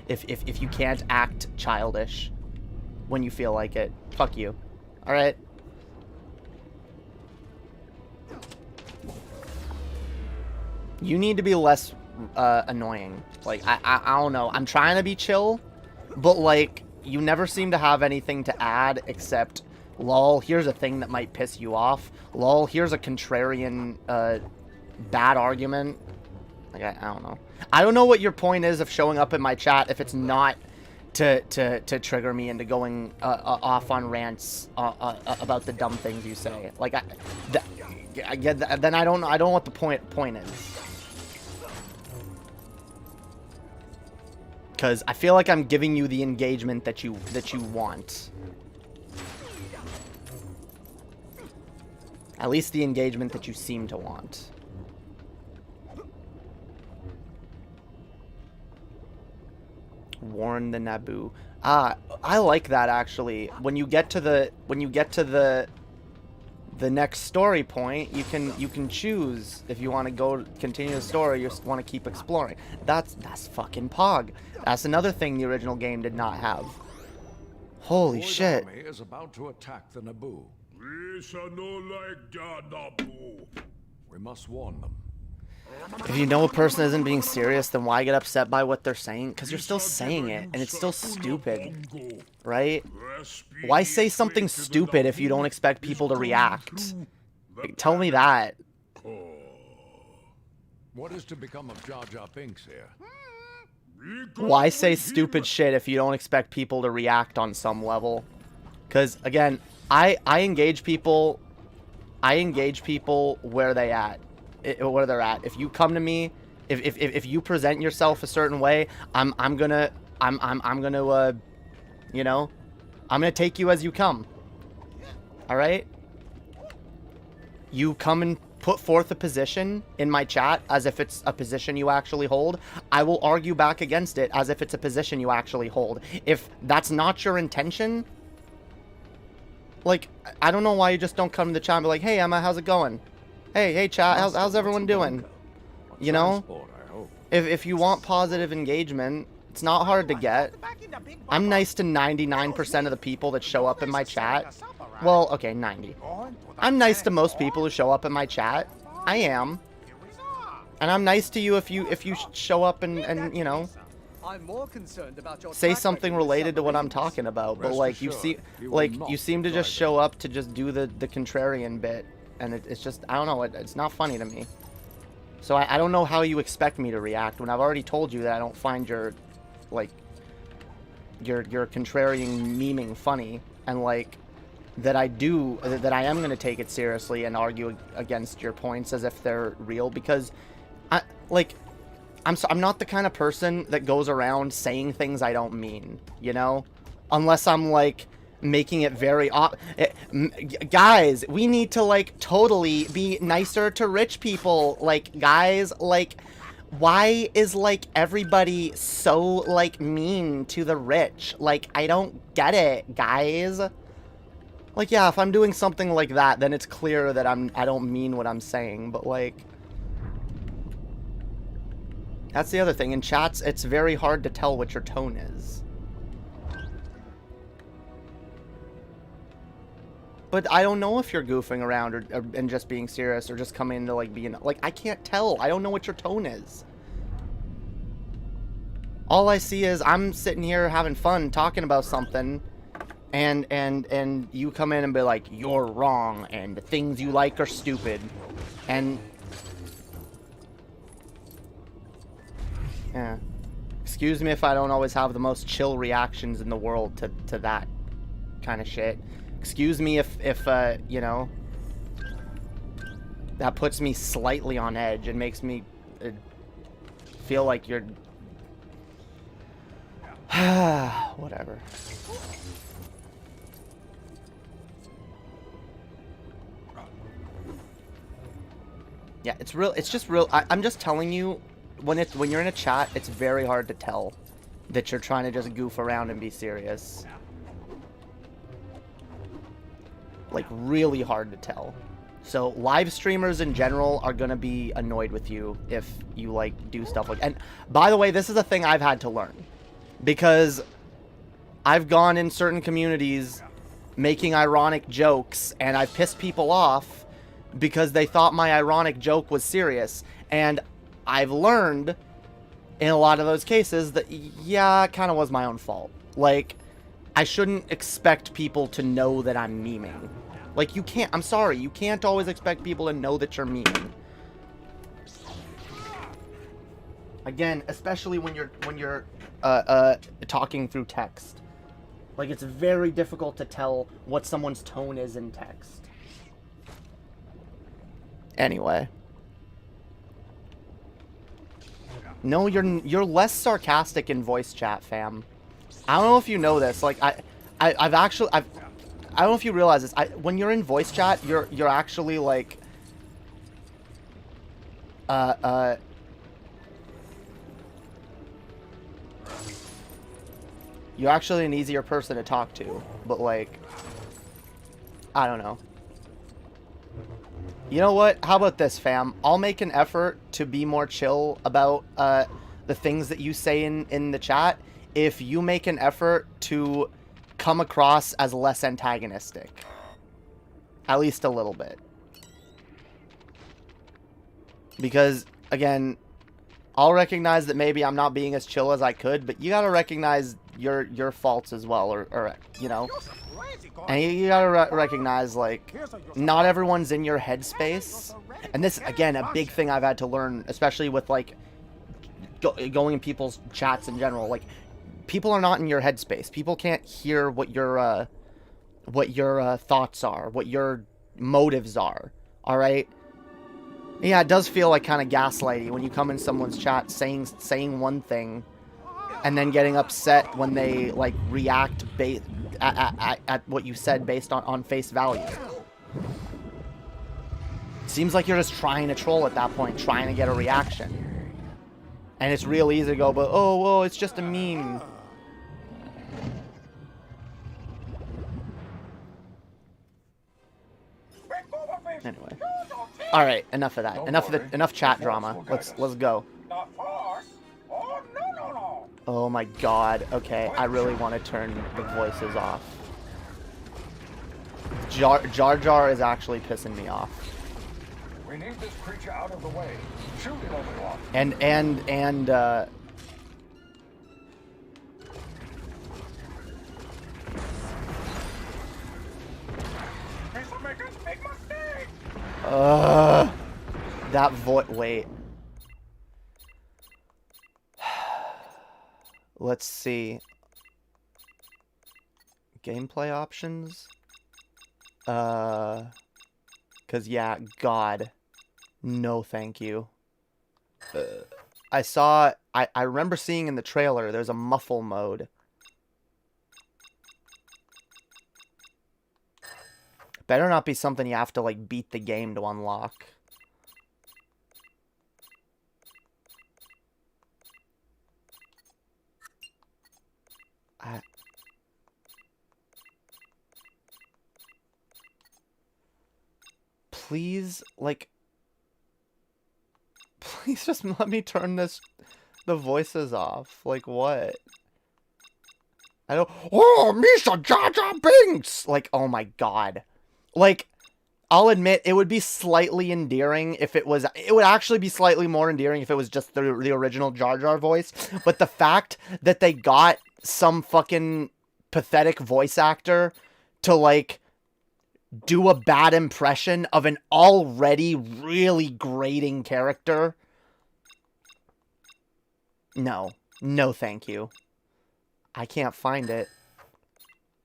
if you can't act childish when you feel like it? Fuck you. All right. You need to be less annoying. Like, I don't know. I'm trying to be chill, but, like, you never seem to have anything to add except, lol, here's a thing that might piss you off. Lol, here's a contrarian, bad argument. Like, I don't know. I don't know what your point is of showing up in my chat if it's not to trigger me into going off on rants about the dumb things you say. Like, then I don't know what the point is. Because I feel like I'm giving you the engagement that you want. At least the engagement that you seem to want. Warn the Naboo. I like that actually. When you get to the next story point, you can choose if you want to continue the story, you just want to keep exploring. That's fucking pog. That's another thing the original game did not have. Holy shit. The Army is about to attack the Naboo. We shall not like the Naboo. We must warn them. If you know a person isn't being serious, then why get upset by what they're saying? Because you're still saying it, and it's still stupid. Right? Why say something stupid if you don't expect people to react? Like, tell me that. What is to become of Jar Jar Binks here? Why say stupid shit if you don't expect people to react on some level? Because, again, I engage people where they're at. If you come to me, if you present yourself a certain way, I'm gonna you know, I'm gonna take you as you come. All right? You come and put forth a position in my chat as if it's a position you actually hold. I will argue back against it as if it's a position you actually hold. If that's not your intention, like, I don't know why you just don't come to the chat and be like, hey, Emma, how's it going? Hey, chat, how's everyone doing? You know? If you want positive engagement, it's not hard to get. I'm nice to 99% of the people that show up in my chat. Well, okay, 90. I'm nice to most people who show up in my chat. I am. And I'm nice to you if you show up and you know, I'm more concerned about your say something related to what I'm talking about. But like you seem to just show up to just do the contrarian bit. And it's just, I don't know, it's not funny to me. So I don't know how you expect me to react when I've already told you that I don't find your, like, your contrarian memeing funny. And, like, that I am going to take it seriously and argue against your points as if they're real. Because, I'm not the kind of person that goes around saying things I don't mean, you know? Unless I'm, like, making it very guys, we need to, like, totally be nicer to rich people. Like, guys, like, why is, like, everybody so, like, mean to the rich? Like, I don't get it, guys. Like, yeah, if I'm doing something like that, then it's clear that I don't mean what I'm saying. But, like, that's the other thing. In chats, it's very hard to tell what your tone is. But I don't know if you're goofing around and just being serious or just coming to, like, being... Like, I can't tell. I don't know what your tone is. All I see is I'm sitting here having fun talking about something, and you come in and be like, you're wrong, and the things you like are stupid. And... yeah. Excuse me if I don't always have the most chill reactions in the world to that kind of shit. Excuse me if you know, that puts me slightly on edge and makes me feel like you're... whatever. Yeah, it's real. It's just real. I'm just telling you, when you're in a chat, it's very hard to tell that you're trying to just goof around and be serious. Like, really hard to tell. So live streamers in general are gonna be annoyed with you if you, like, do stuff like... And by the way, this is a thing I've had to learn, because I've gone in certain communities making ironic jokes and I've pissed people off because they thought my ironic joke was serious. And I've learned in a lot of those cases, that, yeah, it kind of was my own fault. Like, I shouldn't expect people to know that I'm memeing. Like, you can't, I'm sorry, you can't always expect people to know that you're memeing. Again, especially when you're talking through text. Like, it's very difficult to tell what someone's tone is in text. Anyway. No, you're less sarcastic in voice chat, fam. I don't know if you know this. Like, I don't know if you realize this. When you're in voice chat, you're actually like you're actually an easier person to talk to, but like, I don't know. You know what? How about this, fam? I'll make an effort to be more chill about the things that you say in the chat if you make an effort to come across as less antagonistic. At least a little bit. Because, again, I'll recognize that maybe I'm not being as chill as I could, but you gotta recognize your faults as well, or you know. And you gotta recognize, like, not everyone's in your headspace. And this, again, a big thing I've had to learn, especially with, like, going in people's chats in general. Like, people are not in your headspace. People can't hear what your thoughts are, what your motives are, alright? Yeah, it does feel like kind of gaslighty when you come in someone's chat saying one thing and then getting upset when they, like, react at what you said based on face value. Seems like you're just trying to troll at that point, trying to get a reaction. And it's real easy to go, but, oh, well, it's just a meme. Anyway. Alright, enough of that. Enough chat drama. Let's go. Oh my god. Okay, I really want to turn the voices off. Jar Jar is actually pissing me off. We need this creature out of the way. Shoot it over the wall. And that voice. Wait. Let's see. Gameplay options. 'Cause yeah, God, no, thank you. I remember seeing in the trailer there's a muffle mode. Better not be something you have to, like, beat the game to unlock. Please, like, please just let me turn the voices off. Like, what? I don't, oh, Misha Jar Jar Binks! Like, oh my god. Like, I'll admit, it would be slightly endearing if it would actually be slightly more endearing if it was just the original Jar Jar voice. But the fact that they got some fucking pathetic voice actor to, like, do a bad impression of an already really grating character. No. No, thank you. I can't find it.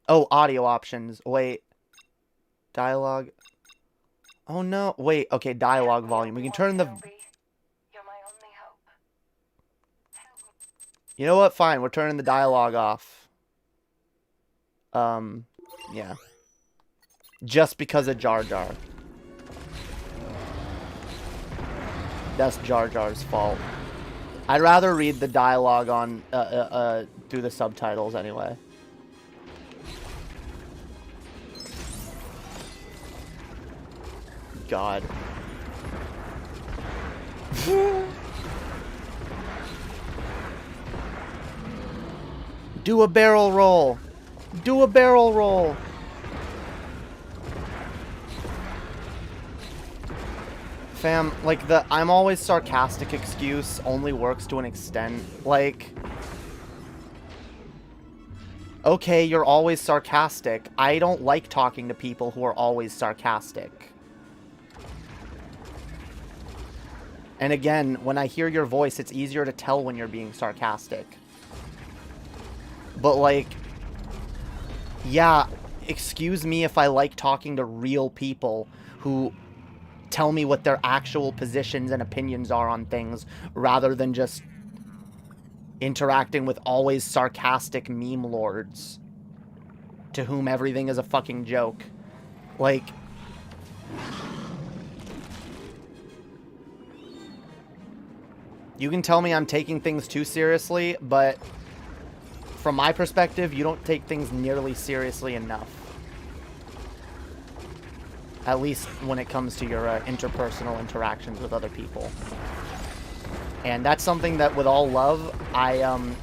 Oh, audio options. Wait. Dialogue. Oh, no. Wait, okay, dialogue volume. We can turn the... You know what? Fine, we're turning the dialogue off. Yeah. Just because of Jar Jar. That's Jar Jar's fault. I'd rather read the dialogue on through the subtitles anyway. God. Do a barrel roll. Do a barrel roll. Fam, like, the I'm always sarcastic excuse only works to an extent. Like, okay, you're always sarcastic. I don't like talking to people who are always sarcastic. And again, when I hear your voice, it's easier to tell when you're being sarcastic. But, like, yeah, excuse me if I like talking to real people who tell me what their actual positions and opinions are on things, rather than just interacting with always sarcastic meme lords to whom everything is a fucking joke. Like, you can tell me I'm taking things too seriously, but from my perspective, you don't take things nearly seriously enough. At least when it comes to your interpersonal interactions with other people. And that's something that, with all love, I am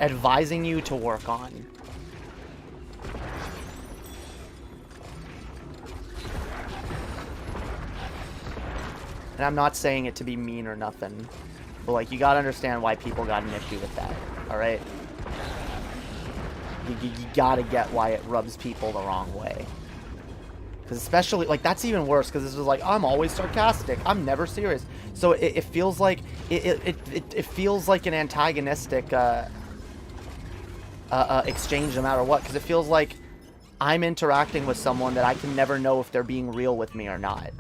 advising you to work on. And I'm not saying it to be mean or nothing. But, like, you gotta understand why people got an issue with that. Alright? You gotta get why it rubs people the wrong way. Because especially, like, that's even worse, because this is like, I'm always sarcastic. I'm never serious. So it feels like, it feels like an antagonistic exchange no matter what. Because it feels like I'm interacting with someone that I can never know if they're being real with me or not.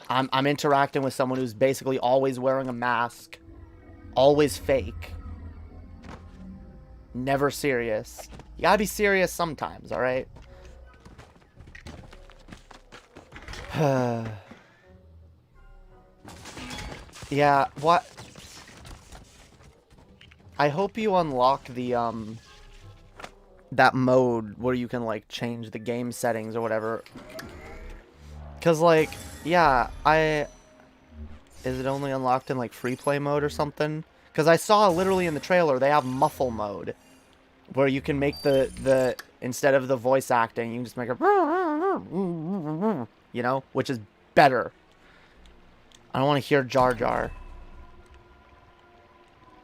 I'm interacting with someone who's basically always wearing a mask. Always fake. Never serious. You gotta be serious sometimes, alright? Yeah, what? I hope you unlock the, that mode where you can, like, change the game settings or whatever. Because, like, yeah, is it only unlocked in, like, free play mode or something? Because I saw literally in the trailer they have muffle mode. Where you can make the instead of the voice acting, you can just make a, you know, which is better. I don't want to hear Jar Jar.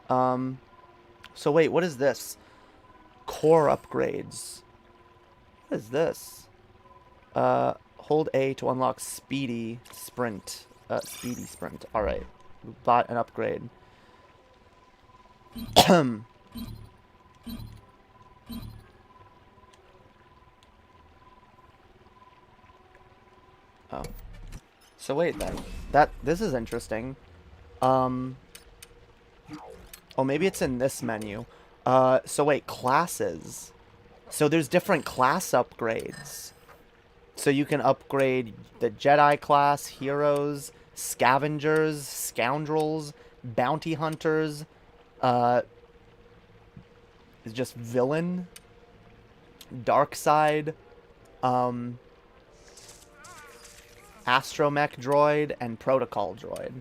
So wait, what is this? Core upgrades. What is this? Hold A to unlock Speedy Sprint. Speedy Sprint. Alright. We bought an upgrade. Oh. So wait then. This is interesting. Oh, maybe it's in this menu. So wait, classes. So there's different class upgrades. So you can upgrade the Jedi class, heroes, scavengers, scoundrels, bounty hunters, is just villain, dark side, astromech droid, and protocol droid.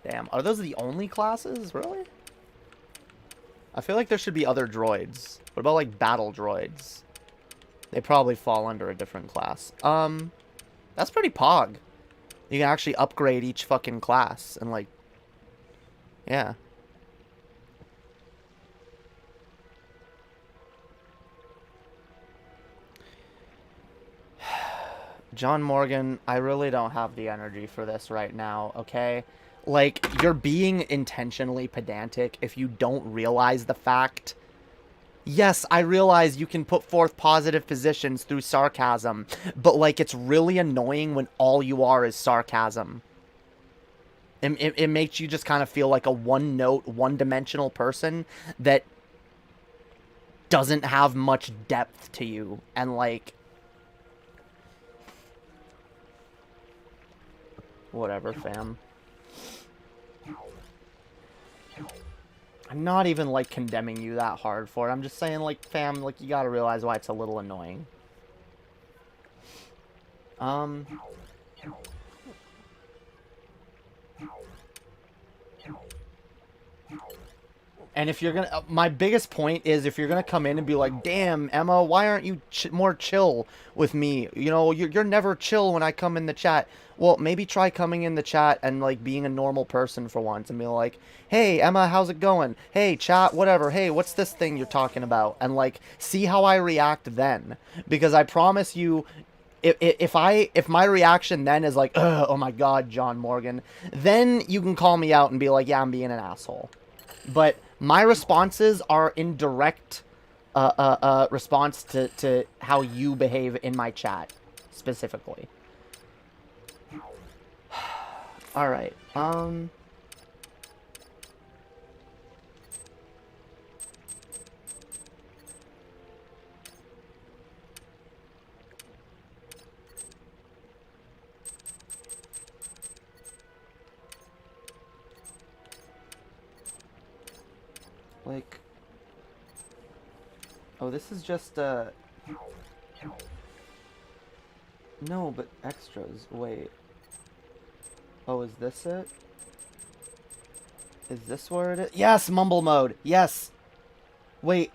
Damn, are those the only classes? Really? I feel like there should be other droids. What about, like, battle droids? They probably fall under a different class. That's pretty pog. You can actually upgrade each fucking class and, like, yeah. John Morgan, I really don't have the energy for this right now, okay? Like, you're being intentionally pedantic if you don't realize the fact. Yes, I realize you can put forth positive positions through sarcasm, but, like, it's really annoying when all you are is sarcasm. It makes you just kind of feel like a one-note, one-dimensional person that doesn't have much depth to you, and, like, whatever, fam. I'm not even, like, condemning you that hard for it. I'm just saying, like, fam, like, you gotta realize why it's a little annoying. And if you're gonna, my biggest point is if you're gonna come in and be like, damn, Emma, why aren't you more chill with me? You know, you're never chill when I come in the chat. Well, maybe try coming in the chat and, like, being a normal person for once and be like, hey, Emma, how's it going? Hey, chat, whatever. Hey, what's this thing you're talking about? And, like, see how I react then. Because I promise you, if my reaction then is like, ugh, oh my god, John Morgan, then you can call me out and be like, yeah, I'm being an asshole. But my responses are in direct response to how you behave in my chat, specifically. Alright, like, oh, this is just, no, but extras, wait. Oh, is this it? Is this where it is? Yes, mumble mode, yes! Wait.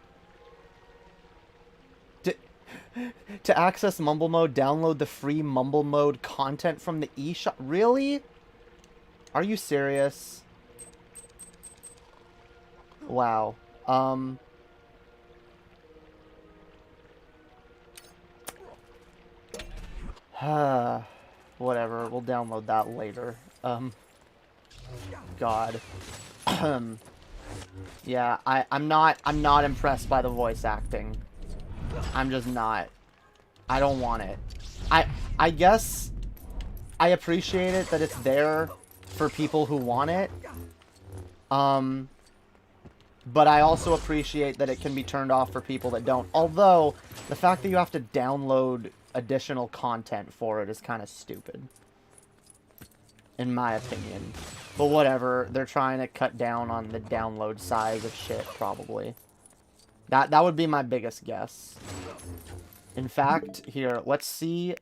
To access mumble mode, download the free mumble mode content from the eShop. Really? Are you serious? Wow. Whatever, we'll download that later. God. Yeah, I'm not impressed by the voice acting. I'm just not. I don't want it. I guess I appreciate it that it's there for people who want it. But I also appreciate that it can be turned off for people that don't. Although, the fact that you have to download additional content for it is kind of stupid. In my opinion. But whatever, they're trying to cut down on the download size of shit, probably. That would be my biggest guess. In fact, here, let's see.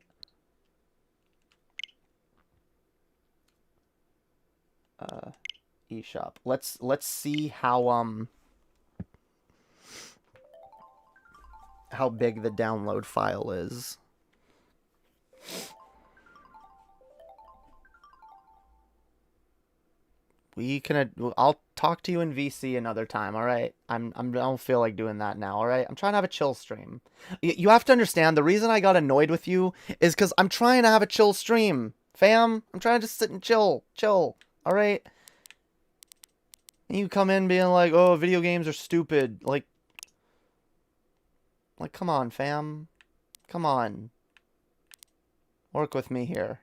eShop. Let's see how big the download file is. I'll talk to you in VC another time, alright? I don't feel like doing that now, alright? I'm trying to have a chill stream. You have to understand, the reason I got annoyed with you is because I'm trying to have a chill stream, fam. I'm trying to just sit and chill, alright? And you come in being like, oh, video games are stupid. Like, come on, fam. Come on. Work with me here.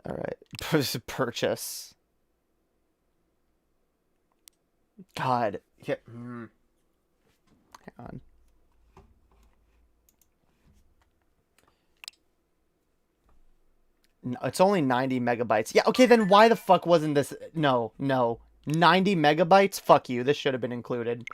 Alright. Purchase. God. Yeah. Hang on. No, it's only 90 megabytes. Yeah, okay, then why the fuck wasn't this... No. 90 megabytes? Fuck you. This should have been included.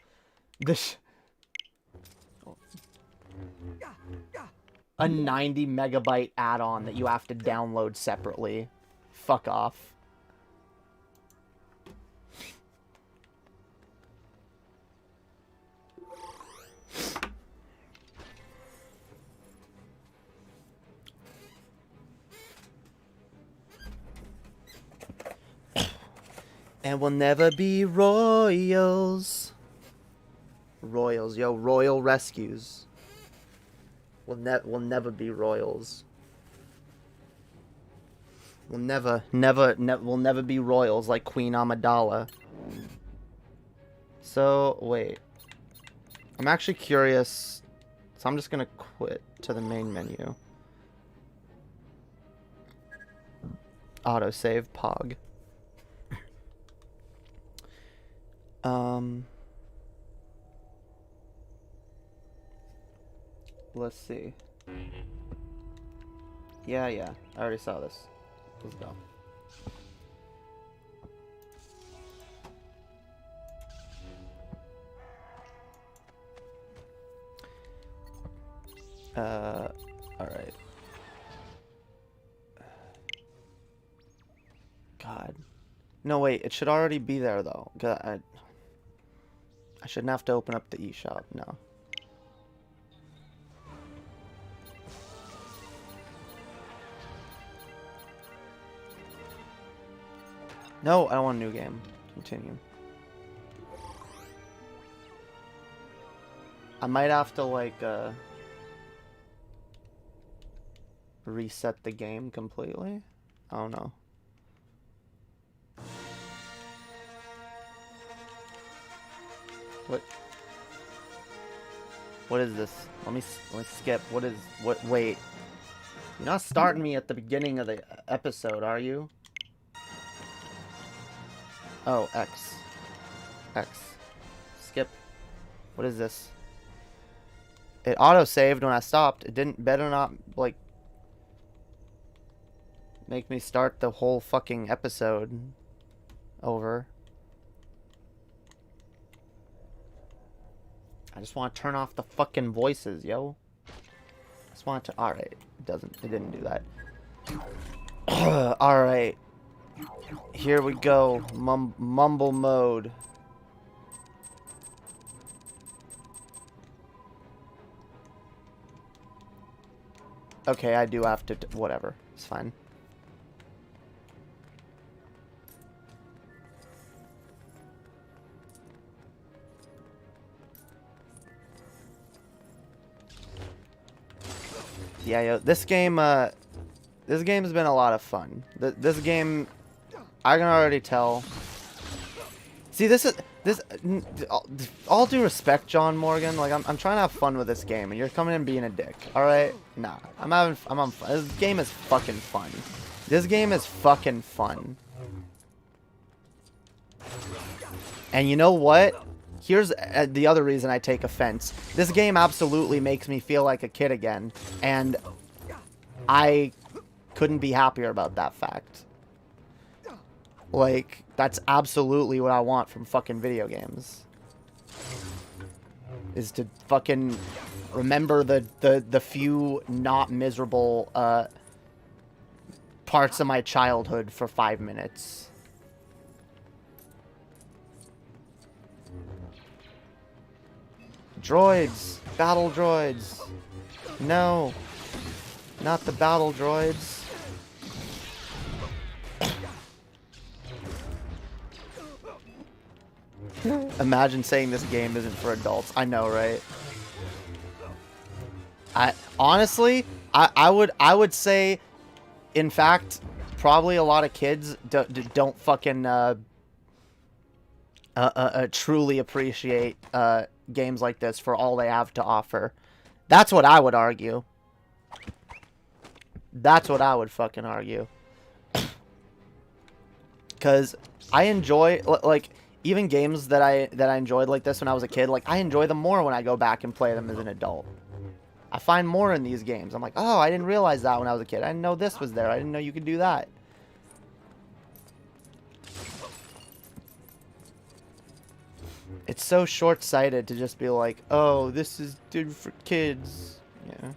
A 90 megabyte add-on that you have to download separately. Fuck off. And we'll never be royals. Royals, yo, royal rescues. We'll never be royals. We'll never be royals like Queen Amidala. So, wait. I'm actually curious. So I'm just gonna quit to the main menu. Autosave, Pog. Let's see. Yeah, I already saw this. Let's go. Alright. No, wait. It should already be there, though. I shouldn't have to open up the eShop. No. No, I don't want a new game. Continue. I might have to, like, reset the game completely. I don't know. What is this? Let me skip. Wait. You're not starting me at the beginning of the episode, are you? Oh, X. Skip. What is this? It auto-saved when I stopped. It didn't, better not, like, make me start the whole fucking episode over. I just want to turn off the fucking voices, yo. Just want to, alright. It didn't do that. Alright. Here we go. Mumble mode. Okay, I do have to... whatever. It's fine. Yeah, yo, this game's been a lot of fun. This game, I can already tell. See, all due respect, John Morgan, like, I'm trying to have fun with this game, and you're coming in being a dick, alright? Nah, I'm on fun. This game is fucking fun. This game is fucking fun. And you know what? Here's the other reason I take offense. This game absolutely makes me feel like a kid again, and I couldn't be happier about that fact. Like, that's absolutely what I want from fucking video games. Is to fucking remember the few not miserable parts of my childhood for 5 minutes. Droids! Battle droids! No! Not the battle droids. Imagine saying this game isn't for adults. I know, right? Honestly, I would say, in fact, probably a lot of kids don't fucking truly appreciate games like this for all they have to offer. That's what I would argue. That's what I would fucking argue. Because I enjoy, like, even games that I enjoyed like this when I was a kid, like, I enjoy them more when I go back and play them as an adult. I find more in these games. I'm like, oh, I didn't realize that when I was a kid. I didn't know this was there. I didn't know you could do that. It's so short-sighted to just be like, oh, this is dude for kids. Yeah.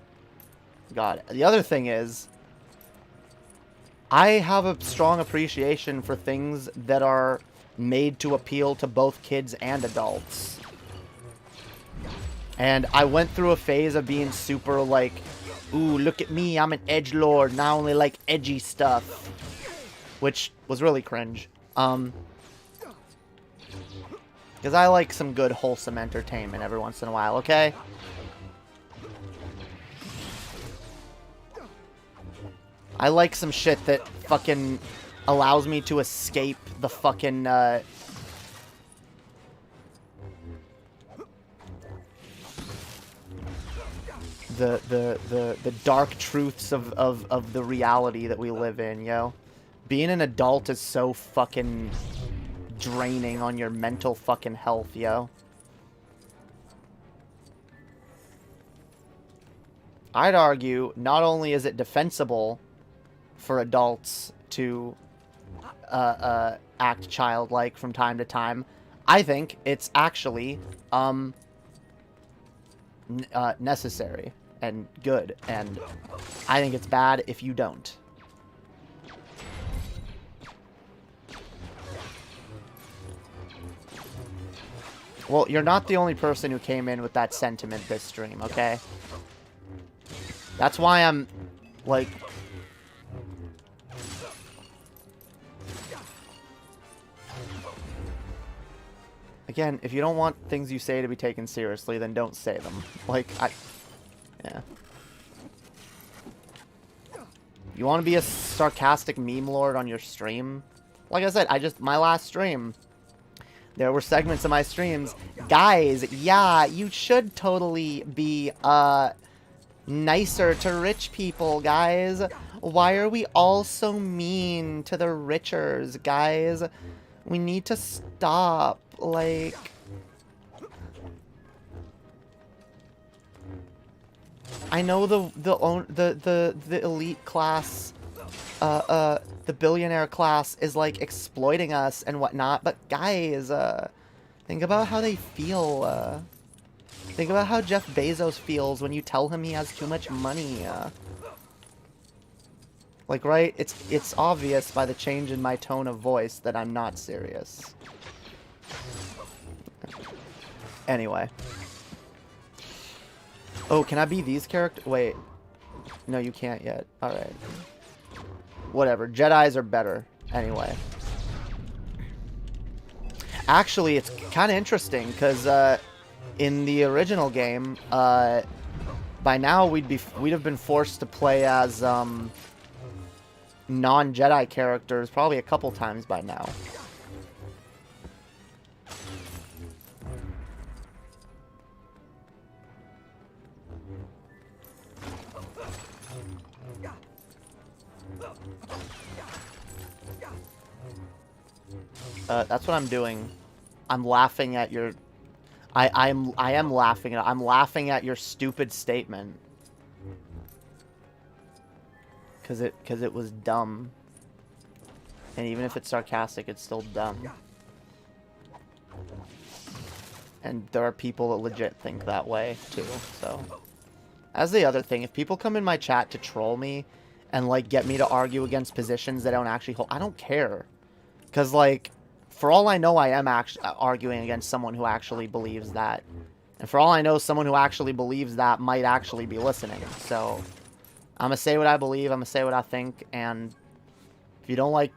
God. The other thing is, I have a strong appreciation for things that are made to appeal to both kids and adults. And I went through a phase of being super like, ooh, look at me, I'm an edgelord, and I only like edgy stuff. Which was really cringe. Because I like some good, wholesome entertainment every once in a while, okay? I like some shit that fucking allows me to escape the fucking, the dark truths of the reality that we live in, yo. Being an adult is so fucking draining on your mental fucking health, yo. I'd argue not only is it defensible for adults to act childlike from time to time, I think it's actually necessary and good, and I think it's bad if you don't. Well, you're not the only person who came in with that sentiment this stream, okay? That's why I'm, like... Again, if you don't want things you say to be taken seriously, then don't say them. Like, yeah. You want to be a sarcastic meme lord on your stream? Like I said, my last stream, there were segments of my streams. Guys, yeah, you should totally be, nicer to rich people, guys. Why are we all so mean to the richers, guys? We need to stop, like... I know the elite class, the billionaire class is, like, exploiting us and whatnot, but guys, think about how they feel, think about how Jeff Bezos feels when you tell him he has too much money, Like, right? It's obvious by the change in my tone of voice that I'm not serious. Anyway. Oh, can I be these characters? Wait. No, you can't yet. Alright. Whatever. Jedis are better. Anyway. Actually, it's kind of interesting, because, in the original game, by now we'd have been forced to play as, non-Jedi characters probably a couple times by now. That's what I'm doing. I'm laughing at your... I am laughing at... I'm laughing at your stupid statement. Cause it was dumb. And even if it's sarcastic, it's still dumb. And there are people that legit think that way, too, so... As the other thing, if people come in my chat to troll me and, like, get me to argue against positions they don't actually hold, I don't care. Because, like, for all I know, I am actually arguing against someone who actually believes that. And for all I know, someone who actually believes that might actually be listening, so... I'm gonna say what I believe, I'm gonna say what I think, and if you don't like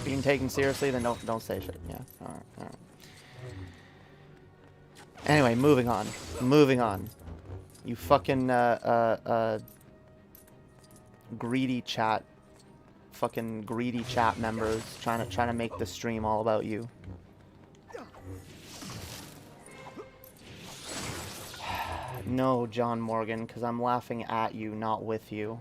being taken seriously, then don't say shit. Yeah, alright. Anyway, moving on. You fucking, greedy chat members trying to make the stream all about you. No, John Morgan, because I'm laughing at you, not with you.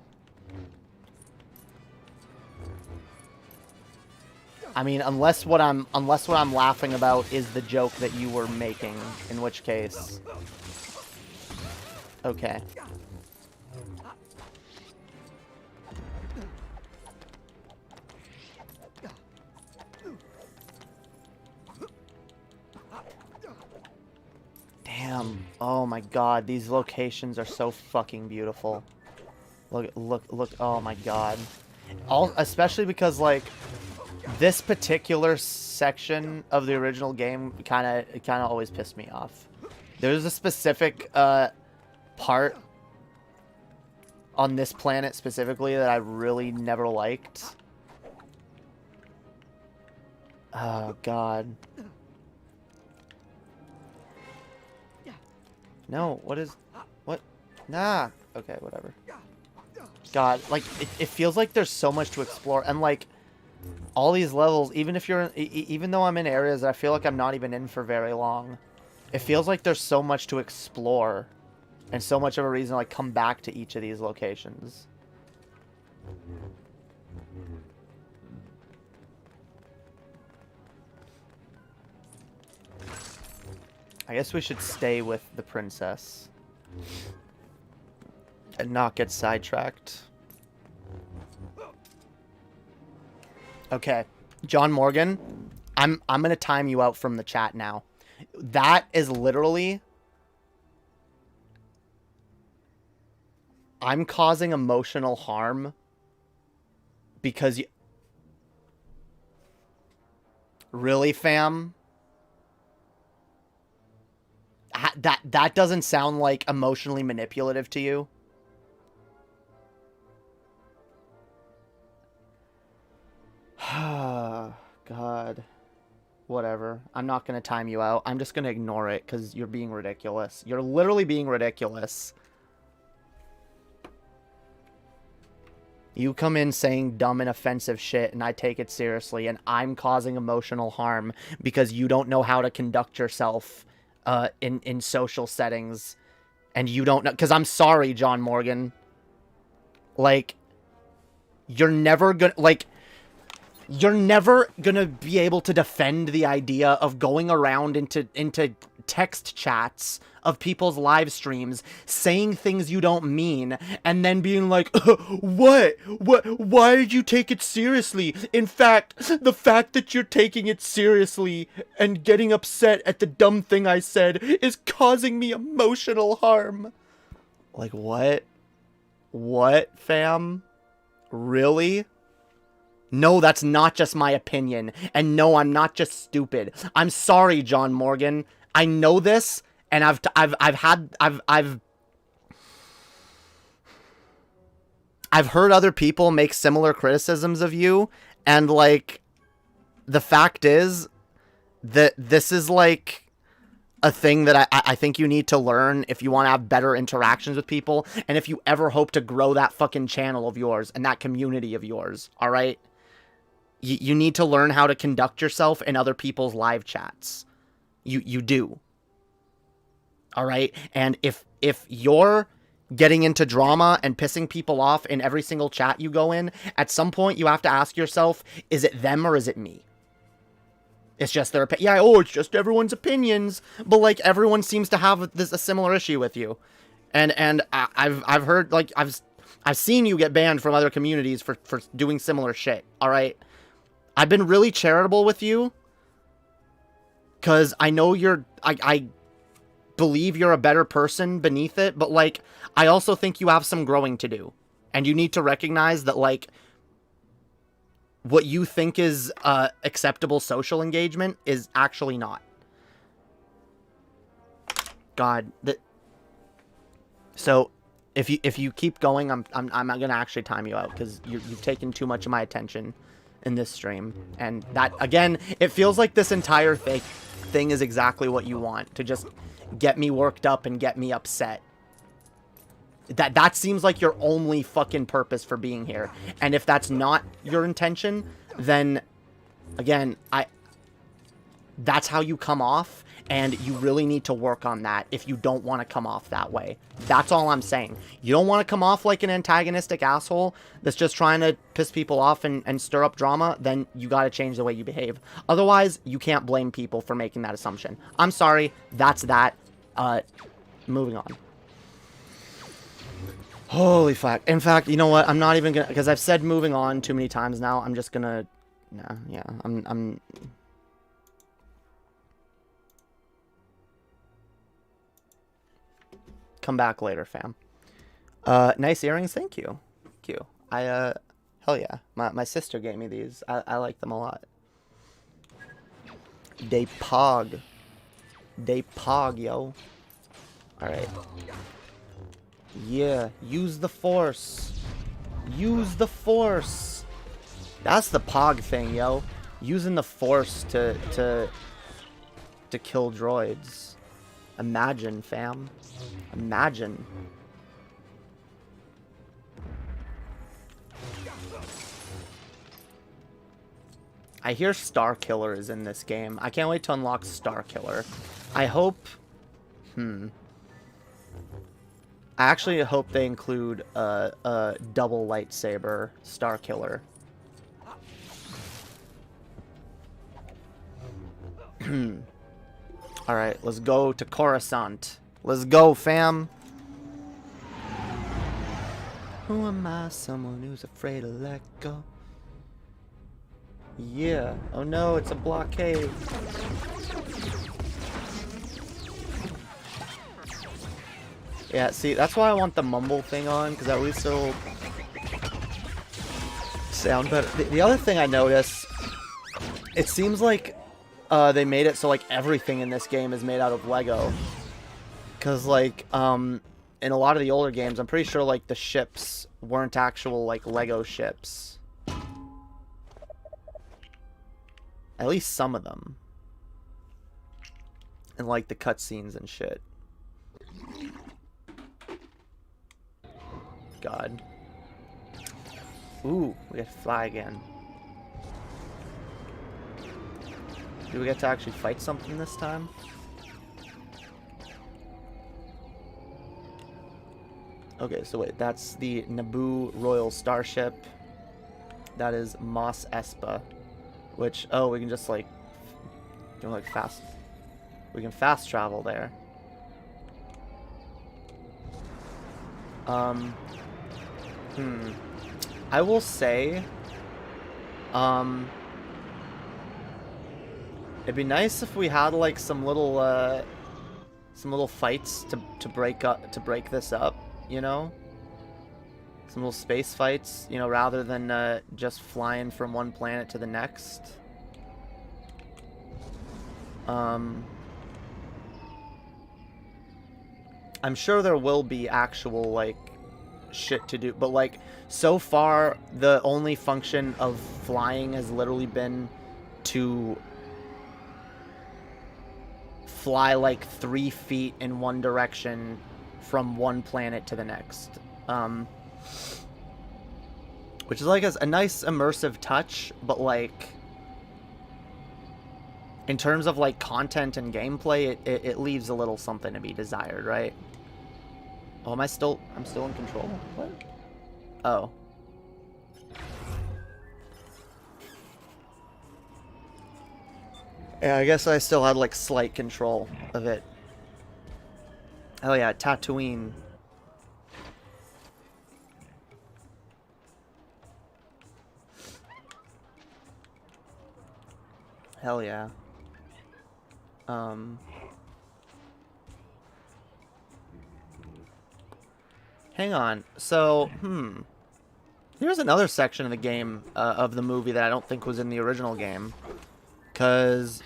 I mean, unless what I'm laughing about is the joke that you were making, in which case... Okay. Damn. Oh my god, these locations are so fucking beautiful. Look, oh my god. Especially because, like, this particular section of the original game kinda always pissed me off. There's a specific, part on this planet specifically that I really never liked. Oh god. No, what? Nah. Okay, whatever. God, like, it feels like there's so much to explore, and, like, all these levels, even though I'm in areas that I feel like I'm not even in for very long, it feels like there's so much to explore, and so much of a reason to, like, come back to each of these locations. I guess we should stay with the princess and not get sidetracked. Okay, John Morgan, I'm gonna time you out from the chat now. That is literally... I'm causing emotional harm because you... Really, fam? that doesn't sound like emotionally manipulative to you? God. Whatever. I'm not going to time you out. I'm just going to ignore it because you're being ridiculous. You're literally being ridiculous. You come in saying dumb and offensive shit and I take it seriously, and I'm causing emotional harm because you don't know how to conduct yourself in social settings, and you don't know, because I'm sorry, John Morgan. Like, you're never gonna be able to defend the idea of going around into text chats of people's live streams, saying things you don't mean, and then being like, what, why did you take it seriously? In fact, the fact that you're taking it seriously and getting upset at the dumb thing I said is causing me emotional harm. Like, what? What, fam? Really? No, that's not just my opinion. And no, I'm not just stupid. I'm sorry, John Morgan. I know this, and I've heard other people make similar criticisms of you, and like, the fact is that this is like a thing that I think you need to learn if you want to have better interactions with people, and if you ever hope to grow that fucking channel of yours and that community of yours, all right? You need to learn how to conduct yourself in other people's live chats. You do. All right? And if you're getting into drama and pissing people off in every single chat you go in, at some point you have to ask yourself, is it them or is it me? It's just their opinion. Yeah, oh, it's just everyone's opinions. But, like, everyone seems to have a similar issue with you. And I've heard, like, I've seen you get banned from other communities for doing similar shit. All right? I've been really charitable with you, because I know I believe you're a better person beneath it, but, like, I also think you have some growing to do. And you need to recognize that, like, what you think is acceptable social engagement is actually not. God, so if you keep going, I'm gonna actually time you out, because you've taken too much of my attention in this stream, and that, again, it feels like this entire thing is exactly what you want, to just get me worked up and get me upset. That seems like your only fucking purpose for being here, and if that's not your intention, then again, that's how you come off, and you really need to work on that if you don't want to come off that way. That's all I'm saying. You don't want to come off like an antagonistic asshole that's just trying to piss people off and stir up drama, then you got to change the way you behave. Otherwise, you can't blame people for making that assumption. I'm sorry. That's that. Moving on. Holy fuck. In fact, you know what? I'm not even gonna, because I've said moving on too many times now. I'm just gonna, yeah, I'm come back later, fam. Nice earrings, thank you. Thank you. Hell yeah. My sister gave me these. I like them a lot. They pog. They pog, yo. Alright. Yeah, use the force. Use the force. That's the pog thing, yo. Using the force to kill droids. Imagine, fam. Imagine. I hear Star Killer is in this game. I can't wait to unlock Star Killer. I hope... I actually hope they include a double lightsaber Star Killer. Alright, let's go to Coruscant. Let's go, fam. Who am I? Someone who's afraid to let go. Yeah. Oh no, it's a blockade. Yeah, see, that's why I want the mumble thing on, because at least it'll sound better. The other thing I noticed, it seems like they made it so like everything in this game is made out of Lego. Because, like, in a lot of the older games, I'm pretty sure, like, the ships weren't actual, like, Lego ships. At least some of them. And, like, the cutscenes and shit. God. Ooh, we get to fly again. Do we get to actually fight something this time? Okay, so wait, that's the Naboo Royal Starship. That is Mos Espa. Which, oh, we can just, like, fast... We can fast travel there. I will say, it'd be nice if we had, like, some little fights to break this up, you know? Some little space fights, you know, rather than just flying from one planet to the next. I'm sure there will be actual, like, shit to do, but, like, so far the only function of flying has literally been to fly like 3 feet in one direction from one planet to the next, which is like a nice immersive touch, but, like, in terms of, like, content and gameplay, it leaves a little something to be desired, right? Oh, I'm still in control? What? Oh. Yeah, I guess I still had, like, slight control of it. Oh yeah, Tatooine. Hell yeah. Hang on. So, here's another section of the game, of the movie that I don't think was in the original game. Because,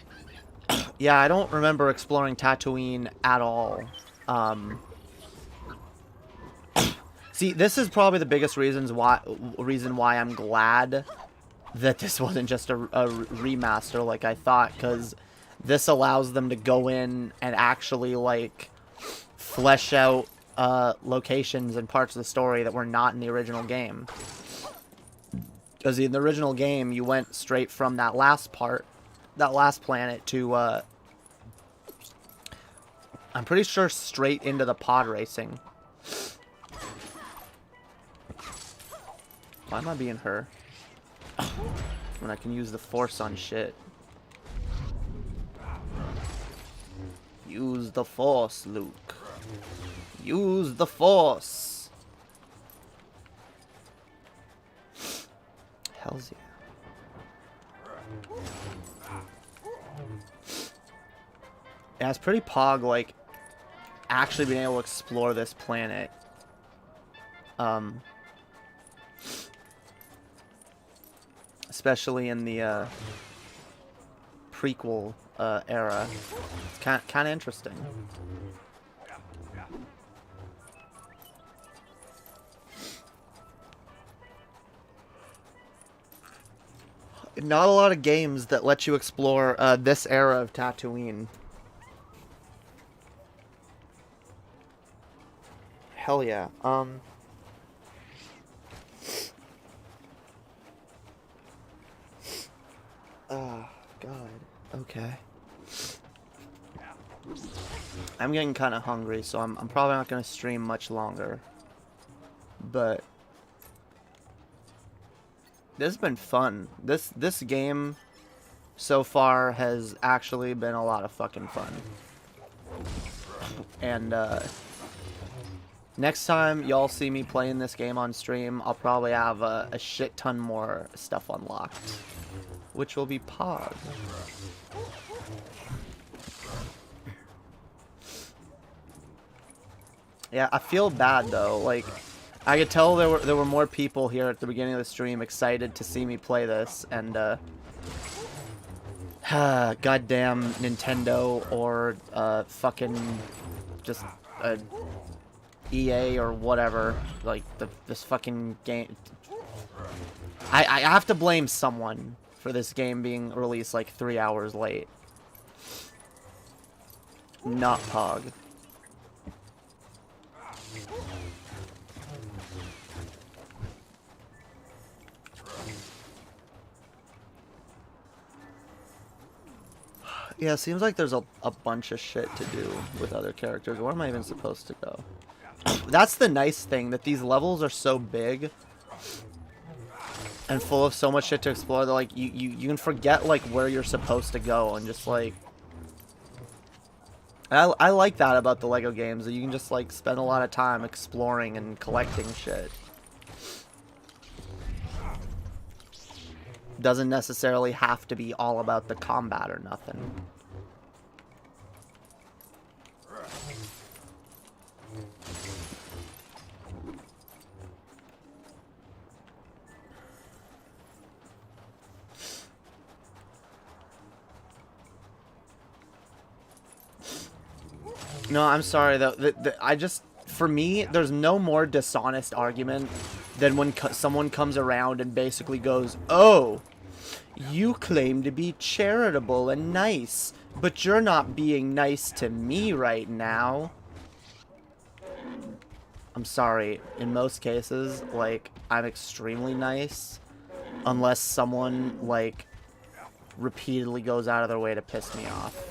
yeah, I don't remember exploring Tatooine at all. See, this is probably the biggest reason why I'm glad that this wasn't just a remaster like I thought, because this allows them to go in and actually, like, flesh out locations and parts of the story that were not in the original game. Because in the original game, you went straight from that last planet to, I'm pretty sure straight into the pod racing. Why am I being her? When I can use the Force on shit. Use the Force, Luke. Use the Force. Hells yeah. Yeah, it's pretty pog, like, actually being able to explore this planet. Especially in the prequel era. It's kind of interesting. Not a lot of games that let you explore this era of Tatooine. Hell yeah. Oh, God. Okay. I'm getting kind of hungry, so I'm probably not going to stream much longer. But this has been fun. This game so far has actually been a lot of fucking fun. And next time y'all see me playing this game on stream, I'll probably have a shit ton more stuff unlocked, which will be pog. Yeah, I feel bad though. Like, I could tell there were more people here at the beginning of the stream excited to see me play this, and goddamn Nintendo or fucking just a EA or whatever, like this fucking game. I have to blame someone for this game being released like 3 hours late. Not Pog. Yeah, seems like there's a bunch of shit to do with other characters. Where am I even supposed to go? That's the nice thing, that these levels are so big and full of so much shit to explore that like you can forget like where you're supposed to go and just like I like that about the Lego games, that you can just like spend a lot of time exploring and collecting shit. Doesn't necessarily have to be all about the combat or nothing. No, I'm sorry though. I just, for me, there's no more dishonest argument than when someone comes around and basically goes, "Oh, you claim to be charitable and nice, but you're not being nice to me right now." I'm sorry. In most cases, like, I'm extremely nice, unless someone like repeatedly goes out of their way to piss me off.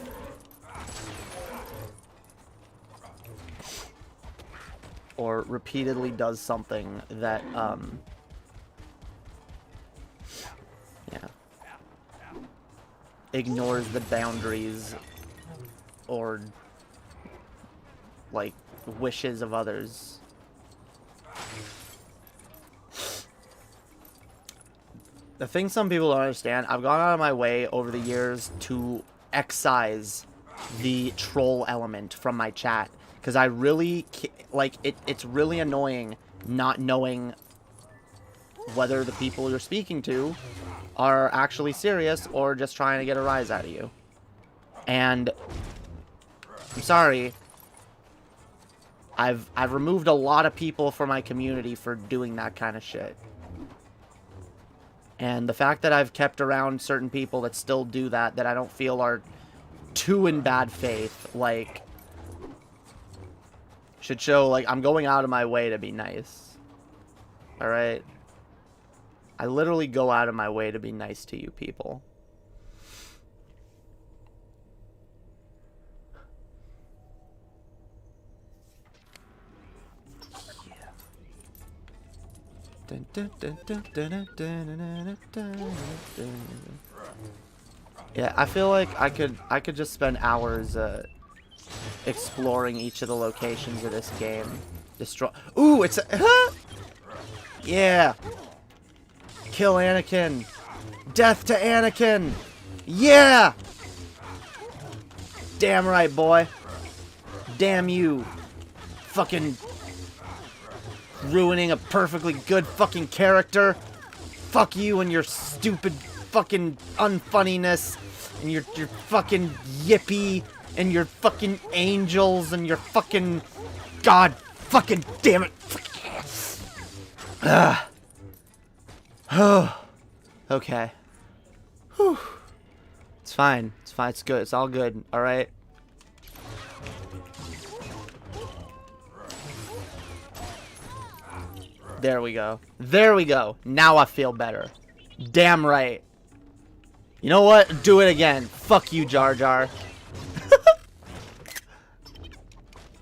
Or repeatedly does something that, yeah, ignores the boundaries or, like, wishes of others. The thing some people don't understand, I've gone out of my way over the years to excise the troll element from my chat. Because I really, like, it's really annoying not knowing whether the people you're speaking to are actually serious or just trying to get a rise out of you. And I'm sorry, I've removed a lot of people from my community for doing that kind of shit. And the fact that I've kept around certain people that still do that I don't feel are too in bad faith, like, should show, like, I'm going out of my way to be nice. Alright? I literally go out of my way to be nice to you people. Yeah, I feel like I could just spend hours exploring each of the locations of this game. Ooh, it's a yeah. Kill Anakin. Death to Anakin. Yeah. Damn right, boy. Damn you. Fucking ruining a perfectly good fucking character. Fuck you and your stupid fucking unfunniness and your fucking yippee and your fucking angels and your fucking god fucking damn it. Oh. Okay. Whew. It's fine. It's fine. It's good. It's all good. All right. There we go. There we go. Now I feel better. Damn right. You know what? Do it again. Fuck you, Jar Jar.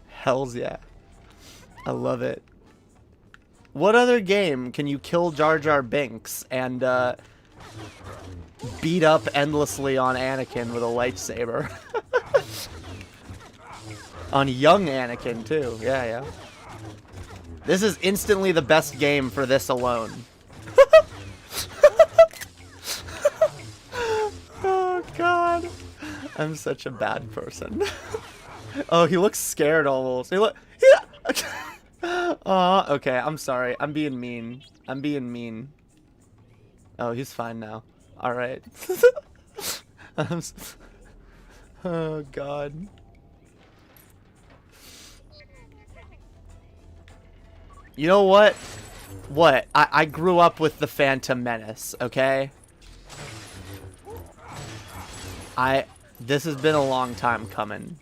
Hells yeah. I love it. What other game can you kill Jar Jar Binks and beat up endlessly on Anakin with a lightsaber? On young Anakin too. Yeah, yeah. This is instantly the best game for this alone. Oh god. I'm such a bad person. Oh, he looks scared almost. He look. Yeah. Oh, okay. I'm sorry. I'm being mean. I'm being mean. Oh, he's fine now. All right. Oh god. You know what? What? I grew up with the Phantom Menace, okay? This has been a long time coming.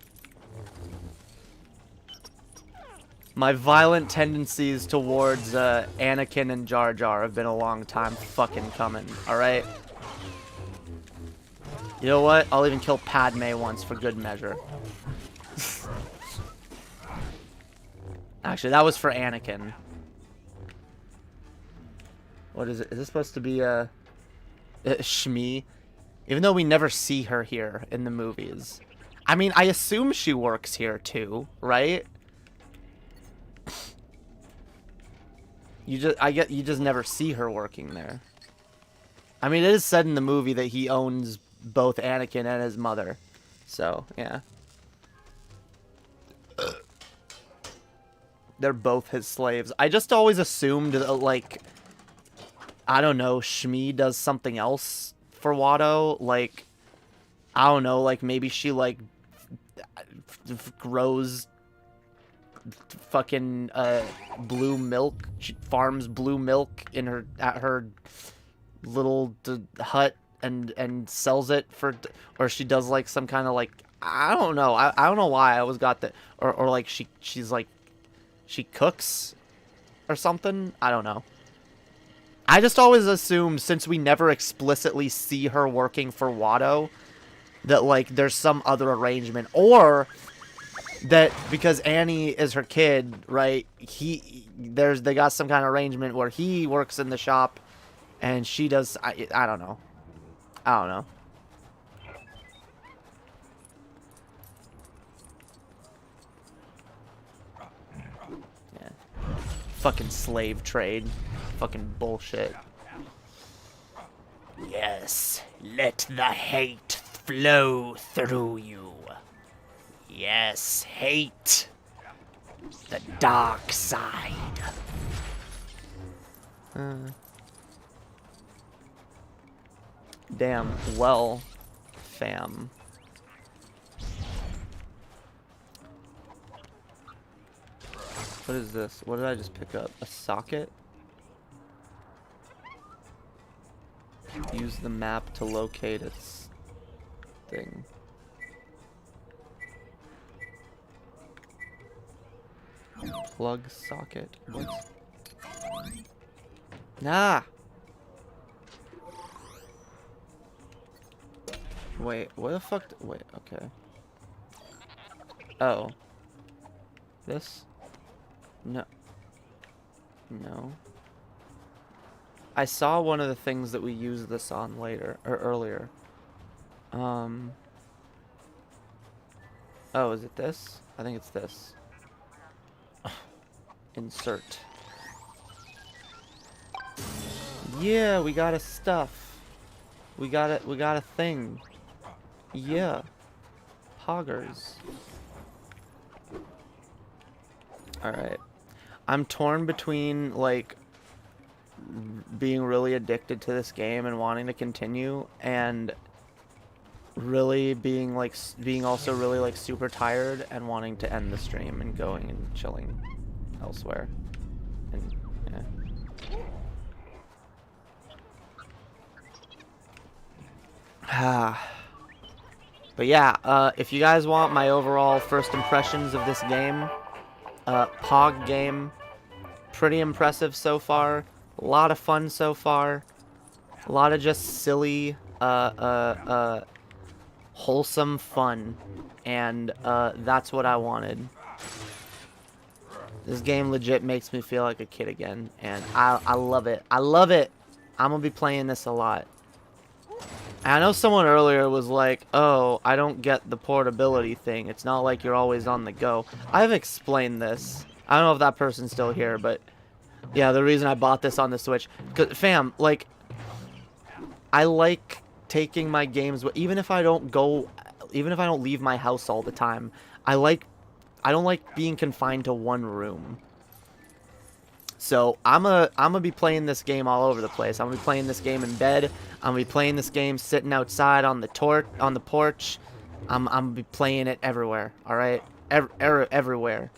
My violent tendencies towards Anakin and Jar Jar have been a long time fucking coming, alright? You know what? I'll even kill Padme once for good measure. Actually, that was for Anakin. What is it? Is this supposed to be Shmi? Even though we never see her here in the movies. I mean, I assume she works here too, right? You just never see her working there. I mean, it is said in the movie that he owns both Anakin and his mother. So, yeah. They're both his slaves. I just always assumed that, like, I don't know, Shmi does something else for Watto. Like, I don't know, like, maybe she, like, grows fucking blue milk. She farms blue milk in at her little hut and sells it for, or she does like some kind of like, I don't know. I don't know why I always got that, or like she's like, she cooks or something. I don't know. I just always assumed, since we never explicitly see her working for Watto, that like there's some other arrangement, or that because Annie is her kid, right? They got some kind of arrangement where he works in the shop and she does. I don't know. I don't know. Yeah. Fucking slave trade. Fucking bullshit. Yes, let the hate flow through you. Yes, hate. The dark side. Damn, well, fam. What is this? What did I just pick up? A socket? Use the map to locate its thing. Plug socket. What? Nah! Wait, what the fuck? Wait, okay. Oh. This? No. No. I saw one of the things that we used this on later, or earlier. Oh, is it this? I think it's this. Insert. Yeah, we got a stuff. We got a thing. Yeah. Poggers. Alright. I'm torn between, like, being really addicted to this game and wanting to continue, and really being also really, like, super tired and wanting to end the stream and going and chilling elsewhere. And, yeah. But yeah, if you guys want my overall first impressions of this game, Pog game, pretty impressive so far. A lot of fun so far. A lot of just silly, wholesome fun. And that's what I wanted. This game legit makes me feel like a kid again. And I love it. I love it. I'm going to be playing this a lot. I know someone earlier was like, oh, I don't get the portability thing. It's not like you're always on the go. I've explained this. I don't know if that person's still here, but yeah, the reason I bought this on the Switch. 'Cause, fam, like, I like taking my games, even if I don't leave my house all the time. I don't like being confined to one room. So I'm gonna be playing this game all over the place. I'm gonna be playing this game in bed. I'm gonna be playing this game sitting outside on the porch. I'm gonna be playing it everywhere. All right, everywhere.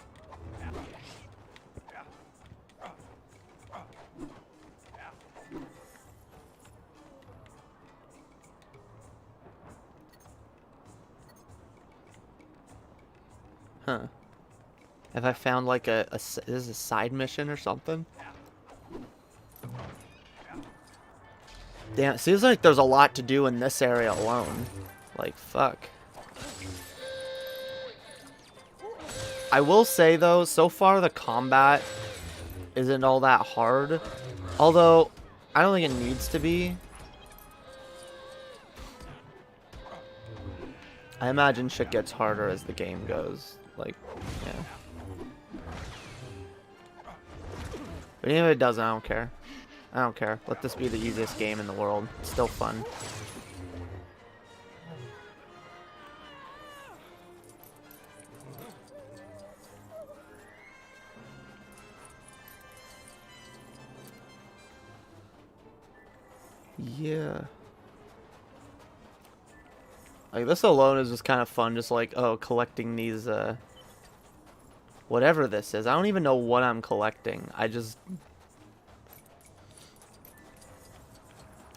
Huh. Have I found like this is a side mission or something? Damn, it seems like there's a lot to do in this area alone. Like, fuck. I will say, though, so far the combat isn't all that hard. Although, I don't think it needs to be. I imagine shit gets harder as the game goes. Like, yeah. But even if it doesn't, I don't care. I don't care. Let this be the easiest game in the world. It's still fun. Yeah. Like, this alone is just kind of fun. Just like, oh, collecting these, whatever this is. I don't even know what I'm collecting. I just...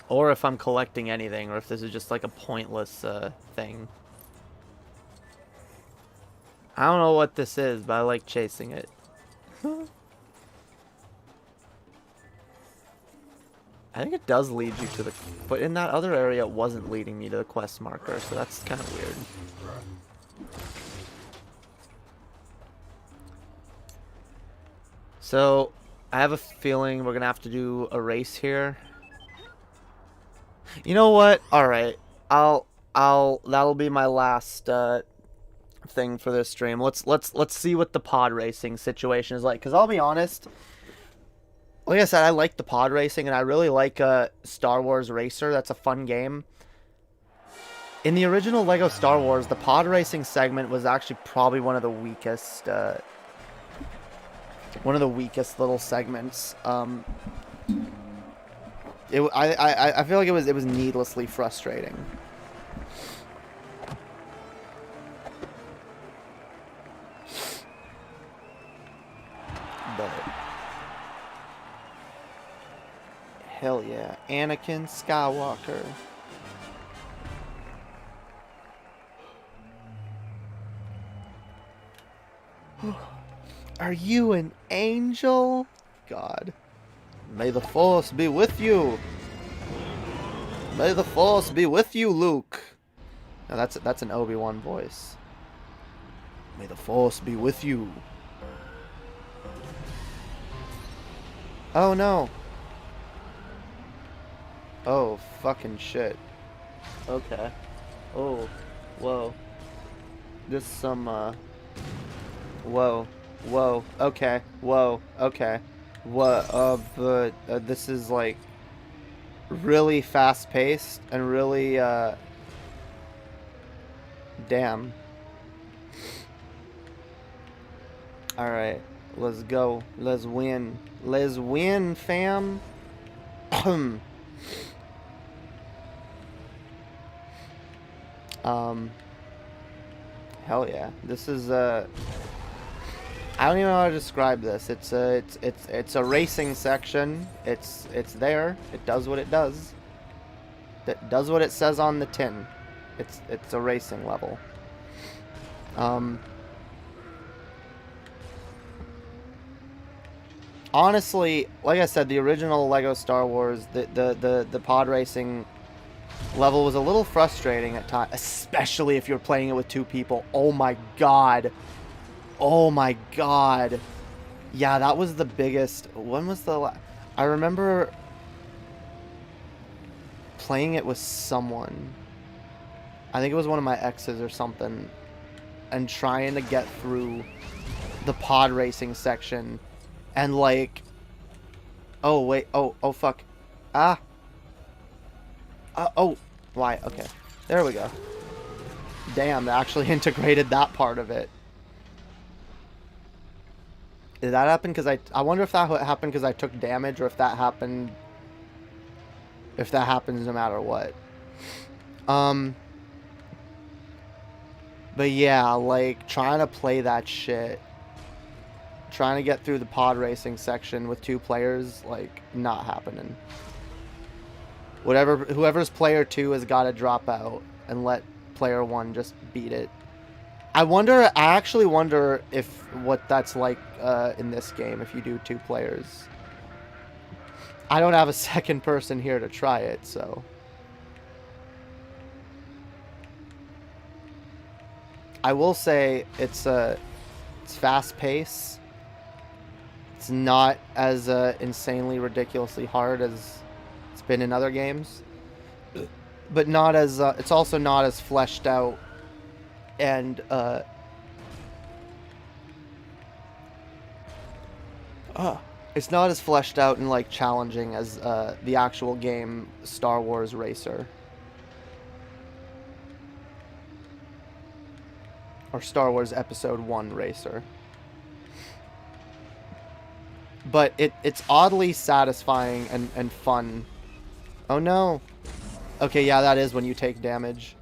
Or if I'm collecting anything, or if this is just like a pointless thing. I don't know what this is, but I like chasing it. I think it does lead you to the... But in that other area, it wasn't leading me to the quest marker, so that's kind of weird. So, I have a feeling we're going to have to do a race here. You know what? Alright. That'll be my last thing for this stream. Let's see what the pod racing situation is like. Because I'll be honest, like I said, I like the pod racing, and I really like Star Wars Racer. That's a fun game. In the original LEGO Star Wars, the pod racing segment was actually probably one of the weakest little segments. I feel like it was needlessly frustrating. But hell yeah, Anakin Skywalker. Are you an angel? God. May the Force be with you. May the Force be with you, Luke. Now that's an Obi-Wan voice. May the Force be with you. Oh no. Oh fucking shit. Okay. Oh, whoa. This some whoa. Whoa. Okay. Whoa. Okay. What this is like really fast paced and really damn. All right, let's go. Let's win. Let's win, fam. Hell yeah. This is I don't even know how to describe this. It's a racing section. It's there. It does what it does. It does what it says on the tin. It's a racing level. Honestly, like I said, the original LEGO Star Wars, the pod racing level was a little frustrating at times, especially if you're playing it with two people. Oh my god. Oh my god. Yeah, that was the biggest. When was the I remember playing it with someone. I think it was one of my exes or something, and trying to get through the pod racing section, and like, oh wait, oh fuck, oh, why? Okay, there we go. Damn, they actually integrated that part of it. Did that happen because I wonder if that happened because I took damage, or if that happened, if that happens no matter what. But yeah, like, trying to play that shit, trying to get through the pod racing section with two players, like, not happening. Whoever's player 2 has got to drop out and let player 1 just beat it. I wonder. I actually wonder if what that's like in this game if you do 2 players. I don't have a second person here to try it, so. I will say it's fast paced. It's not as insanely ridiculously hard as it's been in other games, but not as it's also not as fleshed out and it's not as fleshed out and like challenging as the actual game Star Wars Racer or Star Wars Episode 1 Racer. But it's oddly satisfying and fun. Oh no. Okay, yeah, that is when you take damage.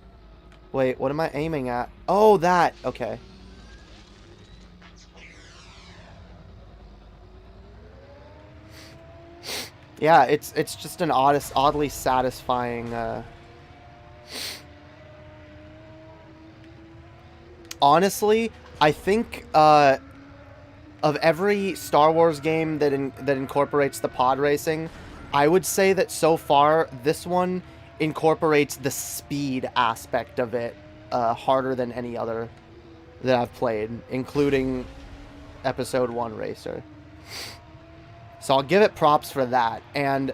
Wait, what am I aiming at? Oh, that. Okay. Yeah, it's just an oddly satisfying honestly, I think of every Star Wars game that incorporates the pod racing, I would say that so far this one incorporates the speed aspect of it harder than any other that I've played, including Episode 1 Racer. So I'll give it props for that, and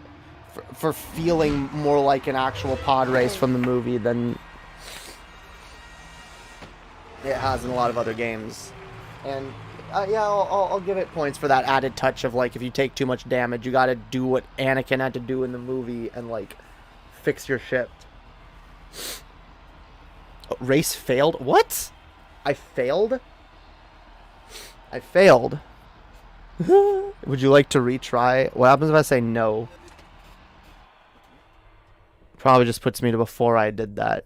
for feeling more like an actual pod race from the movie than it has in a lot of other games. And yeah, I'll give it points for that added touch of, like, if you take too much damage, you gotta do what Anakin had to do in the movie and, like, fix your ship. Oh, race failed? What? I failed? I failed. Would you like to retry? What happens if I say no? Probably just puts me to before I did that.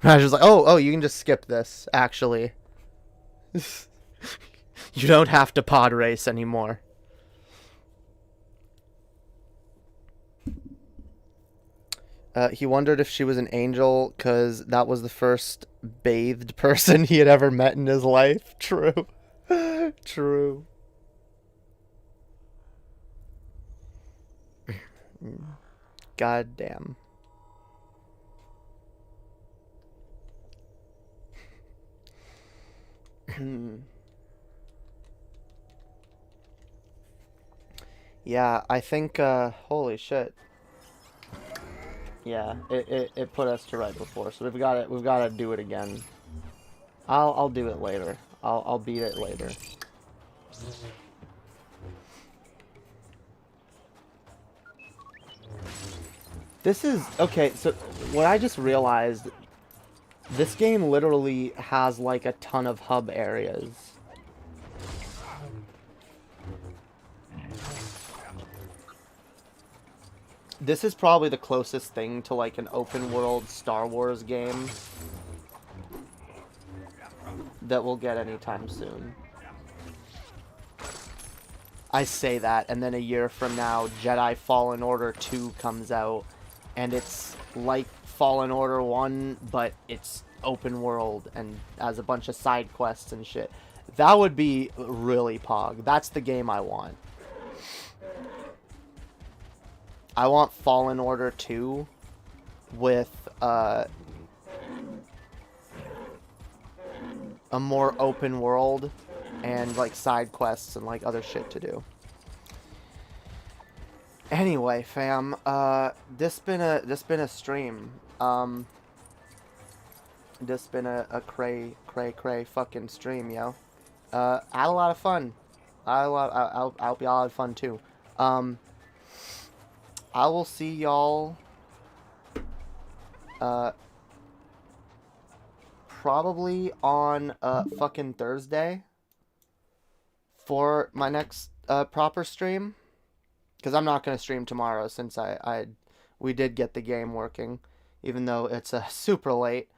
I was just like, oh, you can just skip this, actually. You don't have to pod race anymore. He wondered if she was an angel because that was the first bathed person he had ever met in his life. True. True. God damn. Yeah, I think, holy shit. Yeah, it put us to right before, so we've got to do it again. I'll do it later. I'll beat it later. This is, okay, so what I just realized, this game literally has like a ton of hub areas. This is probably the closest thing to like an open world Star Wars game that we'll get anytime soon. I say that, and then a year from now, Jedi Fallen Order 2 comes out, and it's like Fallen Order 1, but it's open world and has a bunch of side quests and shit. That would be really pog. That's the game I want. I want Fallen Order 2 with a more open world and like side quests and like other shit to do. Anyway, fam, this been a stream. This been a cray fucking stream, yo. I had a lot of fun. I hope y'all had fun too. I will see y'all probably on fucking Thursday for my next proper stream, because I'm not gonna stream tomorrow since we did get the game working, even though it's super late.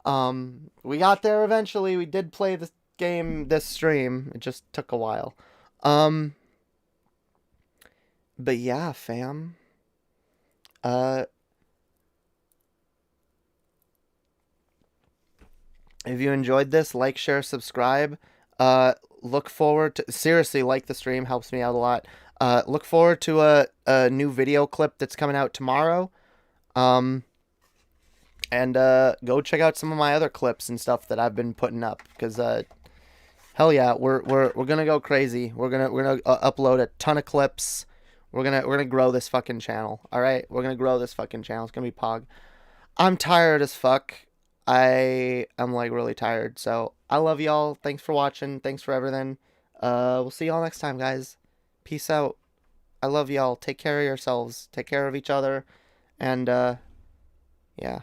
We got there eventually. We did play this game this stream. It just took a while. But yeah, fam. If you enjoyed this, like, share, subscribe. Look forward to, seriously, like the stream, helps me out a lot. Look forward to a new video clip that's coming out tomorrow. And go check out some of my other clips and stuff that I've been putting up, because hell yeah, we're gonna go crazy. We're gonna upload a ton of clips. We're gonna grow this fucking channel. All right, we're gonna grow this fucking channel. It's gonna be pog. I'm tired as fuck. I'm like really tired. So I love y'all. Thanks for watching. Thanks for everything. We'll see y'all next time, guys. Peace out. I love y'all. Take care of yourselves. Take care of each other. And yeah.